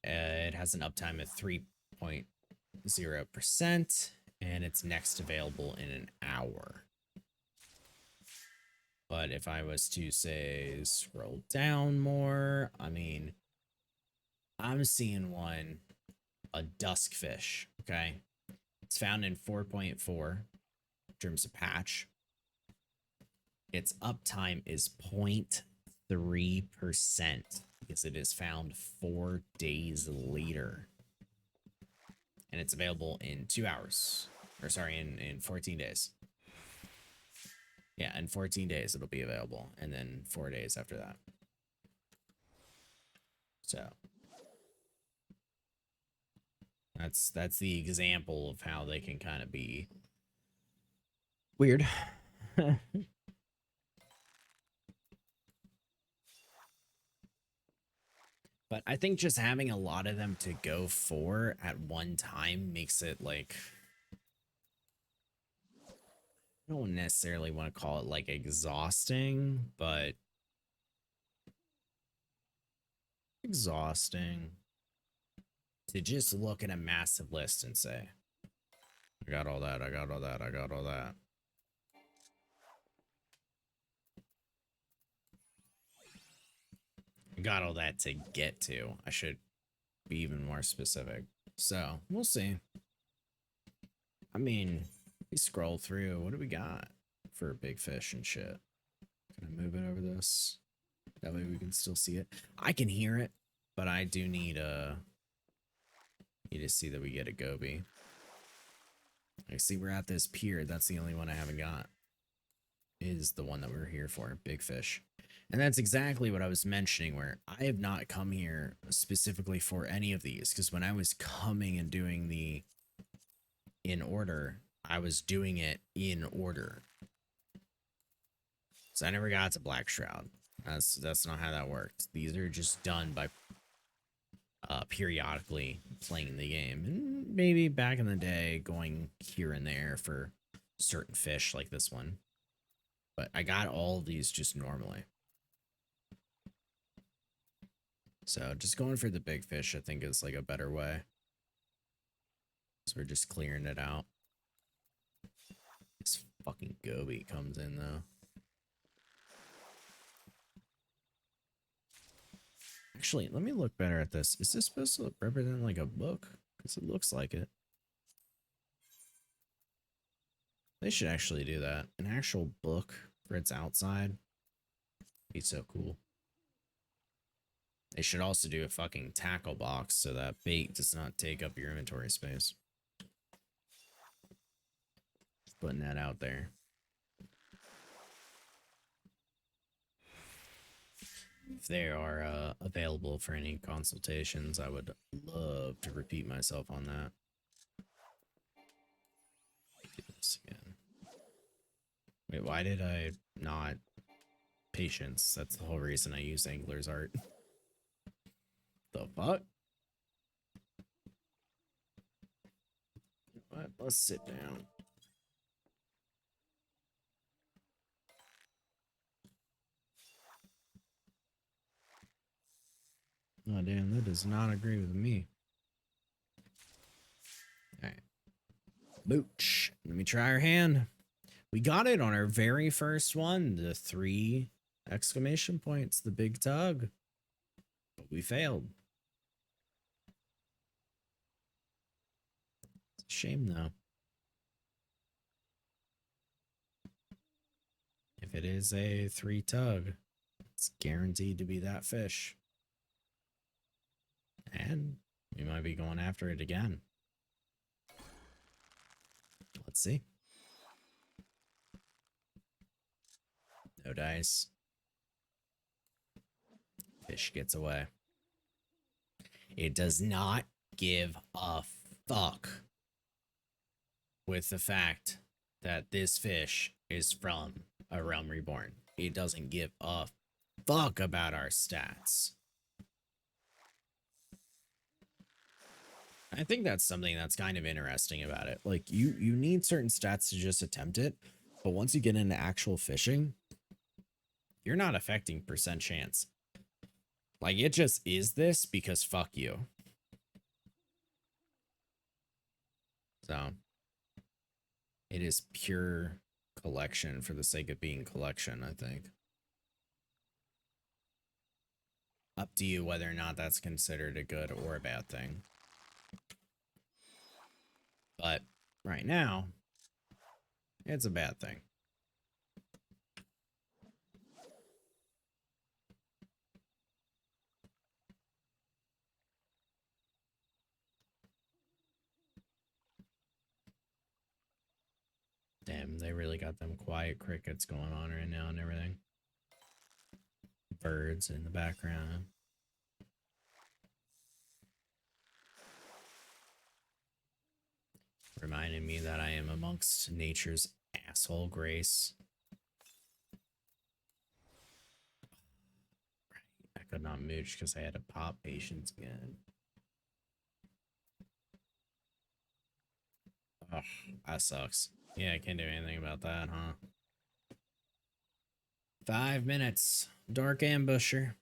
it has an uptime of 3.0%, and it's next available in an hour. But if I was to, say, scroll down more, I mean, I'm seeing one, a duskfish, okay? It's found in 4.4 in terms of patch. Its uptime is 0.3% because it is found 4 days later. And it's available in 2 hours. Or sorry, in 14 days. Yeah, in 14 days it'll be available. And then 4 days after that. So that's the example of how they can kind of be weird. But I think just having a lot of them to go for at one time makes it, like, I don't necessarily want to call it, like, exhausting, but exhausting to just look at a massive list and say, I got all that, I got all that, I got all that. I got all that to get to. I should be even more specific. So, we'll see. I mean, we scroll through. What do we got for big fish and shit? Can I move it over this? That way we can still see it. I can hear it, but I do need to see that we get a goby. I see we're at this pier. That's the only one I haven't got. Is the one that we're here for, big fish. And that's exactly what I was mentioning, where I have not come here specifically for any of these, because when I was coming and doing the in order, I was doing it in order. So I never got to Black Shroud. That's not how that worked. These are just done by periodically playing the game, and maybe back in the day going here and there for certain fish like this one. But I got all of these just normally. So just going for the big fish, I think, is like a better way. So we're just clearing it out. This fucking goby comes in though. Actually, let me look better at this. Is this supposed to represent like a book? Because it looks like it. They should actually do that. An actual book for its outside. Be so cool. They should also do a fucking tackle box so that bait does not take up your inventory space. Just putting that out there. If they are available for any consultations, I would love to repeat myself on that. Do this again. Wait, why did I not? Patience. That's the whole reason I use Angler's Art. The fuck? What? Let's sit down. Oh, damn, that does not agree with me. Alright. Booch. Let me try our hand. We got it on our very first one. The 3 exclamation points. The big tug. But we failed. It's a shame, though. If it is a 3 tug, it's guaranteed to be that fish. And we might be going after it again. Let's see. No dice. Fish gets away. It does not give a fuck with the fact that this fish is from a Realm Reborn. It doesn't give a fuck about our stats. I think that's something that's kind of interesting about it. Like you need certain stats to just attempt it, but once you get into actual fishing, you're not affecting percent chance. Like it just is this because fuck you. So it is pure collection for the sake of being collection, I think. Up to you whether or not that's considered a good or a bad thing. But right now, it's a bad thing. Damn, they really got them quiet crickets going on right now and everything. Birds in the background. Reminding me that I am amongst nature's asshole grace. I could not mooch because I had to pop patience again. Ugh, that sucks. Yeah, I can't do anything about that, huh? 5 minutes. Dark Ambusher.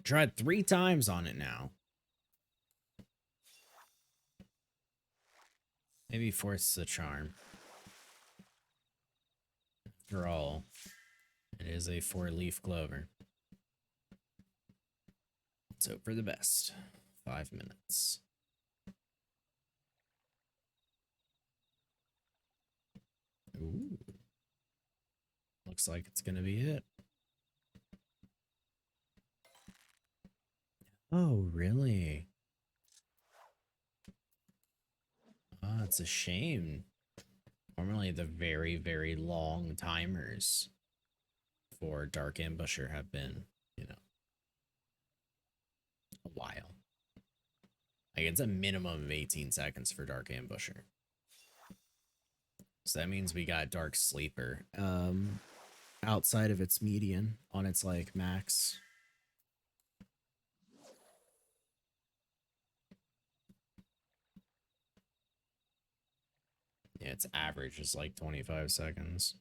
Tried 3 times on it now. Maybe force the charm. After all, it is a 4-leaf clover. Let's hope for the best. 5 minutes. Ooh. Looks like it's gonna be it. Oh, really? Oh, it's a shame. Normally the very, very long timers for Dark Ambusher have been, you know, a while. Like it's a minimum of 18 seconds for Dark Ambusher. So that means we got Dark Sleeper. Outside of its median on its like max. Yeah, its average is like 25 seconds.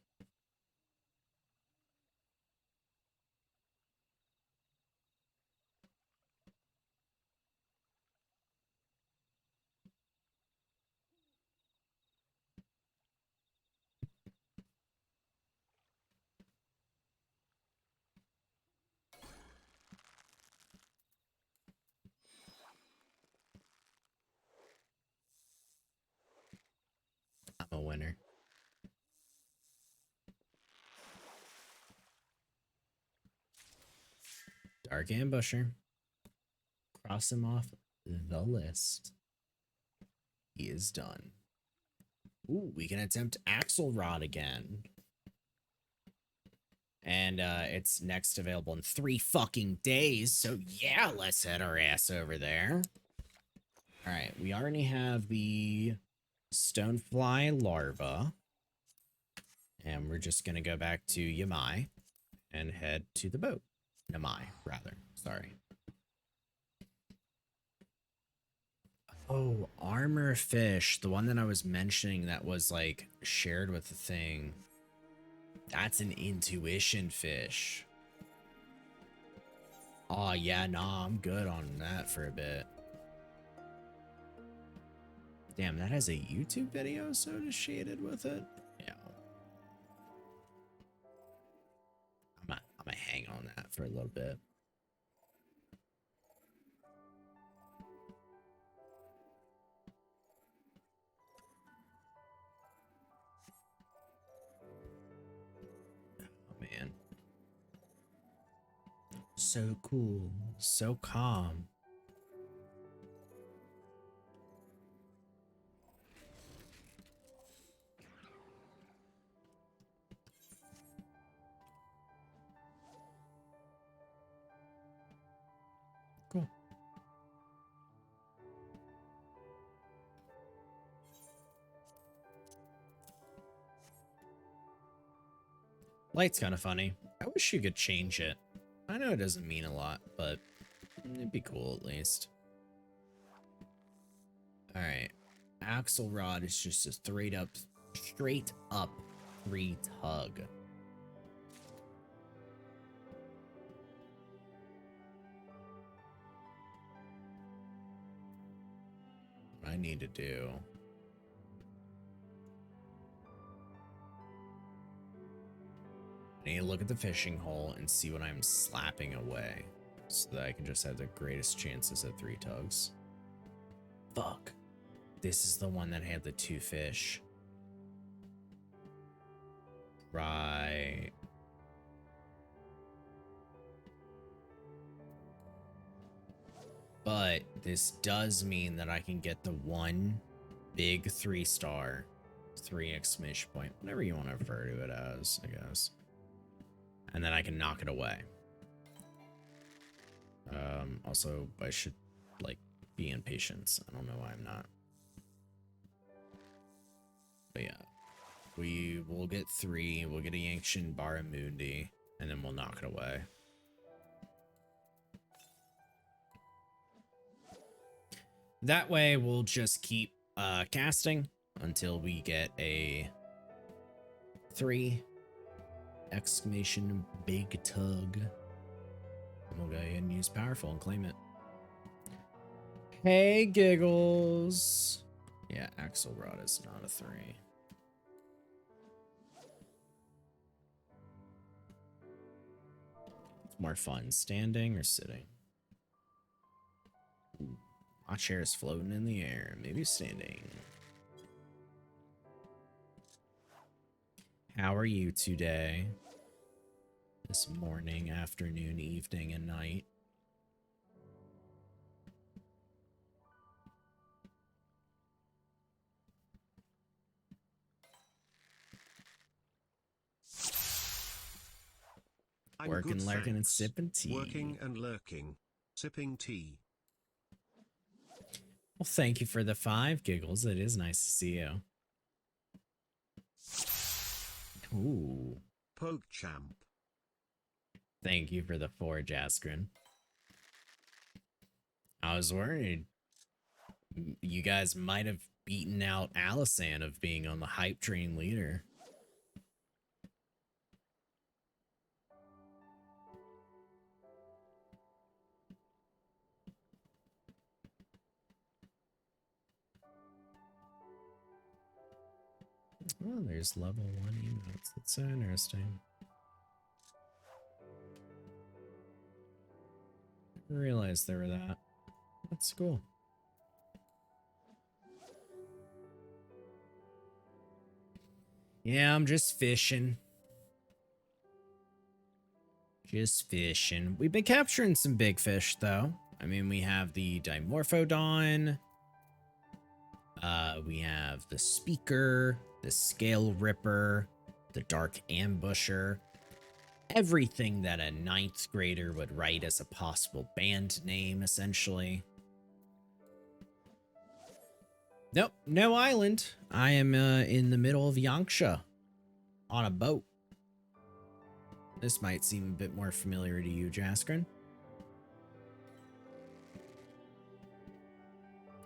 I'm a winner. Dark Ambusher. Cross him off the list. He is done. Ooh, we can attempt Axelrod again. And it's next available in 3 fucking days. So yeah, let's head our ass over there. All right, we already have the Stonefly larva. And we're just going to go back to Yamai and head to the boat. Namai, rather. Sorry. Oh, armor fish. The one that I was mentioning that was like shared with the thing. That's an intuition fish. Oh, yeah, nah, I'm good on that for a bit. Damn, that has a YouTube video associated with it? Yeah. I'm gonna hang on that for a little bit. Oh, man. So cool. So calm. Cool. Light's kind of funny. I wish you could change it. I know it doesn't mean a lot, but it'd be cool at least. All right. Axelrod is just a straight up 3 tug. What I need to do. I need to look at the fishing hole and see what I'm slapping away so that I can just have the greatest chances at 3 tugs. Fuck. This is the one that had the 2 fish. Right. But this does mean that I can get the 1 big 3-star, 3 exclamation point, whatever you want to refer to it as, I guess. And then I can knock it away. Also, I should, like, be in patience. I don't know why I'm not. But yeah. We will get 3, we'll get a Yangshin Barramundi, and then we'll knock it away. That way, we'll just keep casting until we get a 3 exclamation big tug. And we'll go ahead and use powerful and claim it. Hey, Giggles. Yeah, Axelrod is not a 3. It's more fun standing or sitting. Ooh, my chair is floating in the air. Maybe standing. How are you today? This morning, afternoon, evening, and night. I'm Working, good, lurking, and thanks. sipping tea. Working and lurking. Sipping tea. Well, thank you for the 5, Giggles. It is nice to see you. Ooh. PogChamp. Thank you for the 4, Jaskrin. I was worried you guys might have beaten out Alisan of being on the hype train leader. Oh, there's level 1 emotes. That's so interesting. Didn't realize there were that. That's cool. Yeah, I'm just fishing. Just fishing. We've been capturing some big fish, though. I mean, we have the Dimorphodon. We have the Speaker, the Scale Ripper, the Dark Ambusher. Everything that a 9th grader would write as a possible band name, essentially. Nope, no island. I am in the middle of Yanksha on a boat. This might seem a bit more familiar to you, Jaskrin.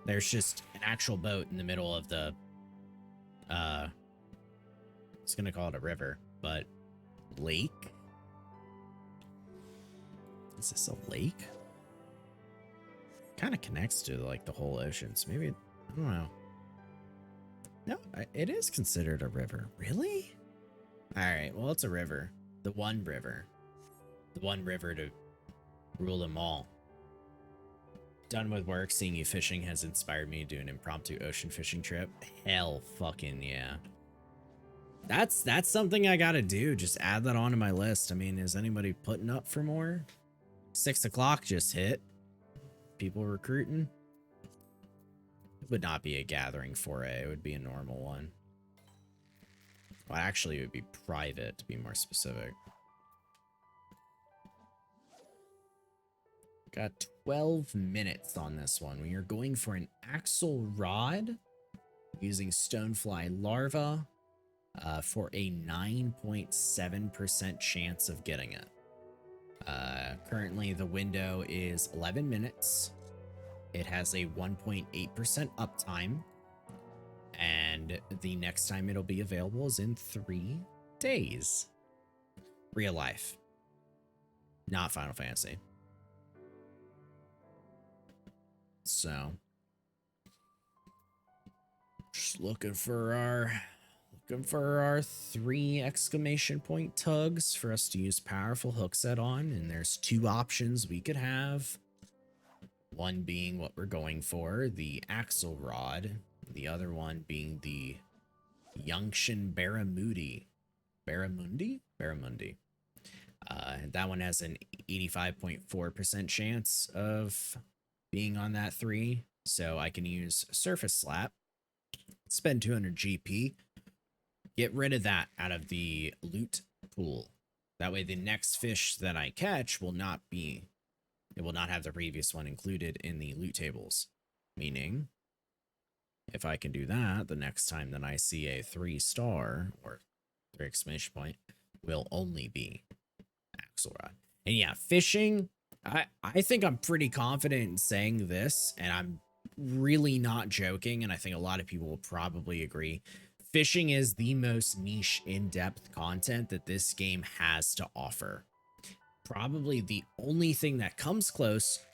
There's just an actual boat in the middle of the, I was gonna call it a river, but lake? Is this a lake? Kind of connects to like the whole ocean, so maybe, I don't know. No, it is considered a river. Really? All right, well, it's a river. The one river. The one river to rule them all. Done with work, seeing you fishing has inspired me to do an impromptu ocean fishing trip. Hell fucking yeah. That's something I gotta do. Just add that onto my list. I mean, is anybody putting up for more? 6 o'clock just hit. People recruiting. It would not be a gathering foray. It would be a normal one. Well, actually, it would be private, to be more specific. Got 12 minutes on this one. We are going for an axle rod using stonefly larva for a 9.7% chance of getting it. Currently, the window is 11 minutes. It has a 1.8% uptime. And the next time it'll be available is in 3 days. Real life. Not Final Fantasy. So, just looking for our 3 exclamation point tugs for us to use powerful hook set on, and there's 2 options we could have. One being what we're going for, the axle rod, the other one being the Yankshan Barramundi. Barramundi? Barramundi. That one has an 85.4% chance of being on that 3, so I can use Surface Slap, spend 200 GP, get rid of that out of the loot pool. That way the next fish that I catch will not have the previous one included in the loot tables. Meaning, if I can do that, the next time that I see a 3-star or 3 exclamation point will only be Axelrod. And yeah, fishing, I think I'm pretty confident in saying this, and I'm really not joking, and I think a lot of people will probably agree. Fishing is the most niche, in-depth content that this game has to offer. Probably the only thing that comes close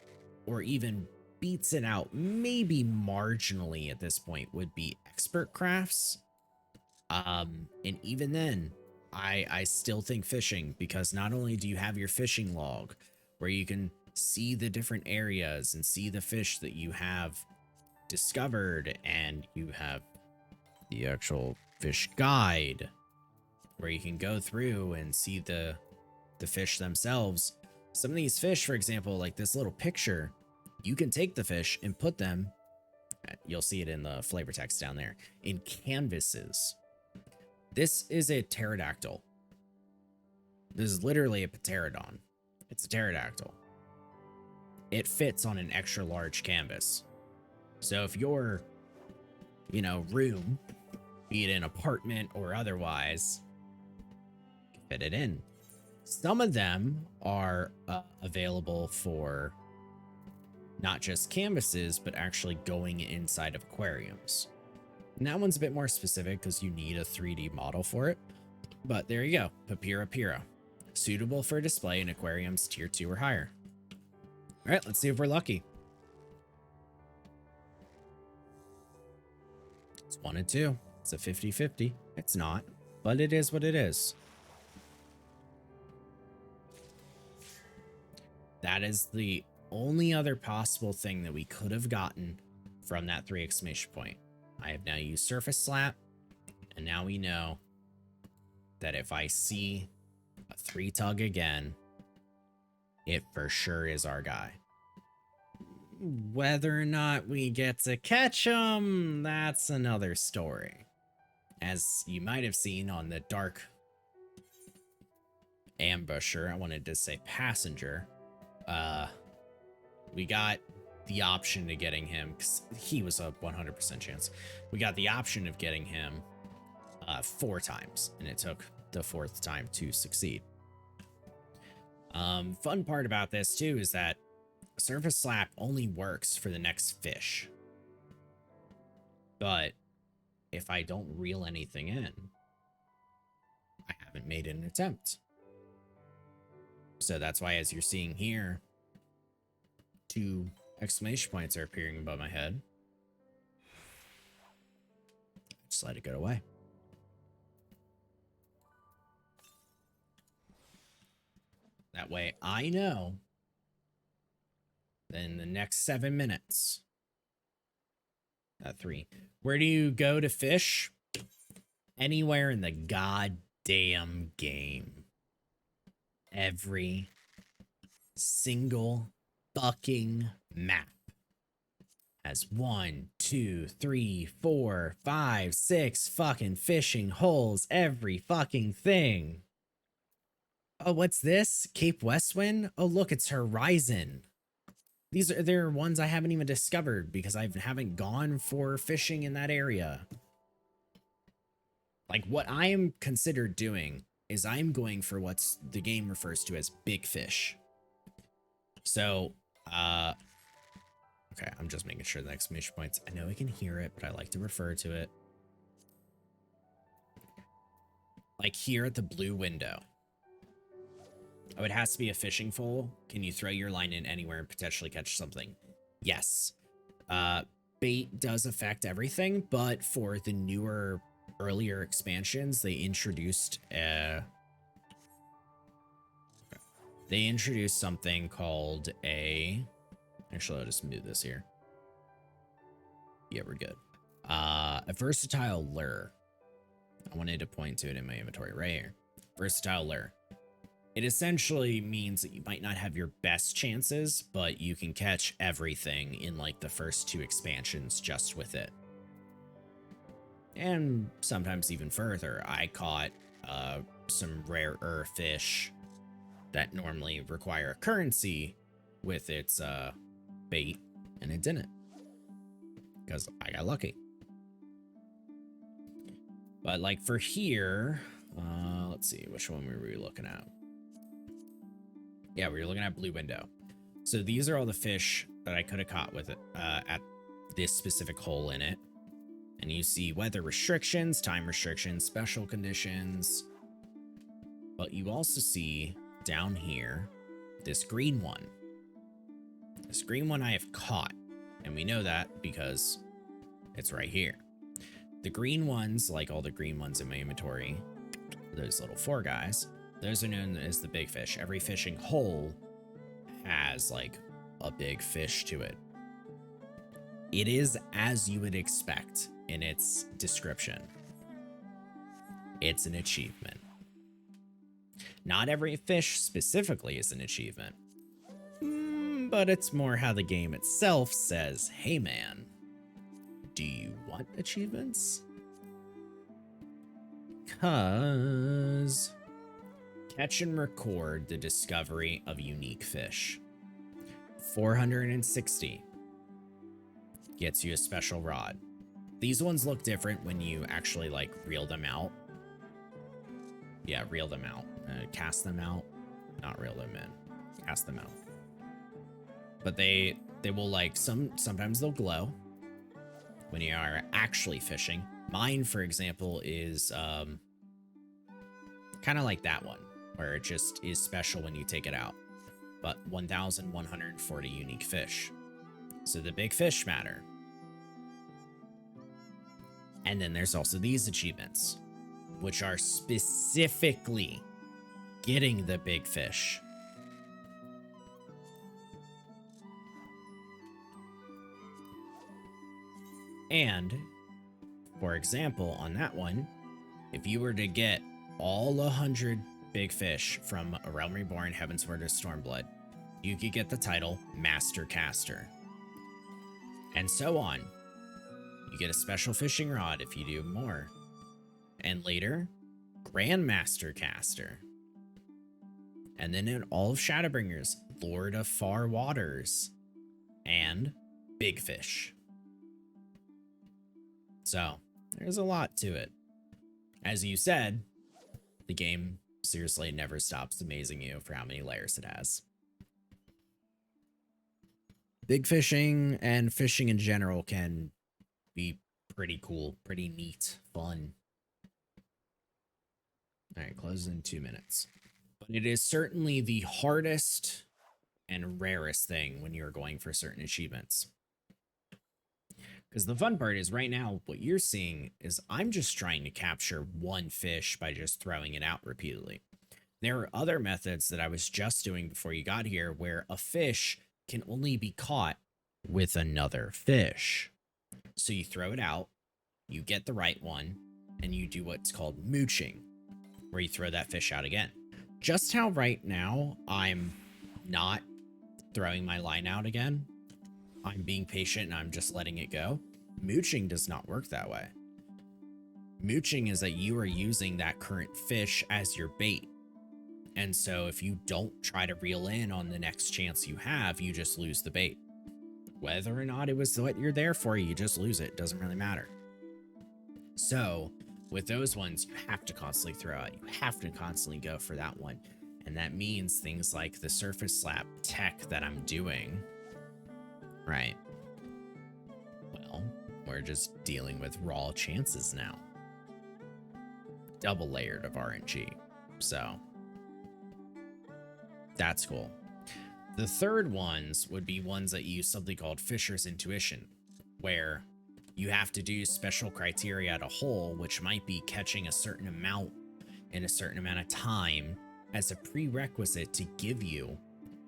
or even beats it out, maybe marginally at this point, would be expert crafts. And even then, I still think fishing, because not only do you have your fishing log where you can see the different areas and see the fish that you have discovered, and you have the actual fish guide where you can go through and see the fish themselves. Some of these fish, for example, like this little picture, you can take the fish and put them, you'll see it in the flavor text down there, in canvases. This is a pterodactyl. This is literally a pterodon. It's a pterodactyl. It fits on an extra large canvas. So if your, room, be it an apartment or otherwise, fit it in. Some of them are available for not just canvases, but actually going inside of aquariums. And that one's a bit more specific because you need a 3D model for it. But there you go, Papira Pira. Suitable for display in aquariums tier 2 or higher. All right, let's see if we're lucky. It's 1 and 2. It's a 50-50. It's not, but it is what it is. That is the only other possible thing that we could have gotten from that 3 exclamation point. I have now used Surface Slap, and now we know that if I see a 3 tug again, it for sure is our guy. Whether or not we get to catch him, that's another story. As you might have seen on the Dark Ambusher, I wanted to say Passenger, we got the option to getting him, because he was a 100% chance. We got the option of getting him 4 times, and it took the 4th time to succeed. Fun part about this too is that Surface Slap only works for the next fish. But if I don't reel anything in, I haven't made an attempt. So that's why, as you're seeing here, 2 exclamation points are appearing above my head. Just let it go away. That way I know then the next 7 minutes. 3. Where do you go to fish? Anywhere in the goddamn game. Every single fucking map has 1, 2, 3, 4, 5, 6 fucking fishing holes. Every fucking thing. Oh, what's this? Cape Westwind? Oh, look, it's Horizon. They're ones I haven't even discovered because I haven't gone for fishing in that area. Like, what I am considered doing is I'm going for what's the game refers to as big fish. So, okay, I'm just making sure the exclamation points. I know I can hear it, but I like to refer to it. Like here at the blue window. Oh, it has to be a fishing pole. Can you throw your line in anywhere and potentially catch something? Yes. Bait does affect everything, but for the newer, earlier expansions, they introduced something called a... Actually, I'll just move this here. Yeah, we're good. A versatile lure. I wanted to point to it in my inventory right here. Versatile lure. It essentially means that you might not have your best chances, but you can catch everything in like the first 2 expansions just with it. And sometimes even further. I caught some rarer fish that normally require currency with its bait, and it didn't. Because I got lucky. But like for here, let's see, which one were we looking at? Yeah, we were looking at blue window. So these are all the fish that I could have caught with it at this specific hole in it. And you see weather restrictions, time restrictions, special conditions. But you also see down here this green one. This green one I have caught. And we know that because it's right here. The green ones, like all the green ones in my inventory, those little 4 guys, those are known as the big fish. Every fishing hole has like a big fish to it. It is as you would expect in its description. It's an achievement. Not every fish specifically is an achievement, but it's more how the game itself says, hey man, do you want achievements? 'Cause catch and record the discovery of unique fish. 460 gets you a special rod. These ones look different when you actually like reel them out. Yeah, reel them out. cast them out. Not reel them in. Cast them out. But they will like sometimes they'll glow when you are actually fishing. Mine, for example, is kind of like that one, where it just is special when you take it out. But 1,140 unique fish. So the big fish matter. And then there's also these achievements, which are specifically getting the big fish. And, for example, on that one, if you were to get all 100 big fish from A Realm Reborn, Heavensward, or Stormblood, you could get the title Master Caster. And so on. You get a special fishing rod if you do more. And later, Grandmaster Caster. And then in all of Shadowbringers, Lord of Far Waters. And Big Fish. So, there's a lot to it. As you said, the game seriously never stops amazing you for how many layers it has. Big fishing and fishing in general can be pretty cool, pretty neat, fun. All right, close in 2 minutes. But it is certainly the hardest and rarest thing when you're going for certain achievements. Because the fun part is right now, what you're seeing is I'm just trying to capture one fish by just throwing it out repeatedly. There are other methods that I was just doing before you got here where a fish can only be caught with another fish. So you throw it out, you get the right one, and you do what's called mooching, where you throw that fish out again. Just how right now I'm not throwing my line out again, I'm being patient and I'm just letting it go. Mooching does not work that way. Mooching is that you are using that current fish as your bait. And so if you don't try to reel in on the next chance you have, you just lose the bait. Whether or not it was what you're there for, you just lose it. It doesn't really matter. So with those ones, you have to constantly throw out. You have to constantly go for that one. And that means things like the surface slap tech that I'm doing. Right. Well, we're just dealing with raw chances now. Double layered of RNG. So that's cool. The third ones would be ones that use something called Fisher's Intuition, where you have to do special criteria at a hole, which might be catching a certain amount in a certain amount of time as a prerequisite to give you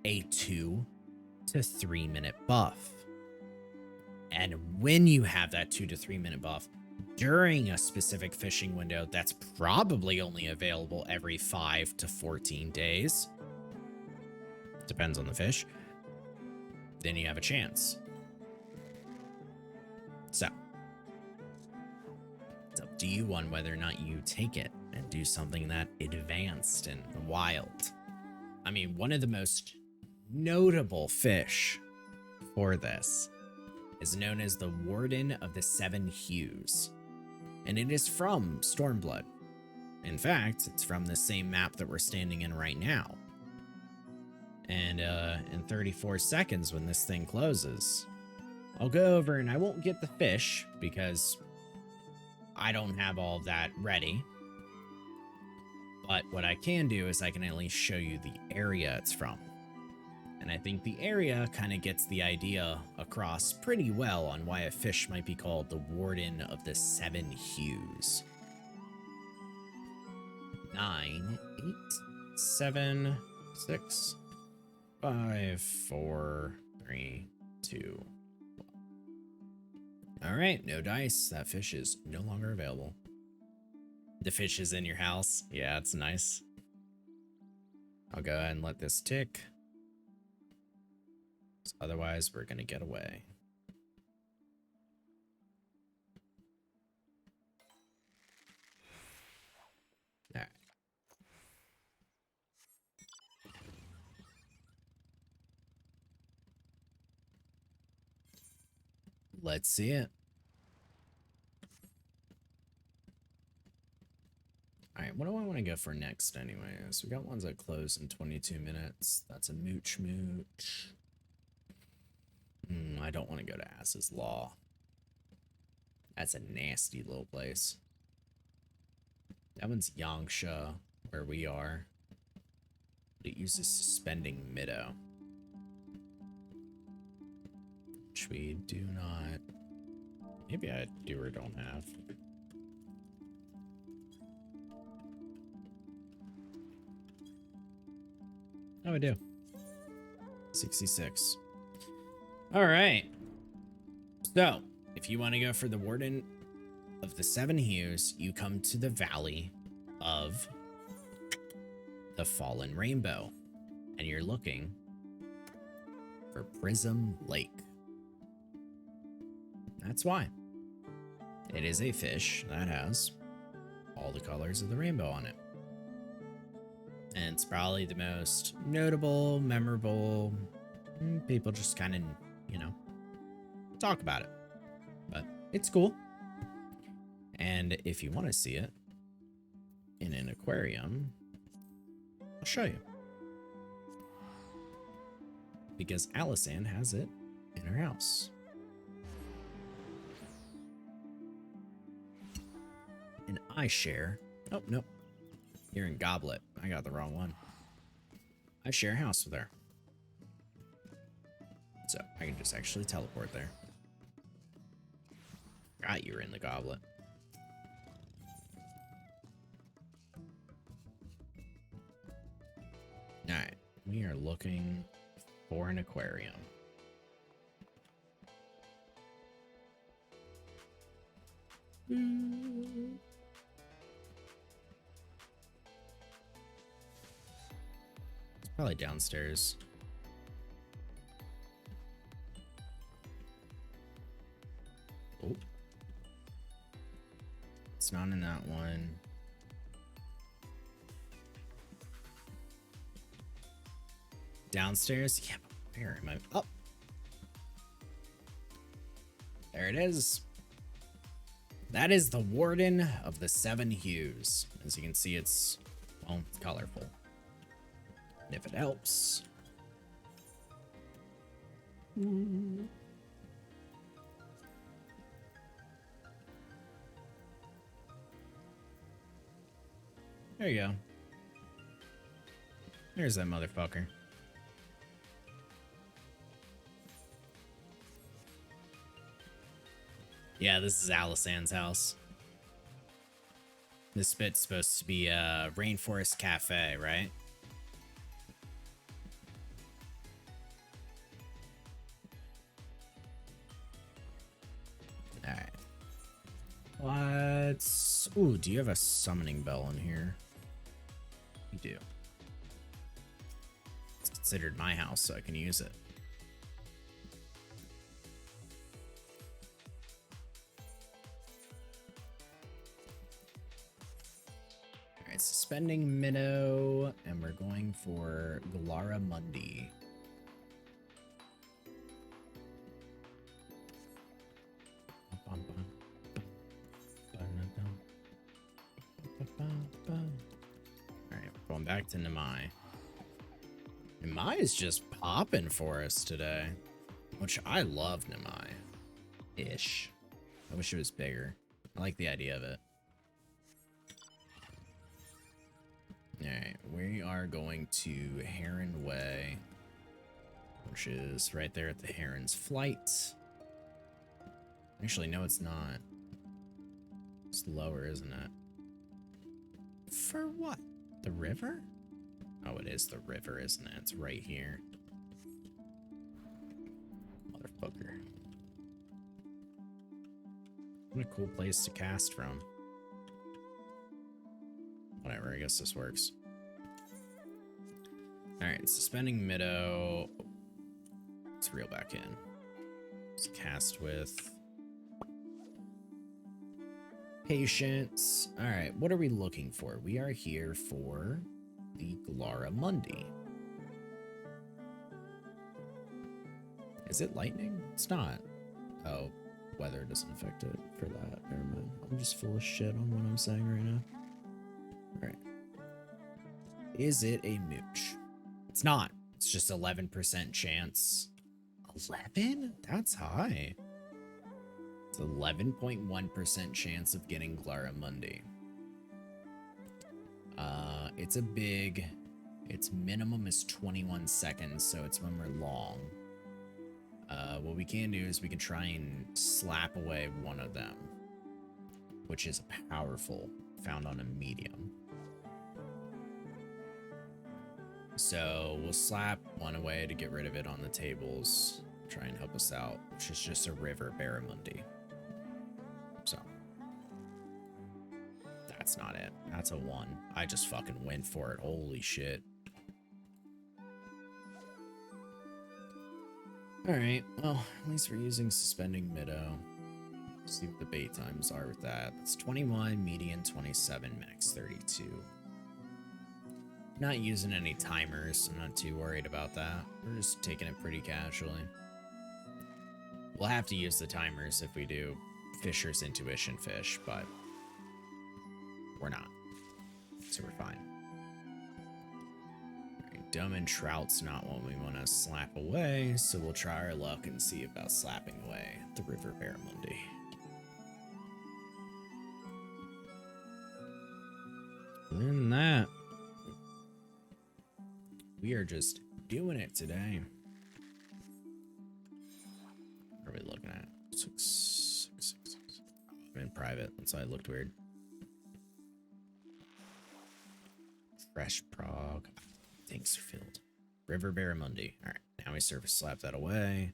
a 2 to 3 minute buff. And when you have that 2 to 3 minute buff during a specific fishing window that's probably only available every 5 to 14 days, depends on the fish, then you have a chance. So it's up to you on whether or not you take it and do something that advanced and wild. I mean, one of the most notable fish for this is known as the Warden of the Seven Hues, and it is from Stormblood. In fact, it's from the same map that we're standing in right now. And in 34 seconds when this thing closes, I'll go over and I won't get the fish because I don't have all of that ready. But what I can do is I can at least show you the area it's from. And I think the area kind of gets the idea across pretty well on why a fish might be called the Warden of the Seven Hues. 9, 8, 7, 6, 5, 4, 3, 2, 1. All right, no dice. That fish is no longer available. The fish is in your house. Yeah, it's nice. I'll go ahead and let this tick. Otherwise, we're going to get away. All right. Let's see it. All right, what do I want to to go for next anyways? We got ones that close in 22 minutes. That's a mooch. I don't want to go to Ass's Law. That's a nasty little place. That one's Yangsha, where we are. But it uses Suspending Middow, which we do not. Maybe I do or don't have. Oh, I do. 66. All right. So, if you want to go for the Warden of the Seven Hues, you come to the Valley of the Fallen Rainbow, and you're looking for Prism Lake. That's why. It is a fish that has all the colors of the rainbow on it. And it's probably the most notable, memorable. People just kind of, you know, talk about it. But it's cool. And if you want to see it in an aquarium, I'll show you. Because Alisan has it in her house. And I share. Oh, no. You're in Goblet. I got the wrong one. I share a house with her. So I can just actually teleport there. Forgot you were in the Goblet. Alright. We are looking for an aquarium. It's probably downstairs. Oh. It's not in that one. Downstairs? Yeah, but where am I? Oh. There it is. That is the Warden of the Seven Hues. As you can see, it's, well, colorful. And if it helps. There you go. There's that motherfucker. Yeah, this is Alisan's house. This bit's supposed to be a Rainforest Cafe, right? Alright. Let's... Ooh, do you have a summoning bell in here? You do. It's considered my house, so I can use it. Alright, Suspending Minnow, and we're going for Galara Mundi. Alright, going back to Nemai. Nemai is just popping for us today, which I love Nemai-ish. I wish it was bigger. I like the idea of it. Alright, we are going to Heron Way, which is right there at the Heron's Flight. Actually, no, it's not. It's lower, isn't it? For what? The river? Oh, it is the river, isn't it? It's right here. Motherfucker. What a cool place to cast from. Whatever, I guess this works. Alright, Suspending Minnow. Let's reel back in. Let's cast with Patience. Alright, what are we looking for? We are here for the Galara Mundi. Is it lightning? It's not. Oh, weather doesn't affect it for that. Never mind. I'm just full of shit on what I'm saying right now. Alright. Is it a mooch? It's not. It's just 11% chance. 11? That's high. It's 11.1% chance of getting Glaramundi. It's a big... Its minimum is 21 seconds, so it's when we're long. What we can do is we can try and slap away one of them, which is powerful, found on a medium. So we'll slap one away to get rid of it on the tables, try and help us out, which is just a River Barramundi. So that's not it. That's a 1. I just fucking went for it. Holy shit. Alright, well, at least we're using Suspending Middow. See what the bait times are with that. It's 21, median 27, max 32. Not using any timers, I'm not too worried about that. We're just taking it pretty casually. We'll have to use the timers if we do Fisher's Intuition fish, but we're not. So we're fine. Dumb and Trout's not what we want to slap away, so we'll try our luck and see about slapping away the River Barramundi. Other than that, we are just doing it today. What are we looking at? 6. I'm in private, that's why it looked weird. Fresh Prog. Thanks, filled. River Barramundi. Alright, now we surface slap that away.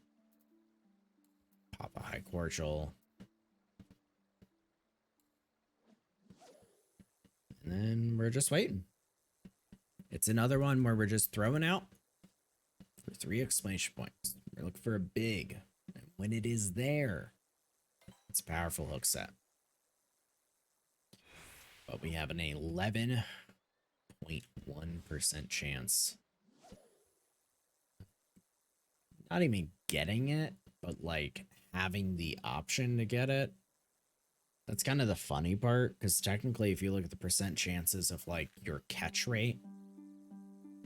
Pop a high cordial. And then we're just waiting. It's another one where we're just throwing out for 3 exclamation points. We're looking for a big. And when it is there, it's a powerful hook set. But we have an 11.1% chance. Not even getting it, but like having the option to get it. That's kind of the funny part, because technically if you look at the percent chances of like your catch rate,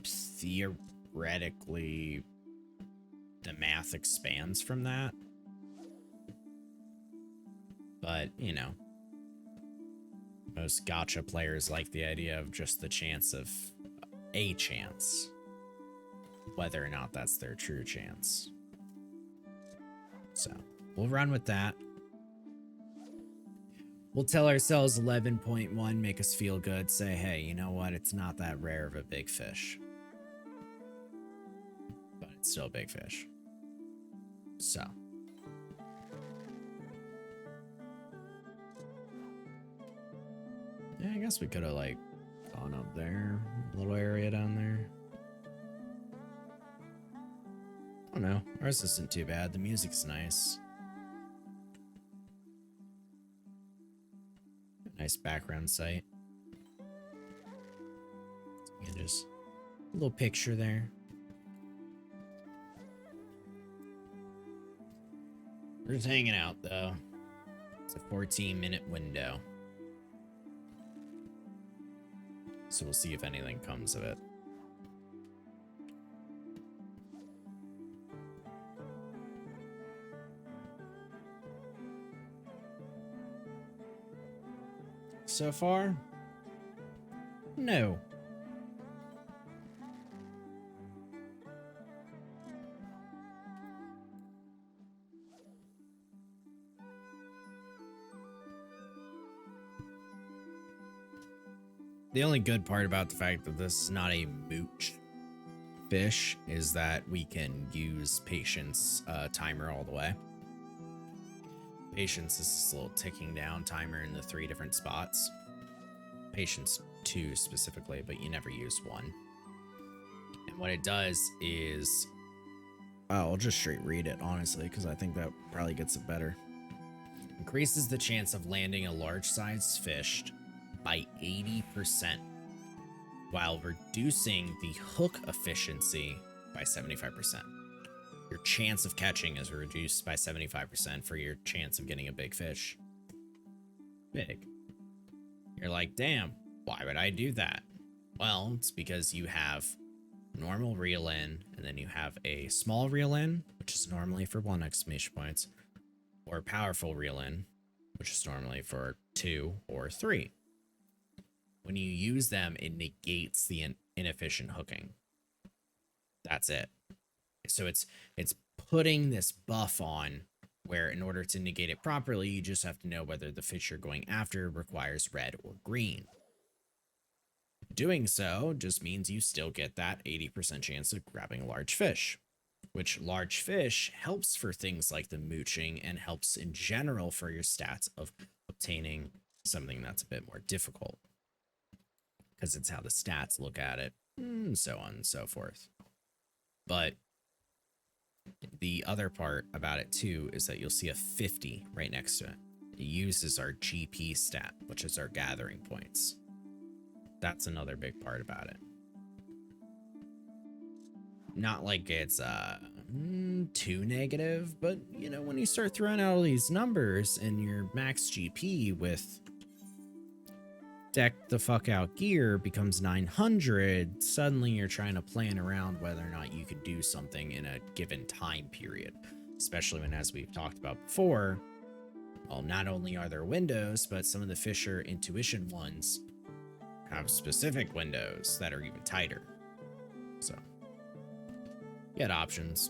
theoretically the math expands from that. But, you know, most gacha players like the idea of just the chance of a chance, whether or not that's their true chance. So we'll run with that. We'll tell ourselves 11.1, make us feel good, say, hey, you know what? It's not that rare of a big fish. But it's still a big fish. So. Yeah, I guess we could have, like, gone up there. Little area down there. Oh no, ours isn't too bad. The music's nice. Nice background sight. And just a little picture there. We're just hanging out though. It's a 14-minute window. So we'll see if anything comes of it. So far, no. The only good part about the fact that this is not a mooch fish is that we can use patience timer all the way. Patience is this little ticking down timer in the 3 different spots. Patience 2 specifically, but you never use 1. And what it does is... I'll just straight read it, honestly, because I think that probably gets it better. Increases the chance of landing a large-sized fish by 80%, while reducing the hook efficiency by 75%. Your chance of catching is reduced by 75% for your chance of getting a big fish. Big. You're like, damn, why would I do that? Well, it's because you have normal reel in, and then you have a small reel in, which is normally for 1 exclamation points, or powerful reel in, which is normally for 2 or 3. When you use them, it negates the inefficient hooking. That's it. So it's putting this buff on where in order to negate it properly, you just have to know whether the fish you're going after requires red or green. Doing so just means you still get that 80% chance of grabbing a large fish, which large fish helps for things like the mooching and helps in general for your stats of obtaining something that's a bit more difficult, because it's how the stats look at it, and so on and so forth. But the other part about it too is that you'll see a 50 right next to it. It uses our GP stat, which is our gathering points. That's another big part about it. Not like it's too negative, but you know, when you start throwing out all these numbers and your max GP with deck the fuck out gear becomes 900, suddenly you're trying to plan around whether or not you could do something in a given time period. Especially when, as we've talked about before, well, not only are there windows, but some of the Fisher intuition ones have specific windows that are even tighter. So, you had options.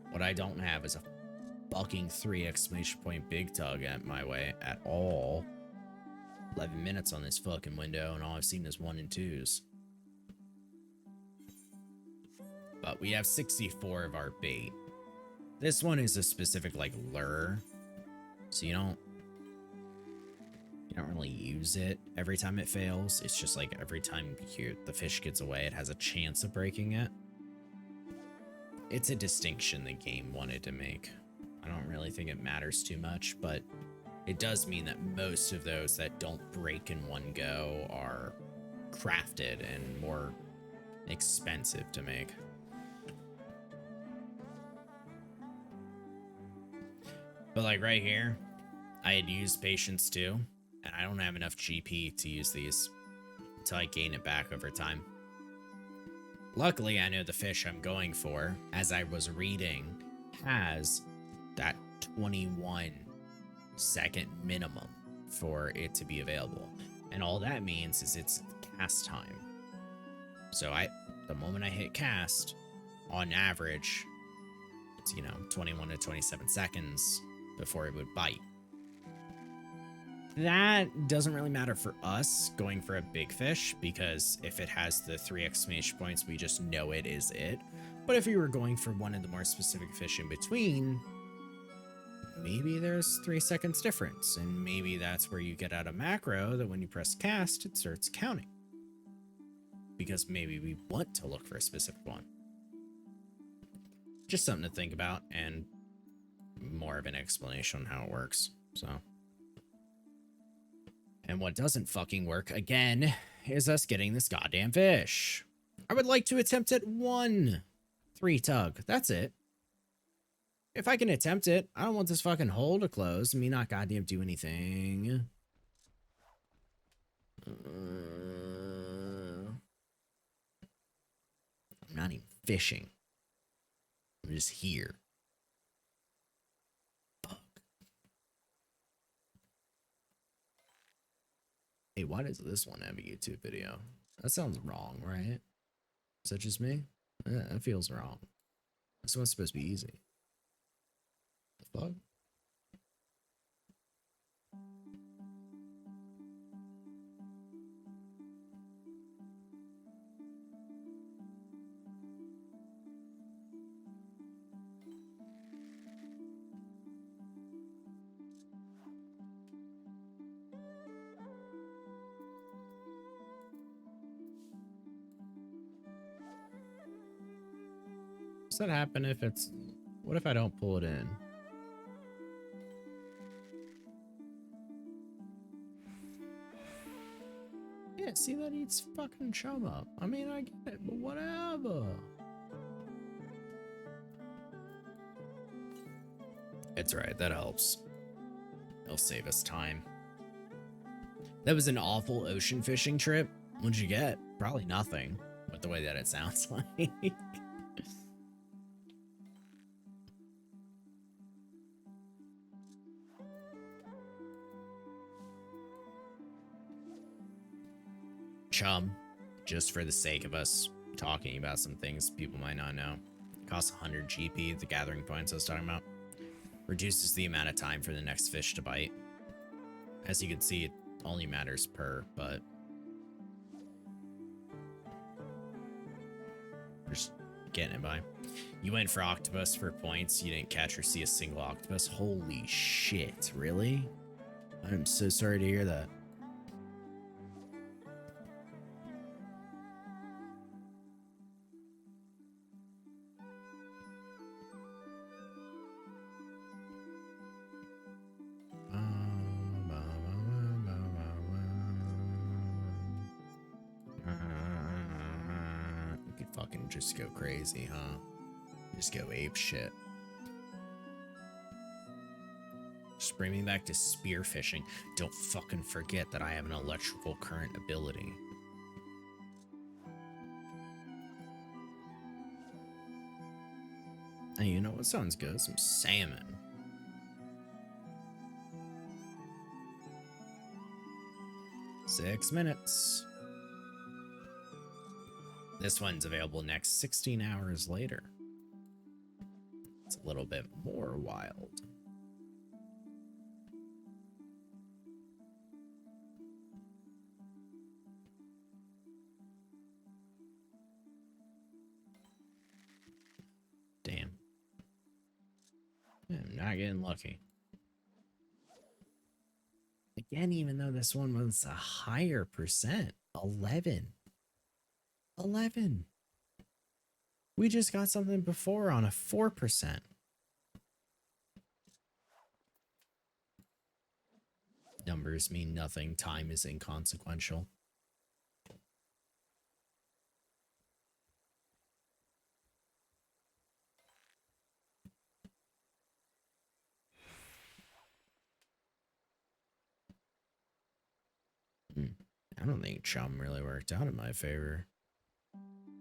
What I don't have is a fucking 3 exclamation point big tug at my way at all. 11 minutes on this fucking window, and all I've seen is 1 and 2s. But we have 64 of our bait. This one is a specific like lure, so you don't really use it every time it fails. It's just like every time the fish gets away, it has a chance of breaking it. It's a distinction the game wanted to make. I don't really think it matters too much, but it does mean that most of those that don't break in one go are crafted and more expensive to make. But like right here, I had used Patience too, and I don't have enough GP to use these until I gain it back over time. Luckily, I know the fish I'm going for, as I was reading, has that 21-second minimum for it to be available. And all that means is it's cast time. So the moment I hit cast, on average, it's, 21 to 27 seconds before it would bite. That doesn't really matter for us going for a big fish, because if it has the 3 exclamation points, we just know it is it. But if you were going for one of the more specific fish in between, maybe there's 3 seconds difference, and maybe that's where you get out a macro that when you press cast, it starts counting. Because maybe we want to look for a specific one. Just something to think about, and more of an explanation on how it works. So, and what doesn't fucking work, again, is us getting this goddamn fish. I would like to attempt at 1 3 tug. That's it. If I can attempt it, I don't want this fucking hole to close and me not goddamn do anything. I'm not even fishing. I'm just here. Fuck. Hey, why does this one have a YouTube video? That sounds wrong, right? Is that just me? Yeah, that feels wrong. This one's supposed to be easy. The fuck? Does that happen if it's... What if I don't pull it in? Yeah, see, that eats fucking chum up. I mean, I get it, but whatever. It's right, that helps. It'll save us time. That was an awful ocean fishing trip. What'd you get? Probably nothing, with the way that it sounds like. Chum, just for the sake of us talking about some things people might not know. It costs 100 GP, the gathering points I was talking about. Reduces the amount of time for the next fish to bite. As you can see, it only matters per, but just getting it by. You went for octopus for points. You didn't catch or see a single octopus. Holy shit, really? I'm so sorry to hear that. You could fucking just go crazy, huh? Just go ape shit. Just bring me back to spearfishing. Don't fucking forget that I have an electrical current ability. Hey, you know what sounds good? Some salmon. Six minutes. This one's available next 16 hours later. It's a little bit more wild. Damn. I'm not getting lucky. Again, even though this one was a higher percent. 11. 11. We just got something before on a 4%. Numbers mean nothing. Time is inconsequential. I don't think Chum really worked out in my favor.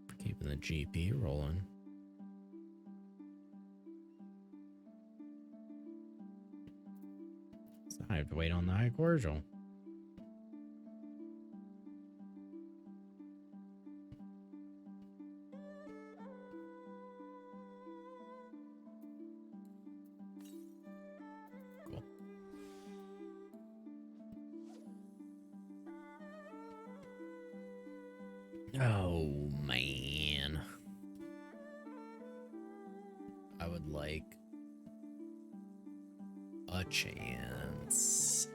For keeping the GP rolling. So I have to wait on the high cordial. Cool. Oh, man. I would like a chance.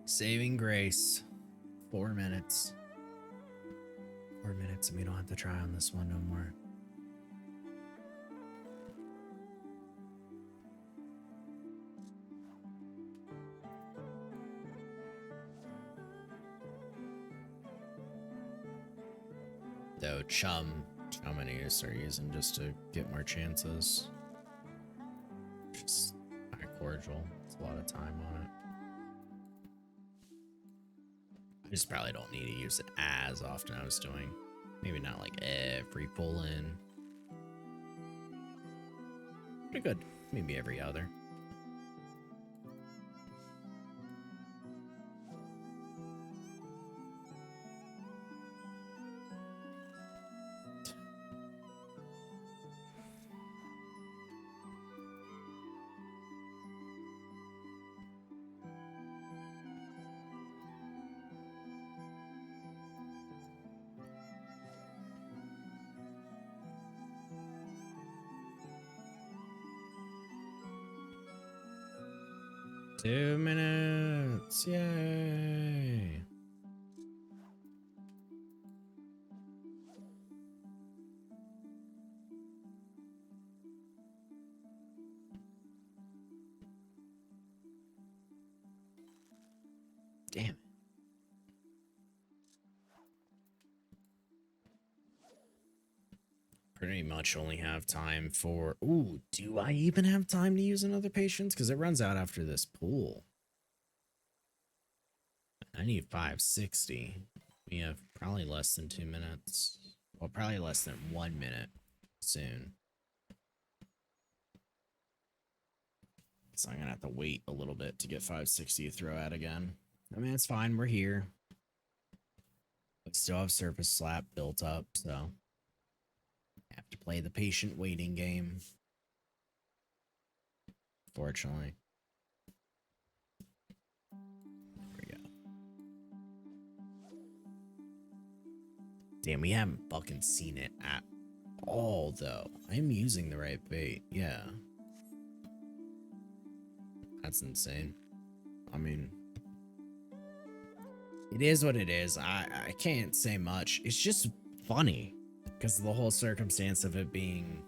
Saving grace. 4 minutes. 4 minutes and we don't have to try on this one no more. Though Chum I need to start using just to get more chances. Just high cordial. It's a lot of time on it. I just probably don't need to use it as often as I was doing. Maybe not like every pull in. Pretty good. Maybe every other. Two minutes. Yay. Damn it. Pretty much only have time for... Ooh, do I even have time to use another patience? Because it runs out after this pool. I need 560. We have probably less than 2 minutes. Well, probably less than 1 minute soon. So I'm going to have to wait a little bit to get 560 to throw out again. I mean, it's fine. We're here. We still have surface slap built up, so... have to play the patient waiting game. Fortunately. There we go. Damn, we haven't fucking seen it at all, though. I'm using the right bait. Yeah. That's insane. I mean... it is what it is. I can't say much. It's just funny. Because of the whole circumstance of it being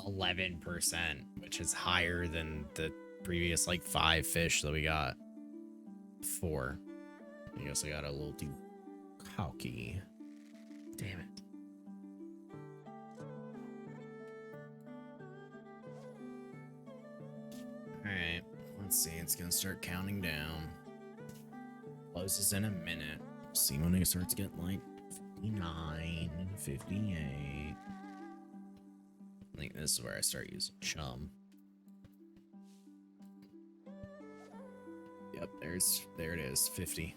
11%, which is higher than the previous, like, 5 fish that we got. 4. I guess I got a little too cocky. Damn it. Alright, let's see. It's gonna start counting down. Closes in a minute. See when it starts getting, like, 59, 58. I think this is where I start using chum. Yep, there it is, 50.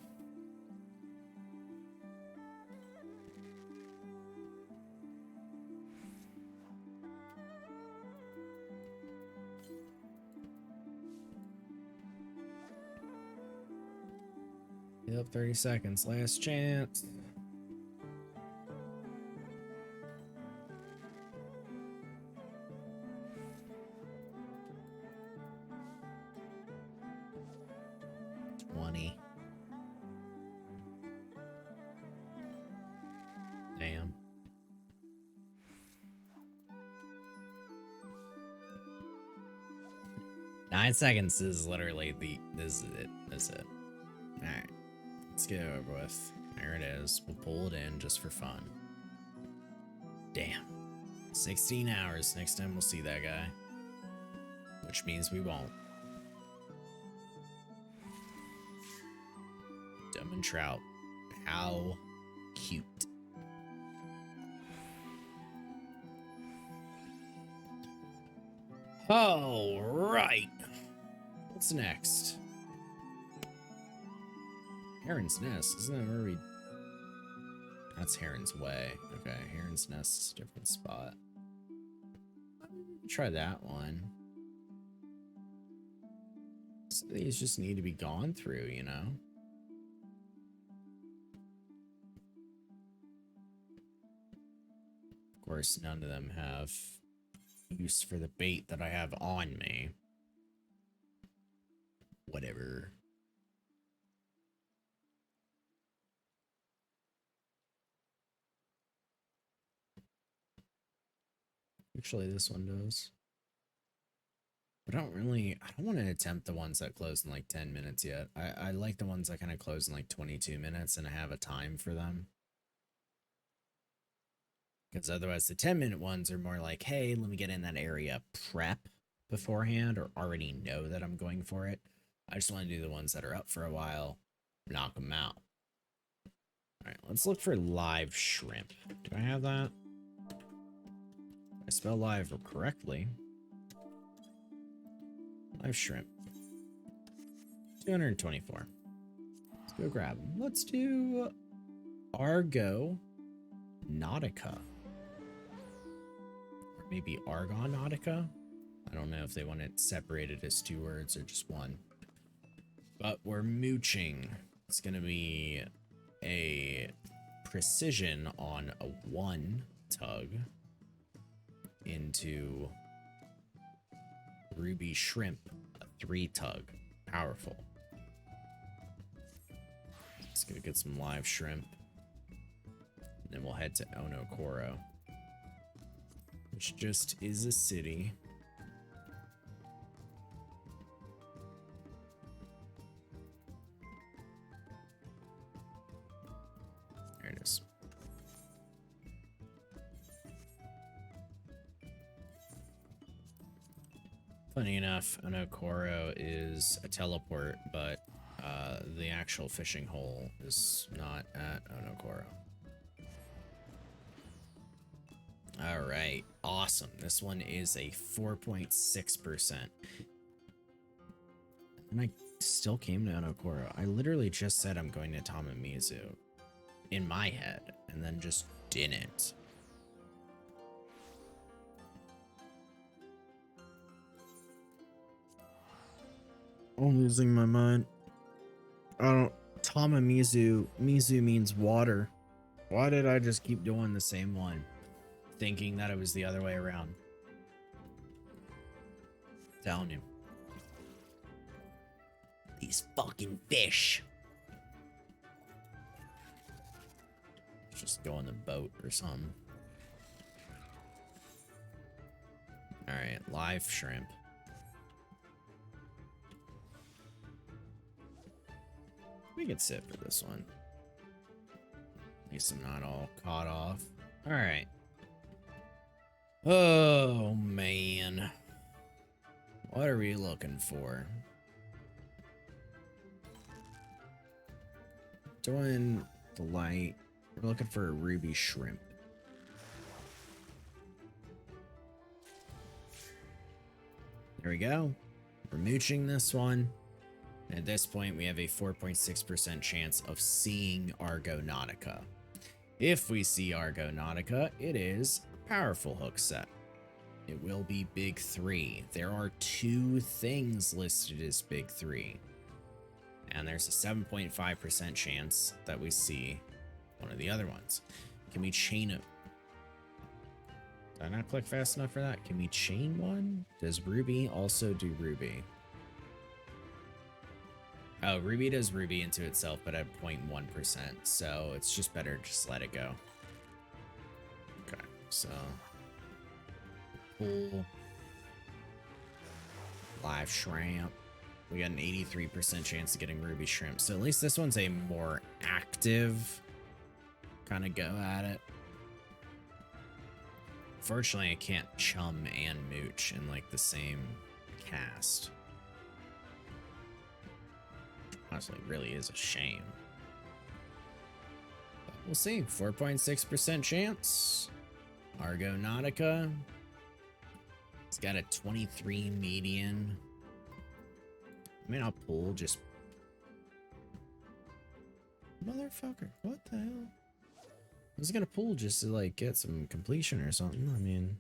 Yep, 30 seconds, last chance. Damn. Nine seconds is literally this is it. This is it. Alright. Let's get it over with. There it is. We'll pull it in just for fun. Damn. 16 hours. Next time we'll see that guy. Which means we won't. Dumb and Trout. How cute. All right. What's next? Heron's Nest. Isn't that where we... That's Heron's Way. Okay, Heron's Nest is a different spot. Try that one. Some of these just need to be gone through, you know? Of course, none of them have use for the bait that I have on me. Whatever. Actually, this one does. But I don't want to attempt the ones that close in like 10 minutes yet. I like the ones that kind of close in like 22 minutes and I have a time for them. Because otherwise the 10-minute ones are more like, hey, let me get in that area prep beforehand or already know that I'm going for it. I just want to do the ones that are up for a while, knock them out. All right, let's look for live shrimp. Do I have that? I spell live correctly. Live shrimp. 224. Let's go grab them. Let's do Argo Nautica. Or maybe Argonautica. I don't know if they want it separated as 2 words or just one. But we're mooching. It's going to be a precision on a 1 tug into Ruby Shrimp, a 3 tug. Powerful. Let's go get some live shrimp. And then we'll head to Onokoro, which just is a city. There it is. Funny enough, Onokoro is a teleport, but the actual fishing hole is not at Onokoro. All right, awesome. This one is a 4.6%. And I still came to Onokoro. I literally just said I'm going to Tamamizu in my head, and then just didn't. I'm losing my mind. I don't. Tamamizu. Mizu means water. Why did I just keep doing the same one? Thinking that it was the other way around. Telling you. These fucking fish. Just go on the boat or something. Alright, live shrimp. We could sit for this one. At least I'm not all caught off. Alright. Oh, man. What are we looking for? Doing the light. We're looking for a ruby shrimp. There we go. We're mooching this one. And at this point, we have a 4.6% chance of seeing Argonautica. If we see Argonautica, it is a powerful hook set. It will be big 3. There are 2 things listed as big 3. And there's a 7.5% chance that we see one of the other ones. Can we chain it? Did I not click fast enough for that? Can we chain one? Does Ruby also do Ruby? Oh, Ruby does Ruby into itself, but at 0.1%. So it's just better to just let it go. Okay, so pull live shrimp. We got an 83% chance of getting ruby shrimp. So at least this one's a more active kind of go at it. Fortunately, I can't chum and mooch in like the same cast. Honestly, it really is a shame. But we'll see. 4.6% chance. Argonautica. It's got a 23 median. I mean, I'll pull just... Motherfucker, what the hell? I was gonna pull just to, like, get some completion or something. I mean...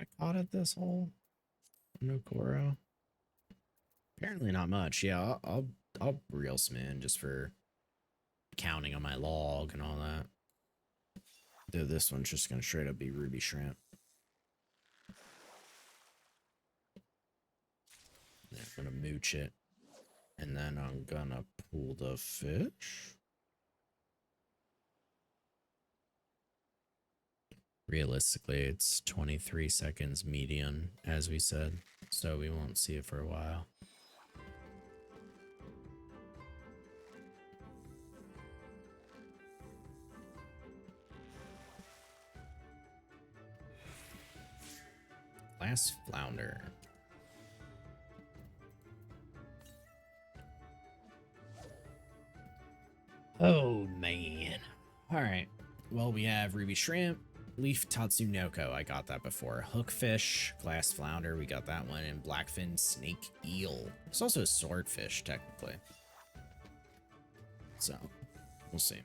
I caught at this hole? No Koro. Apparently not much. Yeah, I'll reel some in just for counting on my log and all that. Though this one's just gonna straight up be ruby shrimp. I'm gonna mooch it. And then I'm gonna pull the fish. Realistically, it's 23 seconds median, as we said. So we won't see it for a while. Glass flounder. Oh, man. Alright. Well, we have ruby shrimp, leaf tatsunoko. I got that before. Hookfish, glass flounder. We got that one. And blackfin snake eel. It's also a swordfish, technically. So, we'll see.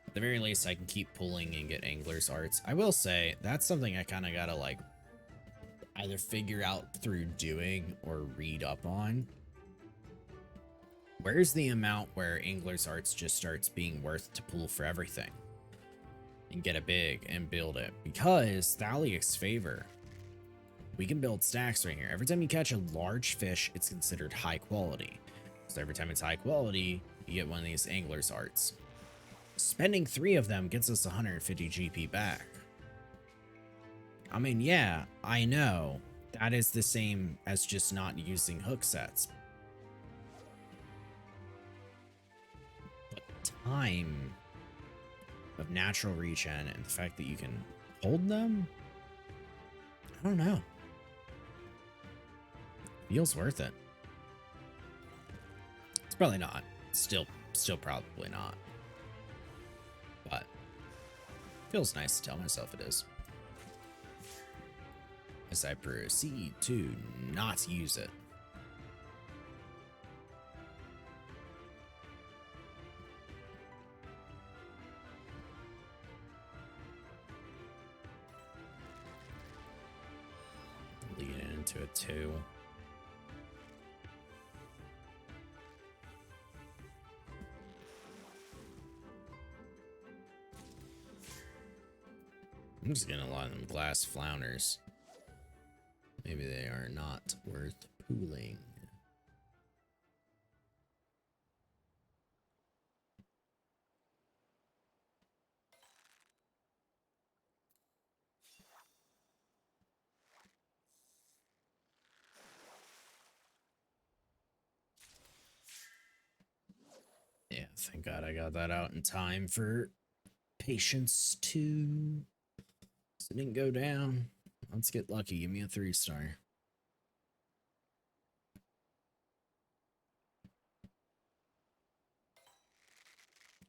At the very least, I can keep pulling and get angler's arts. I will say, that's something I kind of gotta, like, either figure out through doing or read up on. Where's the amount where angler's arts just starts being worth to pull for everything? And get it big and build it. Because Thaliac's favor, we can build stacks right here. Every time you catch a large fish, it's considered high quality. So every time it's high quality, you get one of these angler's arts. Spending 3 of them gets us 150 GP back. I mean, yeah, I know. That is the same as just not using hook sets. time of natural regen and the fact that you can hold them, I don't know. Feels worth it. It's probably not. Still probably not. But feels nice to tell myself it is. As I proceed to not use it. Lead it into a 2. I'm just getting a lot of them glass flounders. Maybe they are not worth pooling. Yeah, thank God I got that out in time for Patience 2. So it didn't go down. Let's get lucky. Give me a 3-star.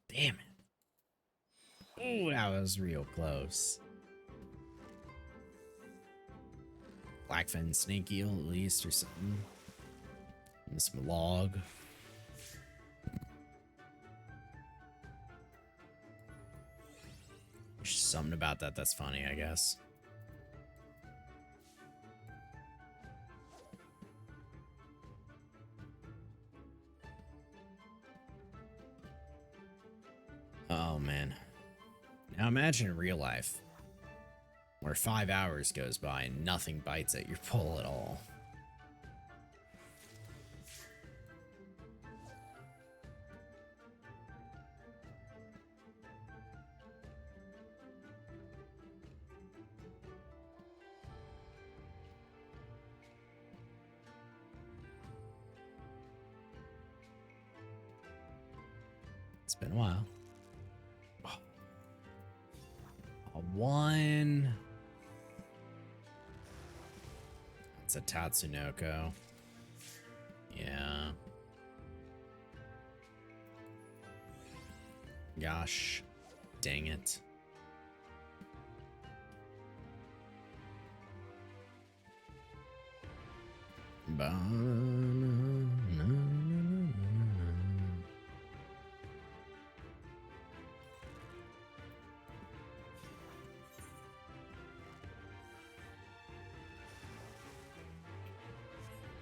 Damn it. Oh, that was real close. Blackfin snake eel at least or something. And some log. There's something about that that's funny, I guess. Oh, man. Now imagine in real life, where 5 hours goes by and nothing bites at your pole at all. It's been a while. A 1. It's a Tatsunoko. Yeah. Gosh. Dang it.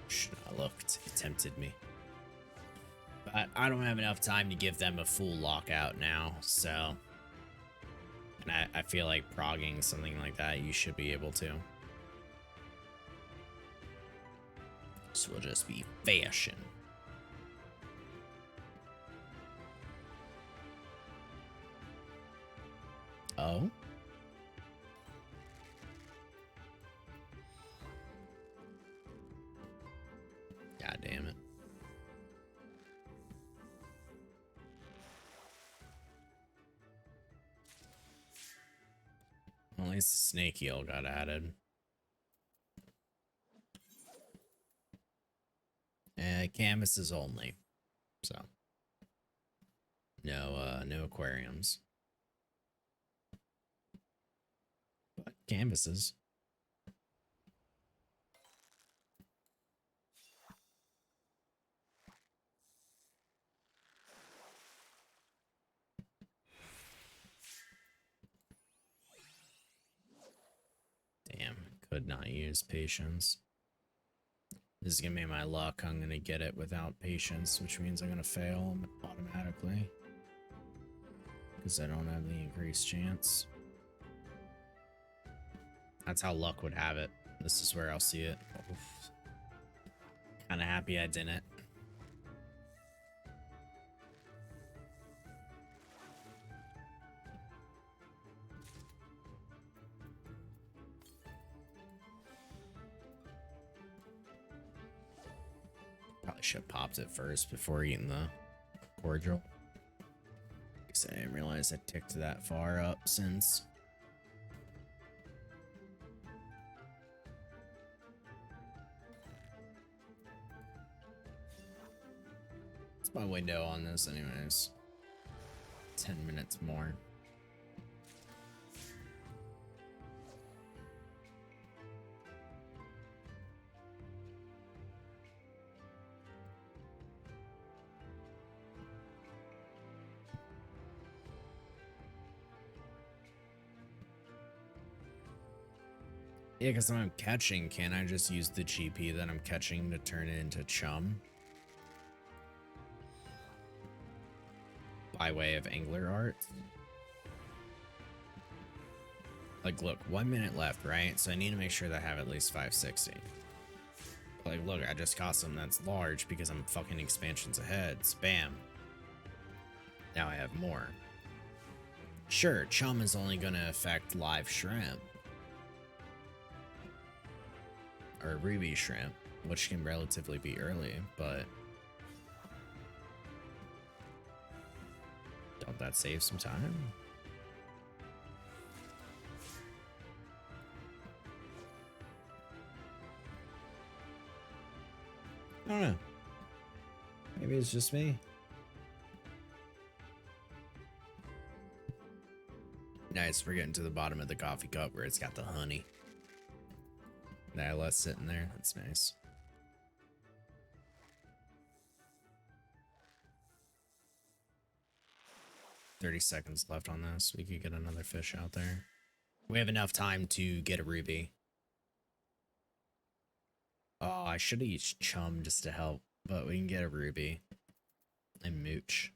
Should have looked. It tempted me. But I don't have enough time to give them a full lockout now, so... And I feel like progging something like that, you should be able to. This will just be fashion. Oh? God damn it. Well, at least the snake eel got added. Canvases only. So. No aquariums. But canvases. Damn, could not use patience. This is gonna be my luck. I'm gonna get it without patience, which means I'm gonna fail automatically. Because I don't have the increased chance. That's how luck would have it. This is where I'll see it. Kinda happy I didn't. Probably should have popped it first before eating the cordial. Nice. I didn't realize I ticked that far up since. What's my window on this anyways? 10 minutes more. Yeah, because when I'm catching, can't I just use the GP that I'm catching to turn it into chum? By way of angler art? Like, look, 1 minute left, right? So I need to make sure that I have at least 560. Like, look, I just caught something that's large because I'm fucking expansions ahead. Spam. Now I have more. Sure, chum is only going to affect live shrimp. Or ruby shrimp, which can relatively be early, but don't that save some time? I don't know. Maybe it's just me. Nice, we're getting to the bottom of the coffee cup where it's got the honey. That I let sit in there. That's nice. $30 seconds left on this. We could get another fish out there. We have enough time to get a ruby. Oh, I should have used chum just to help, but we can get a ruby and mooch.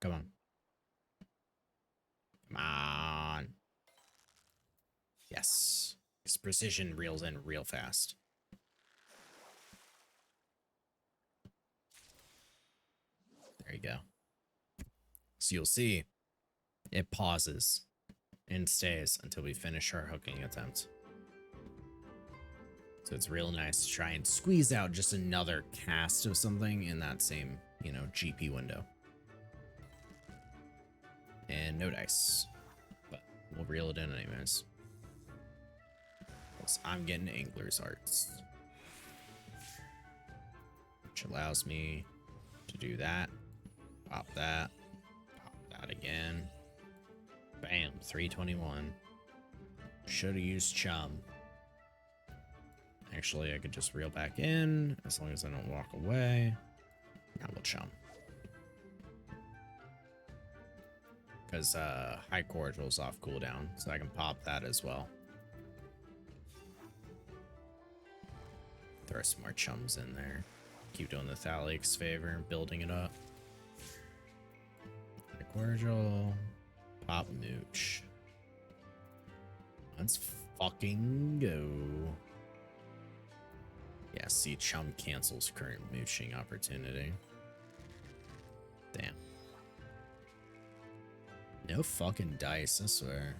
Come on. Come on. Yes. His precision reels in real fast. There you go. So you'll see it pauses and stays until we finish our hooking attempt. So it's real nice to try and squeeze out just another cast of something in that same, you know, GP window. And no dice, but we'll reel it in anyways. So I'm getting angler's arts, which allows me to do that. Pop that again. Bam, 321. Should have used chum. Actually, I could just reel back in as long as I don't walk away. Now we'll chum. Because high cordial's off cooldown, so I can pop that as well. Throw some more chums in there. Keep doing the Thalix favor, building it up. High cordial. Pop mooch. Let's fucking go. Yeah, see, chum cancels current mooching opportunity. Damn. No fucking dice, I swear.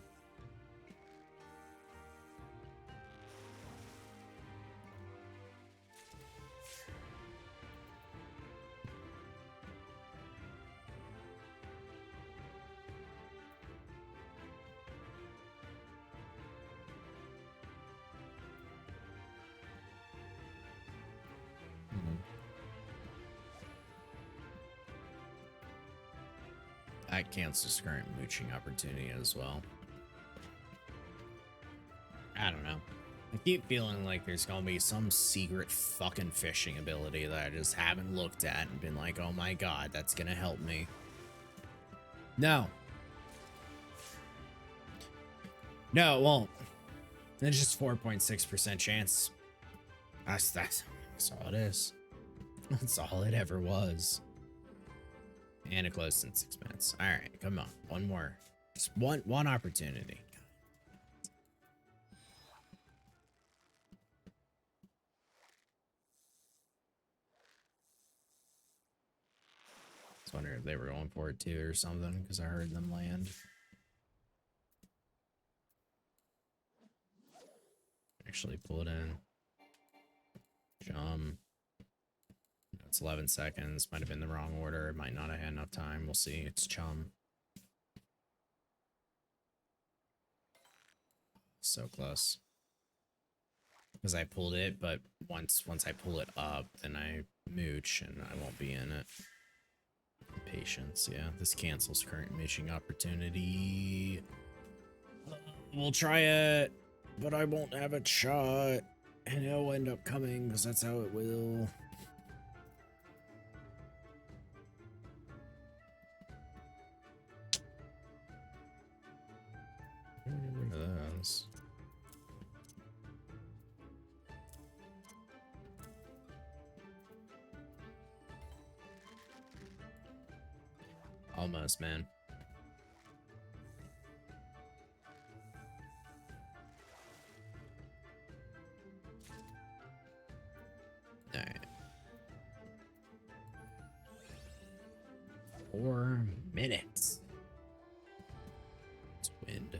That cancels current mooching opportunity as well. I don't know. I keep feeling like there's gonna be some secret fucking fishing ability that I just haven't looked at and been like, oh my god, that's gonna help me. No. No, it won't. It's just 4.6% chance. That's all it is. That's all it ever was. And it closed in 6 minutes. All right, come on. One more. Just one opportunity. I was wondering if they were going for it too or something because I heard them land. Actually pull it in. Chum. No It's 11 seconds. Might have been the wrong order. Might not have had enough time. We'll see. It's Chum. So close. Because I pulled it, but once I pull it up, then I mooch and I won't be in it. Patience, yeah. This cancels current mooching opportunity. We'll try it, but I won't have it shot. And it'll end up coming, because that's how it will. Get rid of those. Almost, man. Alright. 4 minutes. It's wind.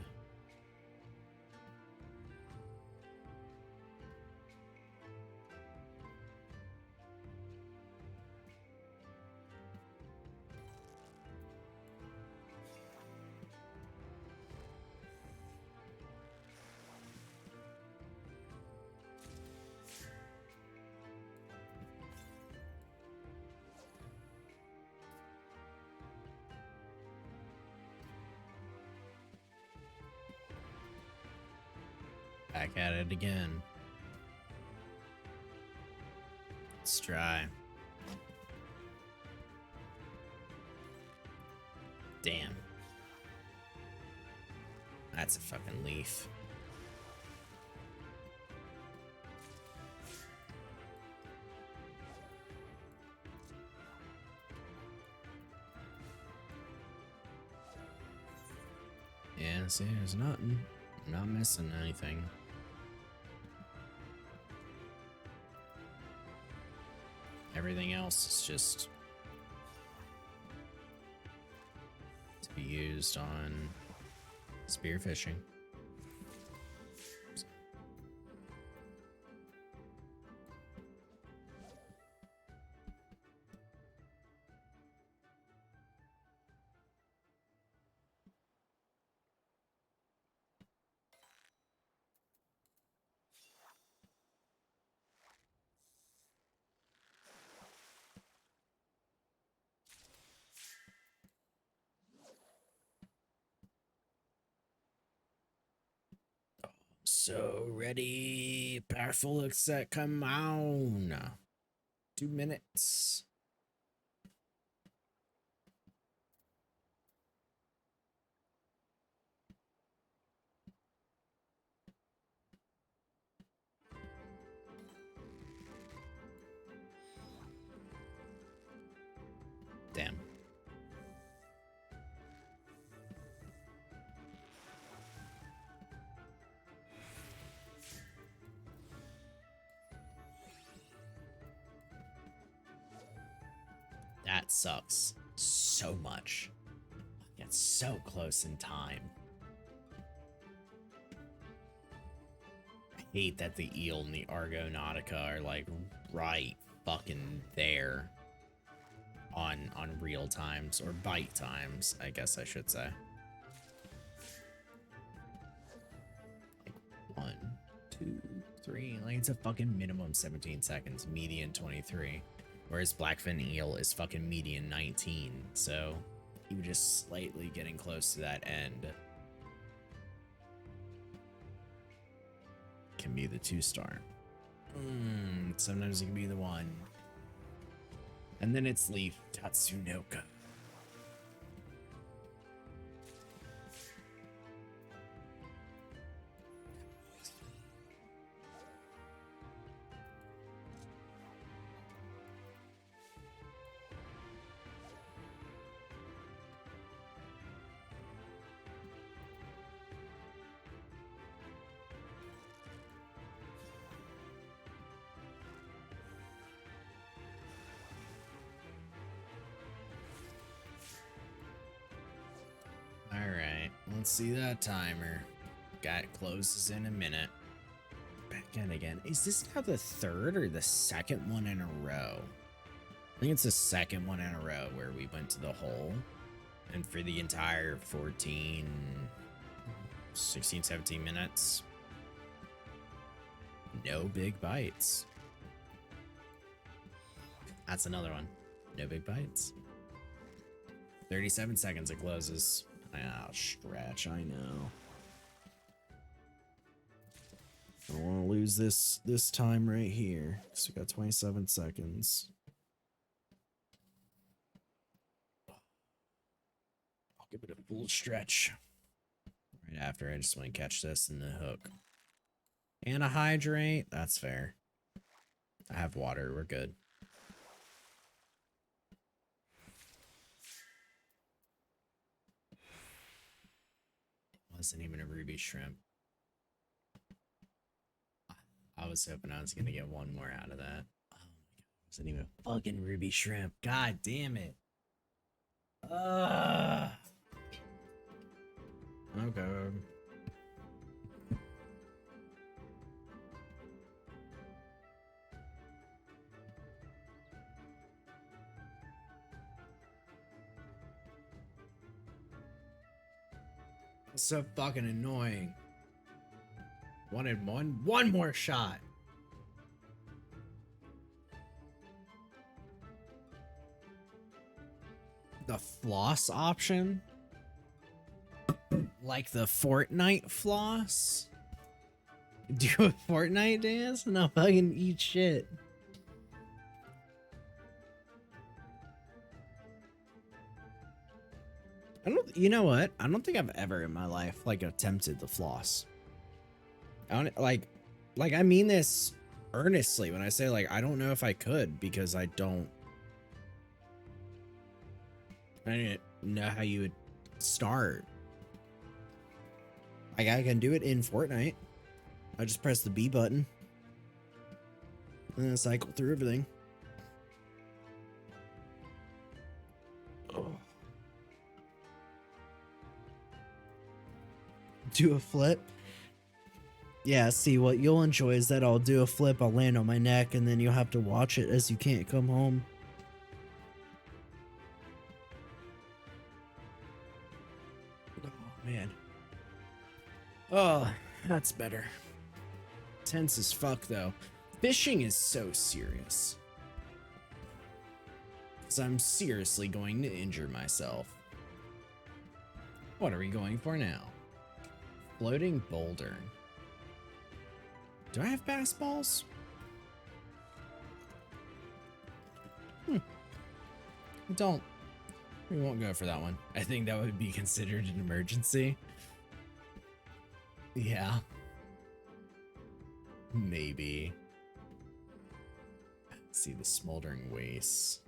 Back at it again. Let's try. Damn. That's a fucking leaf. Yeah, see, there's nothing. I'm not missing anything. Everything else is just to be used on spearfishing. So ready, powerful set, come on. 2 minutes. Damn. That sucks so much. It's so close in time. I hate that the eel and the Argonautica are like right fucking there on real times, or bite times, I guess I should say. Like 1, 2, 3, like it's a fucking minimum 17 seconds, median 23. Whereas Blackfin Eel is fucking median 19, so you were just slightly getting close to that end. Can be the 2-star. Sometimes it can be the 1. And then it's Leaf Tatsunoka. Alright, let's see that timer. Got closes in a minute. Back in again. Is this now the 3rd or the 2nd one in a row? think it's the second one in a row where we went to the hole. And for the entire 14, 16, 17 minutes, no big bites. That's another one. No big bites. 37 seconds it closes. Ah, stretch, I know. I don't want to lose this time right here. So we got 27 seconds. I'll give it a full stretch. Right after, I just want to catch this and the hook. And a hydrate. That's fair. I have water. We're good. Wasn't even a ruby shrimp. I was hoping I was going to get one more out of that. Oh my god. It wasn't even a fucking ruby shrimp. God damn it. Okay. It's so fucking annoying. Wanted one more shot. The floss option? Like the Fortnite floss? Do a Fortnite dance and I'll fucking eat shit. You know what? I don't think I've ever in my life like attempted the floss. I don't like I mean this earnestly when I say like I don't know if I could because I didn't know how you would start. Like I can do it in Fortnite. I just press the B button and then cycle through everything. Oh. Do a flip. Yeah, see, what you'll enjoy is that I'll do a flip, I'll land on my neck, and then you'll have to watch it as you can't come home. Oh, man. Oh, that's better. Tense as fuck, though. Fishing is so serious. Because I'm seriously going to injure myself. What are we going for now? Floating boulder. Do I have bass balls? I don't. We won't go for that one. I think that would be considered an emergency. Yeah. Maybe. Let's see the smoldering wastes.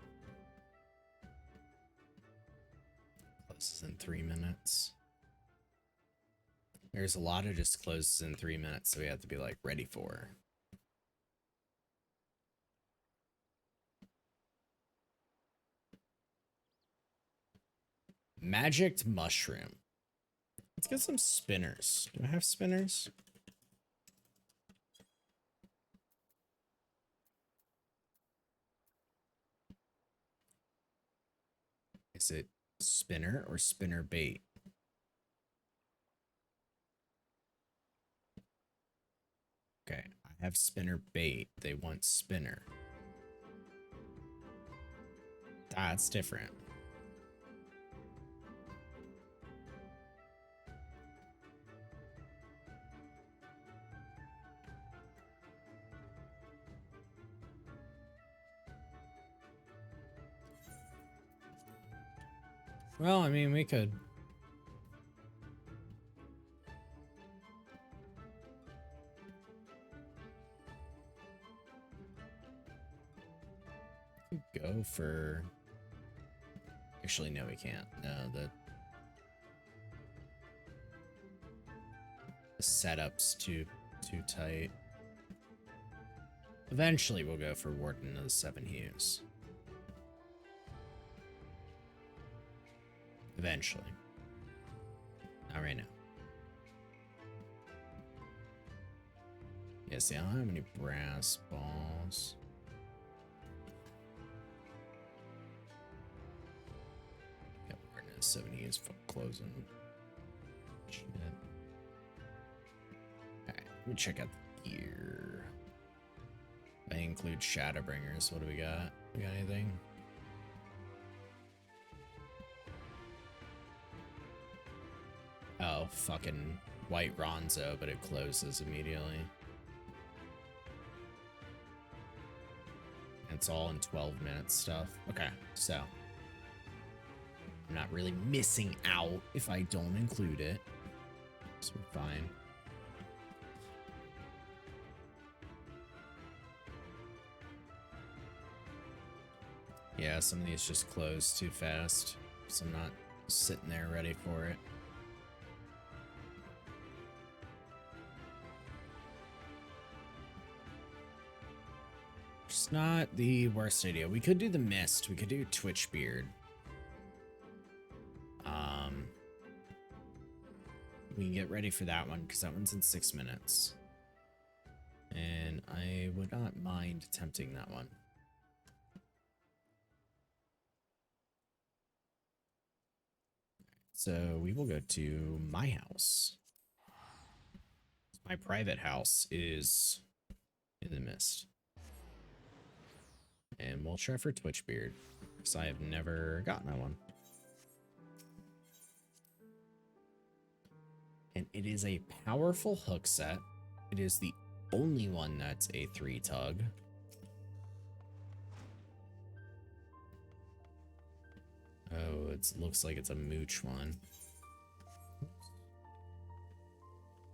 Closes in 3 minutes. There's a lot of just closes in 3 minutes, so we have to be like ready for. Magicked mushroom. Let's get some spinners. Do I have spinners? Is it spinner or spinner bait? Okay, I have spinner bait. They want spinner. That's different. Well, I mean, we could. Go for. Actually, no, we can't. No, the setup's too tight. Eventually, we'll go for Warden of the Seven Hues. Eventually. Not right now. Yeah, see, I don't have any brass balls. 70 is closing. Shit. Alright, let me check out the gear. I include Shadowbringers. What do we got? We got anything? Oh, fucking white Ronzo, but it closes immediately. It's all in 12 minutes stuff. Okay, so I'm not really missing out if I don't include it. So we're fine. Yeah, some of these just close too fast, so I'm not sitting there ready for it. It's not the worst idea. We could do the Mist. We could do Twitchbeard. We can get ready for that one because that one's in 6 minutes. And I would not mind attempting that one. So we will go to my house. My private house is in the Mist. And we'll try for Twitchbeard, because I have never gotten that one. And it is a powerful hook set. It is the only one that's a 3-tug. Oh, it looks like it's a mooch one.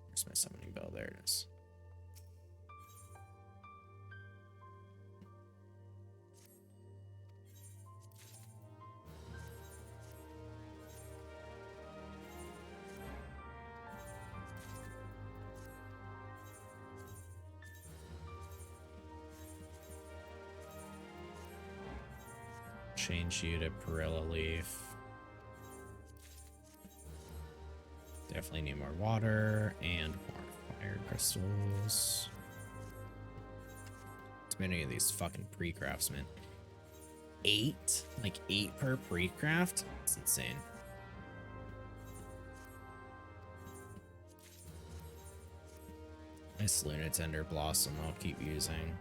Where's my summoning bell? There it is. Change you to Perilla Leaf. Definitely need more water and more fire crystals. Too many of these fucking pre-craftsmen. 8? Like 8 per pre-craft? It's insane. Nice Lunatender Blossom I'll keep using.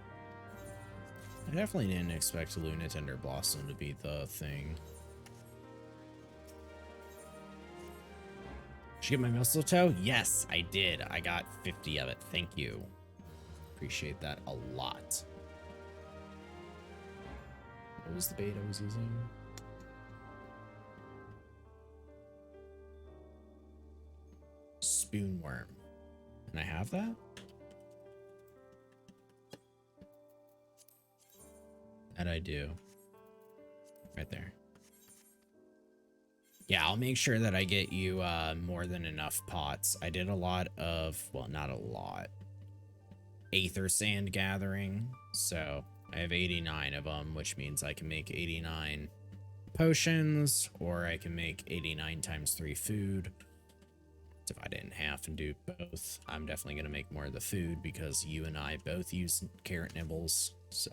I definitely didn't expect Lunatender Blossom to be the thing. Did you get my mistletoe? Yes, I did. I got 50 of it. Thank you. Appreciate that a lot. What was the bait I was using? Spoonworm. And I have that? That I do. Right there. Yeah, I'll make sure that I get you more than enough pots. I did a lot of, well, not a lot, Aether Sand gathering. So I have 89 of them, which means I can make 89 potions, or I can make 89 times 3 food. Divide it in half and do both. I'm definitely going to make more of the food because you and I both use carrot nibbles. So.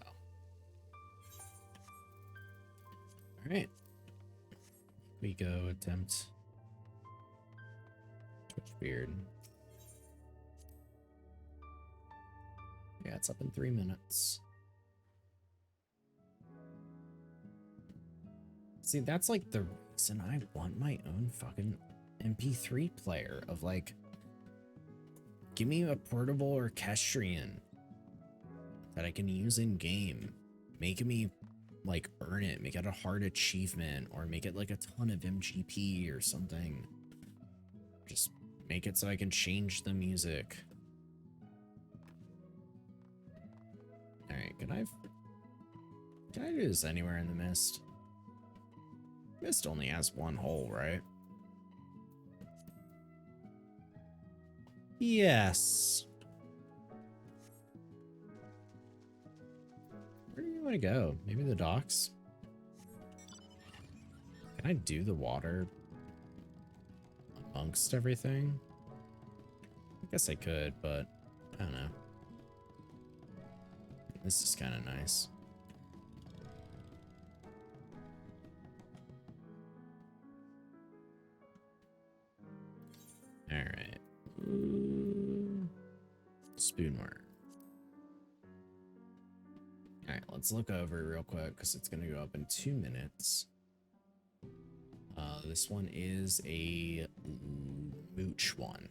All right. We go attempt Twitchbeard. Yeah, it's up in 3 minutes. See, that's like the reason I want my own fucking MP3 player of like, give me a portable orchestrion that I can use in game, making me like earn it, make it a hard achievement, or make it like a ton of MGP or something. Just make it so I can change the music. All right, can I do this anywhere in the Mist? Mist only has one hole, right? Yes. Where do you want to go? Maybe the docks? Can I do the water amongst everything? I guess I could, but I don't know. This is kind of nice. All right. Spoonworm. All right, let's look over real quick because it's going to go up in 2 minutes. This one is a mooch one.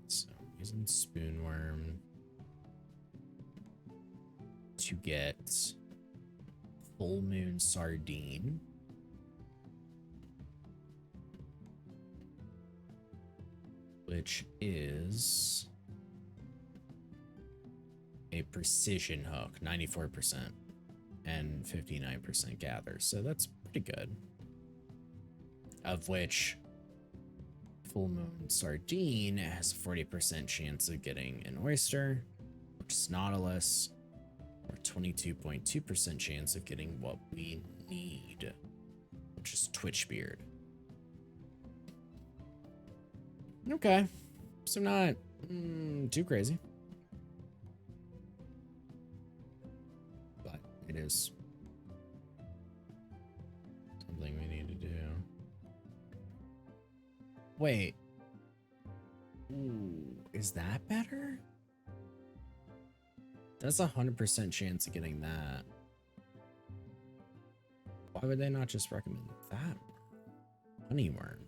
So using spoonworm to get full moon sardine. Which is a precision hook, 94% and 59% gather. So that's pretty good. Of which full moon sardine has a 40% chance of getting an oyster, which is nautilus, or 22.2% chance of getting what we need, which is twitchbeard. Okay, so not too crazy, but it is something we need to do. Wait, ooh, is that better? That's 100% chance of getting that. Why would they not just recommend that? Honeyworm.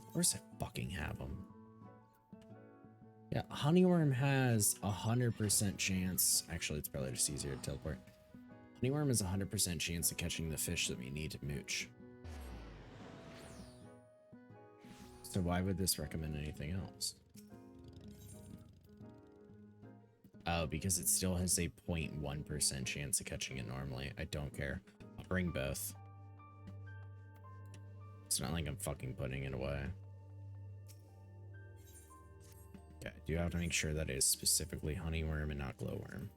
Of course I fucking have them. Yeah, honeyworm has 100% chance. Actually, it's probably just easier to teleport. Honeyworm has 100% chance of catching the fish that we need to mooch. So why would this recommend anything else? Oh, because it still has a 0.1% chance of catching it normally. I don't care. I'll bring both. It's not like I'm fucking putting it away. Okay, I do have to make sure that it is specifically honeyworm and not glowworm.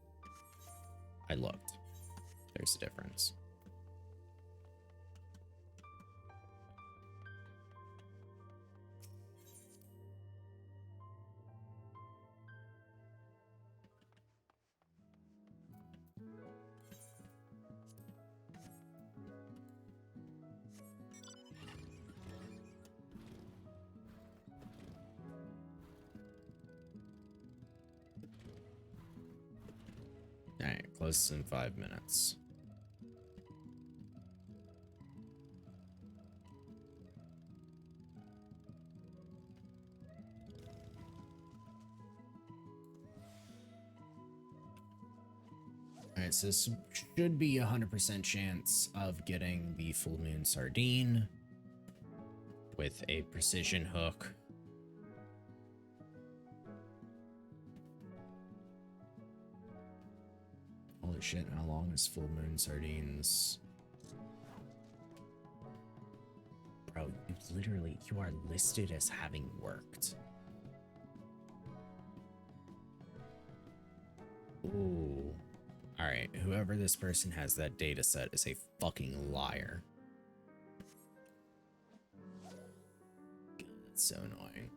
I looked. There's a difference. Alright, close in 5 minutes. Alright, so this should be 100% chance of getting the full moon sardine with a precision hook. Holy shit, how long is full moon sardines? Bro, you are listed as having worked. Ooh. Alright, whoever this person has that data set is a fucking liar. God, that's so annoying.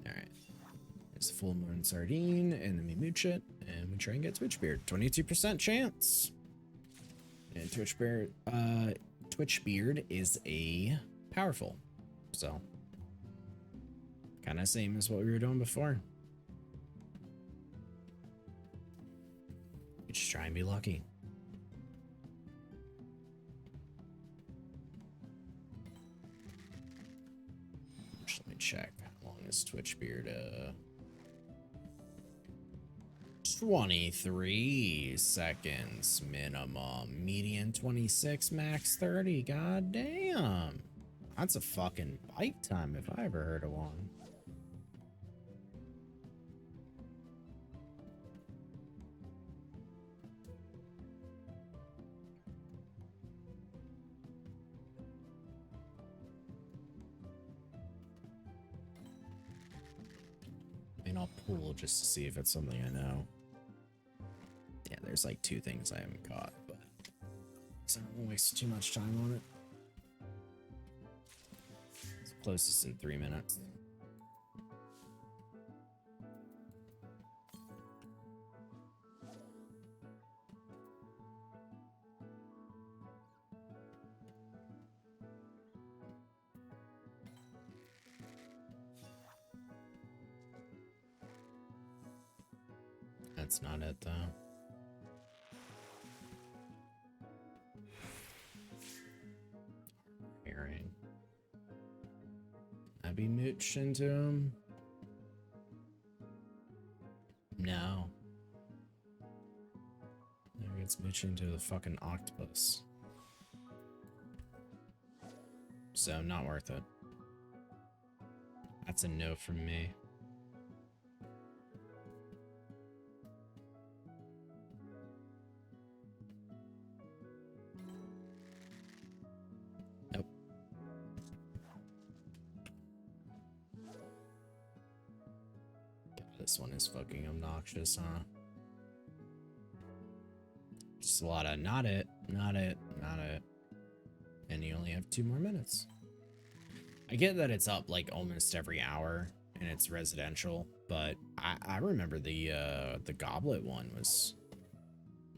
Alright. There's a full moon sardine, and then we mooch it, and we try and get Twitchbeard. 22% chance. And Twitchbeard is a powerful. So, kind of same as what we were doing before. We just try and be lucky. Just let me check. How long is Twitchbeard? 23 seconds minimum. Median 26, max 30. God damn. That's a fucking bite time if I ever heard of one. I mean, I'll pull just to see if it's something I know. Yeah, there's like 2 things I haven't caught, but so I don't want to waste too much time on it. Closest in 3 minutes. That's not it though. Hearing. Can I be mooched into him? No. Maybe it's mooched into the fucking octopus. So not worth it. That's a no from me. Nope. God, this one is fucking obnoxious, huh? Just a lot of not it, not it, not it. And you only have 2 more minutes. I get that it's up like almost every hour and it's residential, but I remember the goblet one was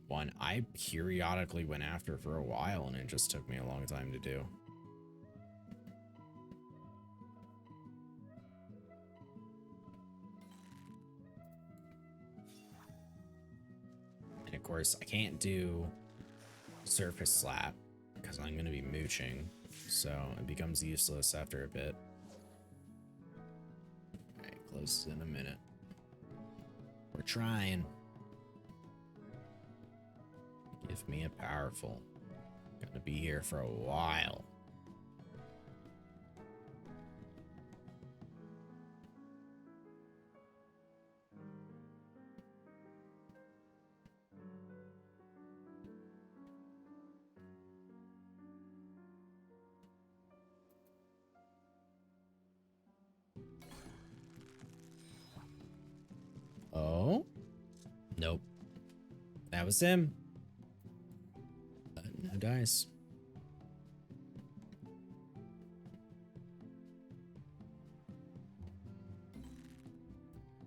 one I periodically went after for a while and it just took me a long time to do. And of course I can't do surface slap because I'm gonna be mooching, so it becomes useless after a bit. Alright, closes in a minute. We're trying. Give me a powerful. Gonna be here for a while. Oh? Nope. That was him. No dice.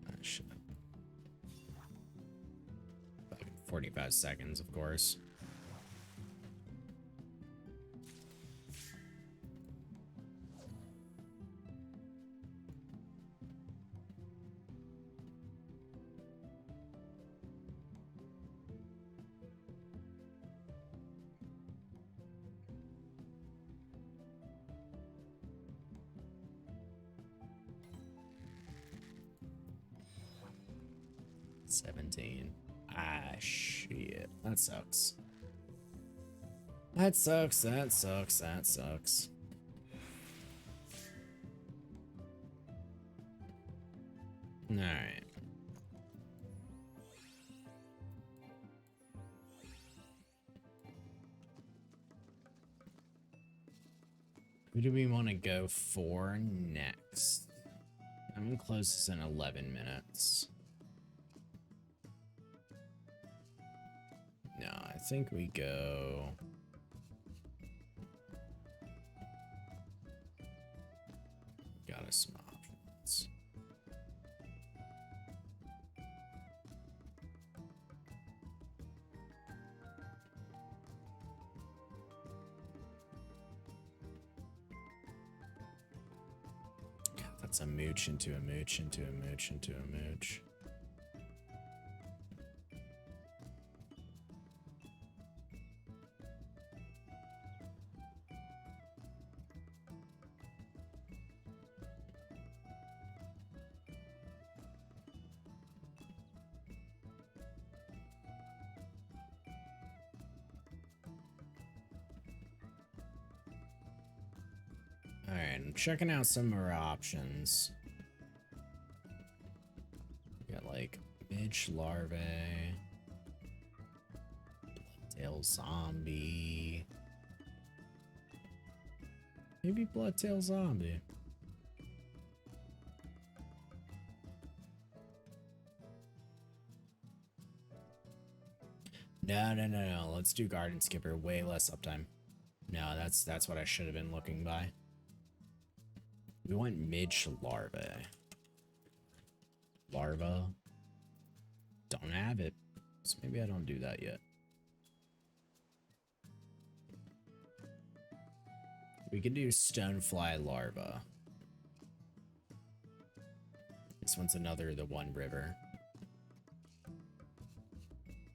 Ah, shit. 45 seconds, of course. Ah, shit. That sucks. That sucks, that sucks, that sucks. Alright. Who do we want to go for next? I'm gonna close this in 11 minutes. No, I think we go... Got us some options. God, that's a mooch into a mooch into a mooch into a mooch. Alright, I'm checking out some more options. We got like Midge Larvae, Bloodtail Zombie. Maybe Bloodtail Zombie. No. Let's do Garden Skipper. Way less uptime. No, that's what I should have been looking by. We want Midge Larvae. Larva. Don't have it. So maybe I don't do that yet. We could do Stonefly Larva. This one's another the One River.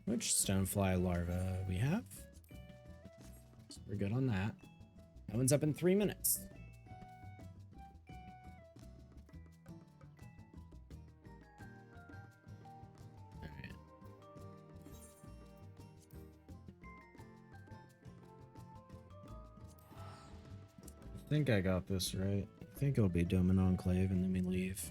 Which stonefly larva we have. So we're good on that. That one's up in 3 minutes. Alright. I think I got this right. I think it'll be Domin Enclave and then we leave.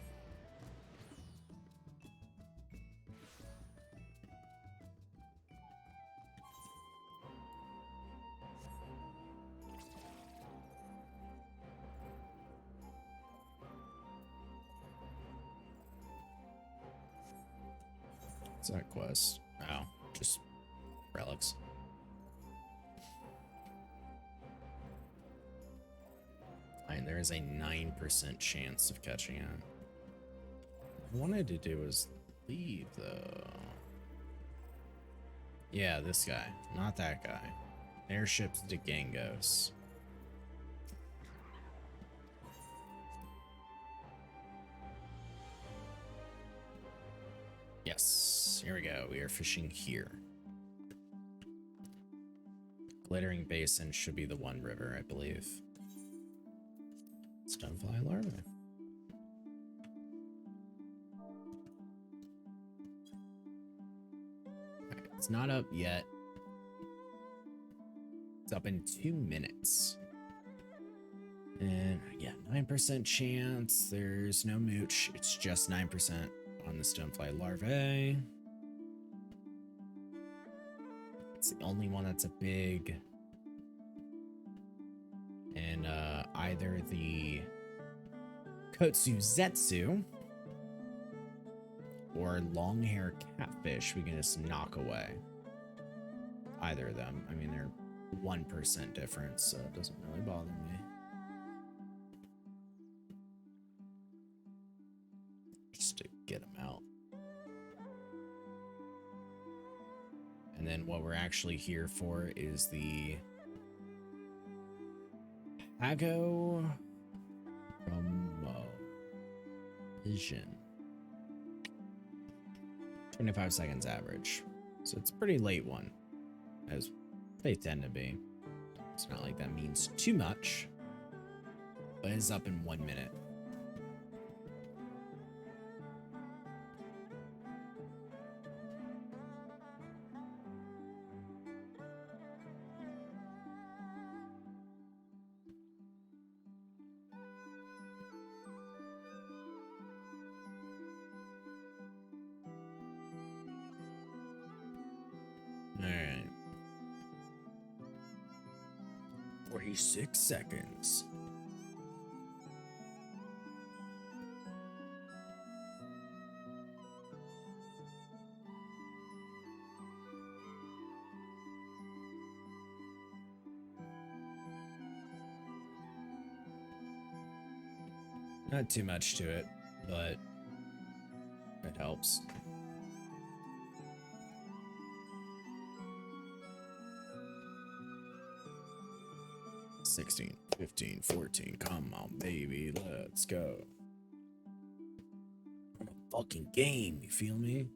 What's that quest? Oh, just relics. And there is a 9% chance of catching it. What I wanted to do was leave, though. Yeah, this guy, not that guy. Airships to Gangos. Yes, here we go. We are fishing here. Glittering Basin should be the one river, I believe. Stonefly larvae. Right, it's not up yet. It's up in 2 minutes. And yeah, 9% chance. There's no mooch. It's just 9% on the stonefly larvae. It's the only one that's a big. And either the Kotsu Zetsu or long hair catfish we can just knock away. Either of them. I mean, they're 1% difference, so it doesn't really bother me. Just to get them out. And then what we're actually here for is the Hago Promo Vision. 25 seconds average. So it's a pretty late one, as they tend to be. It's not like that means too much, but it's up in 1 minute. Alright. 46 seconds. Not too much to it, but it helps. $16, $15, $14. Come on, baby. Let's go. I'm a fucking game, you feel me?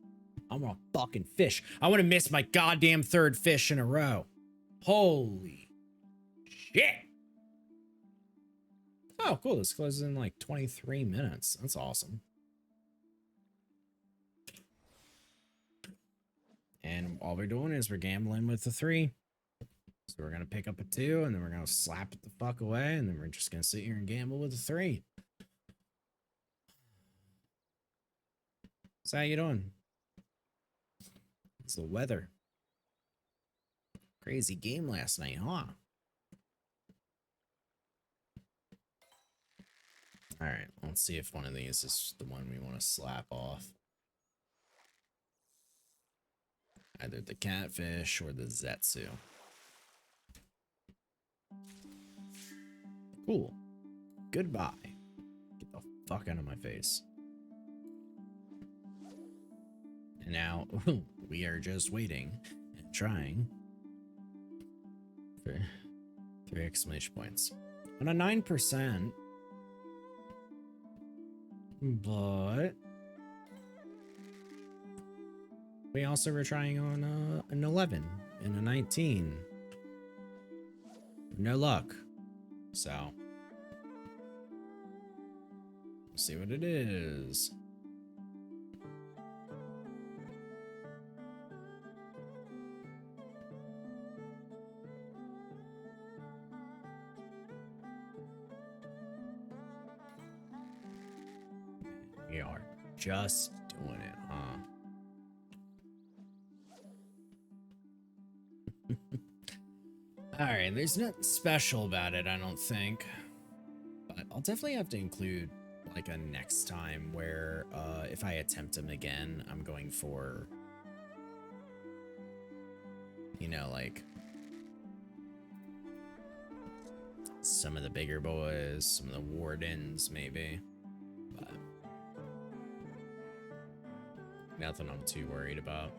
I want to fucking fish. I want to miss my goddamn third fish in a row. Holy shit. Oh, cool. This closes in like 23 minutes. That's awesome. And all we're doing is we're gambling with the 3. So we're going to pick up a 2, and then we're going to slap it the fuck away, and then we're just going to sit here and gamble with a 3. So how you doing? It's the weather. Crazy game last night, huh? All right, let's see if one of these is the one we want to slap off. Either the catfish or the Zetsu. Cool. Goodbye. Get the fuck out of my face. And now we are just waiting and trying for 3 exclamation points. On a 9%. But We also were trying on an 11 and a 19. No luck. So, we'll see what it is. We are just doing it, huh? Alright, there's nothing special about it, I don't think. But I'll definitely have to include like a next time where if I attempt them again, I'm going for, you know, like some of the bigger boys, some of the wardens maybe. But nothing I'm too worried about.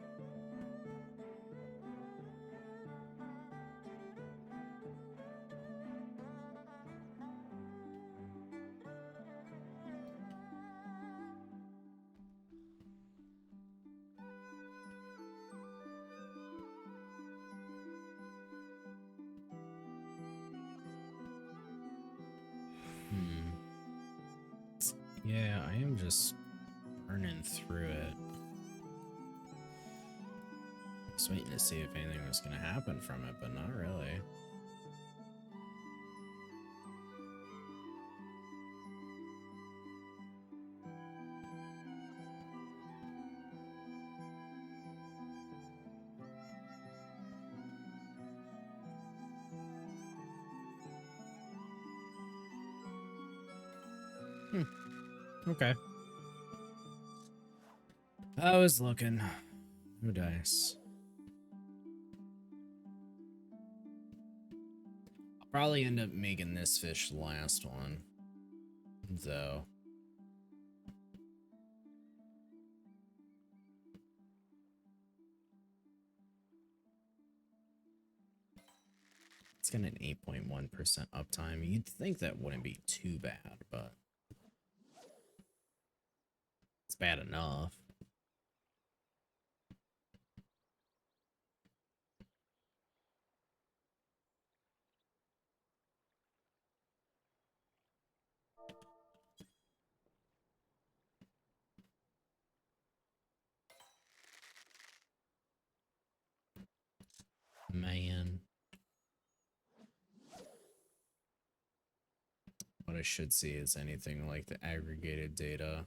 Yeah, I am just burning through it. Just waiting to see if anything was going to happen from it, but not really. Okay. I was looking. No dice. I'll probably end up making this fish the last one, though. It's got an 8.1% uptime. You'd think that wouldn't be too bad, but it's bad enough. Man. What I should see is anything like the aggregated data.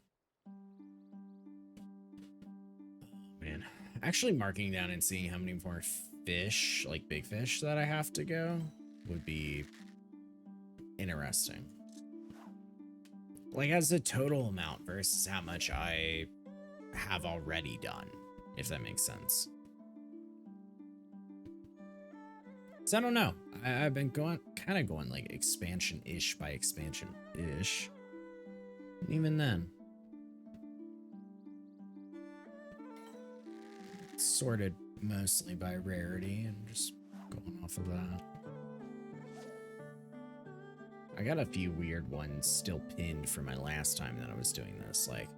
Man, actually marking down and seeing how many more fish, like big fish, that I have to go would be interesting. Like as a total amount versus how much I have already done, if that makes sense. So I don't know. I've been kind of going like expansion-ish by expansion-ish. Even then. Sorted mostly by rarity and just going off of that. I got a few weird ones still pinned from my last time that I was doing this, like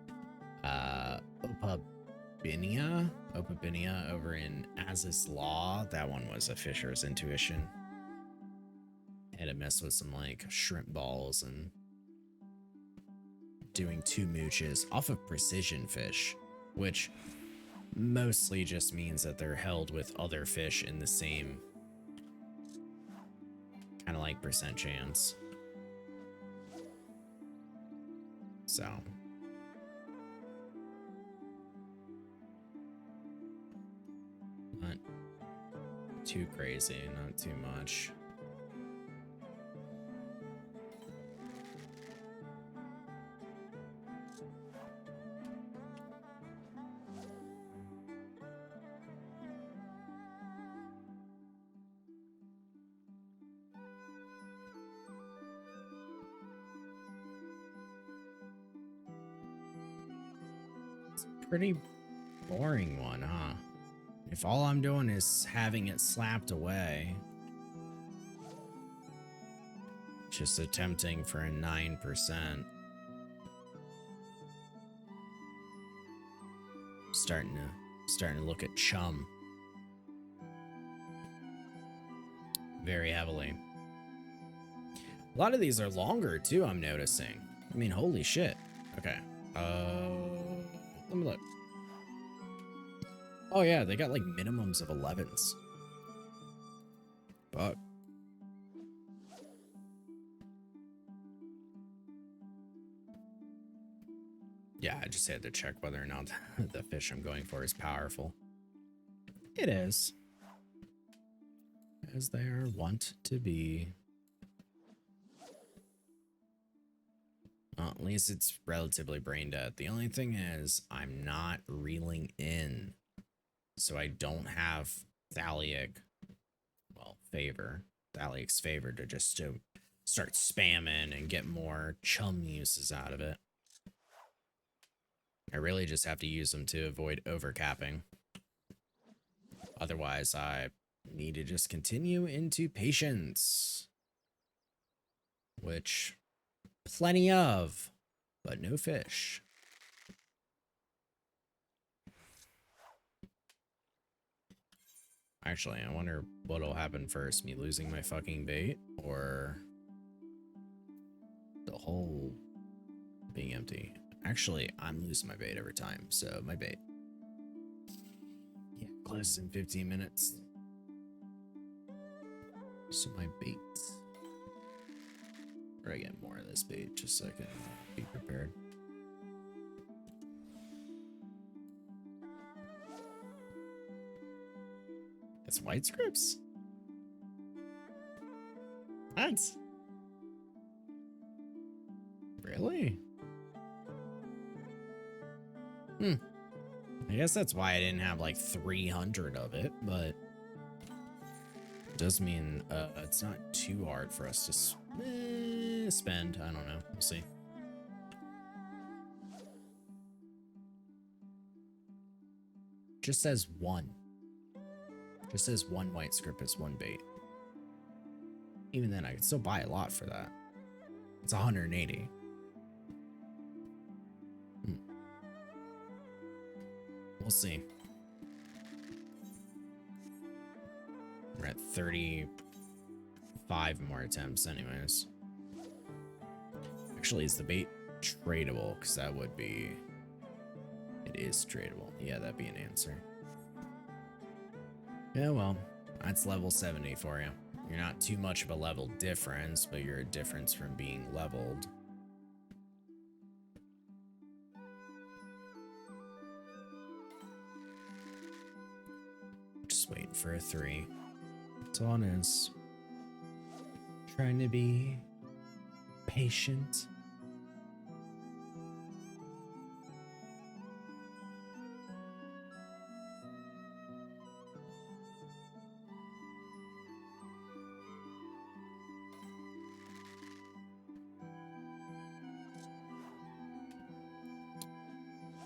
Opabinia over in Az's Law. That one was a Fisher's Intuition. Had to mess with some like shrimp balls and doing 2 mooches off of precision fish, which mostly just means that they're held with other fish in the same kind of like percent chance. So not too crazy, not too much. Pretty boring one, huh? If all I'm doing is having it slapped away, just attempting for a 9%, starting to Starting to look at chum very heavily. A lot of these are longer too, I'm noticing. I mean, holy shit. Okay. Let me look. Oh yeah, they got like minimums of 11s. Fuck. Yeah, I just had to check whether or not the fish I'm going for is powerful. It is. As they are wont to be. Well, at least it's relatively brain dead. The only thing is, I'm not reeling in. So I don't have Thaliac, well, Thaliac's favor to just to start spamming and get more chum uses out of it. I really just have to use them to avoid overcapping. Otherwise, I need to just continue into patience. Which, plenty of, but no fish. Actually, I wonder what'll happen first. Me losing my fucking bait or the hole being empty. Actually, I'm losing my bait every time, so my bait. Yeah, closes in 15 minutes. So my bait. Or I get more of this bait just so I can be prepared. It's white scripts? What? Really? I guess that's why I didn't have like 300 of it, but it does mean it's not too hard for us to spend. I don't know. We'll see. Just says one. Just says one white script is one bait. Even then, I could still buy a lot for that. It's 180. We'll see. We're at 35 more attempts anyways. Actually, is the bait tradable? Because that would be... It is tradable. Yeah, that'd be an answer. Yeah, well, that's level 70 for you. You're not too much of a level difference, but you're a difference from being leveled. Just waiting for a 3. That's all it is. Trying to be patient.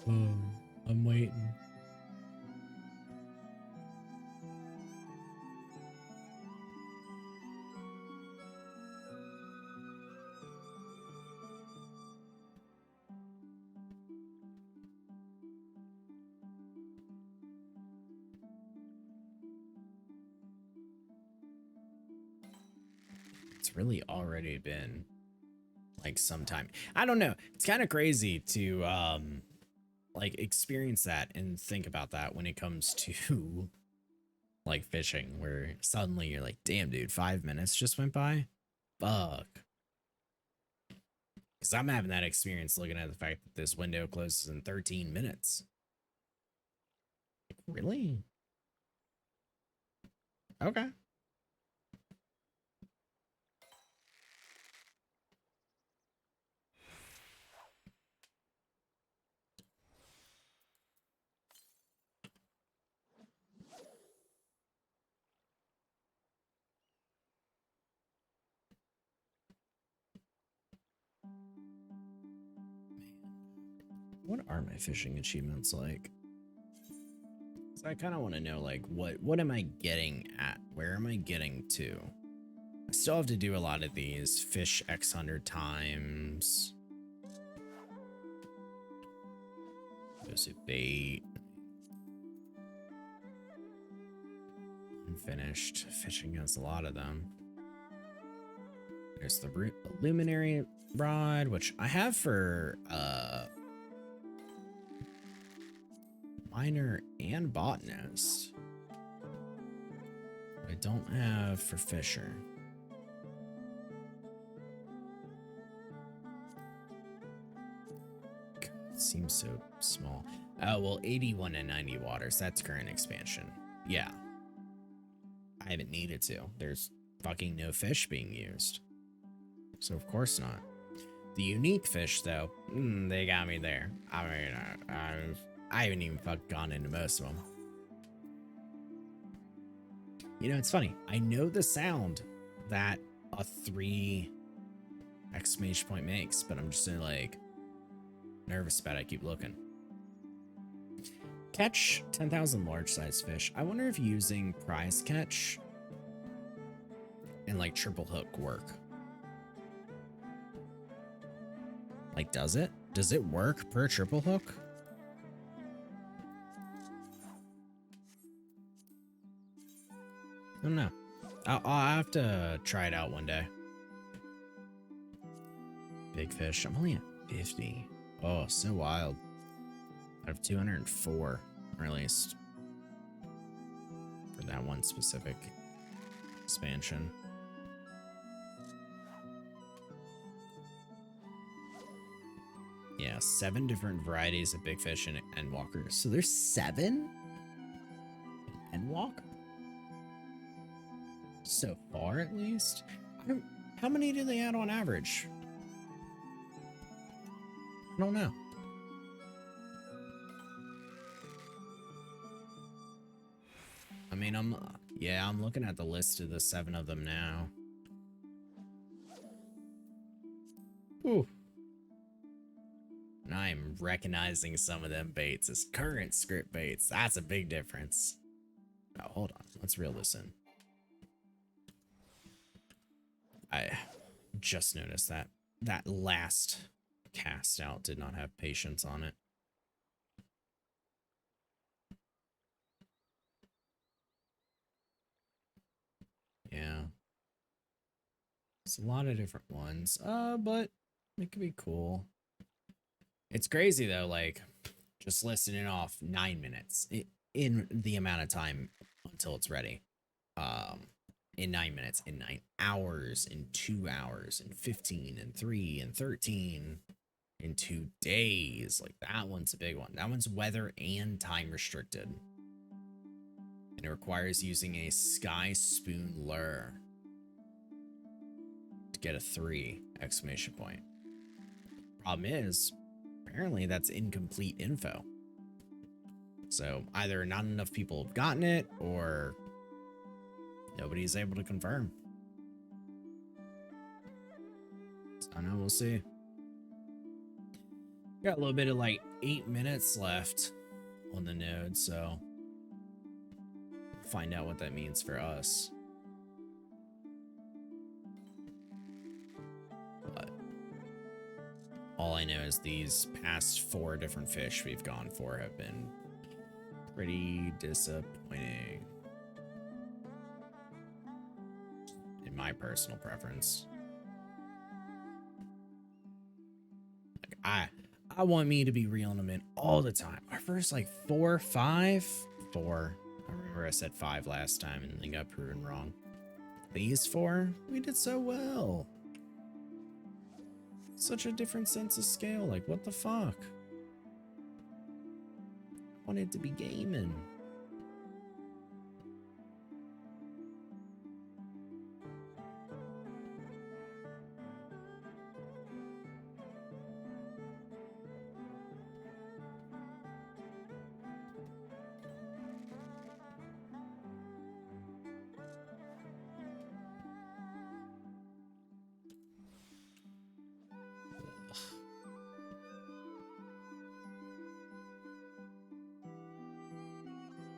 Oh, I'm waiting. It's really already been like some time. I don't know. It's kind of crazy to like experience that and think about that when it comes to like fishing, where suddenly you're like, damn dude, 5 minutes just went by. Fuck. Because I'm having that experience looking at the fact that this window closes in 13 minutes. Really? Okay. What are my fishing achievements like? So I kind of want to know, like, what am I getting at? Where am I getting to? I still have to do a lot of these. Fish X 100 times. Goes to bait. Unfinished. Fishing has a lot of them. There's the Luminary Rod, which I have for Miner and Botanist. I don't have for Fisher. God, it seems so small. Oh, well, 81 and 90 waters. That's current expansion. Yeah. I haven't needed to. There's fucking no fish being used. So of course not. The unique fish, though, they got me there. I mean, I haven't even fucking gone into most of them. You know, it's funny. I know the sound that a 3 exclamation point makes, but I'm just like nervous about it. I keep looking. Catch 10,000 large size fish. I wonder if using prize catch and like triple hook work. Like, does it? Does it work per triple hook? I don't know. I'll have to try it out one day. Big fish. I'm only at 50. Oh, so wild. Out of 204, or at least for that one specific expansion. Yeah, 7 different varieties of big fish and endwalkers. So there's 7 endwalker? So far, at least. How many do they add on average? I don't know. I mean, I'm looking at the list of the 7 of them now. Ooh. And I'm recognizing some of them baits as current script baits. That's a big difference. Oh, hold on. Let's reel this in. I just noticed that that last cast out did not have patience on it. Yeah. It's a lot of different ones. But it could be cool. It's crazy though, like just listening off 9 minutes in the amount of time until it's ready. In 9 minutes, in 9 hours, in 2 hours, in 15, in 3, in 13, in 2 days. Like that one's a big one. That one's weather and time restricted. And it requires using a Sky Spoon lure to get a 3 exclamation point. Problem is, apparently that's incomplete info. So either not enough people have gotten it or nobody's able to confirm. So I know, we'll see. Got a little bit of like 8 minutes left on the node, so we'll find out what that means for us. But all I know is these past 4 different fish we've gone for have been pretty disappointing. In my personal preference. Like I want me to be reeling them in all the time. Our first like 4, 5, 4. I remember I said 5 last time and then got proven wrong. These 4, we did so well. Such a different sense of scale. Like, what the fuck? I wanted to be gaming.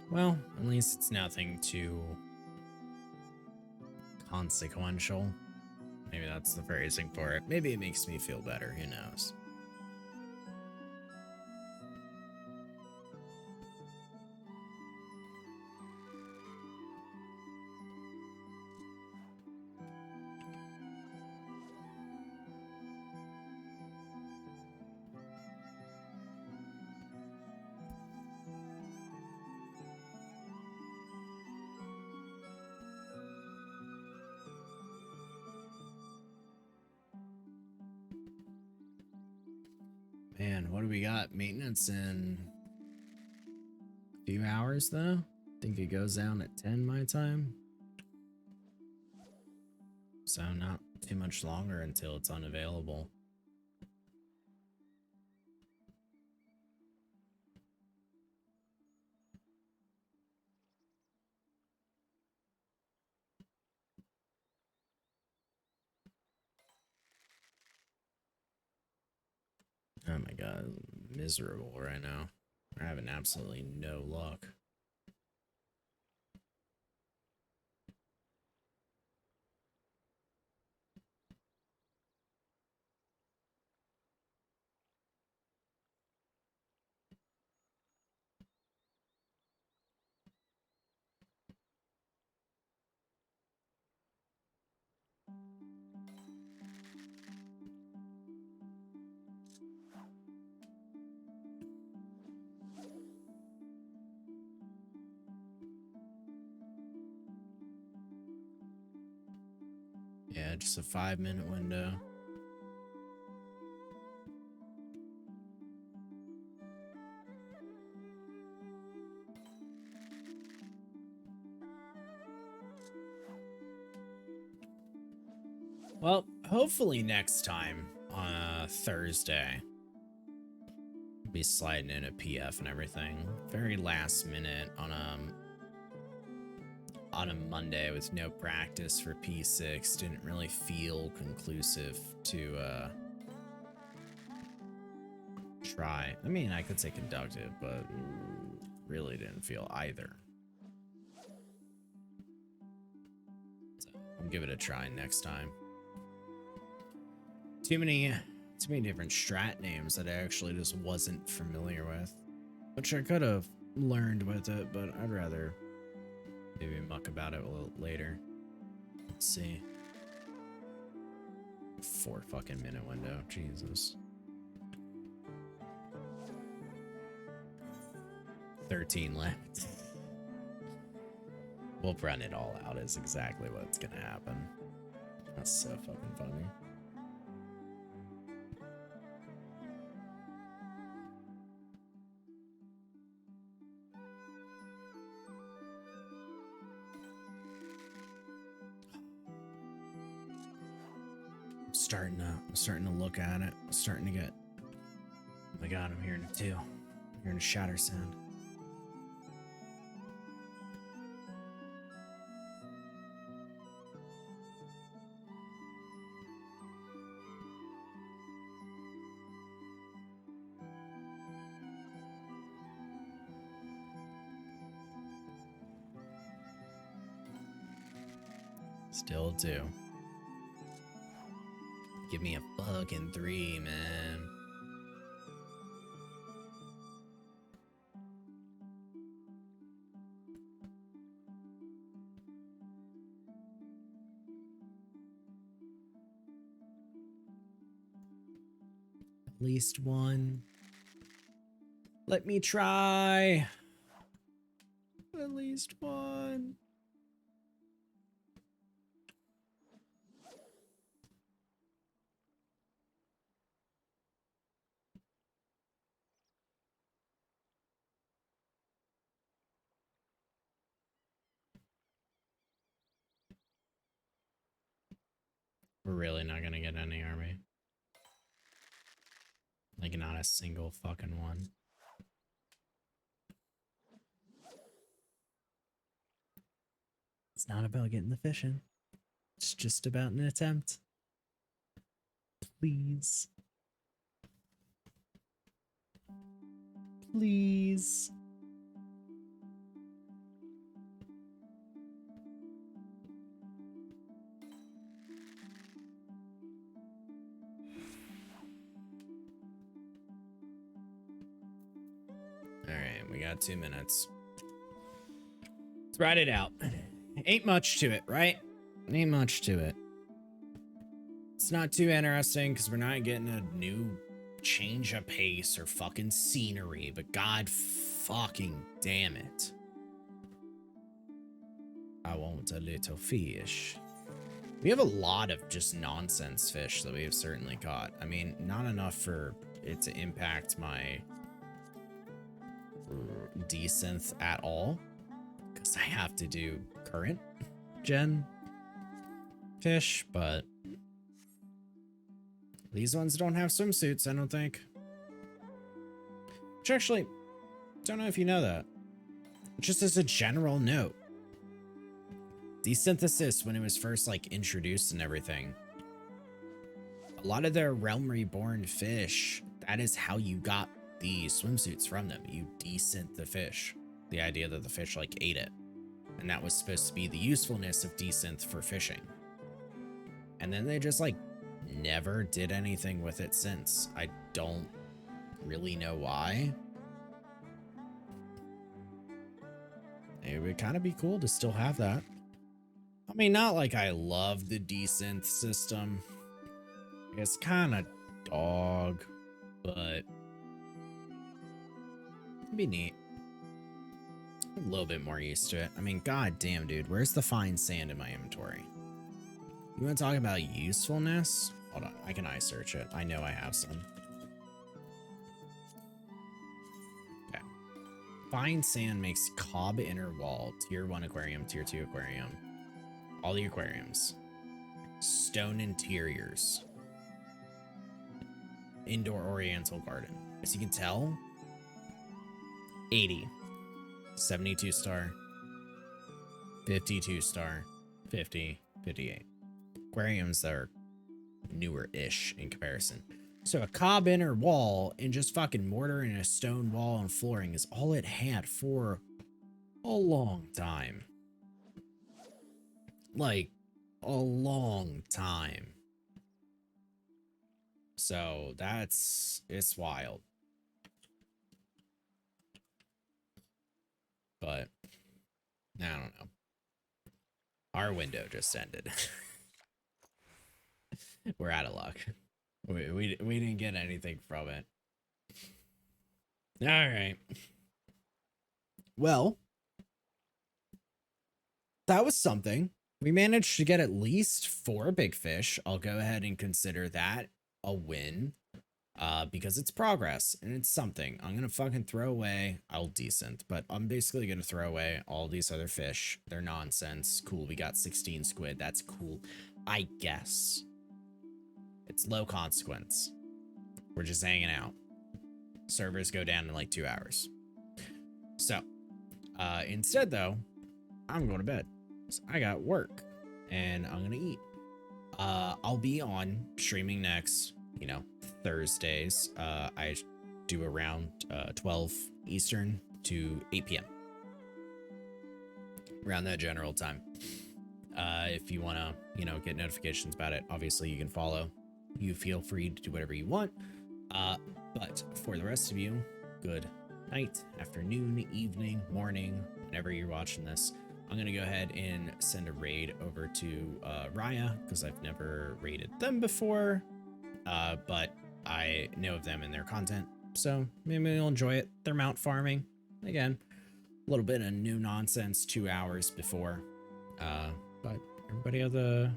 Well, at least it's nothing too consequential. Maybe that's the phrasing for it. Maybe it makes me feel better. Who knows? Man, what do we got? Maintenance in a few hours, though? Think it goes down at 10 my time. So not too much longer until it's unavailable. Oh my god, miserable right now. I'm having absolutely no luck. Yeah, just a 5-minute window. Well, hopefully next time on Thursday, I'll be sliding in a PF and everything. Very last minute on a Monday with no practice for P6. Didn't really feel conclusive to try. I mean, I could say conductive, but really didn't feel either. So I'll give it a try next time. Too many different strat names that I actually just wasn't familiar with, which I could have learned with it, but I'd rather maybe muck about it a little later. Let's see. 4 fucking minute window. Jesus. 13 left. We'll run it all out is exactly what's gonna happen. That's so fucking funny. I'm starting to look at it. I'm starting to get. Oh my god, I'm hearing it too. I'm hearing a shatter sound. Still do. Give me a fucking 3, man. At least one. Let me try. At least one. We're really not gonna get any, are we? Like, not a single fucking one. It's not about getting the fish in. It's just about an attempt. Please. Please. Alright, we got 2 minutes. Let's ride it out. Ain't much to it, right? Ain't much to it. It's not too interesting because we're not getting a new change of pace or fucking scenery, but god fucking damn it. I want a little fish. We have a lot of just nonsense fish that we have certainly caught. I mean, not enough for it to impact my desynth at all, because I have to do current gen fish, but these ones don't have swimsuits, I don't think. Which actually, don't know if you know that. Just as a general note, Desynthesis, when it was first like introduced and everything, a lot of their Realm Reborn fish, that is how you got the swimsuits from them. You desynth the fish. The idea that the fish like ate it. And that was supposed to be the usefulness of desynth for fishing. And then they just like never did anything with it since. I don't really know why. It would kind of be cool to still have that. I mean, not like I love the desynth system. It's kind of dog, but it'd be neat. I'm a little bit more used to it. I mean, god damn, dude, where's the fine sand in my inventory? You want to talk about usefulness? Hold on, I can eye search it. I know I have some. Okay. Fine sand makes Cobb Inner Wall, Tier 1 aquarium, Tier 2 aquarium. All the aquariums. Stone interiors. Indoor Oriental Garden. As you can tell, 80. 72 star. 52 star. 50. 58. Aquariums that are newer-ish in comparison. So a Cobb Inner Wall and just fucking mortar and a stone wall and flooring is all it had for a long time. Like, a long time. So it's wild. But I don't know. Our window just ended. We're out of luck. We didn't get anything from it. All right. Well, that was something. We managed to get at least 4 big fish. I'll go ahead and consider that a win. Because it's progress and it's something. I'm gonna fucking throw away. I'll desynth, but I'm basically gonna throw away all these other fish. They're nonsense. Cool, we got 16 squid. That's cool, I guess. It's low consequence. We're just hanging out. Servers go down in like 2 hours. So, instead though, I'm going to bed. So I got work and I'm gonna eat. I'll be on streaming next, you know, Thursdays. I do around 12 Eastern to 8 p.m. around that general time. If you want to, you know, get notifications about it, obviously you can follow. You feel free to do whatever you want. But for the rest of you, good night, afternoon, evening, morning, whenever you're watching this. I'm going to go ahead and send a raid over to Raya, because I've never raided them before. But I know of them and their content, so maybe you'll enjoy it. They're mount farming. Again, a little bit of new nonsense 2 hours before. But everybody have the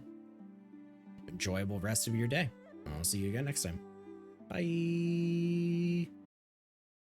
enjoyable rest of your day. I'll see you again next time. Bye.